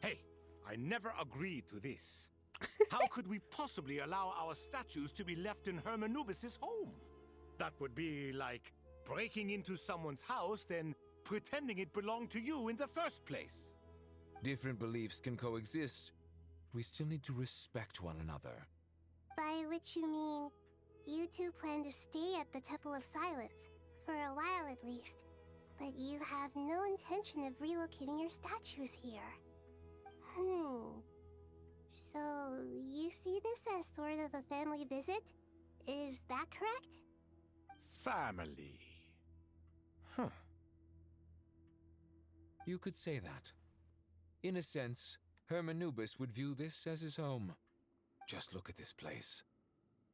Hey, I never agreed to this. How could we possibly allow our statues to be left in Hermanubis' home? That would be like breaking into someone's house, then pretending it belonged to you in the first place. Different beliefs can coexist. We still need to respect one another. By which you mean, you two plan to stay at the Temple of Silence, for a while at least, but you have no intention of relocating your statues here. So, you see this as sort of a family visit? Is that correct? Family. Huh. You could say that. In a sense, Hermanubis would view this as his home. Just look at this place.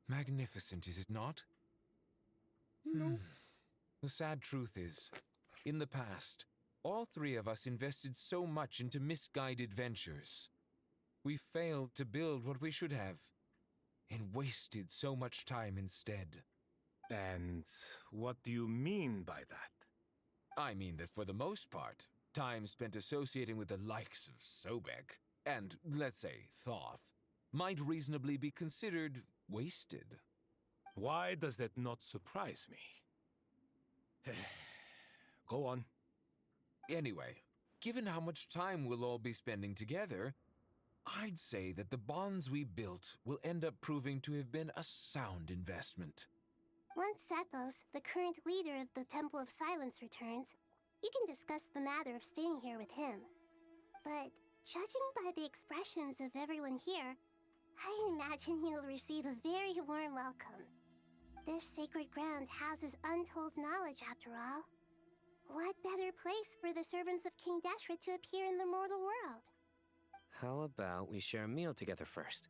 Magnificent, is it not? The sad truth is, in the past, all three of us invested so much into misguided ventures. We failed to build what we should have, and wasted so much time instead. And what do you mean by that? I mean that for the most part, time spent associating with the likes of Sobek, and, let's say, Thoth, might reasonably be considered wasted. Why does that not surprise me? Go on. Anyway, given how much time we'll all be spending together, I'd say that the bonds we built will end up proving to have been a sound investment. Once Sethos, the current leader of the Temple of Silence, returns, you can discuss the matter of staying here with him. But judging by the expressions of everyone here, I imagine you'll receive a very warm welcome. This sacred ground houses untold knowledge, after all. What better place for the servants of King Deshret to appear in the mortal world? How about we share a meal together first?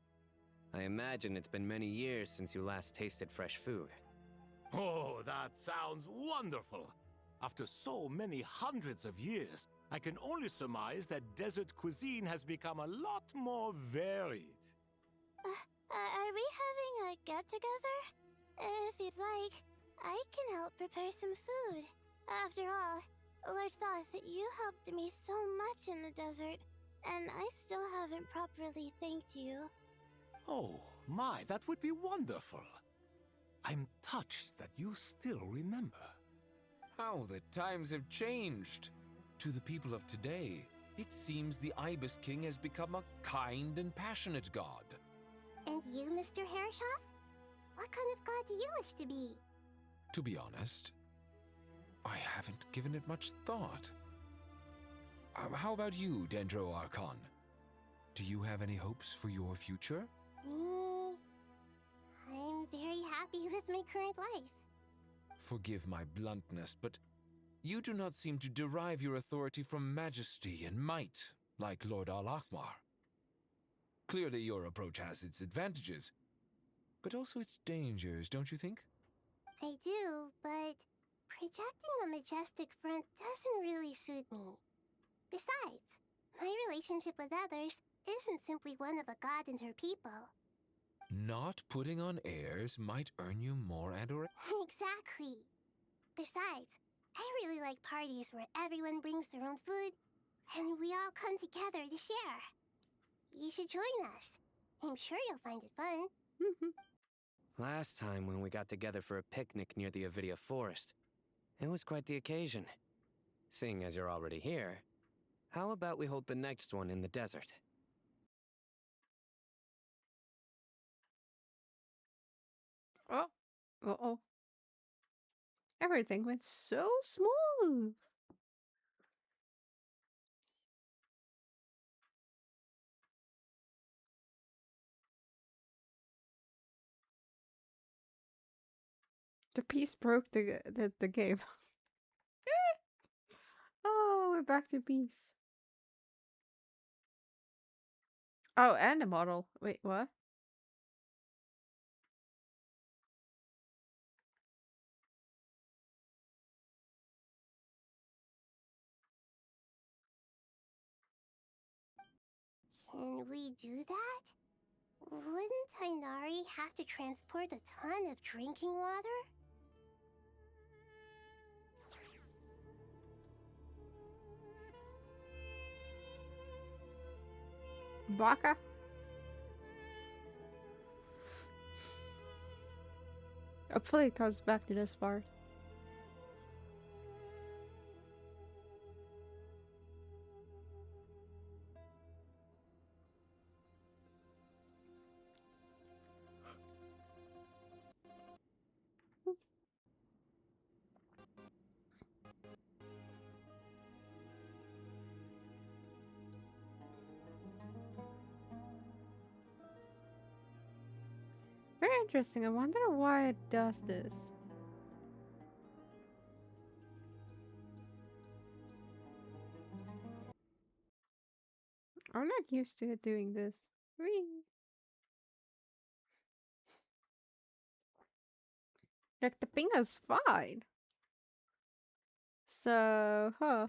I imagine it's been many years since you last tasted fresh food. Oh, that sounds wonderful! After so many hundreds of years, I can only surmise that desert cuisine has become a lot more varied. Are we having a get-together? If you'd like, I can help prepare some food. After all, Lord Thoth, you helped me so much in the desert, and I still haven't properly thanked you. Oh, my, that would be wonderful. I'm touched that you still remember. How the times have changed. To the people of today, it seems the Ibis King has become a kind and passionate god. And you, Mr. Herreshoff? What kind of god do you wish to be? To be honest, I haven't given it much thought. How about you, Dendro Archon? Do you have any hopes for your future? Me? I'm very happy with my current life. Forgive my bluntness, but you do not seem to derive your authority from majesty and might, like Lord Al-Ahmar. Clearly your approach has its advantages, but also its dangers, don't you think? I do, but projecting a majestic front doesn't really suit me. Besides, my relationship with others isn't simply one of a god and her people. Not putting on airs might earn you more adoration. Exactly. Besides, I really like parties where everyone brings their own food, and we all come together to share. You should join us. I'm sure you'll find it fun. Last time when we got together for a picnic near the Avidia Forest, it was quite the occasion. Seeing as you're already here, how about we hold the next one in the desert? Oh. Uh-oh. Everything went so smooth. The piece broke the game. Oh, we're back to peace. Oh, and a model. Wait, what? Can we do that? Wouldn't Tainari have to transport a ton of drinking water? Baka? Hopefully it comes back to this part. Very interesting. I wonder why it does this. I'm not used to it doing this. Whee! Like the ping is fine. So, huh.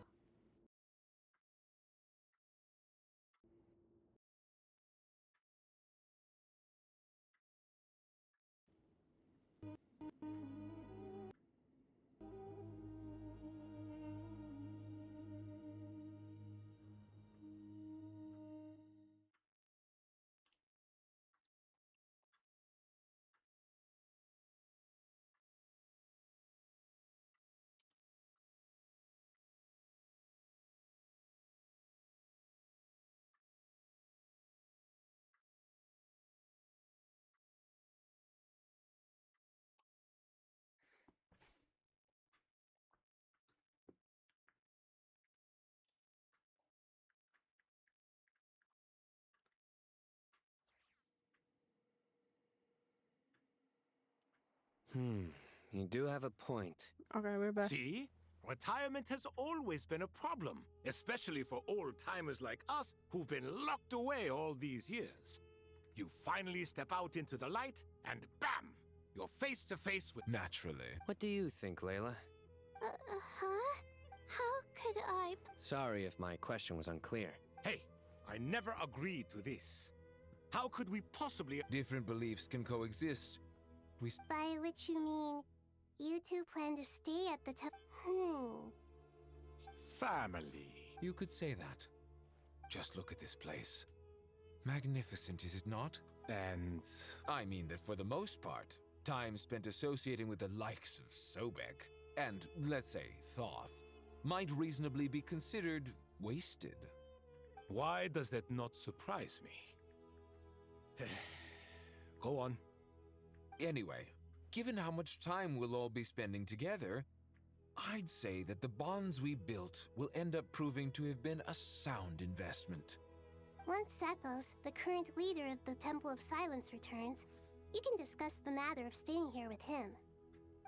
You do have a point. Okay, we're back. See? Retirement has always been a problem, especially for old-timers like us who've been locked away all these years. You finally step out into the light, and bam! You're face to face with... Naturally. What do you think, Layla? Huh? How could I... Sorry if my question was unclear. Hey, I never agreed to this. How could we possibly... Different beliefs can coexist. By which you mean, you two plan to stay at the top... Family. You could say that. Just look at this place. Magnificent, is it not? And... I mean that for the most part, time spent associating with the likes of Sobek, and, let's say, Thoth, might reasonably be considered wasted. Why does that not surprise me? Go on. Anyway, given how much time we'll all be spending together, I'd say that the bonds we built will end up proving to have been a sound investment. Once Sethos, the current leader of the Temple of Silence, returns, you can discuss the matter of staying here with him.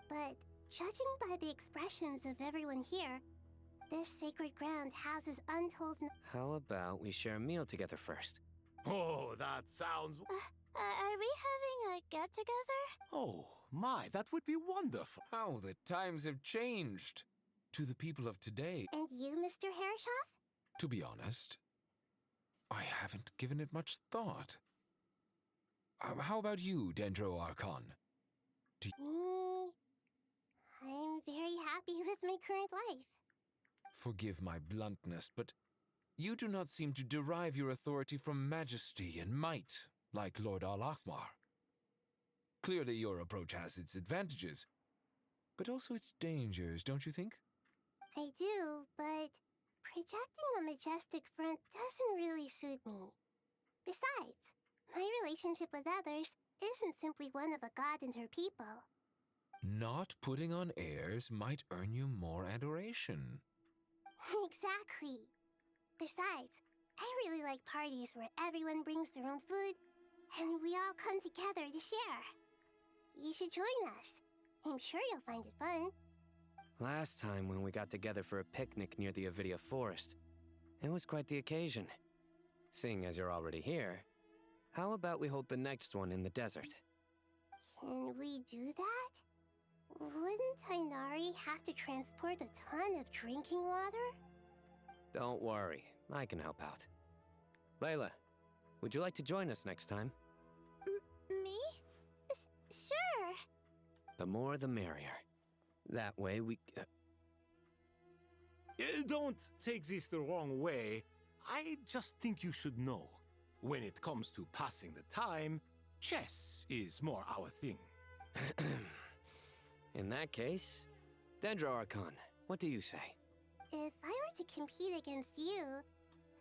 But judging by the expressions of everyone here, this sacred ground houses untold... How about we share a meal together first? Oh, that sounds... Are we having a get-together? Oh, my, that would be wonderful. How the times have changed. To the people of today. And you, Mr. Herreshoff? To be honest, I haven't given it much thought. How about you, Dendro Archon? Me? I'm very happy with my current life. Forgive my bluntness, but you do not seem to derive your authority from majesty and might, like Lord Al-Akhmar. Clearly your approach has its advantages, but also its dangers, don't you think? I do, but projecting a majestic front doesn't really suit me. Besides, my relationship with others isn't simply one of a god and her people. Not putting on airs might earn you more adoration. Exactly. Besides, I really like parties where everyone brings their own food and we all come together to share. You should join us. I'm sure you'll find it fun. Last time when we got together for a picnic near the Avidia Forest, it was quite the occasion. Seeing as you're already here, how about we hold the next one in the desert? Can we do that? Wouldn't Tainari have to transport a ton of drinking water? Don't worry, I can help out. Layla, would you like to join us next time? Me? Sure. The more the merrier. That way we... Don't take this the wrong way. I just think you should know. When it comes to passing the time, chess is more our thing. In that case, Dendro Archon, what do you say? If I were to compete against you,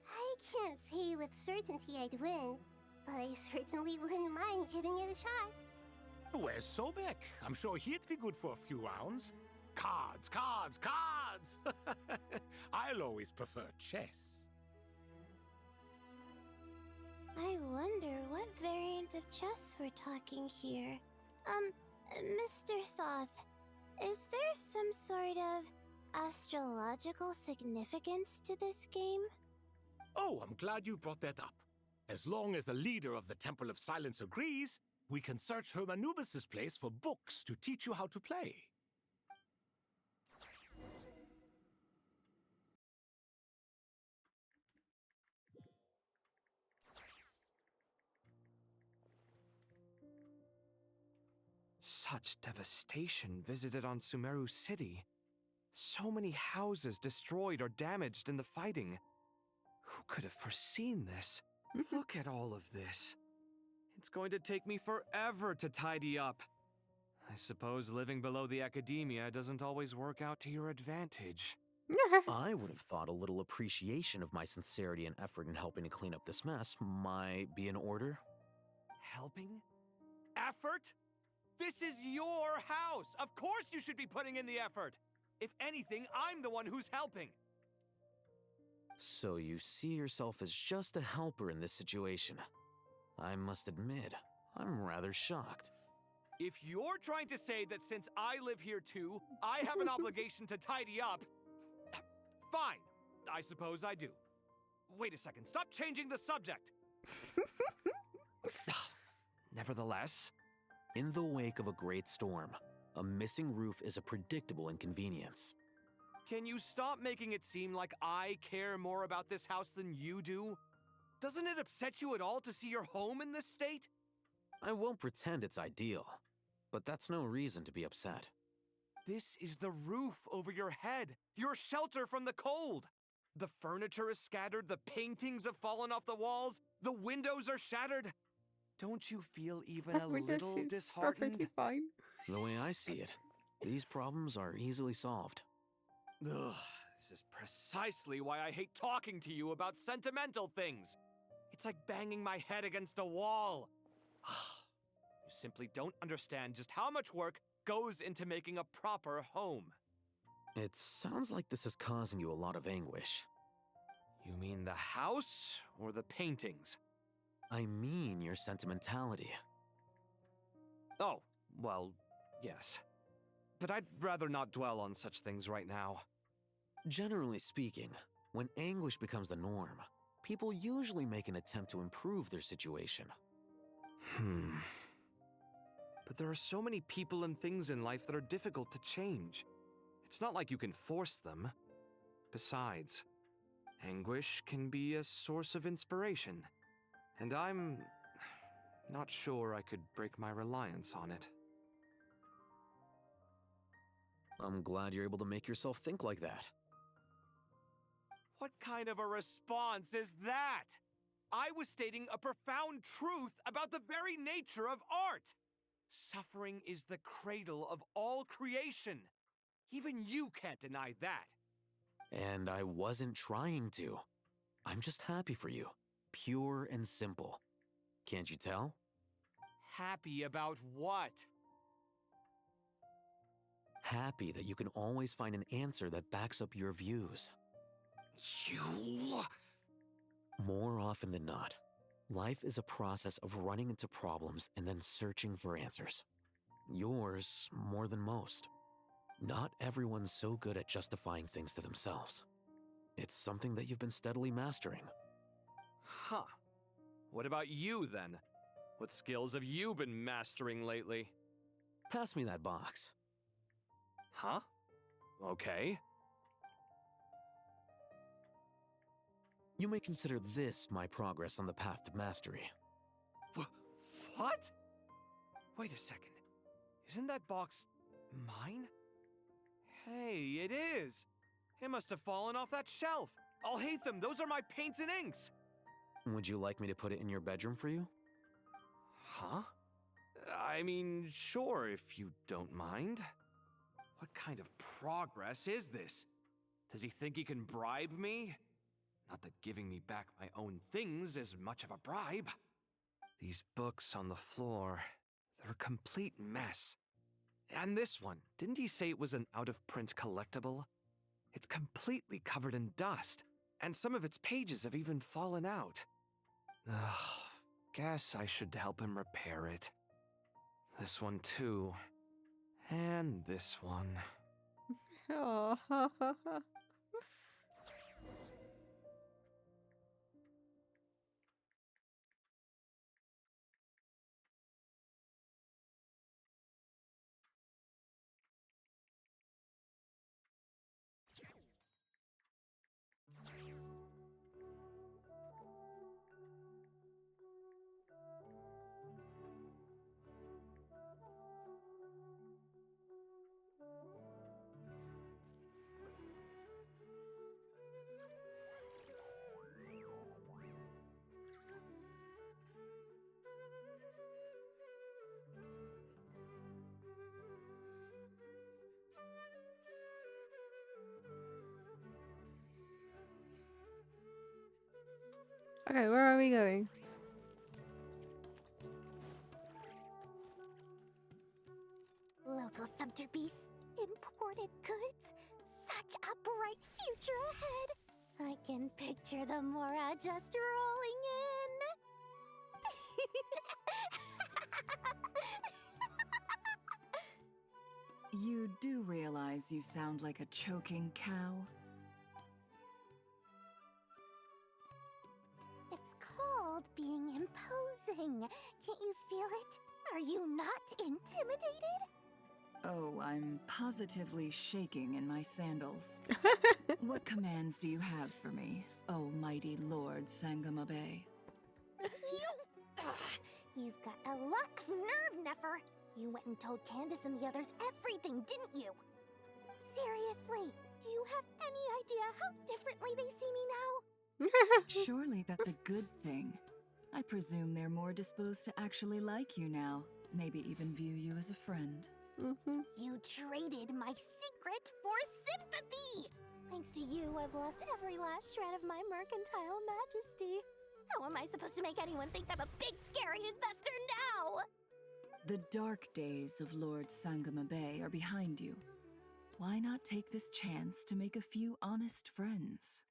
I can't say with certainty I'd win, but I certainly wouldn't mind giving it a shot. Where's Sobek? I'm sure he'd be good for a few rounds. Cards, cards, cards! I'll always prefer chess. I wonder what variant of chess we're talking here. Mr. Thoth, is there some sort of astrological significance to this game? Oh, I'm glad you brought that up. As long as the leader of the Temple of Silence agrees, we can search Herm Anubis' place for books to teach you how to play. Such devastation visited on Sumeru City. So many houses destroyed or damaged in the fighting. Who could have foreseen this? Look at all of this. It's going to take me forever to tidy up. I suppose living below the academia doesn't always work out to your advantage. I would have thought a little appreciation of my sincerity and effort in helping to clean up this mess might be in order. Helping? Effort? This is your house! Of course you should be putting in the effort! If anything, I'm the one who's helping! So you see yourself as just a helper in this situation. I must admit, I'm rather shocked. If you're trying to say that since I live here too, I have an obligation to tidy up, fine, I suppose I do. Wait a second, stop changing the subject! Nevertheless, in the wake of a great storm, a missing roof is a predictable inconvenience. can you stop making it seem like I care more about this house than you do? Doesn't it upset you at all to see your home in this state? I won't pretend it's ideal, but that's no reason to be upset. This is the roof over your head, your shelter from the cold. The furniture is scattered, the paintings have fallen off the walls, the windows are shattered. Don't you feel even a little disheartened? Perfectly fine. The way I see it, these problems are easily solved. Ugh, this is precisely why I hate talking to you about sentimental things. It's like banging my head against a wall. You simply don't understand just how much work goes into making a proper home. It sounds like this is causing you a lot of anguish. You mean the house or the paintings? I mean your sentimentality. Oh, well, yes. But I'd rather not dwell on such things right now. Generally speaking, when anguish becomes the norm, people usually make an attempt to improve their situation. But there are so many people and things in life that are difficult to change. It's not like you can force them. Besides, anguish can be a source of inspiration. And I'm not sure I could break my reliance on it. I'm glad you're able to make yourself think like that. What kind of a response is that? I was stating a profound truth about the very nature of art. Suffering is the cradle of all creation. Even you can't deny that. And I wasn't trying to. I'm just happy for you. Pure and simple. Can't you tell? Happy about what? Happy that you can always find an answer that backs up your views. You... More often than not, life is a process of running into problems and then searching for answers. Yours more than most. Not everyone's so good at justifying things to themselves. It's something that you've been steadily mastering. Huh. What about you, then? What skills have you been mastering lately? Pass me that box. Huh? Okay. You may consider this my progress on the path to mastery. What? Wait a second. Isn't that box mine? Hey, it is! It must have fallen off that shelf! I'll hate them! Those are my paints and inks! Would you like me to put it in your bedroom for you? Huh? I mean, sure, if you don't mind. What kind of progress is this? Does he think he can bribe me? Not that giving me back my own things is much of a bribe. These books on the floor, they're a complete mess. And this one, didn't he say it was an out-of-print collectible? It's completely covered in dust, and some of its pages have even fallen out. Ugh, guess I should help him repair it. This one too. And this one. Oh. Okay, where are we going? Local subter beasts, imported goods. Such a bright future ahead. I can picture the Mora just rolling in. You do realize you sound like a choking cow? It's called being imposing. Can't you feel it? Are you not intimidated? Oh, I'm positively shaking in my sandals. What commands do you have for me, oh mighty Lord Sangama Bay? You've got a lot of nerve, Nefer. You went and told Candace and the others everything, didn't you? Seriously, do you have any idea how differently they see me now? Surely that's a good thing. I presume they're more disposed to actually like you now, maybe even view you as a friend. You traded my secret for sympathy! Thanks to you, I've lost every last shred of my mercantile majesty. How am I supposed to make anyone think I'm a big, scary investor now? The dark days of Lord Sangama Bay are behind you. Why not take this chance to make a few honest friends?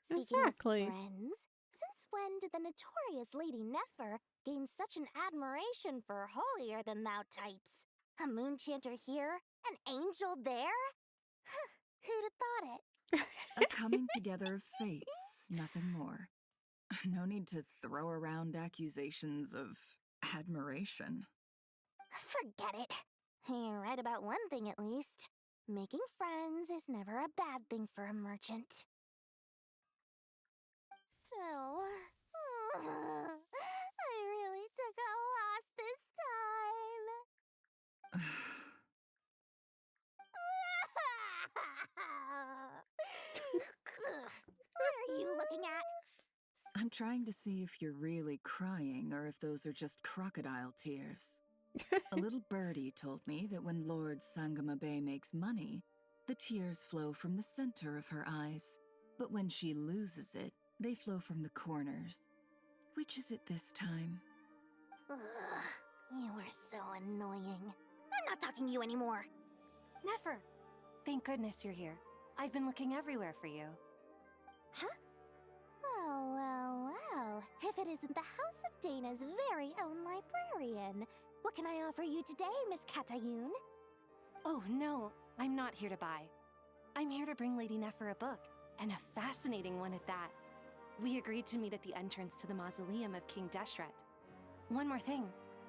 Speaking Exactly. of friends, since when did the notorious Lady Nefer gain such an admiration for holier-than-thou types? A moon chanter here, an angel there? Who'd have thought it? A coming together of fates, nothing more. No need to throw around accusations of admiration. Forget it. You're right about one thing at least. Making friends is never a bad thing for a merchant. So, I really took a loss this time. What are you looking at? I'm trying to see if you're really crying or if those are just crocodile tears. A little birdie told me that when Lord Sangama Bay makes money, the tears flow from the center of her eyes. But when she loses it, they flow from the corners. Which is it this time? Ugh, you are so annoying. I'm not talking to you anymore. Nefer, thank goodness you're here. I've been looking everywhere for you. Huh? Oh, well. If it isn't the House of Dana's very own librarian. What can I offer you today, Miss Katayun? Oh, no, I'm not here to buy. I'm here to bring Lady Nefer a book, and a fascinating one at that. We agreed to meet at the entrance to the mausoleum of King Deshret. One more thing,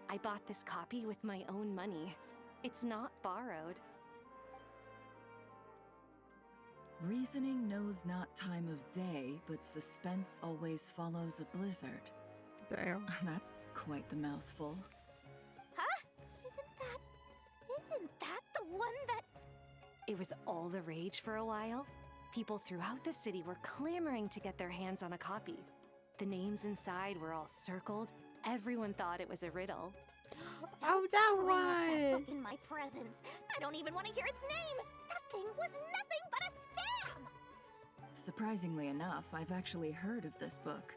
I bought this copy with my own money. It's not borrowed. Reasoning knows not time of day, but suspense always follows a blizzard. Damn. That's quite the mouthful. Huh? Isn't that the one that... It was all the rage for a while. People throughout the city were clamoring to get their hands on a copy. The names inside were all circled. Everyone thought it was a riddle. Oh, that bring up that one! book in my presence. I don't even want to hear its name. That thing was nothing but a scam. Surprisingly enough, I've actually heard of this book,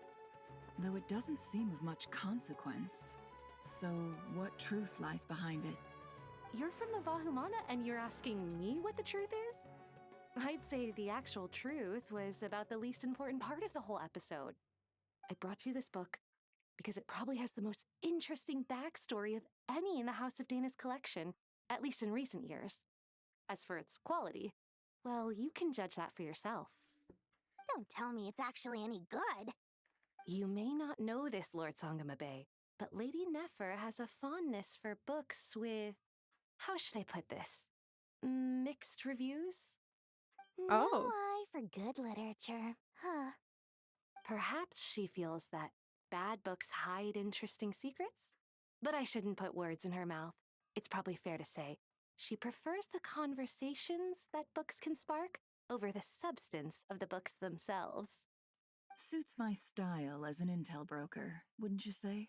though it doesn't seem of much consequence. So, what truth lies behind it? You're from the Vahumana and you're asking me what the truth is? I'd say the actual truth was about the least important part of the whole episode. I brought you this book because it probably has the most interesting backstory of any in the House of Dana's collection, at least in recent years. As for its quality, well, you can judge that for yourself. Don't tell me it's actually any good. You may not know this, Lord Sangamabe, but Lady Nefer has a fondness for books with, how should I put this? Mixed reviews? No eye for good literature, huh? Perhaps she feels that bad books hide interesting secrets? But I shouldn't put words in her mouth. It's probably fair to say she prefers the conversations that books can spark over the substance of the books themselves. Suits my style as an intel broker, wouldn't you say?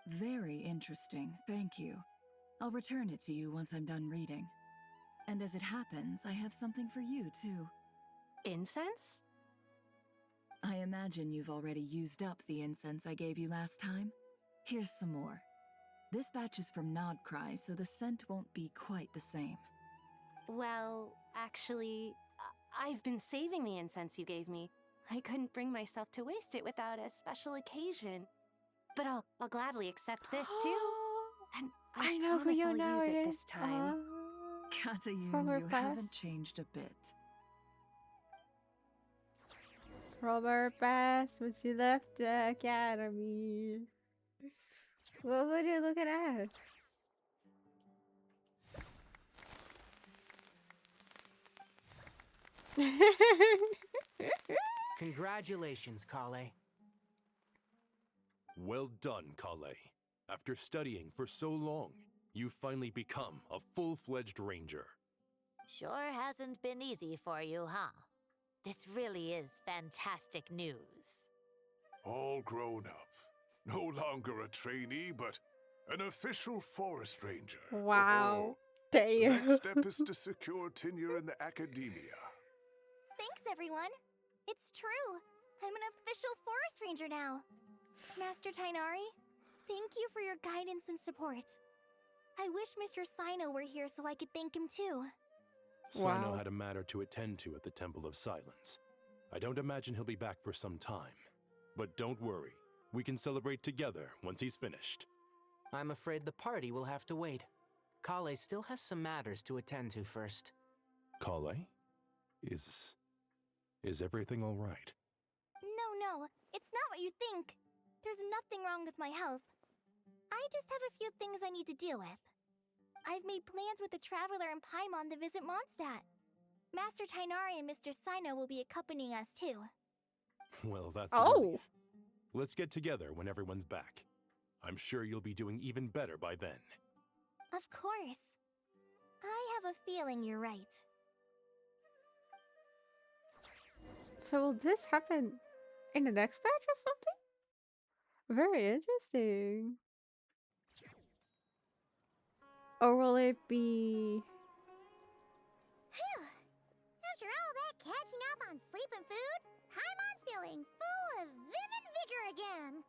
Very interesting, thank you. I'll return it to you once I'm done reading. And as it happens, I have something for you, too. Incense? I imagine you've already used up the incense I gave you last time. Here's some more. This batch is from Nodcry, so the scent won't be quite the same. Well, actually, I've been saving the incense you gave me. I couldn't bring myself to waste it without a special occasion. But I'll gladly accept this, too. And I know who promise your I'll now use it is. this time. Katayun, you haven't changed a bit. Robert Bass, once you left the academy. What would you look at? Congratulations, Kale. Well done, Kale. After studying for so long, you've finally become a full-fledged ranger. Sure hasn't been easy for you, huh? This really is fantastic news. All grown up. No longer a trainee, but an official forest ranger. Wow. The Damn. next step is to secure tenure in the academia. Thanks, everyone. It's true. I'm an official forest ranger now. Master Tainari, thank you for your guidance and support. I wish Mr. Sino were here so I could thank him too. Sino had a matter to attend to at the Temple of Silence. I don't imagine he'll be back for some time. But don't worry, we can celebrate together once he's finished. I'm afraid the party will have to wait. Kale still has some matters to attend to first. Kale? Is everything all right? No, it's not what you think. There's nothing wrong with my health. I just have a few things I need to deal with. I've made plans with the Traveler and Paimon to visit Mondstadt. Master Tainari and Mr. Sino will be accompanying us too. Well, that's a relief. Let's get together when everyone's back. I'm sure you'll be doing even better by then. Of course. I have a feeling you're right. So will this happen in the next batch or something? Very interesting. Or will it be... Phew! After all that catching up on sleep and food, Paimon's feeling full of vim and vigor again.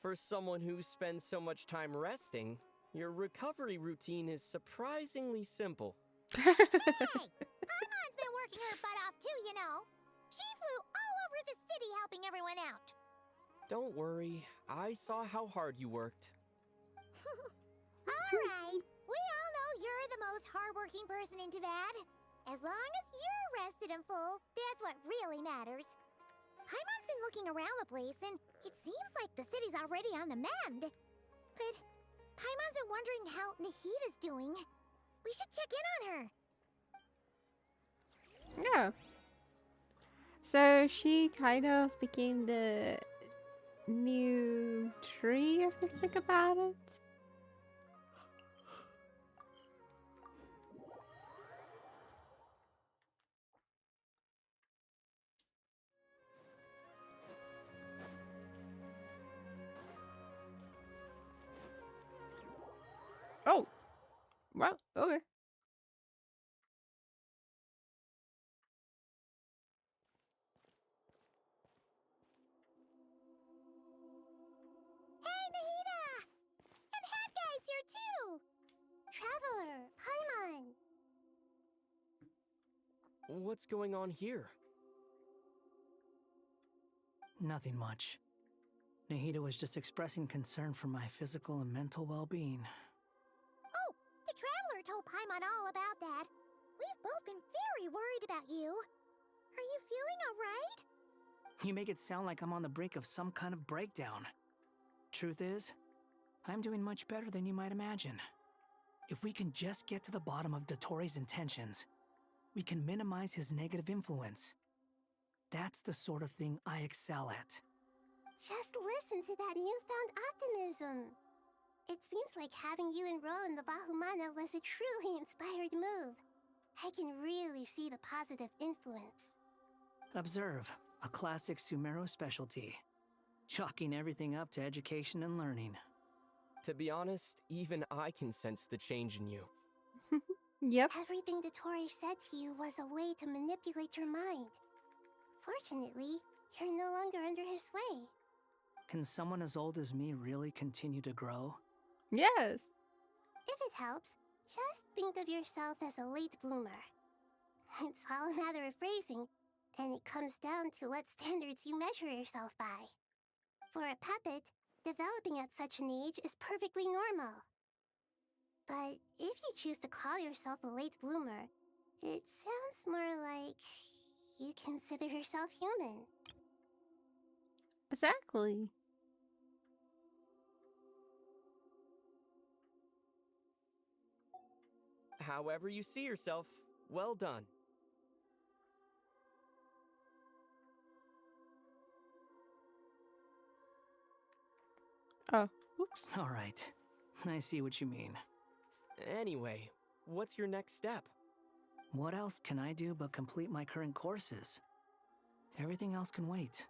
For someone who spends so much time resting, your recovery routine is surprisingly simple. Hey! Paimon's been working her butt off too, you know. She flew all over the city helping everyone out. Don't worry, I saw how hard you worked. Alright, we all know you're the most hardworking person in Tavad. As long as you're rested and full, that's what really matters. Paimon's been looking around the place, and it seems like the city's already on the mend. But Paimon's been wondering how Nahida's doing. We should check in on her. Yeah. So she kind of became the new tree, if you think about it. Oh, well, okay. Hey, Nahida! And Hat Guy's here too! Traveler, Paimon. What's going on here? Nothing much. Nahida was just expressing concern for my physical and mental well-being. Oh, the Traveler told Paimon all about that. We've both been very worried about you. Are you feeling alright? You make it sound like I'm on the brink of some kind of breakdown. Truth is, I'm doing much better than you might imagine. If we can just get to the bottom of Dottoro's intentions, we can minimize his negative influence. That's the sort of thing I excel at. Just listen to that newfound optimism. It seems like having you enroll in the Bahumana was a truly inspired move. I can really see the positive influence. Observe, a classic Sumeru specialty. Chalking everything up to education and learning. To be honest, even I can sense the change in you. Yep. Everything Dottore said to you was a way to manipulate your mind. Fortunately, you're no longer under his sway. Can someone as old as me really continue to grow? Yes. If it helps, just think of yourself as a late bloomer. It's all a matter of phrasing, and it comes down to what standards you measure yourself by. For a puppet, developing at such an age is perfectly normal. But if you choose to call yourself a late bloomer, it sounds more like you consider yourself human. Exactly. However you see yourself, well done. Oh, whoops. All right. I see what you mean. Anyway, what's your next step? What else can I do but complete my current courses? Everything else can wait.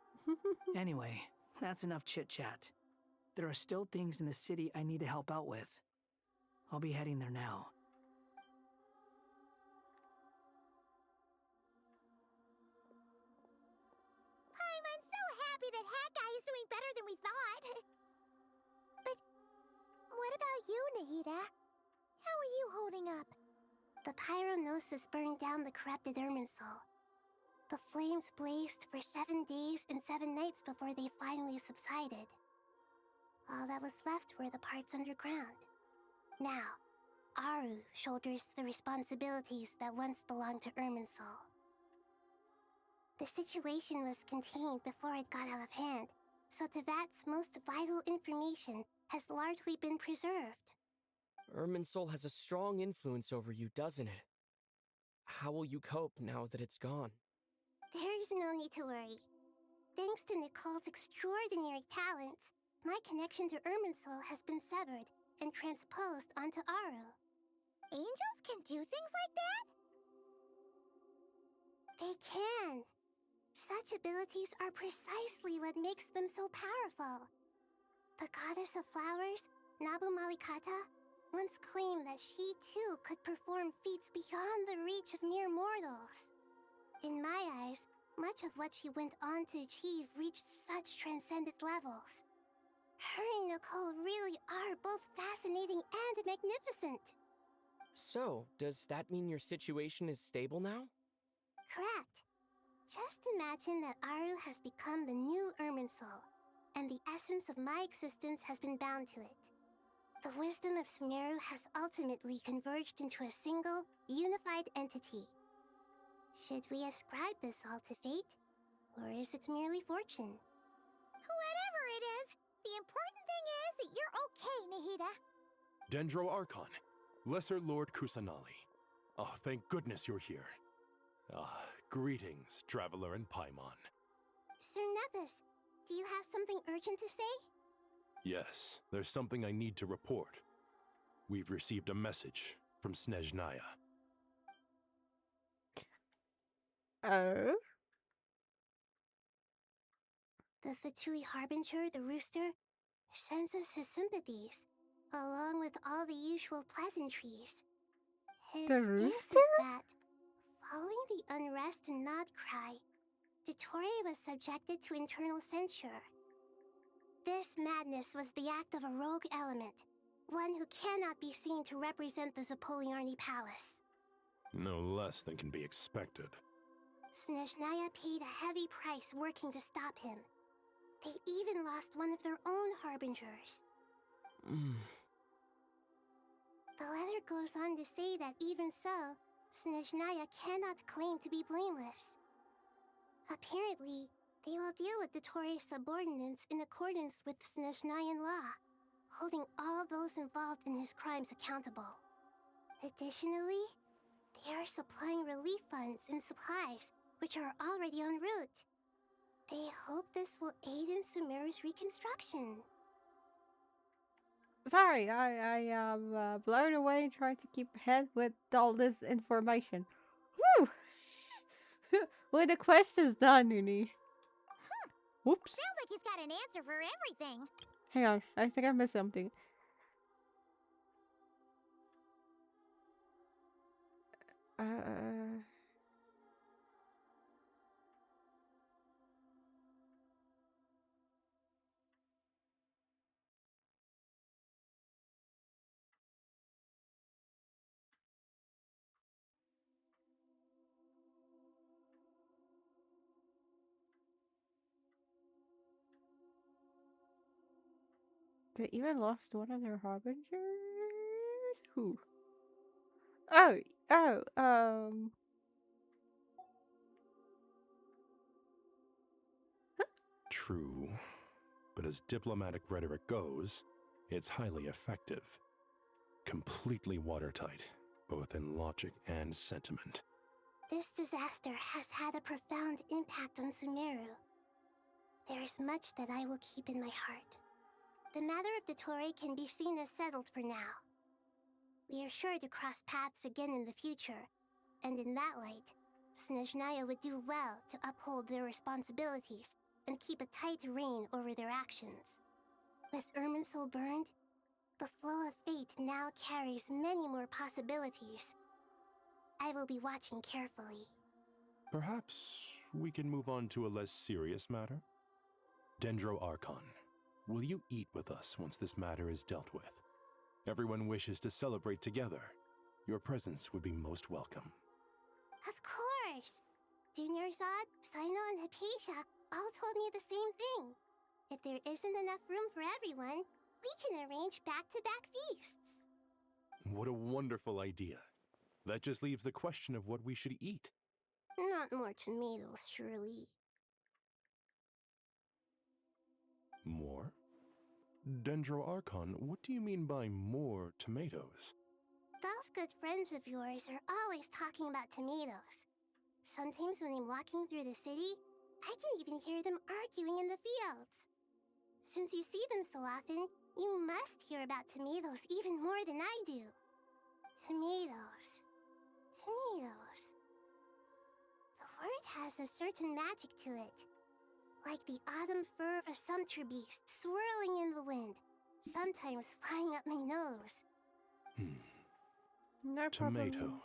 Anyway, that's enough chit-chat. There are still things in the city I need to help out with. I'll be heading there now. I'm so happy that Hat Guy is doing better than we thought. But what about you, Nahida? How are you holding up? The pyronosis burned down the corrupted Irminsul. The flames blazed for 7 days and 7 nights before they finally subsided. All that was left were the parts underground. Now, Aru shoulders the responsibilities that once belonged to Irminsul. The situation was contained before it got out of hand, so Tevat's most vital information has largely been preserved. Irminsul has a strong influence over you, doesn't it? How will you cope now that it's gone? There is no need to worry. Thanks to Nicole's extraordinary talents, my connection to Irminsul has been severed and transposed onto Aru. Angels can do things like that? They can. Such abilities are precisely what makes them so powerful. The goddess of flowers, Nabu Malikata, once claimed that she too could perform feats beyond the reach of mere mortals. In my eyes, much of what she went on to achieve reached such transcendent levels. Her and Nicole really are both fascinating and magnificent. So, does that mean your situation is stable now? Correct. Just imagine that Aru has become the new Irminsul, and the essence of my existence has been bound to it. The wisdom of Sumeru has ultimately converged into a single, unified entity. Should we ascribe this all to fate, or is it merely fortune? Whatever it is, the important thing is that you're okay, Nahida. Dendro Archon, Lesser Lord Kusanali. Oh, thank goodness you're here. Greetings, Traveler and Paimon. Sir Nevis, do you have something urgent to say? Yes, there's something I need to report. We've received a message from Snezhnaya. Oh? The Fatui Harbinger, the rooster, sends us his sympathies, along with all the usual pleasantries. His The guess rooster? is that, following the unrest and Nod Cry, Dottore was subjected to internal censure. This madness was the act of a rogue element, one who cannot be seen to represent the Zapoliarni Palace. No less than can be expected. Snezhnaya paid a heavy price working to stop him. They even lost one of their own harbingers. The letter goes on to say that even so, Snezhnaya cannot claim to be blameless. Apparently, they will deal with the Torei's subordinates in accordance with Snezhnayan law, holding all those involved in his crimes accountable. Additionally, they are supplying relief funds and supplies, which are already en route. They hope this will aid in Sumeru's reconstruction. Sorry, I am blown away trying to keep ahead with all this information. Woo! Well, the quest is done, Uni. Whoops. Sounds like he's got an answer for everything. Hang on, I think I missed something. They even lost one of their harbingers? Who? True, but as diplomatic rhetoric goes, it's highly effective. Completely watertight, both in logic and sentiment. This disaster has had a profound impact on Sumeru. There is much that I will keep in my heart. The matter of the Torii can be seen as settled for now. We are sure to cross paths again in the future, and in that light, Snezhnaya would do well to uphold their responsibilities and keep a tight rein over their actions. With Irminsul burned, the flow of fate now carries many more possibilities. I will be watching carefully. Perhaps we can move on to a less serious matter? Dendro Archon, will you eat with us once this matter is dealt with? Everyone wishes to celebrate together. Your presence would be most welcome. Of course! Junior Zod, Sino, and Hypatia all told me the same thing. If there isn't enough room for everyone, we can arrange back-to-back feasts. What a wonderful idea. That just leaves the question of what we should eat. Not more tomatoes, surely. More? Dendro Archon, what do you mean by more tomatoes? Those good friends of yours are always talking about tomatoes. Sometimes when I'm walking through the city, I can even hear them arguing in the fields. Since you see them so often, you must hear about tomatoes even more than I do. Tomatoes. Tomatoes. The word has a certain magic to it. Like the autumn fur of a sumpter beast swirling in the wind, sometimes flying up my nose. No tomatoes. problem.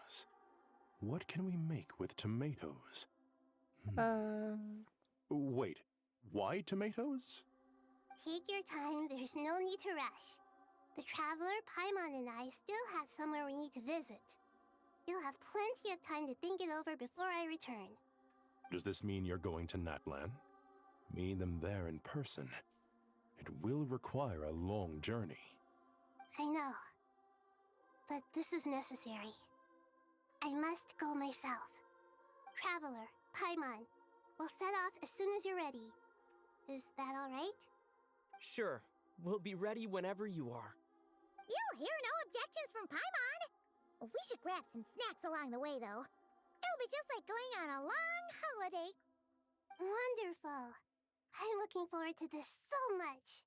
What can we make with tomatoes? Wait, why tomatoes? Take your time, there's no need to rush. The traveler, Paimon, and I still have somewhere we need to visit. You'll have plenty of time to think it over before I return. Does this mean you're going to Natlan? Meet them there in person. It will require a long journey. I know. But this is necessary. I must go myself. Traveler, Paimon, we'll set off as soon as you're ready. Is that alright? Sure. We'll be ready whenever you are. You'll hear no objections from Paimon! We should grab some snacks along the way, though. It'll be just like going on a long holiday. Wonderful. I'm looking forward to this so much.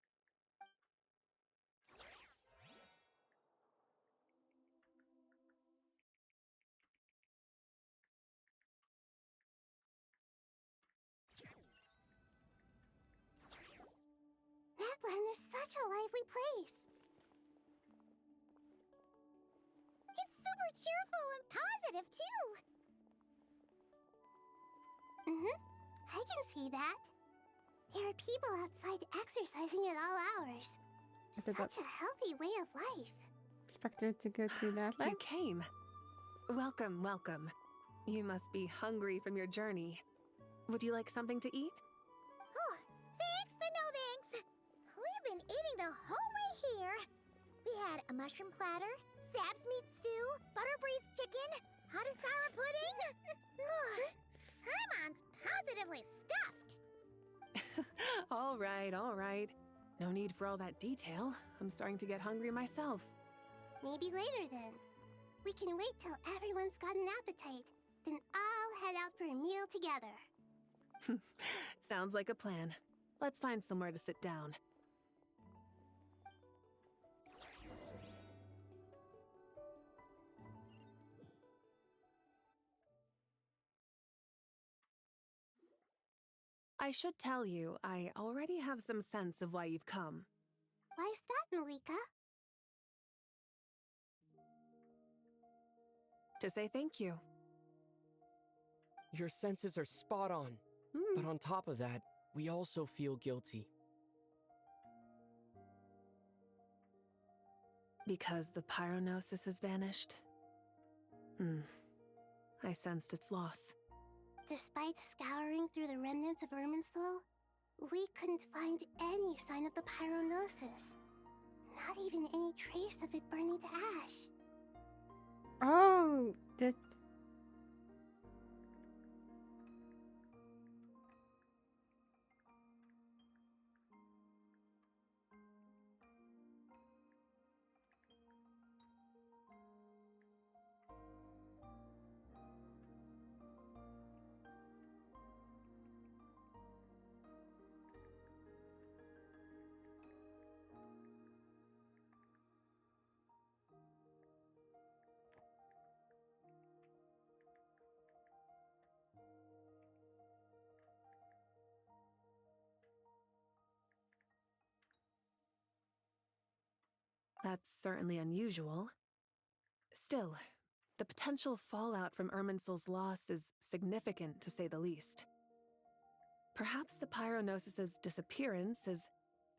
Natlan is such a lively place. It's super cheerful and positive, too. I can see that. There are people outside exercising at all hours. Such a healthy way of life. Expect her to go to Natlan? You came. Welcome, welcome. You must be hungry from your journey. Would you like something to eat? Oh, thanks, but no had a mushroom platter, Sab's meat stew, butter braised chicken, hot sour pudding. Paimon's positively stuffed. All right, all right. No need for all that detail. I'm starting to get hungry myself. Maybe later then. We can wait till everyone's got an appetite. Then I'll head out for a meal together. Sounds like a plan. Let's find somewhere to sit down. I should tell you, I already have some sense of why you've come. Why's that, Malika? To say thank you. Your senses are spot on. But on top of that, we also feel guilty. Because the pyronosis has vanished? I sensed its loss. Despite scouring through the remnants of Irminsul, we couldn't find any sign of the pyronosis. Not even any trace of it burning to ash. Oh, that. That's certainly unusual. Still, the potential fallout from Irminsul's loss is significant, to say the least. Perhaps the pyronosis's disappearance is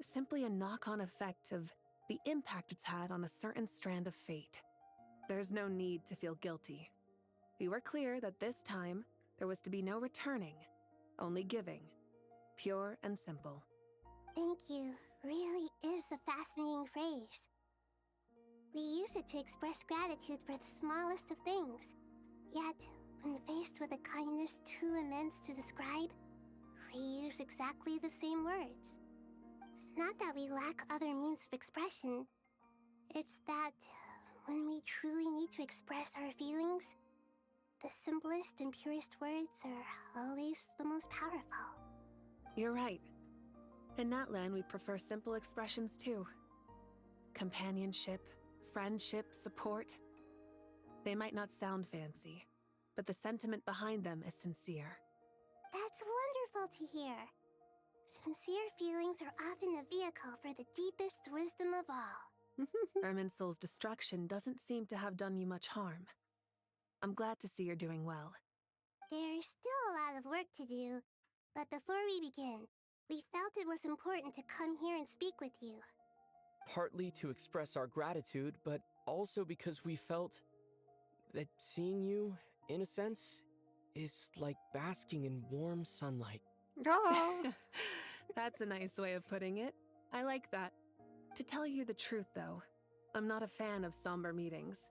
simply a knock-on effect of the impact it's had on a certain strand of fate. There's no need to feel guilty. We were clear that this time, there was to be no returning, only giving. Pure and simple. Thank you really is a fascinating phrase. We use it to express gratitude for the smallest of things. Yet, when faced with a kindness too immense to describe, we use exactly the same words. It's not that we lack other means of expression. It's that when we truly need to express our feelings, the simplest and purest words are always the most powerful. You're right. In Natlan, we prefer simple expressions too. Companionship, friendship, support. They might not sound fancy, but the sentiment behind them is sincere. That's wonderful to hear. Sincere feelings are often a vehicle for the deepest wisdom of all. Irminsul's destruction doesn't seem to have done you much harm. I'm glad to see you're doing well. There's still a lot of work to do, but before we begin, we felt it was important to come here and speak with you. Partly to express our gratitude, but also because we felt that seeing you, in a sense, is like basking in warm sunlight. Oh. That's a nice way of putting it. I like that. To tell you the truth, though, I'm not a fan of somber meetings.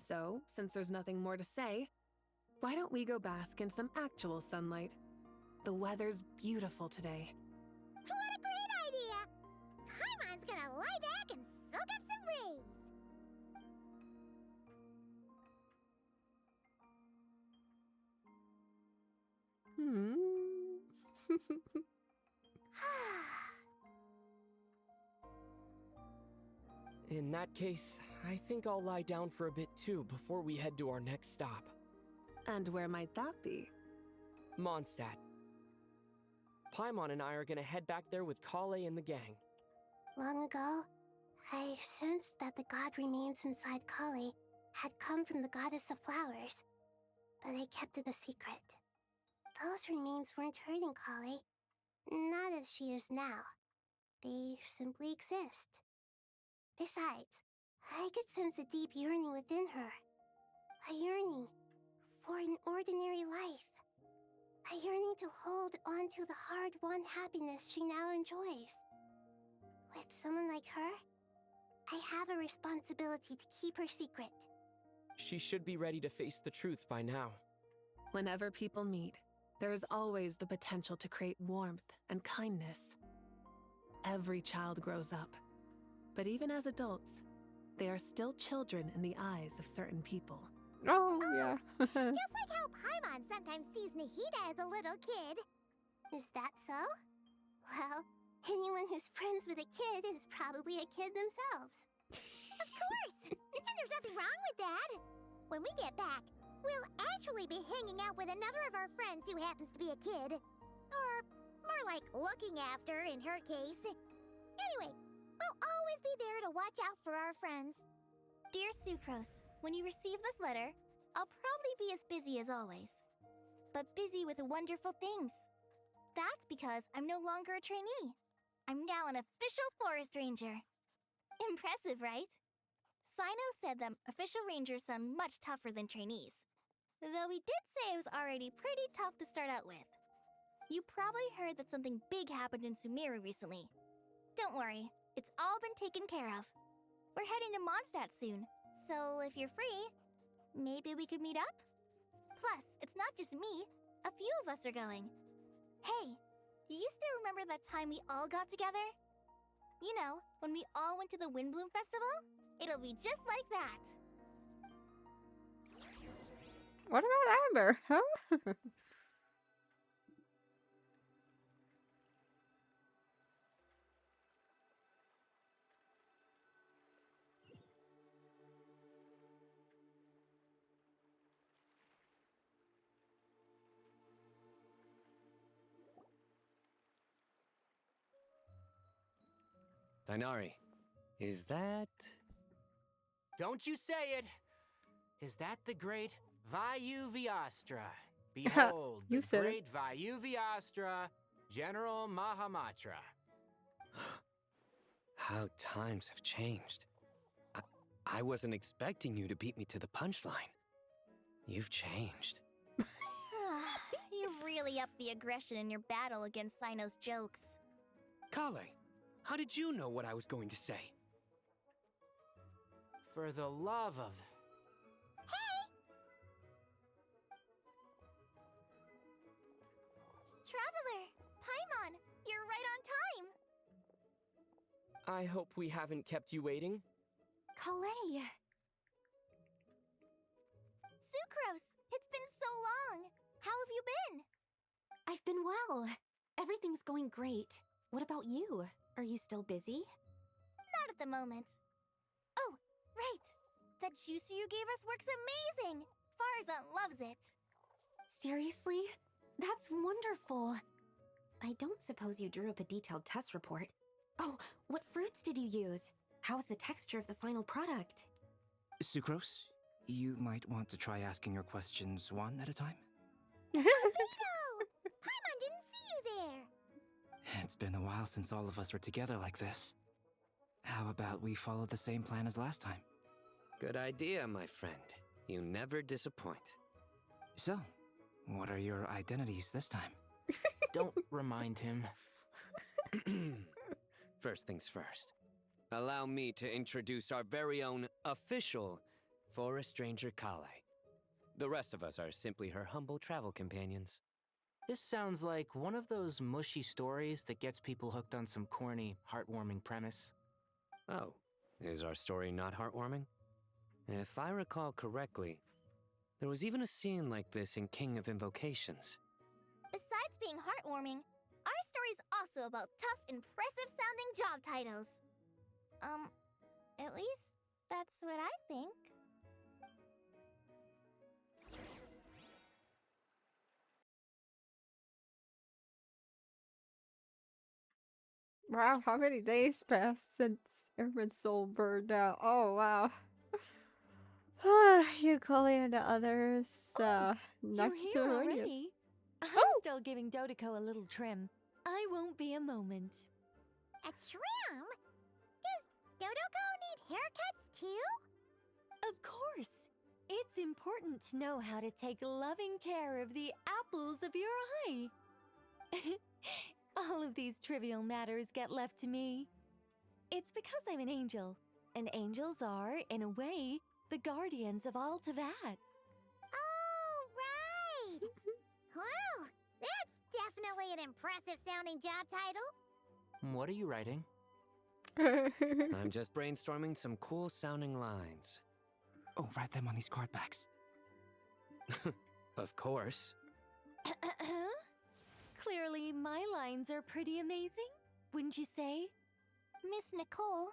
So, since there's nothing more to say, why don't we go bask in some actual sunlight? The weather's beautiful today. What a great idea! Paimon's gonna lie back and soak up some rays. In that case, I think I'll lie down for a bit too before we head to our next stop. And where might that be? Mondstadt. Paimon and I are gonna head back there with Kale and the gang. Long ago, I sensed that the god remains inside Kale had come from the goddess of flowers, but I kept it a secret. Those remains weren't hurting Kale, not as she is now. They simply exist. Besides, I could sense a deep yearning within her. A yearning for an ordinary life. A yearning to hold on to the hard-won happiness she now enjoys. With someone like her, I have a responsibility to keep her secret. She should be ready to face the truth by now. Whenever people meet, there is always the potential to create warmth and kindness. Every child grows up, but even as adults, they are still children in the eyes of certain people. Oh, yeah. Just like how Paimon sometimes sees Nahida as a little kid. Is that so? Well, anyone who's friends with a kid is probably a kid themselves. Of course! And there's nothing wrong with that. When we get back, we'll actually be hanging out with another of our friends who happens to be a kid. Or more like looking after, in her case. Anyway, we'll always be there to watch out for our friends. Dear Sucrose, when you receive this letter, I'll probably be as busy as always. But busy with wonderful things. That's because I'm no longer a trainee. I'm now an official forest ranger. Impressive, right? Sino said that official rangers sound much tougher than trainees. Though he did say it was already pretty tough to start out with. You probably heard that something big happened in Sumeru recently. Don't worry, it's all been taken care of. We're heading to Mondstadt soon, so if you're free, maybe we could meet up? Plus, it's not just me, a few of us are going. Hey, do you still remember that time we all got together? You know, when we all went to the Windbloom Festival? It'll be just like that. What about Amber, huh? Dainari, is that... Don't you say it! Is that the great Vayu Vyastra? Behold, You the said it. great Vayu Vyastra, General Mahamatra. How times have changed. I wasn't expecting you to beat me to the punchline. You've changed. You've really upped the aggression in your battle against Sino's jokes. Kale, how did you know what I was going to say? For the love of... Traveler! Paimon! You're right on time! I hope we haven't kept you waiting. Calais! Sucrose! It's been so long! How have you been? I've been well. Everything's going great. What about you? Are you still busy? Not at the moment. Oh, right! That juicer you gave us works amazing! Farzan loves it! Seriously? That's wonderful. I don't suppose you drew up a detailed test report. Oh, what fruits did you use? How's the texture of the final product? Sucrose, you might want to try asking your questions one at a time. Paimon didn't see you there! It's been a while since all of us were together like this. How about we follow the same plan as last time? Good idea, my friend. You never disappoint. So, what are your identities this time? Don't remind him. First things first. Allow me to introduce our very own official Forest Ranger Kale. The rest of us are simply her humble travel companions. This sounds like one of those mushy stories that gets people hooked on some corny, heartwarming premise. Oh, is our story not heartwarming? If I recall correctly, there was even a scene like this in King of Invocations. Besides being heartwarming, our story's also about tough, impressive-sounding job titles. At least that's what I think. Wow, how many days passed since Soul burned out? Oh, wow. You, Coley, and the others, next You're to here her already. I'm Oh! still giving Dodeko a little trim. I won't be a moment. A trim? Does Dodoko need haircuts too? Of course. It's important to know how to take loving care of the apples of your eye. All of these trivial matters get left to me. It's because I'm an angel. And angels are, in a way, the guardians of all Teyvat. Oh, right! Well, that's definitely an impressive sounding job title. What are you writing? I'm just brainstorming some cool sounding lines. Oh, write them on these card backs. Of course. Clearly, my lines are pretty amazing, wouldn't you say? Miss Nicole.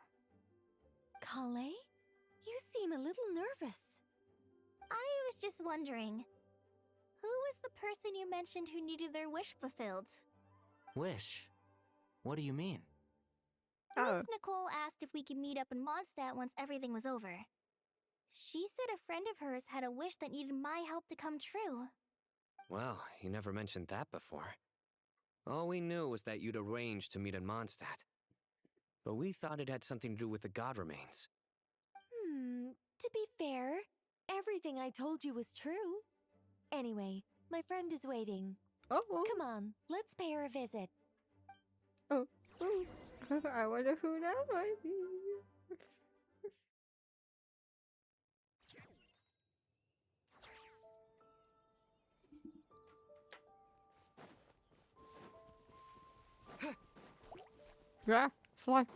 Kale? You seem a little nervous. I was just wondering, who was the person you mentioned who needed their wish fulfilled? Wish? What do you mean? Miss Nicole asked if we could meet up in Mondstadt once everything was over. She said a friend of hers had a wish that needed my help to come true. Well, you never mentioned that before. All we knew was that you'd arranged to meet in Mondstadt. But we thought it had something to do with the god remains. To be fair, everything I told you was true. Anyway, my friend is waiting. Oh. Come on, let's pay her a visit. Oh. I wonder who that might be. Yeah, slime.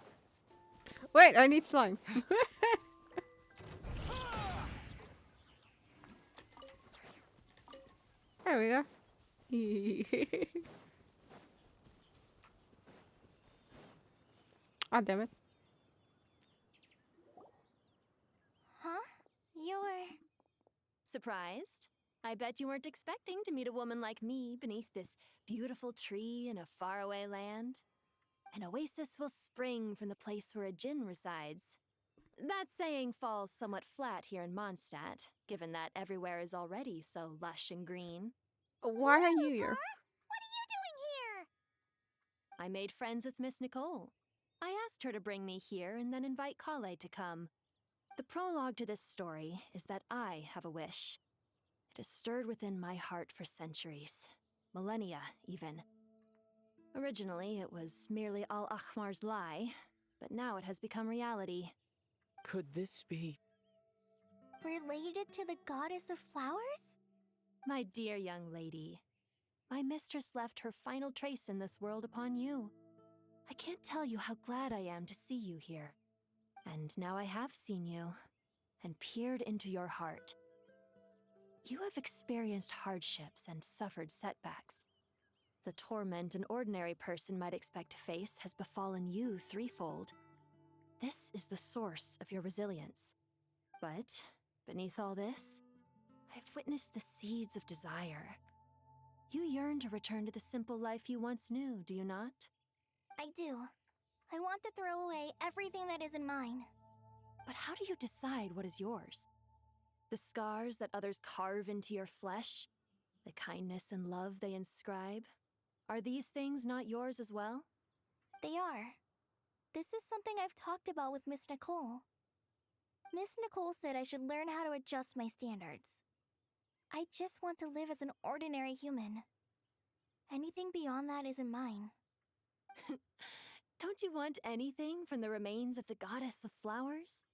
Wait, I need slime. There we go. Ah, damn it. Huh? You're... Surprised? I bet you weren't expecting to meet a woman like me beneath this beautiful tree in a faraway land. An oasis will spring from the place where a djinn resides. That saying falls somewhat flat here in Mondstadt, given that everywhere is already so lush and green. Why are you here? What are you doing here? I made friends with Miss Nicole. I asked her to bring me here and then invite Kale to come. The prologue to this story is that I have a wish. It has stirred within my heart for centuries. Millennia, even. Originally, it was merely Al-Ahmar's lie, but now it has become reality. Could this be... related to the goddess of flowers? My dear young lady, my mistress left her final trace in this world upon you. I can't tell you how glad I am to see you here. And now I have seen you, and peered into your heart. You have experienced hardships and suffered setbacks. The torment an ordinary person might expect to face has befallen you threefold. This is the source of your resilience. But, beneath all this, I've witnessed the seeds of desire. You yearn to return to the simple life you once knew, do you not? I do. I want to throw away everything that isn't mine. But how do you decide what is yours? The scars that others carve into your flesh? The kindness and love they inscribe? Are these things not yours as well? They are. This is something I've talked about with Miss Nicole. Miss Nicole said I should learn how to adjust my standards. I just want to live as an ordinary human. Anything beyond that isn't mine. Don't you want anything from the remains of the goddess of flowers?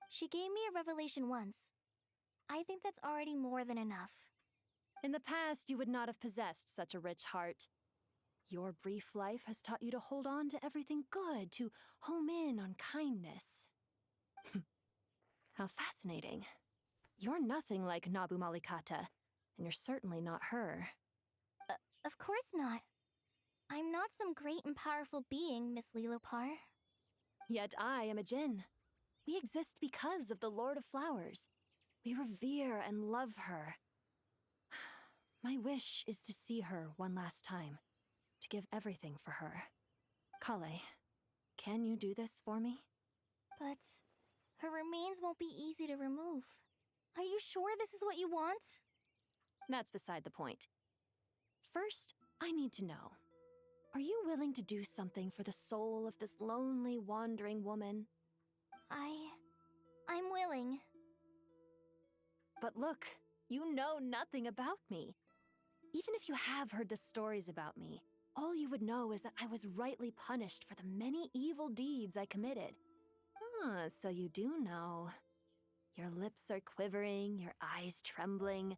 She gave me a revelation once. I think that's already more than enough. In the past, you would not have possessed such a rich heart. Your brief life has taught you to hold on to everything good, to home in on kindness. How fascinating. You're nothing like Nabu Malikata, and you're certainly not her. Of course not. I'm not some great and powerful being, Miss Lilopar. Yet I am a djinn. We exist because of the Lord of Flowers. We revere and love her. My wish is to see her one last time, to give everything for her. Kale, can you do this for me? But her remains won't be easy to remove. Are you sure this is what you want? That's beside the point. First, I need to know. Are you willing to do something for the soul of this lonely, wandering woman? I'm willing. But look, you know nothing about me. Even if you have heard the stories about me, all you would know is that I was rightly punished for the many evil deeds I committed. Ah, so you do know. Your lips are quivering, your eyes trembling,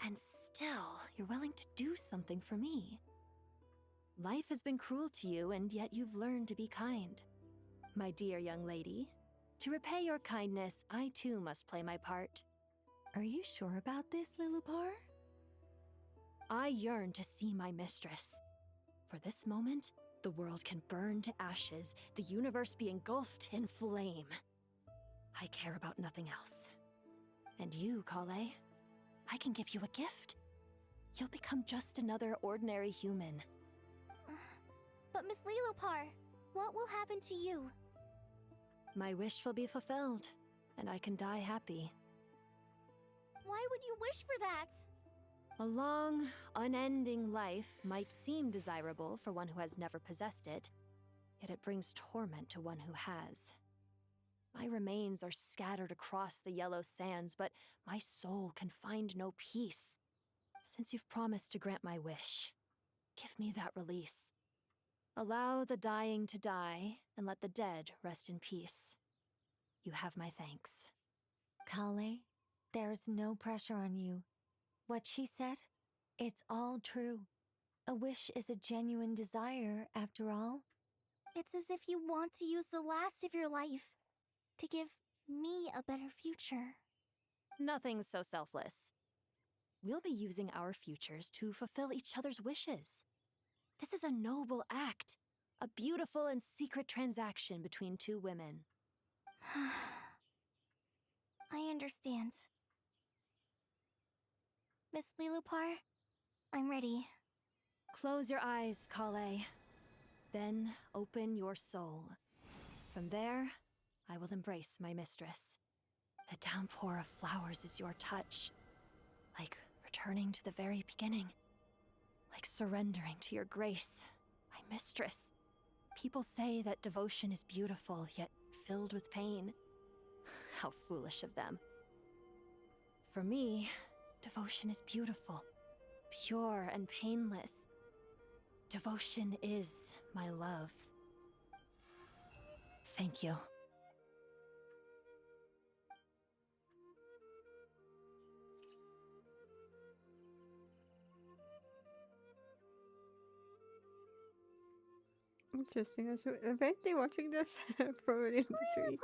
and still you're willing to do something for me. Life has been cruel to you, and yet you've learned to be kind. My dear young lady, to repay your kindness, I too must play my part. Are you sure about this, Lilupar? I yearn to see my mistress. For this moment, the world can burn to ashes, the universe be engulfed in flame. I care about nothing else. And you, Kale, I can give you a gift. You'll become just another ordinary human. But Miss Lilopar, what will happen to you? My wish will be fulfilled, and I can die happy. Why would you wish for that? A long, unending life might seem desirable for one who has never possessed it, yet it brings torment to one who has. My remains are scattered across the yellow sands, but my soul can find no peace. Since you've promised to grant my wish, give me that release. Allow the dying to die, and let the dead rest in peace. You have my thanks. Kale, there's no pressure on you. What she said, it's all true. A wish is a genuine desire, after all. It's as if you want to use the last of your life to give me a better future. Nothing so selfless. We'll be using our futures to fulfill each other's wishes. This is a noble act, a beautiful and secret transaction between two women. I understand. Miss Lilupar, I'm ready. Close your eyes, Kale. Then open your soul. From there, I will embrace my mistress. The downpour of flowers is your touch. Like returning to the very beginning. Like surrendering to your grace, my mistress. People say that devotion is beautiful, yet filled with pain. How foolish of them. For me, devotion is beautiful, pure and painless. Devotion is my love. Thank you. Interesting. So, eventually watching this probably in the tree.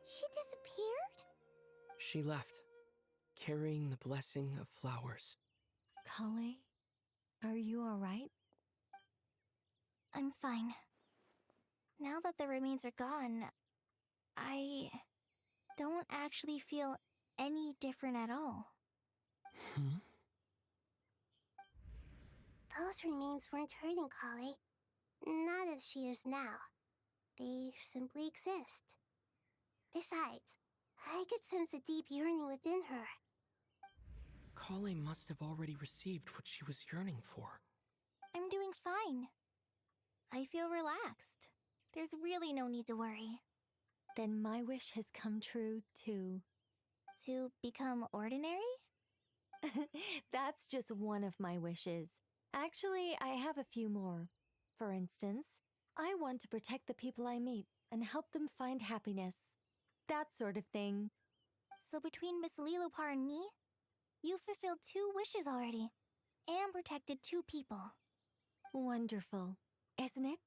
She disappeared? She left, carrying the blessing of flowers. Kale, are you alright? I'm fine. Now that the remains are gone, I don't actually feel any different at all. Those remains weren't hurting Kale. Not as she is now. They simply exist. Besides, I could sense a deep yearning within her. Kale must have already received what she was yearning for. I'm doing fine. I feel relaxed. There's really no need to worry. Then my wish has come true, too. To become ordinary? That's just one of my wishes. Actually, I have a few more. For instance, I want to protect the people I meet and help them find happiness. That sort of thing. So between Miss Lilopar and me, you fulfilled 2 wishes already, and protected 2 people. Wonderful, isn't it?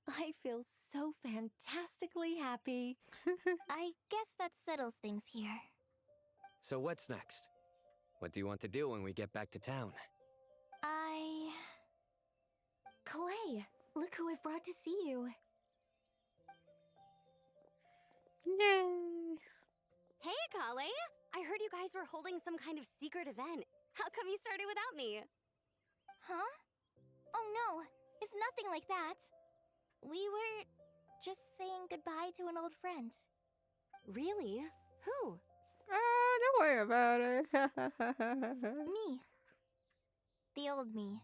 I feel so fantastically happy. I guess that settles things here. So what's next? What do you want to do when we get back to town? Clay, look who I've brought to see you. Yay! Hey, Kale! I heard you guys were holding some kind of secret event. How come you started without me? Huh? Oh no, it's nothing like that. We were just saying goodbye to an old friend. Really? Who? Don't worry about it. Me. The old me.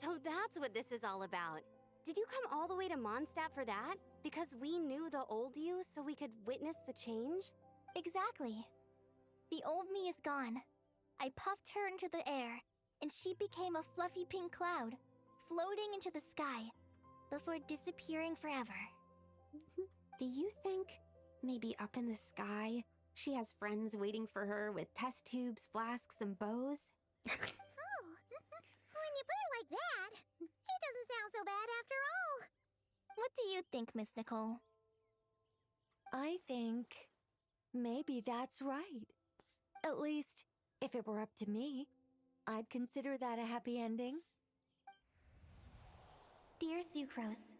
So that's what this is all about. Did you come all the way to Mondstadt for that? Because we knew the old you so we could witness the change? Exactly. The old me is gone. I puffed her into the air, and she became a fluffy pink cloud, floating into the sky, before disappearing forever. Do you think maybe up in the sky she has friends waiting for her with test tubes, flasks, and bows? Oh, when you put it like that, it doesn't sound so bad after all. What do you think, Miss Nicole? I think maybe that's right. At least, if it were up to me, I'd consider that a happy ending. Dear Sucrose,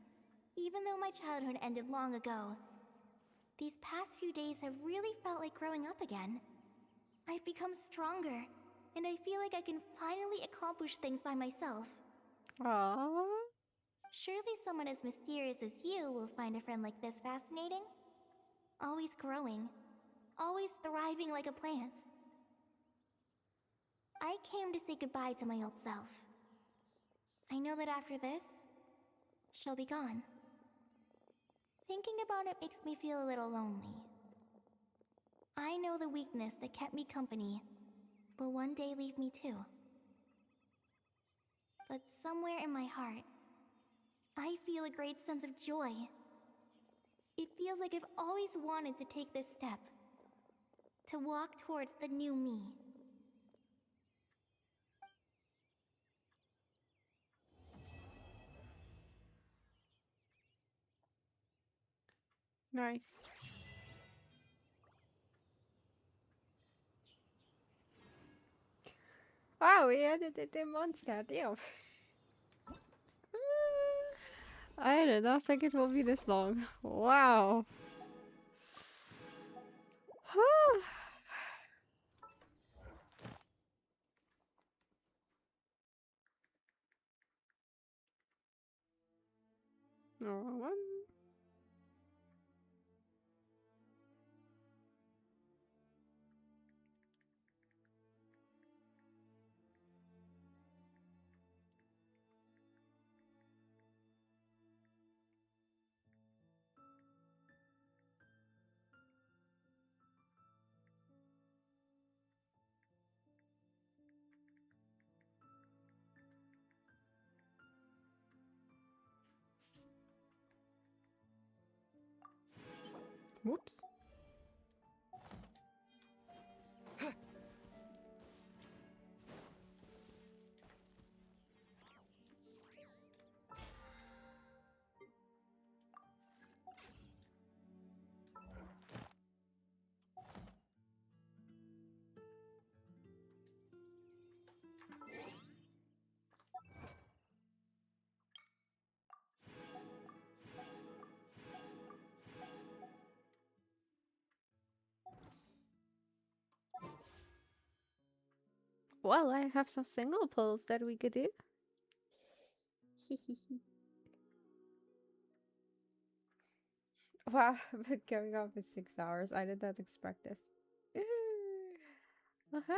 even though my childhood ended long ago, these past few days have really felt like growing up again. I've become stronger, and I feel like I can finally accomplish things by myself. Aww. Surely someone as mysterious as you will find a friend like this fascinating? Always growing, always thriving like a plant. I came to say goodbye to my old self. I know that after this, she'll be gone. Thinking about it makes me feel a little lonely. I know the weakness that kept me company will one day leave me too. But somewhere in my heart, I feel a great sense of joy. It feels like I've always wanted to take this step, to walk towards the new me. Nice. Wow, we added it in Mondstadt, damn. I did not think it will be this long. Wow. Wrong one. Whoops. Well, I have some single pulls that we could do. Wow, but going off in 6 hours. I did not expect this. Aha!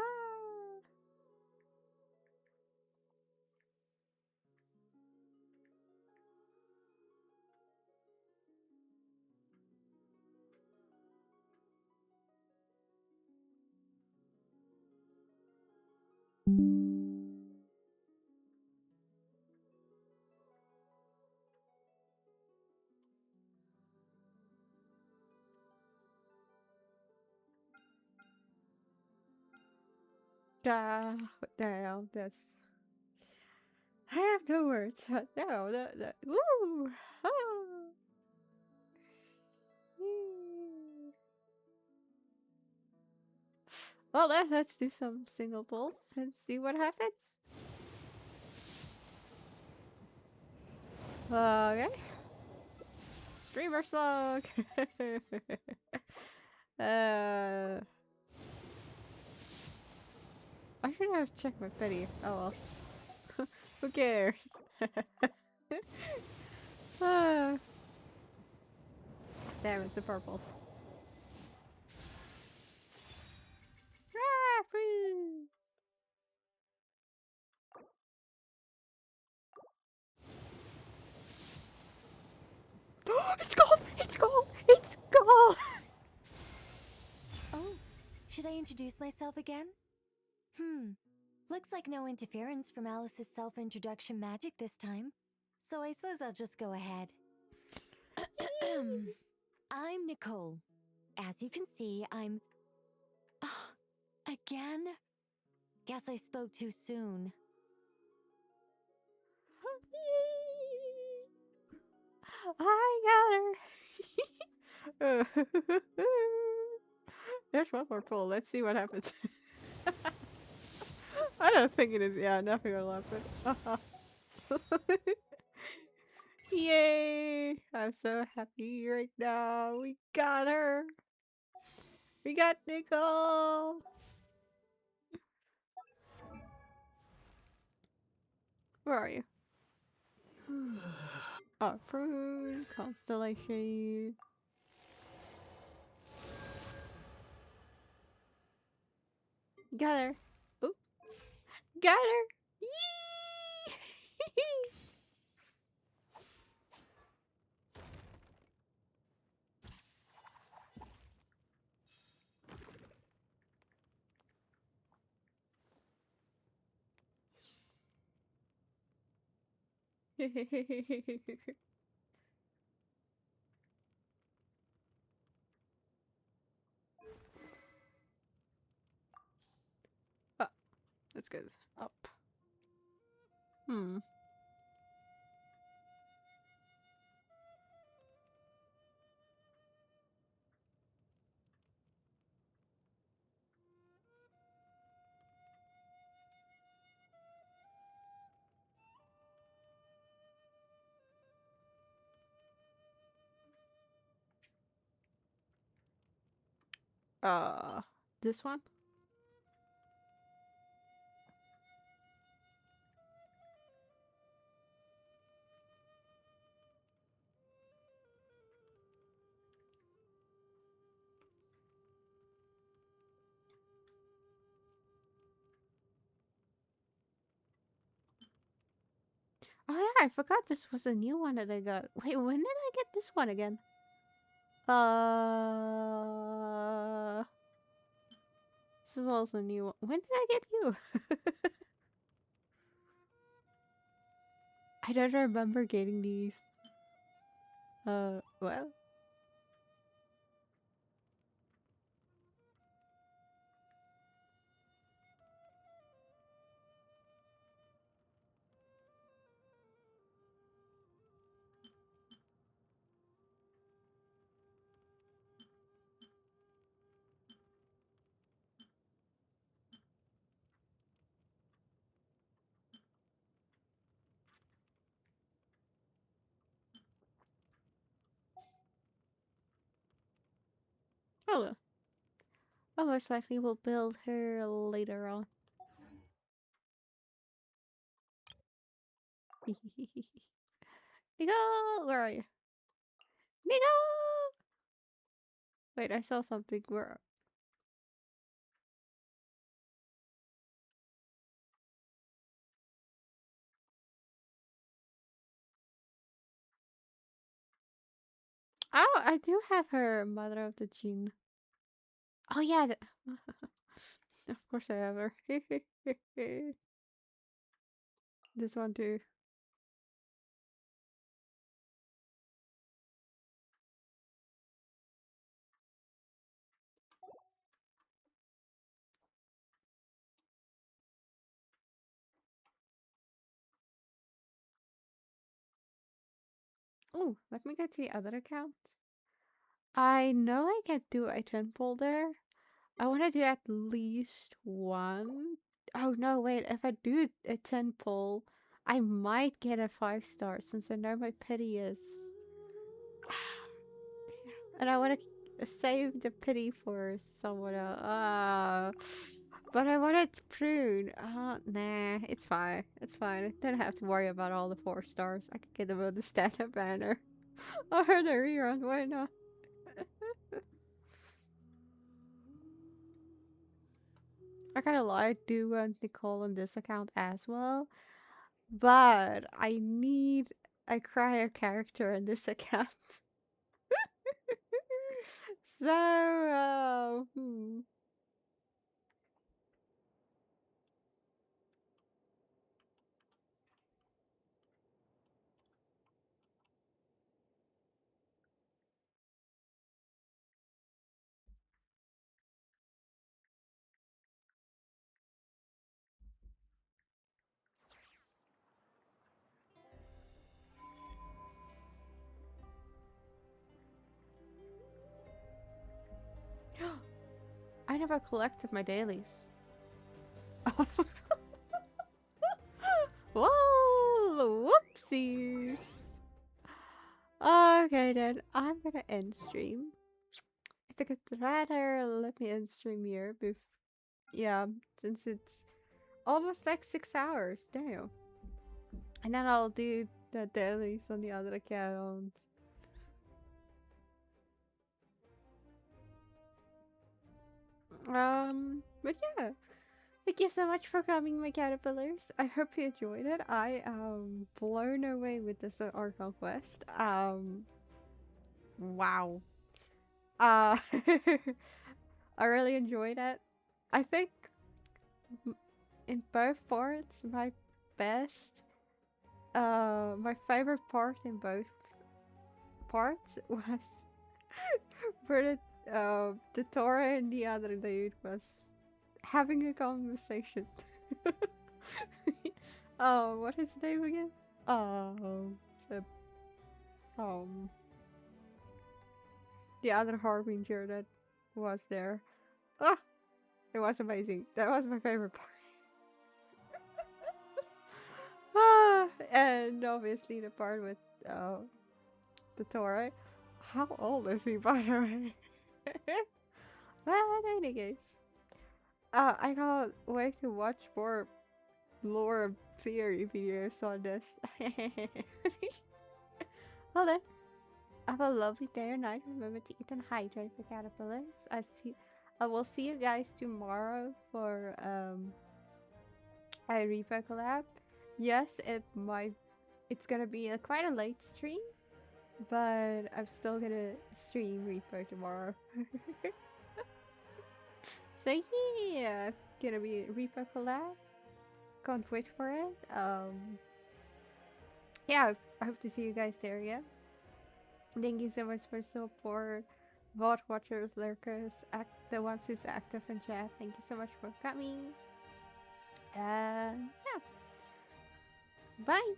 What the hell? That's. I have no words. No, that. Woo! Ah. Well, then let's do some single pulls and see what happens. Okay. Streamer slug. I should have checked my petty. Oh well. Who cares? Damn, it's a purple. Ah, free! It's gold! It's gold! It's gold! Oh, should I introduce myself again? Looks like no interference from Alice's self-introduction magic this time. So I suppose I'll just go ahead. I'm Nicole. As you can see, I'm. Oh, again? Guess I spoke too soon. I got her. There's one more pull. Let's see what happens. I don't think it is. Yeah, nothing will happen. Yay! I'm so happy right now. We got her. We got Nicole. Where are you? Oh, Prune, Constellation. Got her. Oop. Got her. Yee! Oh, that's good. Up. Hmm. This one? Oh yeah, I forgot this was a new one that I got. Wait, when did I get this one again? This is also a new one. When did I get you? I don't remember getting these. Well. Oh well. I most likely will build her later on. Nicole! Where are you? Nicole! Wait, I saw something. Where? Oh, I do have her Mother of the Gene. Oh yeah, of course I have her. This one too. Oh, let me go to the other account. I know I can do a 10 pull there. I want to do at least one. Oh no, wait. If I do a 10 pull, I might get a 5-star since I know my pity is. And I want to save the pity for someone else. But I wanted to prune. Nah, it's fine. It's fine. I don't have to worry about all the 4-stars. I could get them on the stand-up banner. Or the rerun. Why not? I kind of like do Nicole on this account as well, but I need a crier character in this account. So, never collected my dailies. Whoa! Whoopsies! Okay then, I'm gonna end stream. I think it's rather let me end stream here. Yeah, since it's almost like 6 hours. Damn. And then I'll do the dailies on the other account. But yeah. Thank you so much for coming, my caterpillars. I hope you enjoyed it. I am blown away with this Archon quest. Wow. I really enjoyed it. I think in both parts, my favorite part in both parts was where the Tora and the other dude was having a conversation. Oh, what is his name again? The, um, the other harbinger that was there. Ah, it was amazing. That was my favorite part. And obviously the part with the Tora. How old is he, by the way? But anyways, I can't wait to watch more lore theory videos on this. Well then, have a lovely day or night. Remember to eat and hydrate the caterpillars. I will see you guys tomorrow for a Reaper collab. Yes, it's gonna be quite a late stream, but I'm still gonna stream Reaper tomorrow. So yeah, gonna be a Reaper collab. Can't wait for it. Yeah, I hope to see you guys there again. Thank you so much for support, VOD watchers, lurkers, the ones who's active in chat. Thank you so much for coming. Yeah, bye.